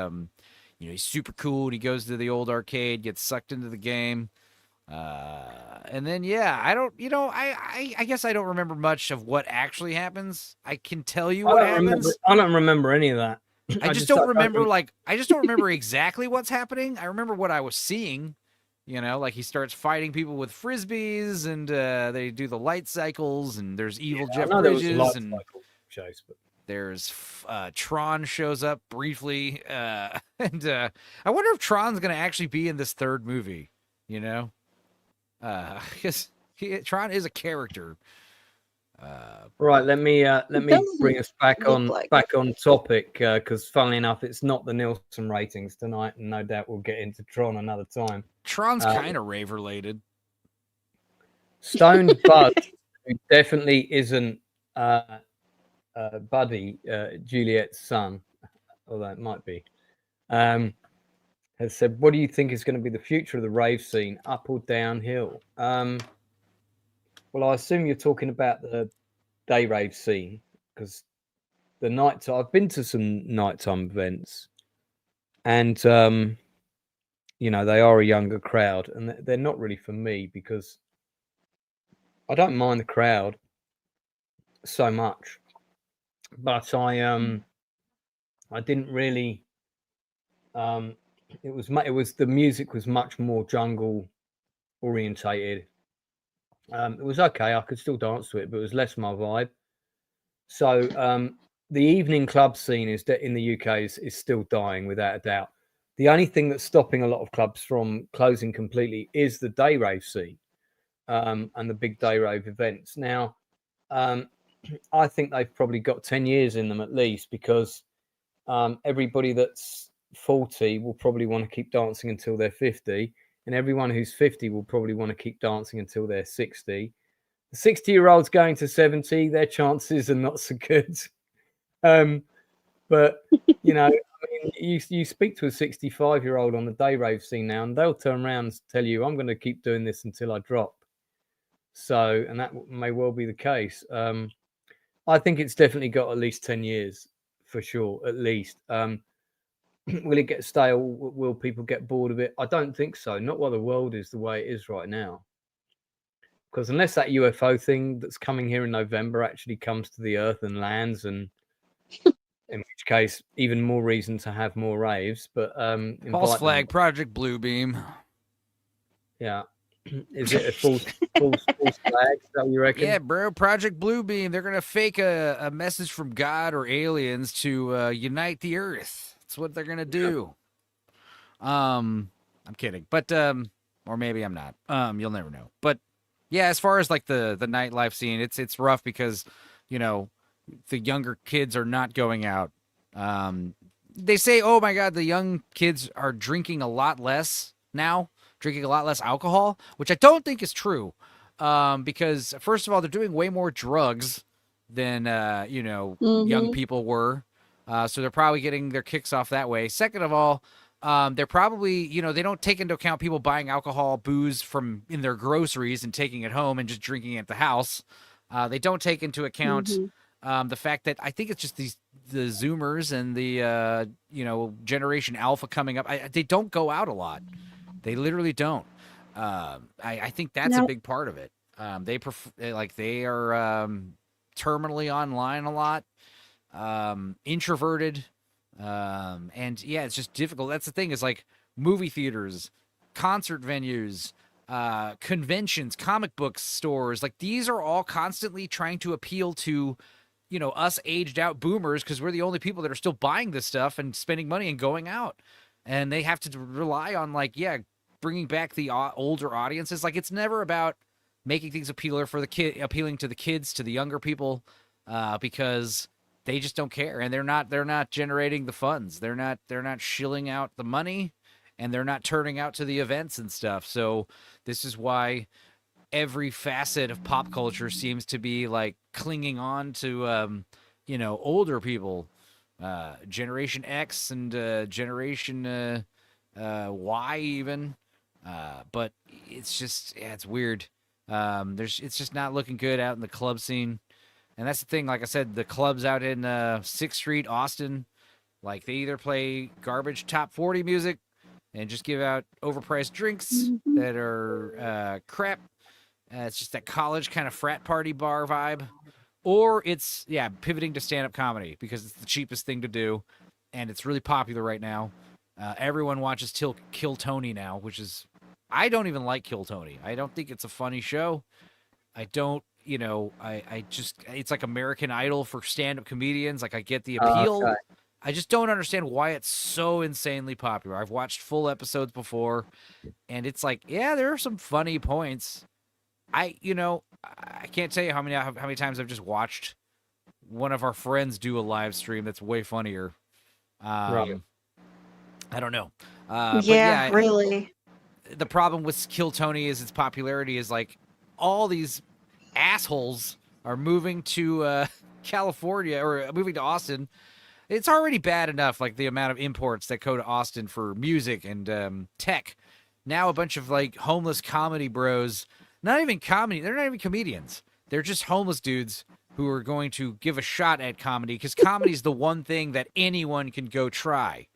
he's super cool, and he goes to the old arcade, gets sucked into the game. And then, yeah, I don't, I guess I don't remember much of what actually happens. I can tell you what happens. I don't remember any of that. I just don't remember, I just don't remember exactly what's happening. I remember what I was seeing, like he starts fighting people with Frisbees and they do the light cycles and there's evil Jeff Bridges and there's Tron shows up briefly. And I wonder if Tron's going to actually be in this third movie, because Tron is a character. Right, let me doesn't bring us back look on like topic, because funnily enough, it's not the Nielsen ratings tonight, and no doubt we'll get into Tron another time. Tron's kind of rave related. Stoned Bud, who definitely isn't Buddy, Juliet's son, although it might be, has said, "What do you think is going to be the future of the rave scene, up or downhill?" Well, I assume you're talking about the day rave scene, because the night I've been to some nighttime events, and you know, they are a younger crowd, and they're not really for me, because I don't mind the crowd so much, but I didn't really it was the music was much more jungle orientated. It was okay, I could still dance to it, but it was less my vibe. So the evening club scene in the UK is still dying, without a doubt. The only thing that's stopping a lot of clubs from closing completely is the day rave scene, and the big day rave events. Now, I think they've probably got 10 years in them at least, because everybody that's 40 will probably want to keep dancing until they're 50, and everyone who's 50 will probably want to keep dancing until they're 60. The 60-year-olds going to 70, their chances are not so good. But you know, I mean, you speak to a 65-year-old on the day rave scene now, and they'll turn around and tell you, "I'm going to keep doing this until I drop." So, and that may well be the case. I think it's definitely got at least 10 years for sure, at least. Will it get stale? Will people get bored of it? I don't think so. Not while the world is the way it is right now. Because unless that UFO thing that's coming here in November actually comes to the Earth and lands, and in which case, even more reason to have more raves. But False flag, Project Bluebeam. Yeah. Is it a false flag? Is that what you reckon? Yeah, bro. Project Bluebeam. They're gonna fake a message from God or aliens to unite the Earth. That's what they're gonna do. I'm kidding, but or maybe I'm not. You'll never know. But yeah, as far as like the nightlife scene, it's rough because, you know, the younger kids are not going out. They say, oh my God, the young kids are drinking a lot less now, drinking a lot less alcohol, which I don't think is true. Because first of all, they're doing way more drugs than, you know, young people were. So they're probably getting their kicks off that way. Second of all, they're probably, you know, they don't take into account people buying alcohol, booze from in their groceries and taking it home and just drinking it at the house. They don't take into account the fact that I think it's just the Zoomers and the, you know, Generation Alpha coming up. They don't go out a lot. They literally don't. I think that's a big part of it. They are terminally online a lot, introverted. And yeah, it's just difficult. That's the thing, is like movie theaters, concert venues, conventions, comic book stores, like these are all constantly trying to appeal to, you know, us aged out boomers, because we're the only people that are still buying this stuff and spending money and going out. And they have to rely on, like, yeah, bringing back the older audiences. Like, it's never about making things appealing to the kids, to the younger people, because they just don't care, and they're not generating the funds. They're not shilling out the money, and they're not turning out to the events and stuff. So this is why every facet of pop culture seems to be like clinging on to you know, older people, Generation X and Generation Y even. But it's just, yeah, it's weird. It's just not looking good out in the club scene. And that's the thing, like I said, the clubs out in 6th Street, Austin, like they either play garbage top 40 music and just give out overpriced drinks that are crap. It's just that college kind of frat party bar vibe. Or it's, yeah, pivoting to stand-up comedy because it's the cheapest thing to do. And it's really popular right now. Everyone watches Kill Tony now, which is, I don't even like Kill Tony. I don't think it's a funny show. I don't. You know, I just, it's like American Idol for stand-up comedians. Like, I get the appeal. Okay. I just don't understand why it's so insanely popular. I've watched full episodes before, and it's like, yeah, there are some funny points. You know, I can't tell you how many times I've just watched one of our friends do a live stream that's way funnier. Right. I don't know. Yeah, But yeah, really. the problem with Kill Tony is its popularity is like all these assholes are moving to California or moving to Austin. It's already bad enough, like the amount of imports that go to Austin for music and tech. Now a bunch of like homeless comedy bros, not even comedy, they're not even comedians. They're just homeless dudes who are going to give a shot at comedy because comedy is the one thing that anyone can go try.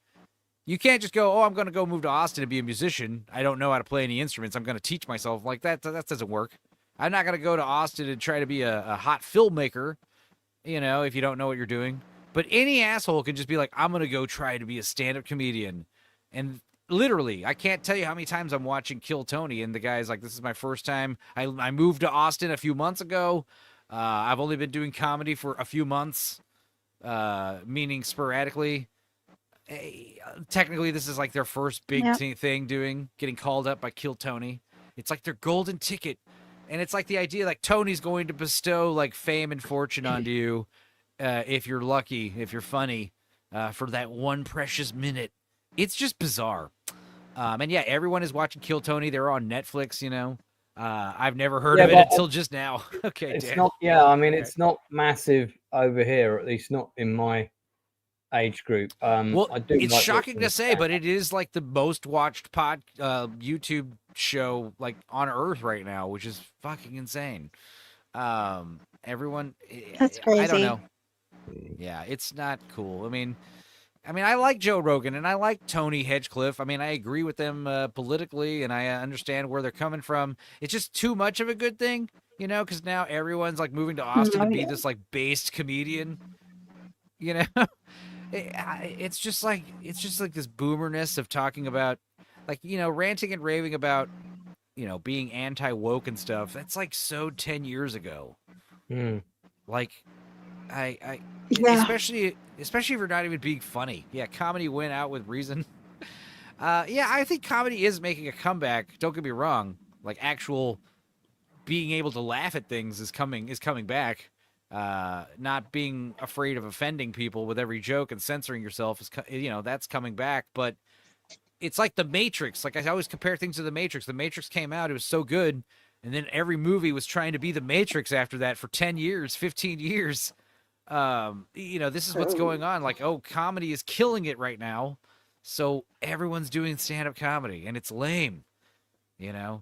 You can't just go, oh, I'm going to go move to Austin to be a musician. I don't know how to play any instruments. I'm going to teach myself. Like that doesn't work. I'm not going to go to Austin and try to be a hot filmmaker, if you don't know what you're doing. But any asshole can just be like, I'm going to go try to be a stand-up comedian. And literally, I can't tell you how many times I'm watching Kill Tony, and the guy's like, this is my first time. I moved to Austin a few months ago. I've only been doing comedy for a few months, meaning sporadically. Technically, this is like their first big thing getting called up by Kill Tony. It's like their golden ticket. And it's like the idea like Tony's going to bestow like fame and fortune onto you if you're lucky, if you're funny, for that one precious minute. It's just bizarre. And yeah, everyone is watching Kill Tony. They're on Netflix, I've never heard of it until just now. Okay, it's Dan. not. Yeah, I mean, it's not massive over here, or at least not in my age group. Well, I do. it's like shocking to watching say, but it is like the most watched YouTube show like on Earth right now, which is fucking insane. Everyone, That's crazy. I don't know. Yeah, it's not cool. I mean, I like Joe Rogan and I like Tony Hedgecliffe. I mean, I agree with them politically, and I understand where they're coming from. It's just too much of a good thing, because now everyone's like moving to Austin to be this like based comedian. It's just like this boomerness of talking about, like, ranting and raving about, being anti-woke and stuff. That's like so 10 years ago. Like, especially if you're not even being funny. Yeah, comedy went out with reason. I think comedy is making a comeback. Don't get me wrong. Like, actual being able to laugh at things is coming back. Not being afraid of offending people with every joke and censoring yourself is, that's coming back. But it's like The Matrix. Like, I always compare things to The Matrix. The Matrix came out, it was so good, and then every movie was trying to be The Matrix after that for 10 years, 15 years. This is what's going on. Like, oh, comedy is killing it right now, so everyone's doing stand-up comedy, and it's lame. I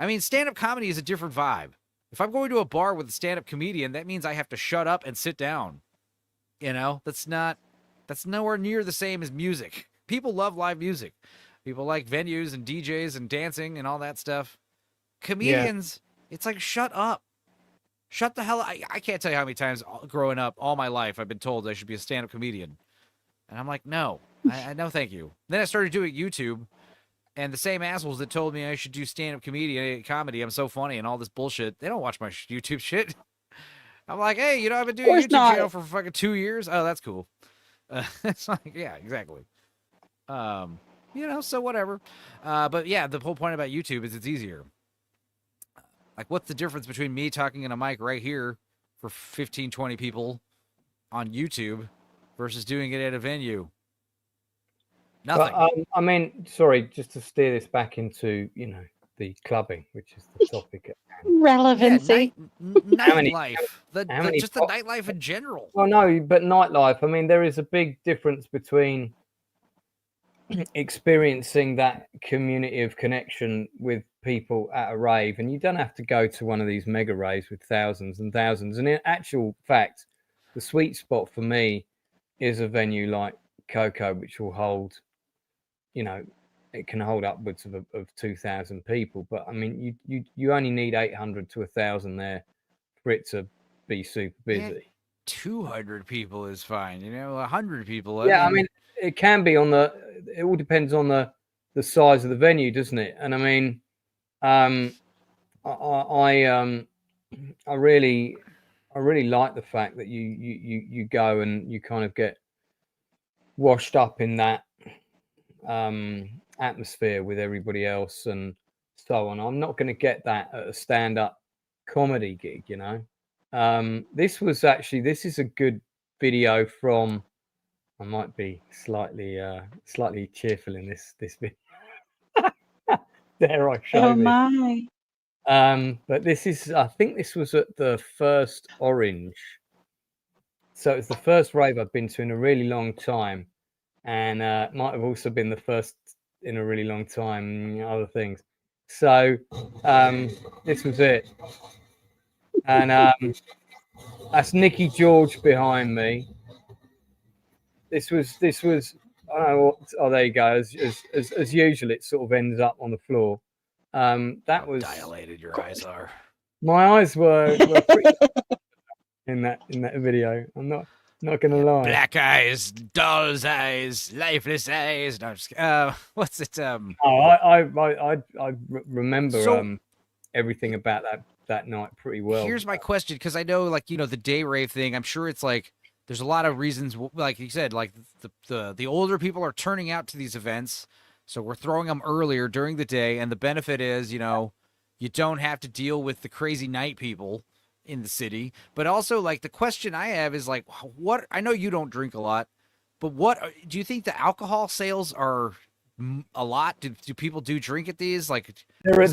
mean, stand-up comedy is a different vibe. If I'm going to a bar with a stand-up comedian, that means I have to shut up and sit down. That's nowhere near the same as music. People love live music. People like venues and DJs and dancing and all that stuff. Comedians, It's like, shut up. Shut the hell up. I can't tell you how many times growing up, all my life, I've been told I should be a stand-up comedian. And I'm like, no, no, thank you. Then I started doing YouTube, and the same assholes that told me I should do stand-up comedy, I'm so funny and all this bullshit, they don't watch my YouTube shit. I'm like, hey, I've been doing YouTube channel for fucking 2 years. Oh, that's cool. It's like, yeah, exactly. So whatever. But yeah, the whole point about YouTube is it's easier. Like, what's the difference between me talking in a mic right here for 15, 20 people on YouTube versus doing it at a venue? Nothing. But, sorry, just to steer this back into, the clubbing, which is the topic at hand. Relevancy. Nightlife. Just the nightlife in general. Well, no, but nightlife. I mean, there is a big difference between experiencing that community of connection with people at a rave, and you don't have to go to one of these mega raves with thousands and thousands. And in actual fact, the sweet spot for me is a venue like Coco, which will hold, it can hold upwards of 2,000 people. But I mean, you only need 800 to 1,000 there for it to be super busy. Yeah, 200 people is fine. 100 people. I mean, it can be it all depends on the size of the venue, doesn't it? And I mean, I really like the fact that you go and you kind of get washed up in that atmosphere with everybody else and so on. I'm not going to get that at a stand-up comedy gig, you know. This is a good video from. I might be slightly cheerful in this video. Dare I show Oh this? my. But this is, I think this was at the first Orange. So it's the first rave I've been to in a really long time. And might have also been the first in a really long time, other things. So this was it. And that's Nicky George behind me. This was I don't know what, oh, there you go. As usual, it sort of ends up on the floor. That was dilated your eyes are. My eyes were pretty in that video. I'm not gonna lie. Black eyes, doll's eyes, lifeless eyes. No, I'm just what's it? Oh, I remember So- everything about that night pretty well. Here's my question, because I know, like, you know, the day rave thing. I'm sure it's like there's a lot of reasons, like you said, like the older people are turning out to these events, so we're throwing them earlier during the day, and the benefit is, you know, you don't have to deal with the crazy night people in the city. But also, like, the question I have is, like, what? I know you don't drink a lot, but what do you think the alcohol sales are a lot? Do people do drink at these? Like, there are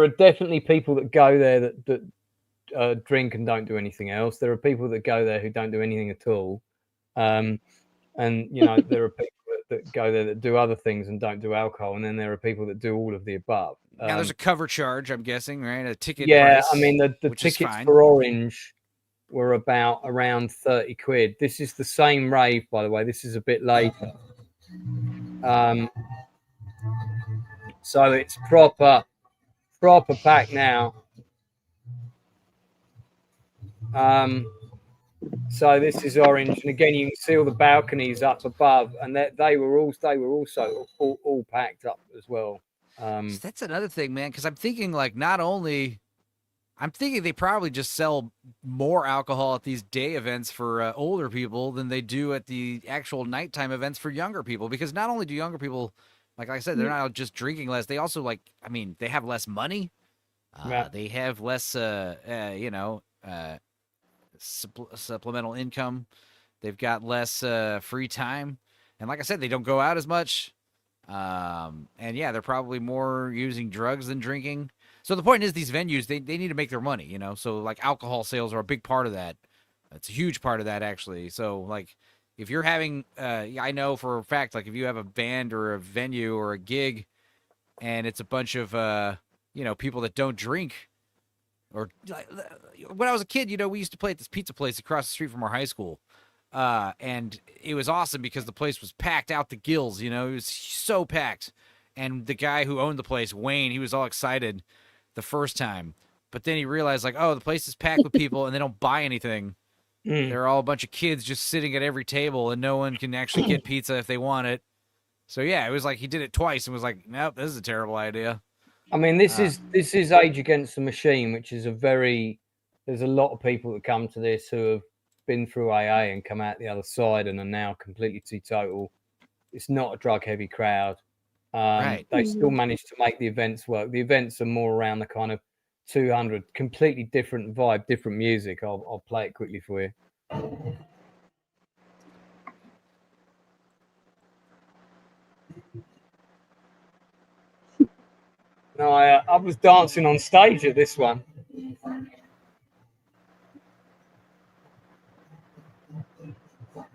definitely people that go there that drink and don't do anything else. There are people that go there who don't do anything at all, and you know, there are people that go there that do other things and don't do alcohol, and then there are people that do all of the above. Now there's a cover charge, I'm guessing, right? A ticket. Yeah, price, I mean the tickets for Orange were around 30 quid. This is the same rave, by the way. This is a bit later. So it's proper packed now. So this is Orange, and again you can see all the balconies up above, and they were also all packed up as well. So that's another thing, man, because I'm thinking, like, I'm thinking they probably just sell more alcohol at these day events for older people than they do at the actual nighttime events for younger people, because not only do younger people, like I said, they're not just drinking less, they also, like, I mean, they have less money. They have less, you know, supplemental income. They've got less free time. And like I said, they don't go out as much. And yeah, they're probably more using drugs than drinking. So the point is, these venues, they need to make their money, you know? So, like, alcohol sales are a big part of that. It's a huge part of that, actually. So, like, if you're having, I know for a fact, like, if you have a band or a venue or a gig and it's a bunch of, you know, people that don't drink, or like, when I was a kid, you know, we used to play at this pizza place across the street from our high school. And it was awesome because the place was packed out the gills, you know, it was so packed. And the guy who owned the place, Wayne, he was all excited the first time, but then he realized, like, oh, the place is packed with people and they don't buy anything. They're all a bunch of kids just sitting at every table, and no one can actually get pizza if they want it. So yeah, it was like he did it twice and was like, nope, this is a terrible idea. I mean, this is Age Against the Machine, which is there's a lot of people that come to this who have been through AA and come out the other side and are now completely teetotal. It's not a drug heavy crowd. Right. They still manage to make the events work. The events are more around the kind of 200, completely different vibe, different music. I'll play it quickly for you. No, I was dancing on stage at this one.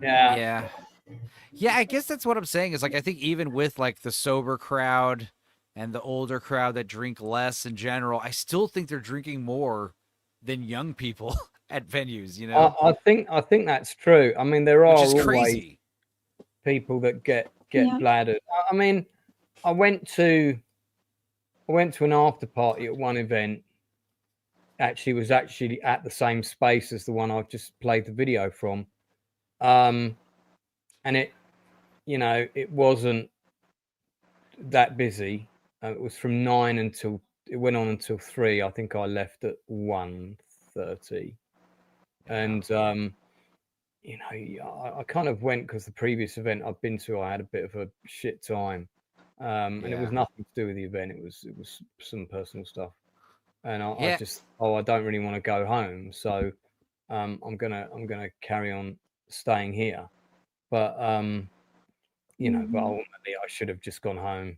Yeah, I guess that's what I'm saying is, like, I think even with, like, the sober crowd and the older crowd that drink less in general, I still think they're drinking more than young people at venues, you know? I think that's true. I mean, there are Which is always crazy. people that get bladdered. I mean, I went to an after party at one event. Was actually at the same space as the one I've just played the video from. And it, you know, it wasn't that busy. It was from 9 until it went on until 3. I think I left at 1:30. And you know, I kind of went because the previous event I've been to, I had a bit of a shit time. And it was nothing to do with the event. It was some personal stuff. and I just I don't really want to go home, so I'm gonna carry on staying here. But you know, but ultimately I should have just gone home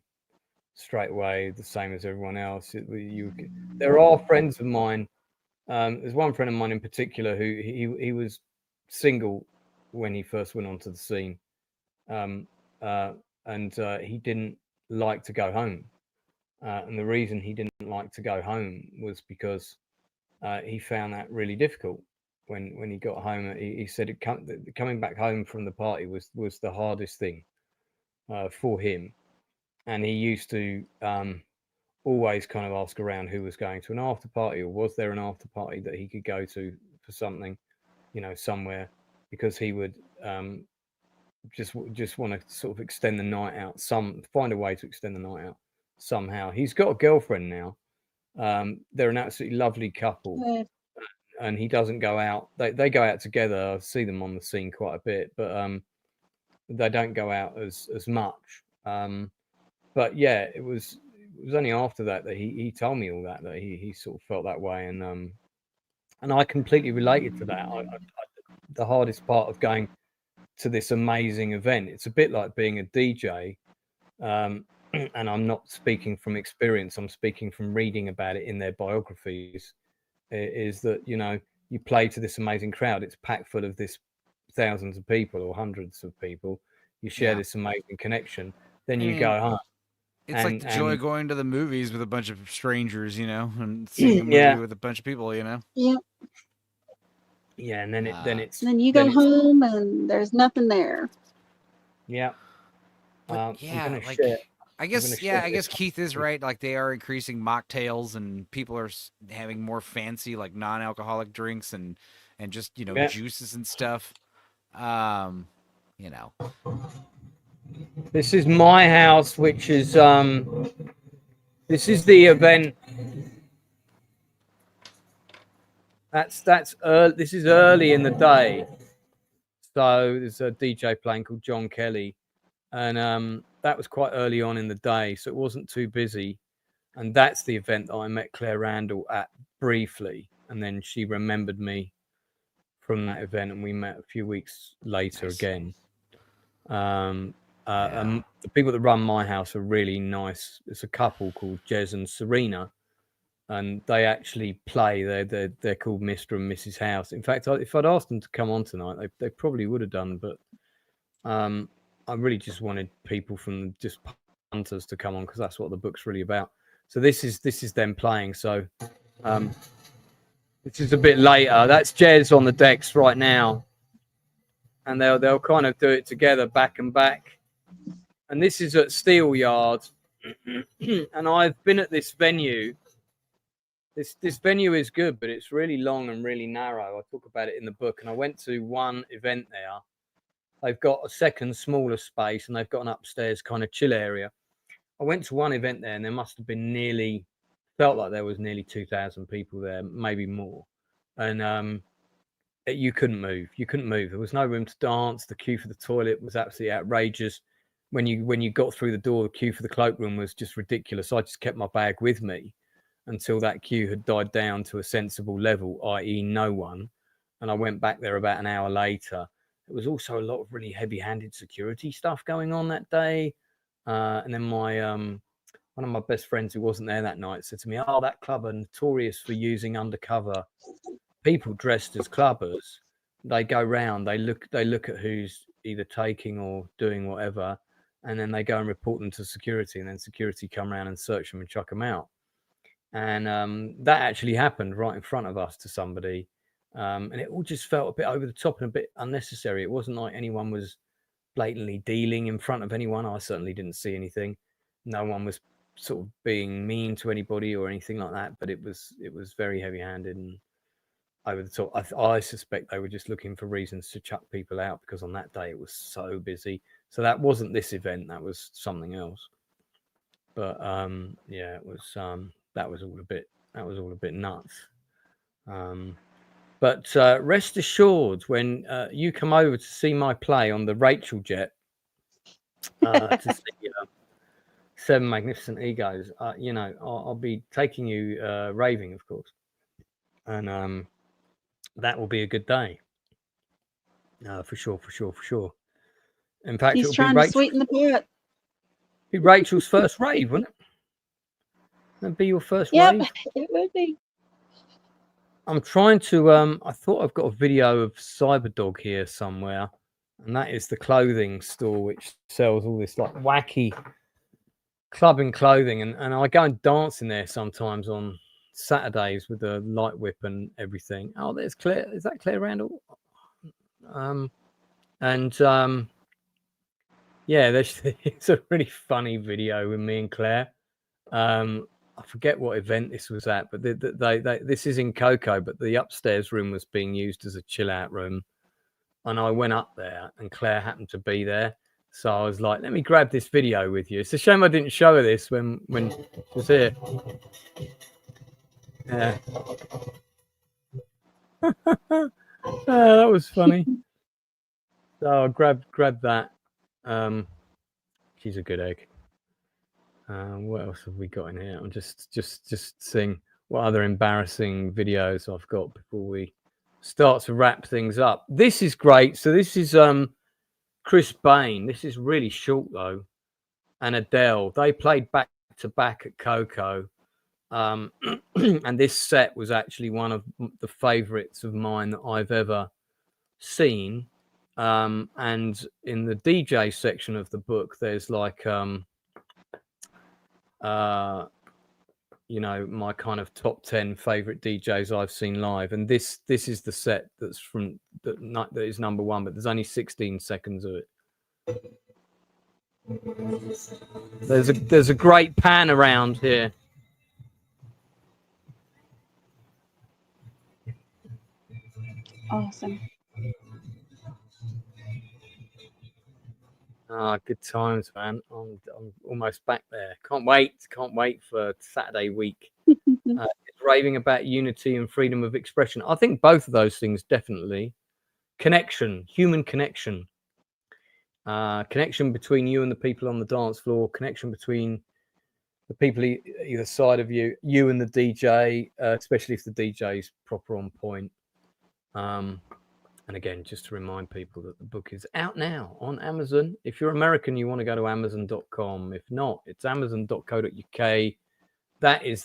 straight away, the same as everyone else. There are friends of mine. There's one friend of mine in particular who he was single when he first went onto the scene, and he didn't like to go home. And the reason he didn't like to go home was because he found that really difficult. When he got home, he said coming back home from the party was the hardest thing for him. And he used to always kind of ask around who was going to an after party, or was there an after party that he could go to for something, you know, somewhere, because he would just want to sort of extend the night out, find a way to extend the night out somehow. He's got a girlfriend now. They're an absolutely lovely couple, and he doesn't go out. They go out together. I see them on the scene quite a bit, but they don't go out as much. But yeah, it was only after that he told me all that he sort of felt that way, and I completely related to that. The hardest part of going to this amazing event, it's a bit like being a DJ, and I'm not speaking from experience, I'm speaking from reading about it in their biographies, is that, you know, you play to this amazing crowd, it's packed full of this thousands of people or hundreds of people, you share this amazing connection, then you go home. It's like the joy of going to the movies with a bunch of strangers, you know, and seeing a movie with a bunch of people, you know. Yeah, and then then you go home and there's nothing there. Yeah. I guess Keith is right. Like, they are increasing mocktails, and people are having more fancy, like, non-alcoholic drinks and just, you know, juices and stuff. You know. This is my house, which is this is the event. This is early in the day. So there's a DJ playing called John Kelly, and that was quite early on in the day, so it wasn't too busy. And that's the event that I met Claire Randall at briefly, and then she remembered me from that event, and we met a few weeks later again. The people that run my house are really nice. It's a couple called Jez and Serena, and they actually play. They're called Mr. and Mrs. House. In fact, if I'd asked them to come on tonight, they probably would have done. But I really just wanted people from just punters to come on, because that's what the book's really about. So this is them playing. So this is a bit later. That's Jez on the decks right now, and they'll kind of do it together, back and back. And this is at Steel Yard, and I've been at this venue. This venue is good, but it's really long and really narrow. I talk about it in the book, and I went to one event there. They've got a second smaller space, and they've got an upstairs kind of chill area. I went to one event there, and there must have been felt like there was nearly 2,000 people there, maybe more. And you couldn't move. You couldn't move. There was no room to dance. The queue for the toilet was absolutely outrageous. When you got through the door, the queue for the cloakroom was just ridiculous. I just kept my bag with me until that queue had died down to a sensible level, i.e. no one. And I went back there about an hour later. There was also a lot of really heavy-handed security stuff going on that day. And then one of my best friends who wasn't there that night said to me, "Oh, that club are notorious for using undercover people dressed as clubbers. They go round, they look at who's either taking or doing whatever, and then they go and report them to security, and then security come around and search them and chuck them out." And that actually happened right in front of us to somebody, and it all just felt a bit over the top and a bit unnecessary. It wasn't like anyone was blatantly dealing in front of anyone. I certainly didn't see anything. No one was sort of being mean to anybody or anything like that, but it was very heavy-handed and over the top. I suspect they were just looking for reasons to chuck people out, because on that day it was so busy. So that wasn't this event, that was something else. But yeah, it was that was all a bit nuts. But rest assured, when you come over to see my play on the Rachel jet, to 7 magnificent egos, you know, I'll be taking you raving, of course, and that will be a good day. For sure. In fact, He's it'll trying to sweeten the pot. be Rachel's first rave, wouldn't it? That'd be your first Yep, rave. it would be. I'm trying to. I thought I've got a video of Cyberdog here somewhere, and that is the clothing store which sells all this like wacky clubbing clothing, and I go and dance in there sometimes on Saturdays with a light whip and everything. Oh, there's Claire. Is that Claire Randall? Yeah, it's a really funny video with me and Claire. I forget what event this was at, but this is in Coco, but the upstairs room was being used as a chill out room, and I went up there, and Claire happened to be there, so I was like, "Let me grab this video with you." It's a shame I didn't show her this when she was here. Yeah, that was funny. So I grabbed that. She's a good egg. What else have we got in here? I'm just seeing what other embarrassing videos I've got before we start to wrap things up. This is great. So this is Chris Bain. This is really short though, and Adele. They played back to back at Coco, and this set was actually one of the favorites of mine that I've ever seen. And in the DJ section of the book, there's like you know, my kind of top 10 favorite DJs I've seen live, and this is the set that's from that is number 1, but there's only 16 seconds of it. There's a great pan around here. Awesome. Good times, man. I'm almost back there. Can't wait for Saturday week. It's raving about unity and freedom of expression. I think both of those things definitely. Connection, human connection. Connection between you and the people on the dance floor. Connection between the people either side of you and the DJ, especially if the DJ is proper on point. And again, just to remind people that the book is out now on Amazon. If you're American, you want to go to Amazon.com. If not, it's Amazon.co.uk. That is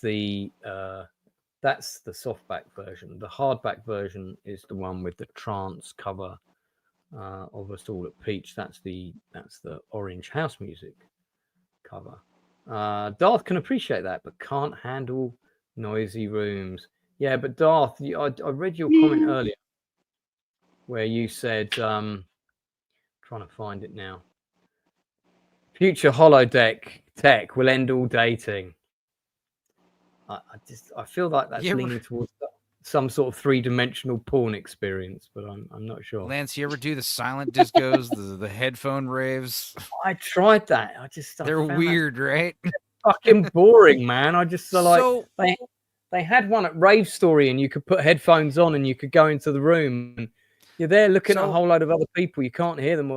that's the softback version. The hardback version is the one with the trance cover of Us All at Peach. That's the Orange House Music cover. Darth can appreciate that, but can't handle noisy rooms. Yeah, but Darth, I read your comment earlier, where you said, trying to find it now, future holodeck tech will end all dating. I feel like that's leaning towards some sort of 3-dimensional porn experience, but I'm not sure. Lance, you ever do the silent discos, the headphone raves? I tried that. They're weird, right? Fucking boring, man. I just they had one at Rave Story, and you could put headphones on and you could go into the room and you're there looking at a whole load of other people. You can't hear them,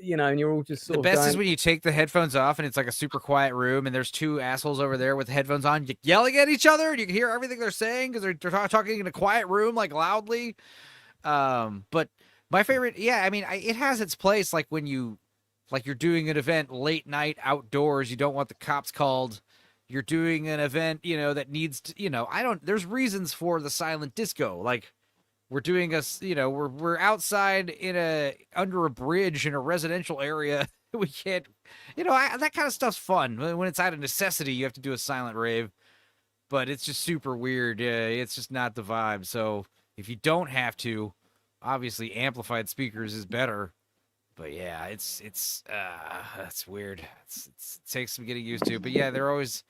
you know, and you're all just sort of. The best is when you take the headphones off and it's like a super quiet room, and there's 2 assholes over there with headphones on, yelling at each other, and you can hear everything they're saying because they're talking in a quiet room, like loudly. But my favorite, I mean, it has its place, like when you're doing an event late night outdoors, you don't want the cops called. You're doing an event, you know, that needs to, there's reasons for the silent disco, like. We're doing we're outside under a bridge in a residential area. We can't, that kind of stuff's fun. When it's out of necessity, you have to do a silent rave, but it's just super weird. It's just not the vibe. So if you don't have to, obviously amplified speakers is better. But yeah, it's that's weird. It takes some getting used to. But yeah, it's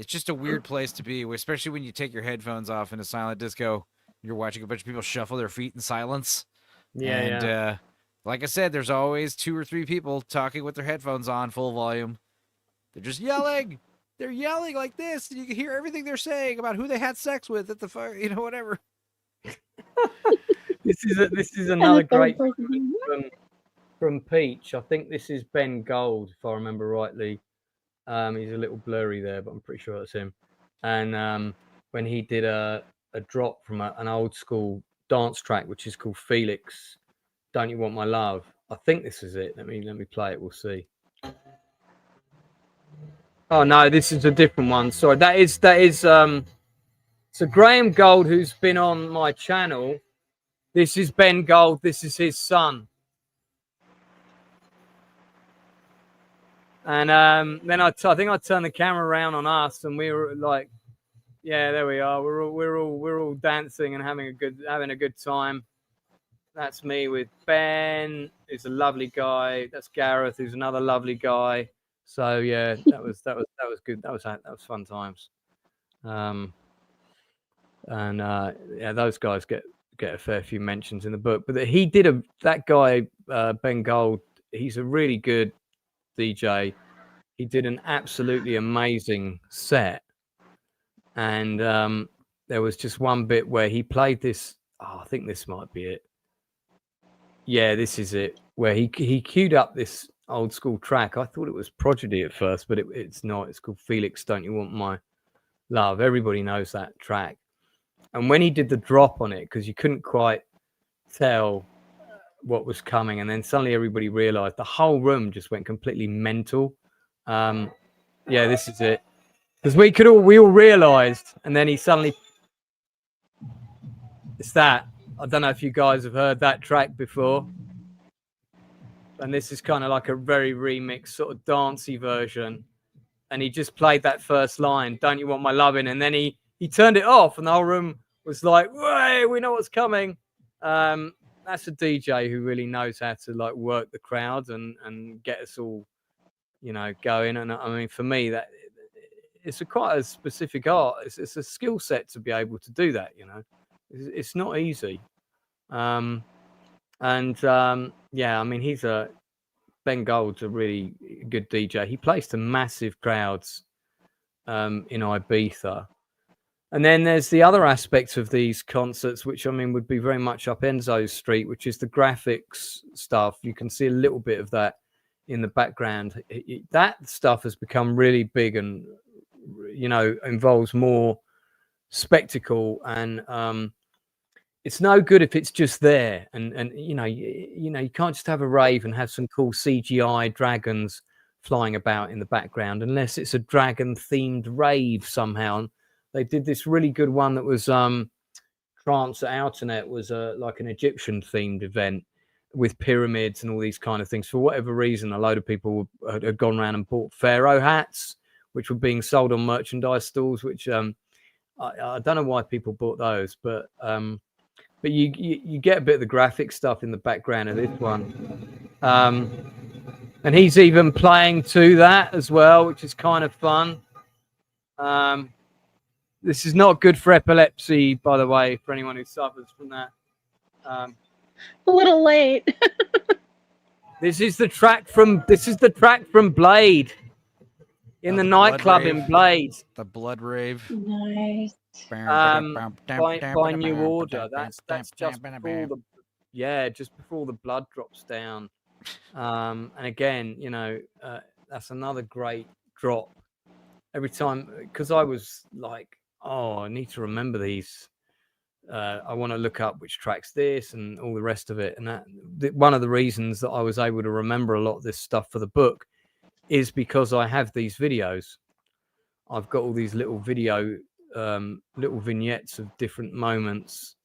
just a weird place to be, especially when you take your headphones off in a silent disco. You're watching a bunch of people shuffle their feet in silence. Yeah. Like I said, there's always 2 or 3 people talking with their headphones on full volume. They're just yelling. They're yelling like this, and you can hear everything they're saying about who they had sex with at the fire, whatever. This is another great from Peach. I think this is Ben Gold, if I remember rightly. He's a little blurry there, but I'm pretty sure that's him. And when he did a drop from an old school dance track, which is called Felix, Don't You Want My Love? I think this is it. Let me play it. We'll see. Oh no, this is a different one. Sorry, that is so Graham Gold, who's been on my channel. This is Ben Gold. This is his son. And then I think I turned the camera around on us, and we were like, yeah, there we are. We're all dancing and having a good time. That's me with Ben, who's a lovely guy. That's Gareth, who's another lovely guy. So yeah, that was good. That was fun times. Yeah, those guys get a fair few mentions in the book. But he did that guy Ben Gold. He's a really good DJ. He did an absolutely amazing set, and there was just one bit where he played this. Oh, I think this might be it. Yeah, this is it. Where he queued up this old school track. I thought it was Prodigy at first, but it's not. It's called Felix, Don't You Want My Love? Everybody knows that track. And when he did the drop on it, because you couldn't quite tell what was coming, and then suddenly everybody realized, the whole room just went completely mental. Yeah, this is it, because we all realized, and then he suddenly, it's that. I don't know if you guys have heard that track before, and this is kind of like a very remixed sort of dancey version, and he just played that first line, Don't You Want My Lovin', and then he turned it off, and the whole room was like, "Way, we know what's coming." That's a DJ who really knows how to like work the crowd and get us all, going. And I mean, for me, that it's quite a specific art. It's a skill set to be able to do that. It's not easy. Yeah, I mean, Ben Gold's a really good DJ. He plays to massive crowds in Ibiza. And then there's the other aspect of these concerts, which I mean would be very much up Enzo's street, which is the graphics stuff. You can see a little bit of that in the background. That stuff has become really big and, involves more spectacle. And it's no good if it's just there. And you can't just have a rave and have some cool CGI dragons flying about in the background unless it's a dragon-themed rave somehow. They did this really good one that was Trance at Outernet, was like an Egyptian themed event with pyramids and all these kind of things. For whatever reason, a load of people had gone around and bought pharaoh hats, which were being sold on merchandise stalls, which I don't know why people bought those, but you get a bit of the graphic stuff in the background of this one. And he's even playing to that as well, which is kind of fun. This is not good for epilepsy, by the way, for anyone who suffers from that. A little late. This is the track from Blade, in the nightclub in Blade. The Blood Rave. Nice. By New Order. That's just before the blood drops down. And again, that's another great drop. Every time, because I was like, oh, I need to remember these. I want to look up which track's this and all the rest of it. And one of the reasons that I was able to remember a lot of this stuff for the book is because I have these videos. I've got all these little video, little vignettes of different moments,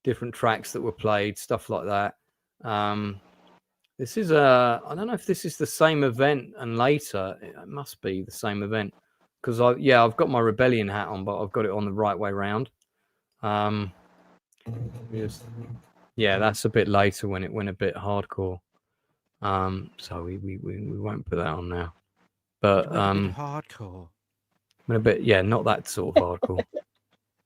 different tracks that were played, stuff like that. This is I don't know if this is the same event and later. It must be the same event. Because I've got my Rebellion hat on, but I've got it on the right way round. That's a bit later when it went a bit hardcore. So we won't put that on now. But hardcore. A bit, not that sort of hardcore.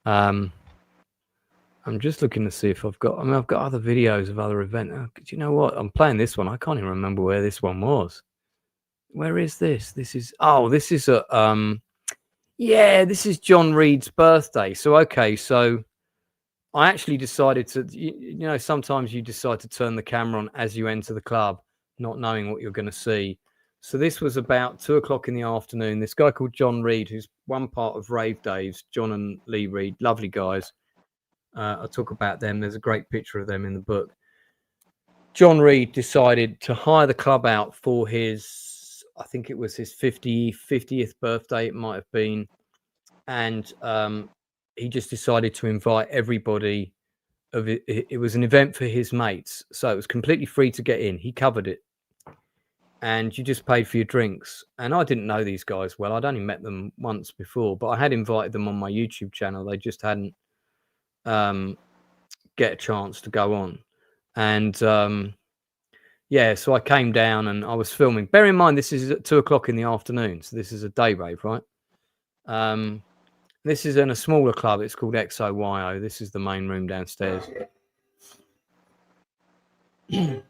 I'm just looking to see if I've got other videos of other events. Do you know what? I'm playing this one. I can't even remember where this one was. Where is this? This is this is John Reed's birthday. So so I actually decided to, sometimes you decide to turn the camera on as you enter the club, not knowing what you're going to see. So this was about 2:00 in the afternoon. This guy called John Reed, who's one part of Rave Days, John and Lee Reed, lovely guys. I talk about them. There's a great picture of them in the book. John Reed decided to hire the club out for his, I think it was his 50th birthday, it might have been. And he just decided to invite everybody. It was an event for his mates. So it was completely free to get in. He covered it. And you just paid for your drinks. And I didn't know these guys well. I'd only met them once before, but I had invited them on my YouTube channel. They just hadn't get a chance to go on. And yeah, so I came down and I was filming. Bear in mind, this is at 2:00 in the afternoon. So this is a day rave, right? This is in a smaller club. It's called XOYO. This is the main room downstairs. And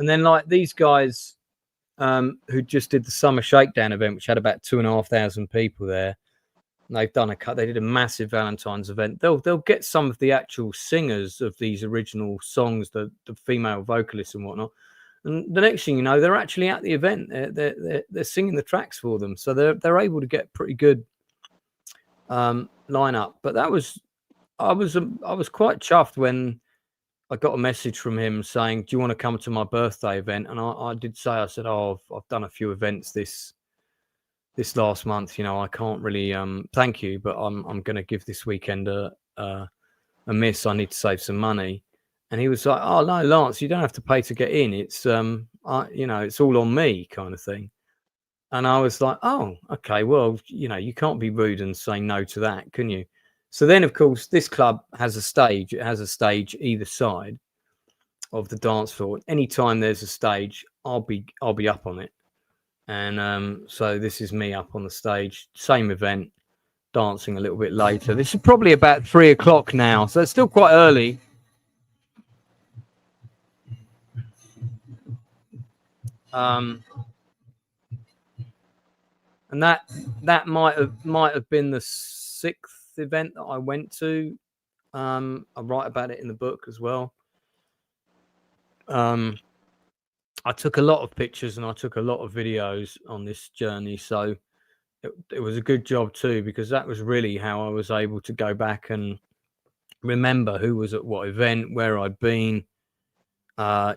then like these guys who just did the Summer Shakedown event, which had about 2,500 people there. And they've done they did a massive Valentine's event. They'll get some of the actual singers of these original songs, the female vocalists and whatnot. And the next thing you know, they're actually at the event. They're singing the tracks for them, so they're able to get pretty good lineup. But I was quite chuffed when I got a message from him saying, "Do you want to come to my birthday event?" And I did say, I said, "Oh, I've done a few events this last month. You know, I can't really thank you, but I'm going to give this weekend a miss. I need to save some money." And he was like, "Oh no, Lance, you don't have to pay to get in. It's you know, it's all on me," kind of thing. And I was like, "Oh, okay. Well, you know, you can't be rude and say no to that, can you?" So then, of course, this club has a stage. It has a stage either side of the dance floor. Anytime there's a stage, I'll be up on it. And so this is me up on the stage. Same event, dancing a little bit later. This is probably about 3:00 now, so it's still quite early. And that might have been the 6th event that I went to. I write about it in the book as well. I took a lot of pictures and I took a lot of videos on this journey, so it was a good job too, because that was really how I was able to go back and remember who was at what event, where I'd been,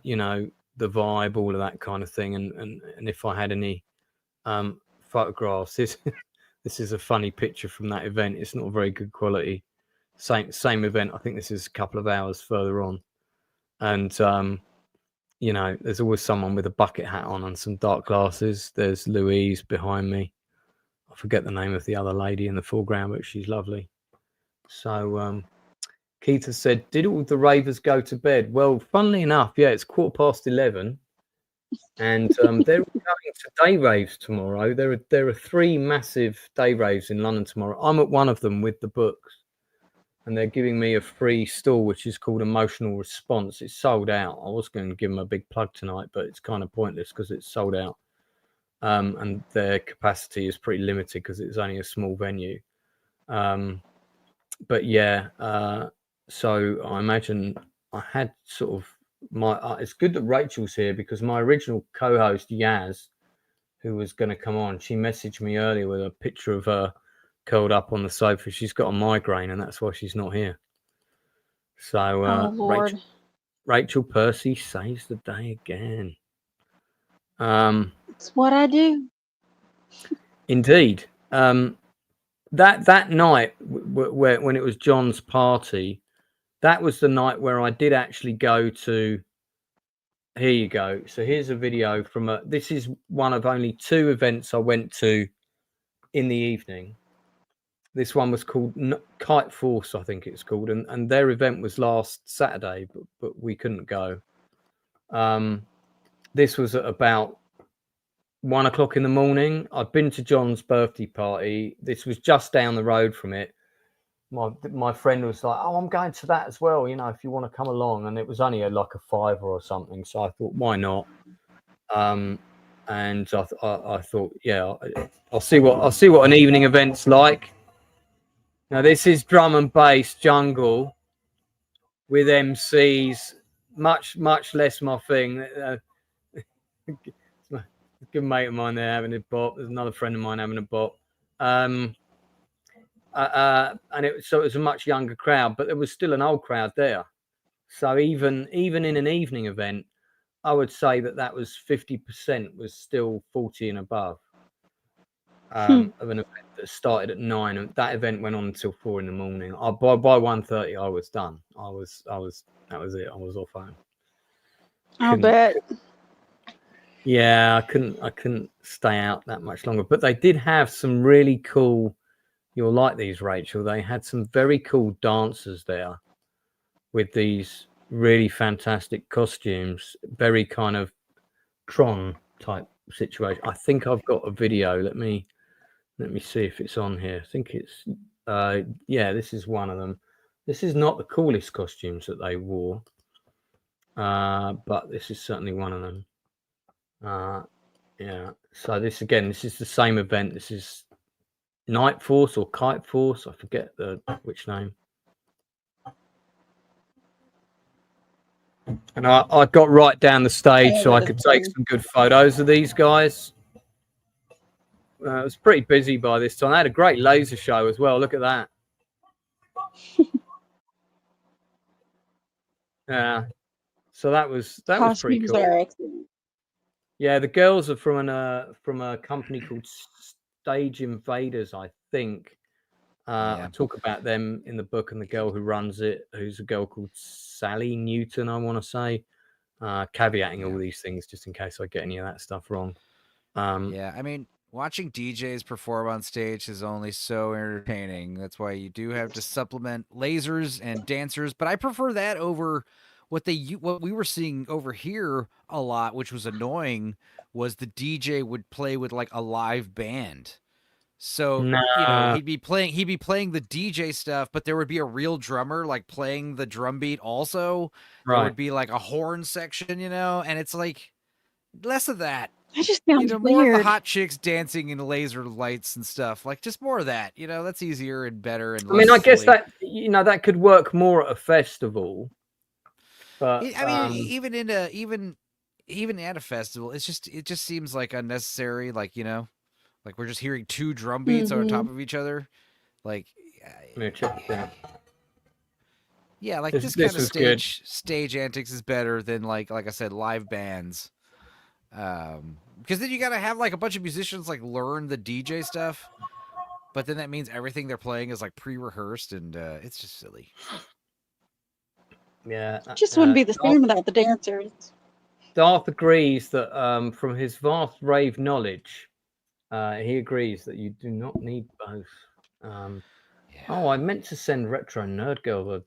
you know, the vibe, all of that kind of thing, and if I had any photographs. This is a funny picture from that event. It's not very good quality. Same event. I think this is a couple of hours further on, and you know, there's always someone with a bucket hat on and some dark glasses. There's Louise behind me. I forget the name of the other lady in the foreground, but she's lovely. So Keith has said, "Did all the ravers go to bed?" Well, funnily enough, yeah, it's 11:15. And they're all going to day raves tomorrow. There are 3 massive day raves in London tomorrow. I'm at one of them with the books, and they're giving me a free stall, which is called Emotional Response. It's sold out. I was going to give them a big plug tonight, but it's kind of pointless because it's sold out. And their capacity is pretty limited because it's only a small venue. But yeah, so I imagine I had sort of it's good that Rachel's here, because my original co-host Yaz, who was going to come on, she messaged me earlier with a picture of her curled up on the sofa. She's got a migraine and that's why she's not here. So Rachel Percy saves the day again. It's what I do. Indeed. That night when it was John's party, that was the night where I did actually go to. Here you go. So here's a video from this is one of only 2 events I went to in the evening. This one was called Kite Force, I think it's called, and their event was last Saturday, but we couldn't go. This was at about 1:00 in the morning. I'd been to John's birthday party. This was just down the road from it. My friend was like, "Oh, I'm going to that as well, you know, if you want to come along." And it was only like a £5 or something, so I thought, why not? And I thought, yeah, I'll see what an evening event's like. Now this is drum and bass jungle with MCs, much less my thing. A good mate of mine there having a bop. There's another friend of mine having a bop. And it was a much younger crowd, but there was still an old crowd there. So even in an evening event, I would say that was 50% was still 40 and above. Of an event that started at 9, and that event went on until 4 in the morning. By 1:30, I was done. That was it. I was off home. I'll bet. Yeah, I couldn't stay out that much longer. But they did have some really cool. You'll like these, Rachel. They had some very cool dancers there with these really fantastic costumes, very kind of Tron type situation. I think I've got a video. Let me see if it's on here. I think it's yeah, this is one of them. This is not the coolest costumes that they wore, but this is certainly one of them. Yeah, so this is the same event. This is Night Force or Kite Force, I forget which name. And I got right down the stage so I could take some good photos of these guys. It was pretty busy by this time. They had a great laser show as well. Look at that. Yeah. So that was pretty cool. Are excellent. Yeah, the girls are from a company called Stage Invaders, I think. I talk about them in the book, and the girl who runs it, who's a girl called Sally Newton, I want to say. Caveating all these things just in case I get any of that stuff wrong. Yeah, I mean, watching DJs perform on stage is only so entertaining. That's why you do have to supplement lasers and dancers, but I prefer that over what we were seeing over here a lot, which was annoying, was the DJ would play with like a live band. So he'd be playing the DJ stuff, but there would be a real drummer like playing the drum beat also. Right. There would be like a horn section, and it's like less of that. That just sounds more weird. of the hot chicks dancing in laser lights and stuff. Like just more of that. That's easier and better. And I mean, I guess that that could work more at a festival. But I mean, even at a festival, it just seems like unnecessary. Like like we're just hearing two drum beats on top of each other. Like, yeah, like this kind of stage antics is better than like I said, live bands. Because then you got to have like a bunch of musicians like learn the DJ stuff, but then that means everything they're playing is like pre-rehearsed, and it's just silly. Yeah, just wouldn't be the same without the dancers. Darth agrees that from his vast rave knowledge, he agrees that you do not need both. Oh, I meant to send Retro Nerd Girl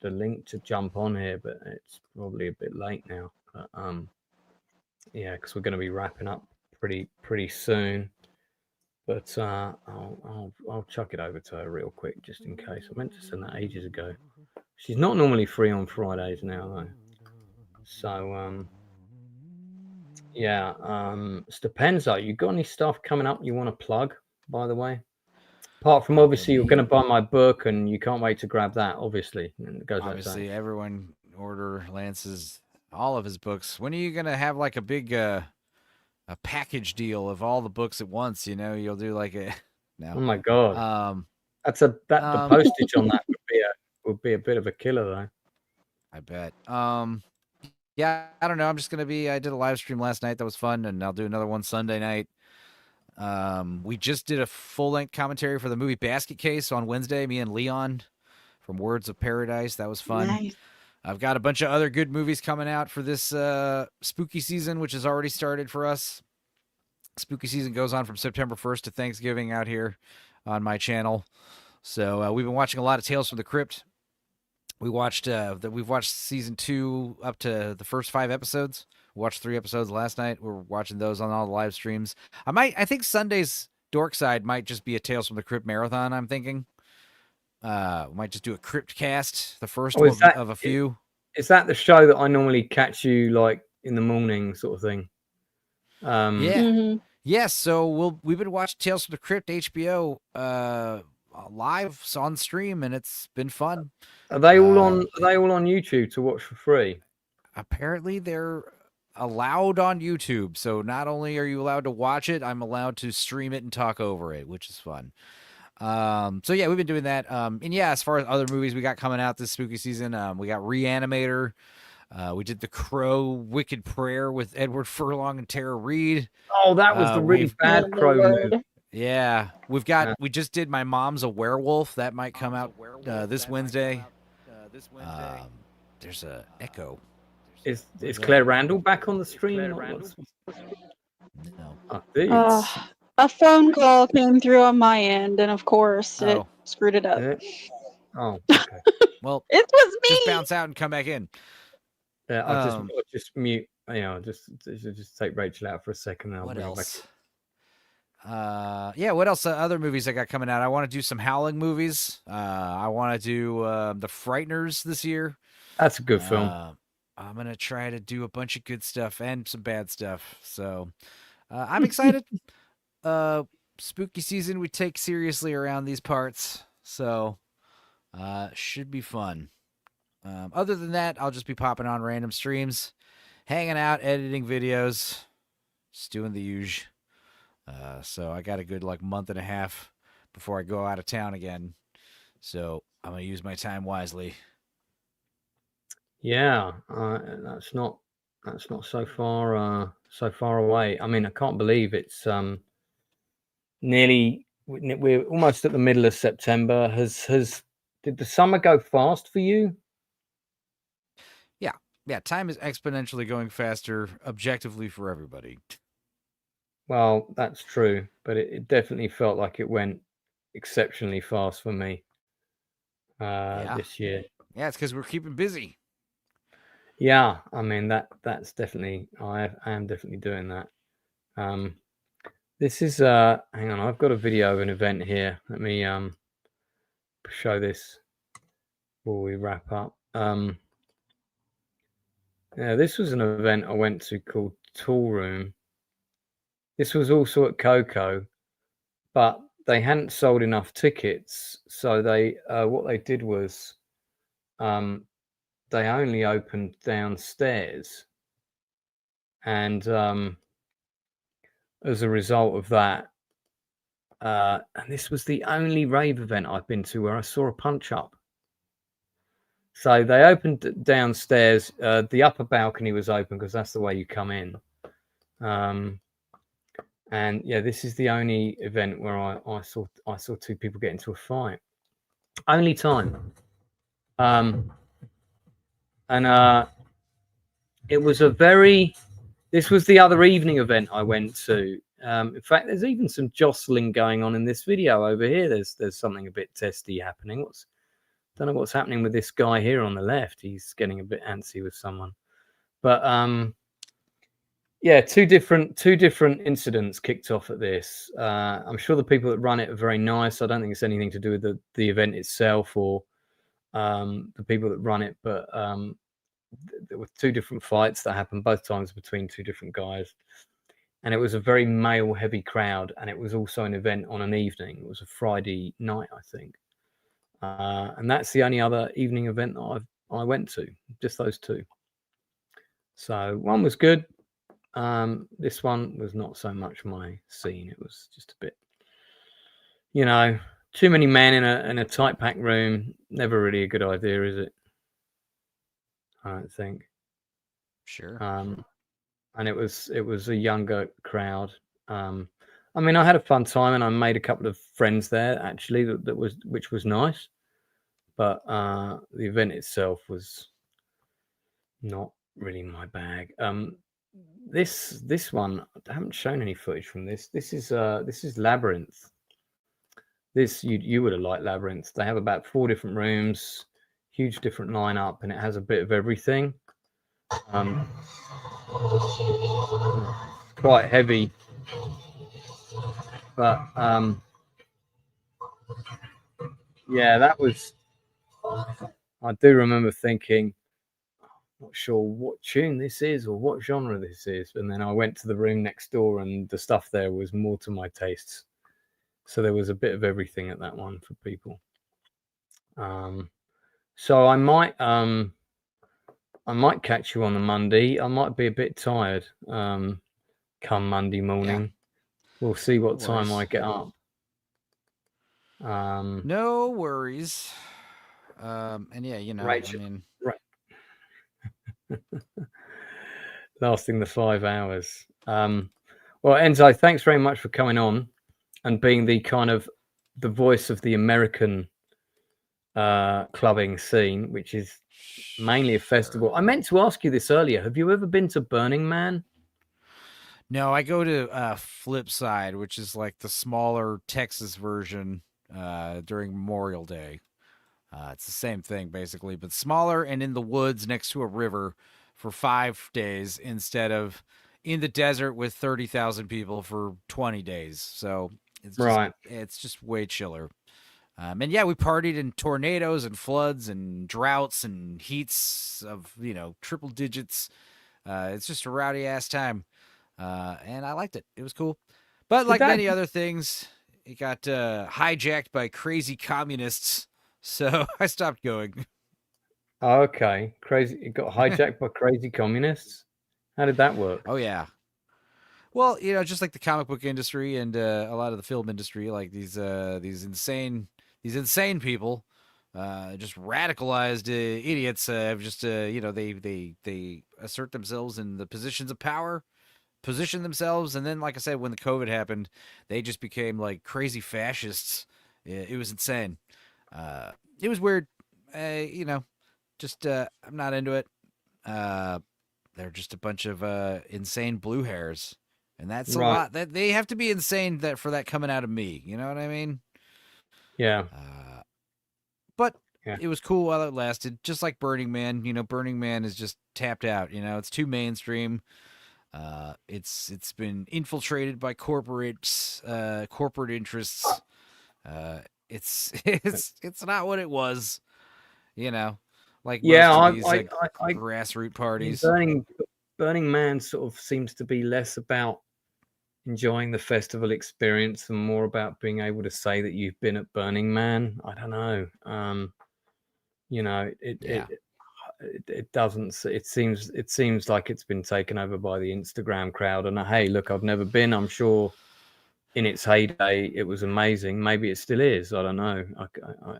the link to jump on here, but it's probably a bit late now. But, yeah, because we're going to be wrapping up pretty soon. But I'll chuck it over to her real quick just in case. I meant to send that ages ago. She's not normally free on Fridays now though. So yeah, Stepenzo, you got any stuff coming up you want to plug, by the way? Apart from obviously you're going to buy my book and you can't wait to grab that, obviously. And it goes obviously, everyone order Lance's all of his books. When are you going to have like a big a package deal of all the books at once? You'll do like a no. Oh my god. The postage on that would be a bit of a killer though. I bet. Yeah, I don't know. I'm just gonna I did a live stream last night that was fun, and I'll do another one Sunday night. We just did a full-length commentary for the movie Basket Case on Wednesday, me and Leon from Words of Paradise. That was fun. Nice. I've got a bunch of other good movies coming out for this spooky season, which has already started for us. Spooky season goes on from September 1st to Thanksgiving out here on my channel. So we've been watching a lot of Tales from the Crypt. We've watched season 2 up to the first 5 episodes. We watched 3 episodes last night. We're watching those on all the live streams. I think Sunday's Dork Side might just be a Tales from the Crypt marathon. I'm thinking. We might just do a Crypt cast, the first one of a few. Is that the show that I normally catch you like in the morning, sort of thing? Yeah. So we've been watching Tales from the Crypt HBO live on stream, and it's been fun. Are they all on? Are they all on YouTube to watch for free? Apparently, they're allowed on YouTube. So not only are you allowed to watch it, I'm allowed to stream it and talk over it, which is fun. So yeah, we've been doing that. And yeah, as far as other movies we got coming out this spooky season, we got Reanimator. We did The Crow, Wicked Prayer with Edward Furlong and Tara Reid. Oh, that was the really bad Crow movie. Yeah, we just did My Mom's a Werewolf. That might come out this Wednesday. There's a echo. Is Claire Randall back on the stream? No. A phone call came through on my end, and of course it screwed it up. Oh, okay. Well, it was me. Just bounce out and come back in. Yeah, I'll just mute. Just take Rachel out for a second. And I'll what bring else? Her back. Yeah. What else? Other movies I got coming out. I want to do some Howling movies. I want to do The Frighteners this year. That's a good film. I'm gonna try to do a bunch of good stuff and some bad stuff. So I'm excited. Spooky season we take seriously around these parts, so should be fun. Other than that, I'll just be popping on random streams, hanging out, editing videos, just doing the usual. So I got a good month and a half before I go out of town again, so I'm gonna use my time wisely. Yeah, that's not so far away. I mean, I can't believe it's we're almost at the middle of September. Did the summer go fast for you? Yeah, time is exponentially going faster objectively for everybody. Well, that's true, but it definitely felt like it went exceptionally fast for me this year. Yeah, it's because we're keeping busy. Yeah, I mean that's definitely I am definitely doing that. This is hang on, I've got a video of an event here. Let me show this before we wrap up. Yeah, this was an event I went to called Tool Room. This was also at Coco, but they hadn't sold enough tickets, so they what they did was they only opened downstairs, and as a result of that, and this was the only rave event I've been to where I saw a punch up. So they opened downstairs. The upper balcony was open because that's the way you come in. And yeah, this is the only event where I saw two people get into a fight. Only time. And it was this was the other evening event I went to. In fact, there's even some jostling going on in this video over here. There's something a bit testy happening. Don't know what's happening with this guy here on the left. He's getting a bit antsy with someone. But yeah, two different incidents kicked off at this. I'm sure the people that run it are very nice. I don't think it's anything to do with the event itself or the people that run it, but there were two different fights that happened both times between two different guys, and it was a very male heavy crowd, and it was also an event on an evening. It was a Friday night, I think, and that's the only other evening event that I went to, just those two. So one was good. This one was not so much my scene. It was just a bit, too many men in a tight packed room. Never really a good idea, is it? I don't think. Sure. And it was a younger crowd. I mean, I had a fun time, and I made a couple of friends there actually. Which was nice, but the event itself was not really my bag. This one, I haven't shown any footage from this. This is Labyrinth. This you would have liked Labyrinth. They have about 4 different rooms, huge different lineup, and it has a bit of everything. Quite heavy, but yeah, that was. I do remember thinking, not sure what tune this is or what genre this is. And then I went to the room next door, and the stuff there was more to my tastes. So there was a bit of everything at that one for people. So I might catch you on the Monday. I might be a bit tired come Monday morning. Yeah. We'll see what time I get up. No worries. And yeah, you know, Rachel, I mean, right. Lasting the 5 hours. Well, Enzo, thanks very much for coming on and being the kind of the voice of the American clubbing scene, which is mainly a festival. I meant to ask you this earlier. Have you ever been to Burning Man? No, I go to Flipside, which is like the smaller Texas version during Memorial Day. It's the same thing basically, but smaller and in the woods next to a river for 5 days instead of in the desert with 30,000 people for 20 days. So it's just, right. It's just way chiller. And yeah, we partied in tornadoes and floods and droughts and heats of, you know, triple digits. It's just a rowdy ass time. And I liked it. It was cool. But like many other things, it got hijacked by crazy communists. So I stopped going. Okay. Crazy. It got hijacked by crazy communists. How did that work? Oh, yeah. Well, you know, just like the comic book industry and a lot of the film industry, like these insane people, just radicalized idiots, just you know, they assert themselves in the positions of power, position themselves, and then, like I said, when the COVID happened, they just became like crazy fascists. It was insane. It was weird. You know, just I'm not into it. They're just a bunch of insane blue hairs. And that's a lot. That they have to be insane for that coming out of me. You know what I mean? Yeah. But it was cool while it lasted. Just like Burning Man. You know, Burning Man is just tapped out. You know, it's too mainstream. It's been infiltrated by corporate interests. It's not what it was. You know, like most of these grassroots parties. Burning Man sort of seems to be less about enjoying the festival experience and more about being able to say that you've been at Burning Man. I don't know. You know, it doesn't. It seems like it's been taken over by the Instagram crowd. And hey, look, I've never been. I'm sure in its heyday it was amazing. Maybe it still is. I don't know.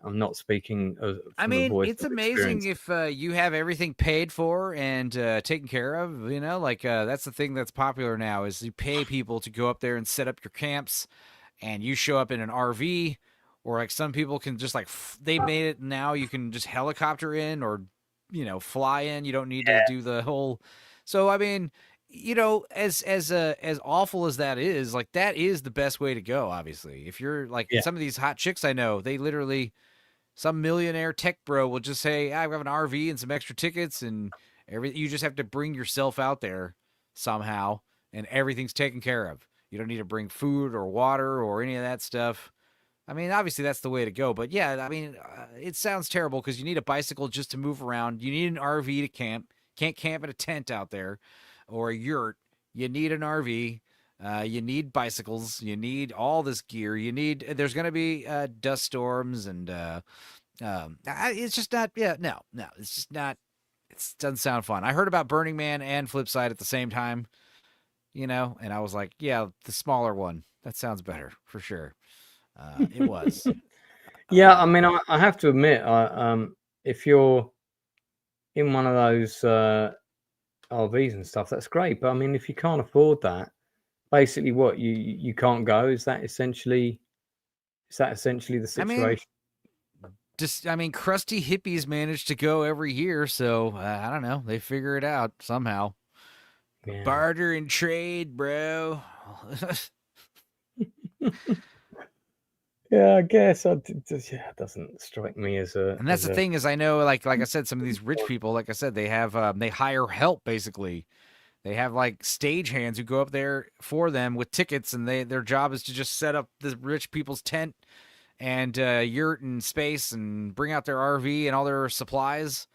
I'm not speaking I mean, it's amazing if you have everything paid for and taken care of, you know, like that's the thing that's popular now is you pay people to go up there and set up your camps, and you show up in an RV, or like some people can just like they made it now you can just helicopter in or, you know, fly in. You don't need to do the whole. So I mean, you know, as awful as that is, like that is the best way to go. Obviously, if you're like some of these hot chicks I know, they literally, some millionaire tech bro will just say, I have an RV and some extra tickets and everything. You just have to bring yourself out there somehow, and everything's taken care of. You don't need to bring food or water or any of that stuff. I mean, obviously that's the way to go. But yeah, I mean, it sounds terrible because you need a bicycle just to move around. You need an RV to camp. Can't camp in a tent out there. Or a yurt. You need an RV. You need bicycles. You need all this gear. There's going to be dust storms and it's just not. Yeah, no, it's just not. It doesn't sound fun. I heard about Burning Man and Flipside at the same time, you know, and I was like, yeah, the smaller one. That sounds better for sure. It was. Yeah, I mean, I have to admit, if you're in one of those RVs and stuff, that's great. But I mean, if you can't afford that, basically what you can't go. Is that essentially the situation? I mean, crusty hippies manage to go every year, so I don't know. They figure it out somehow. Yeah. Barter and trade, bro. Yeah, I guess it doesn't strike me as a. And that's the thing is, I know, like I said, some of these rich people, like I said, they have they hire help basically. They have like stagehands who go up there for them with tickets, and their job is to just set up the rich people's tent and yurt and space and bring out their RV and all their supplies.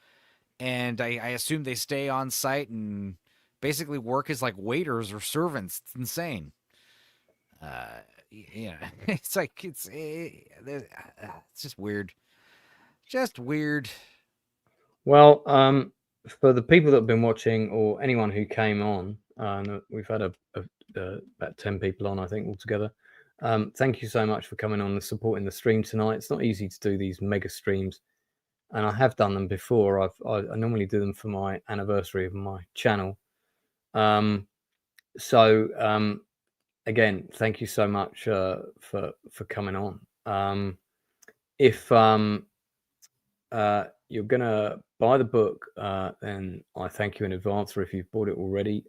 and I assume they stay on site and basically work as like waiters or servants. It's insane. Yeah, it's like it's just weird. Just weird. Well, for the people that have been watching, or anyone who came on, we've had about 10 people on, I think, altogether. Thank you so much for coming on and supporting the stream tonight. It's not easy to do these mega streams, and I have done them before. I normally do them for my anniversary of my channel. Again, thank you so much for coming on. If you're gonna buy the book, then I thank you in advance. Or if you've bought it already,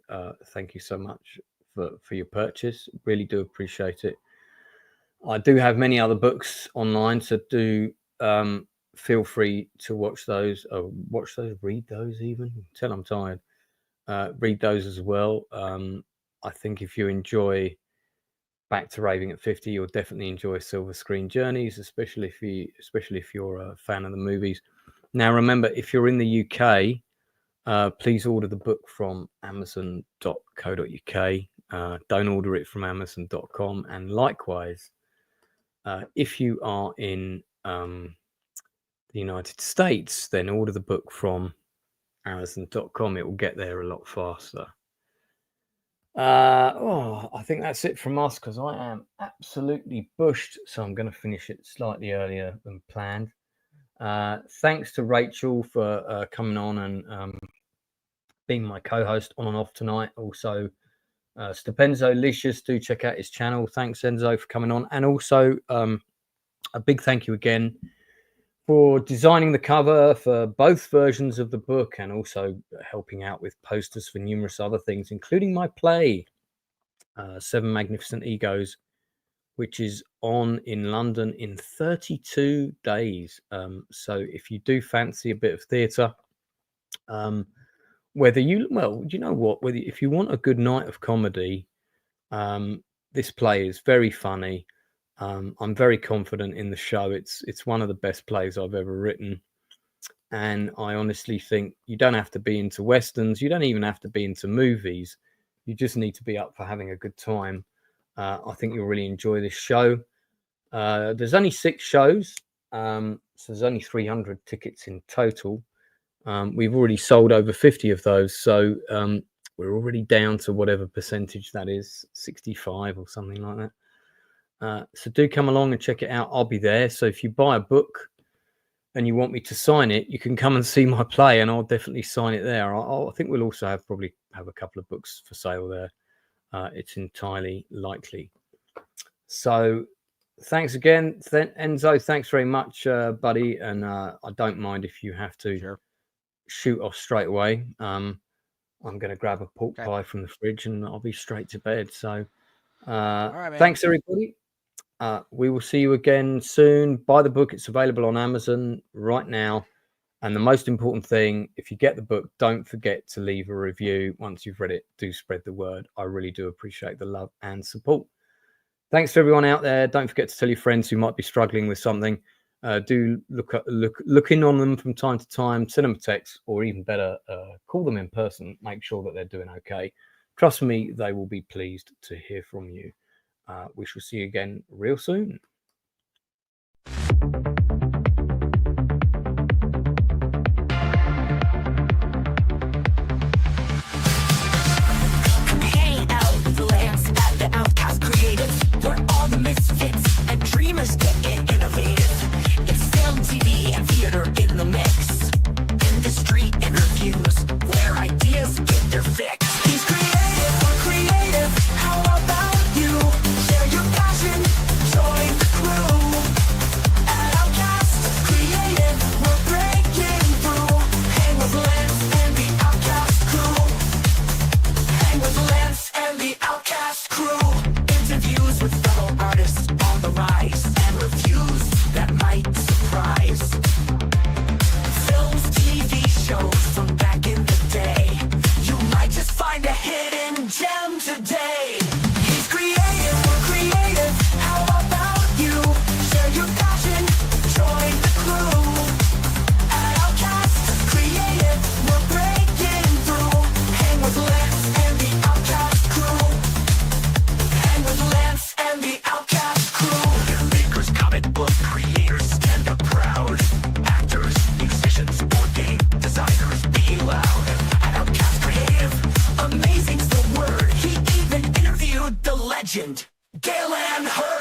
thank you so much for your purchase. Really do appreciate it. I do have many other books online, so do feel free to watch those, read those even until I'm tired. Read those as well. I think if you enjoy Back to Raving at 50, you'll definitely enjoy Silver Screen Journeys, especially if you're a fan of the movies. Now, remember, if you're in the UK, please order the book from amazon.co.uk. Don't order it from amazon.com. And likewise, if you are in the United States, then order the book from amazon.com. It will get there a lot faster. I think that's it from us, because I am absolutely bushed, so I'm going to finish it slightly earlier than planned. Thanks to Rachel for coming on and being my co-host on and off tonight. Also, Stupenzo Licious, do check out his channel. Thanks, Enzo, for coming on. And also, a big thank you again for designing the cover for both versions of the book, and also helping out with posters for numerous other things, including my play, 7 Magnificent Egos, which is on in London in 32 days. So if you do fancy a bit of theatre, whether you if you want a good night of comedy, this play is very funny. I'm very confident in the show. It's one of the best plays I've ever written, and I honestly think you don't have to be into westerns. You don't even have to be into movies. You just need to be up for having a good time. I think you'll really enjoy this show. There's only 6 shows, so there's only 300 tickets in total. We've already sold over 50 of those, so we're already down to whatever percentage that is, 65 or something like that. So do come along and check it out. I'll be there. So if you buy a book and you want me to sign it, you can come and see my play, and I'll definitely sign it there. I think we'll also probably have a couple of books for sale there. It's entirely likely. So thanks again, Enzo. Thanks very much, buddy. And I don't mind if you have to shoot off straight away. I'm going to grab a pork pie from the fridge and I'll be straight to bed. So all right, thanks, everybody. We will see you again soon. Buy the book. It's available on Amazon right now. And the most important thing, if you get the book, don't forget to leave a review. Once you've read it, do spread the word. I really do appreciate the love and support. Thanks to everyone out there. Don't forget to tell your friends who might be struggling with something. Do look in on them from time to time. Send them a text, or even better, call them in person. Make sure that they're doing okay. Trust me, they will be pleased to hear from you. We shall see you again real soon. Hang out with the lamps at the Outcast Creative, where all the misfits and dreamers get innovative. It's film, TV, and theater in the mix. Industry interviews, where ideas get their fix. He's creative, we're creative. How about you? Share your passion, join legend, Gail Ann Hurd.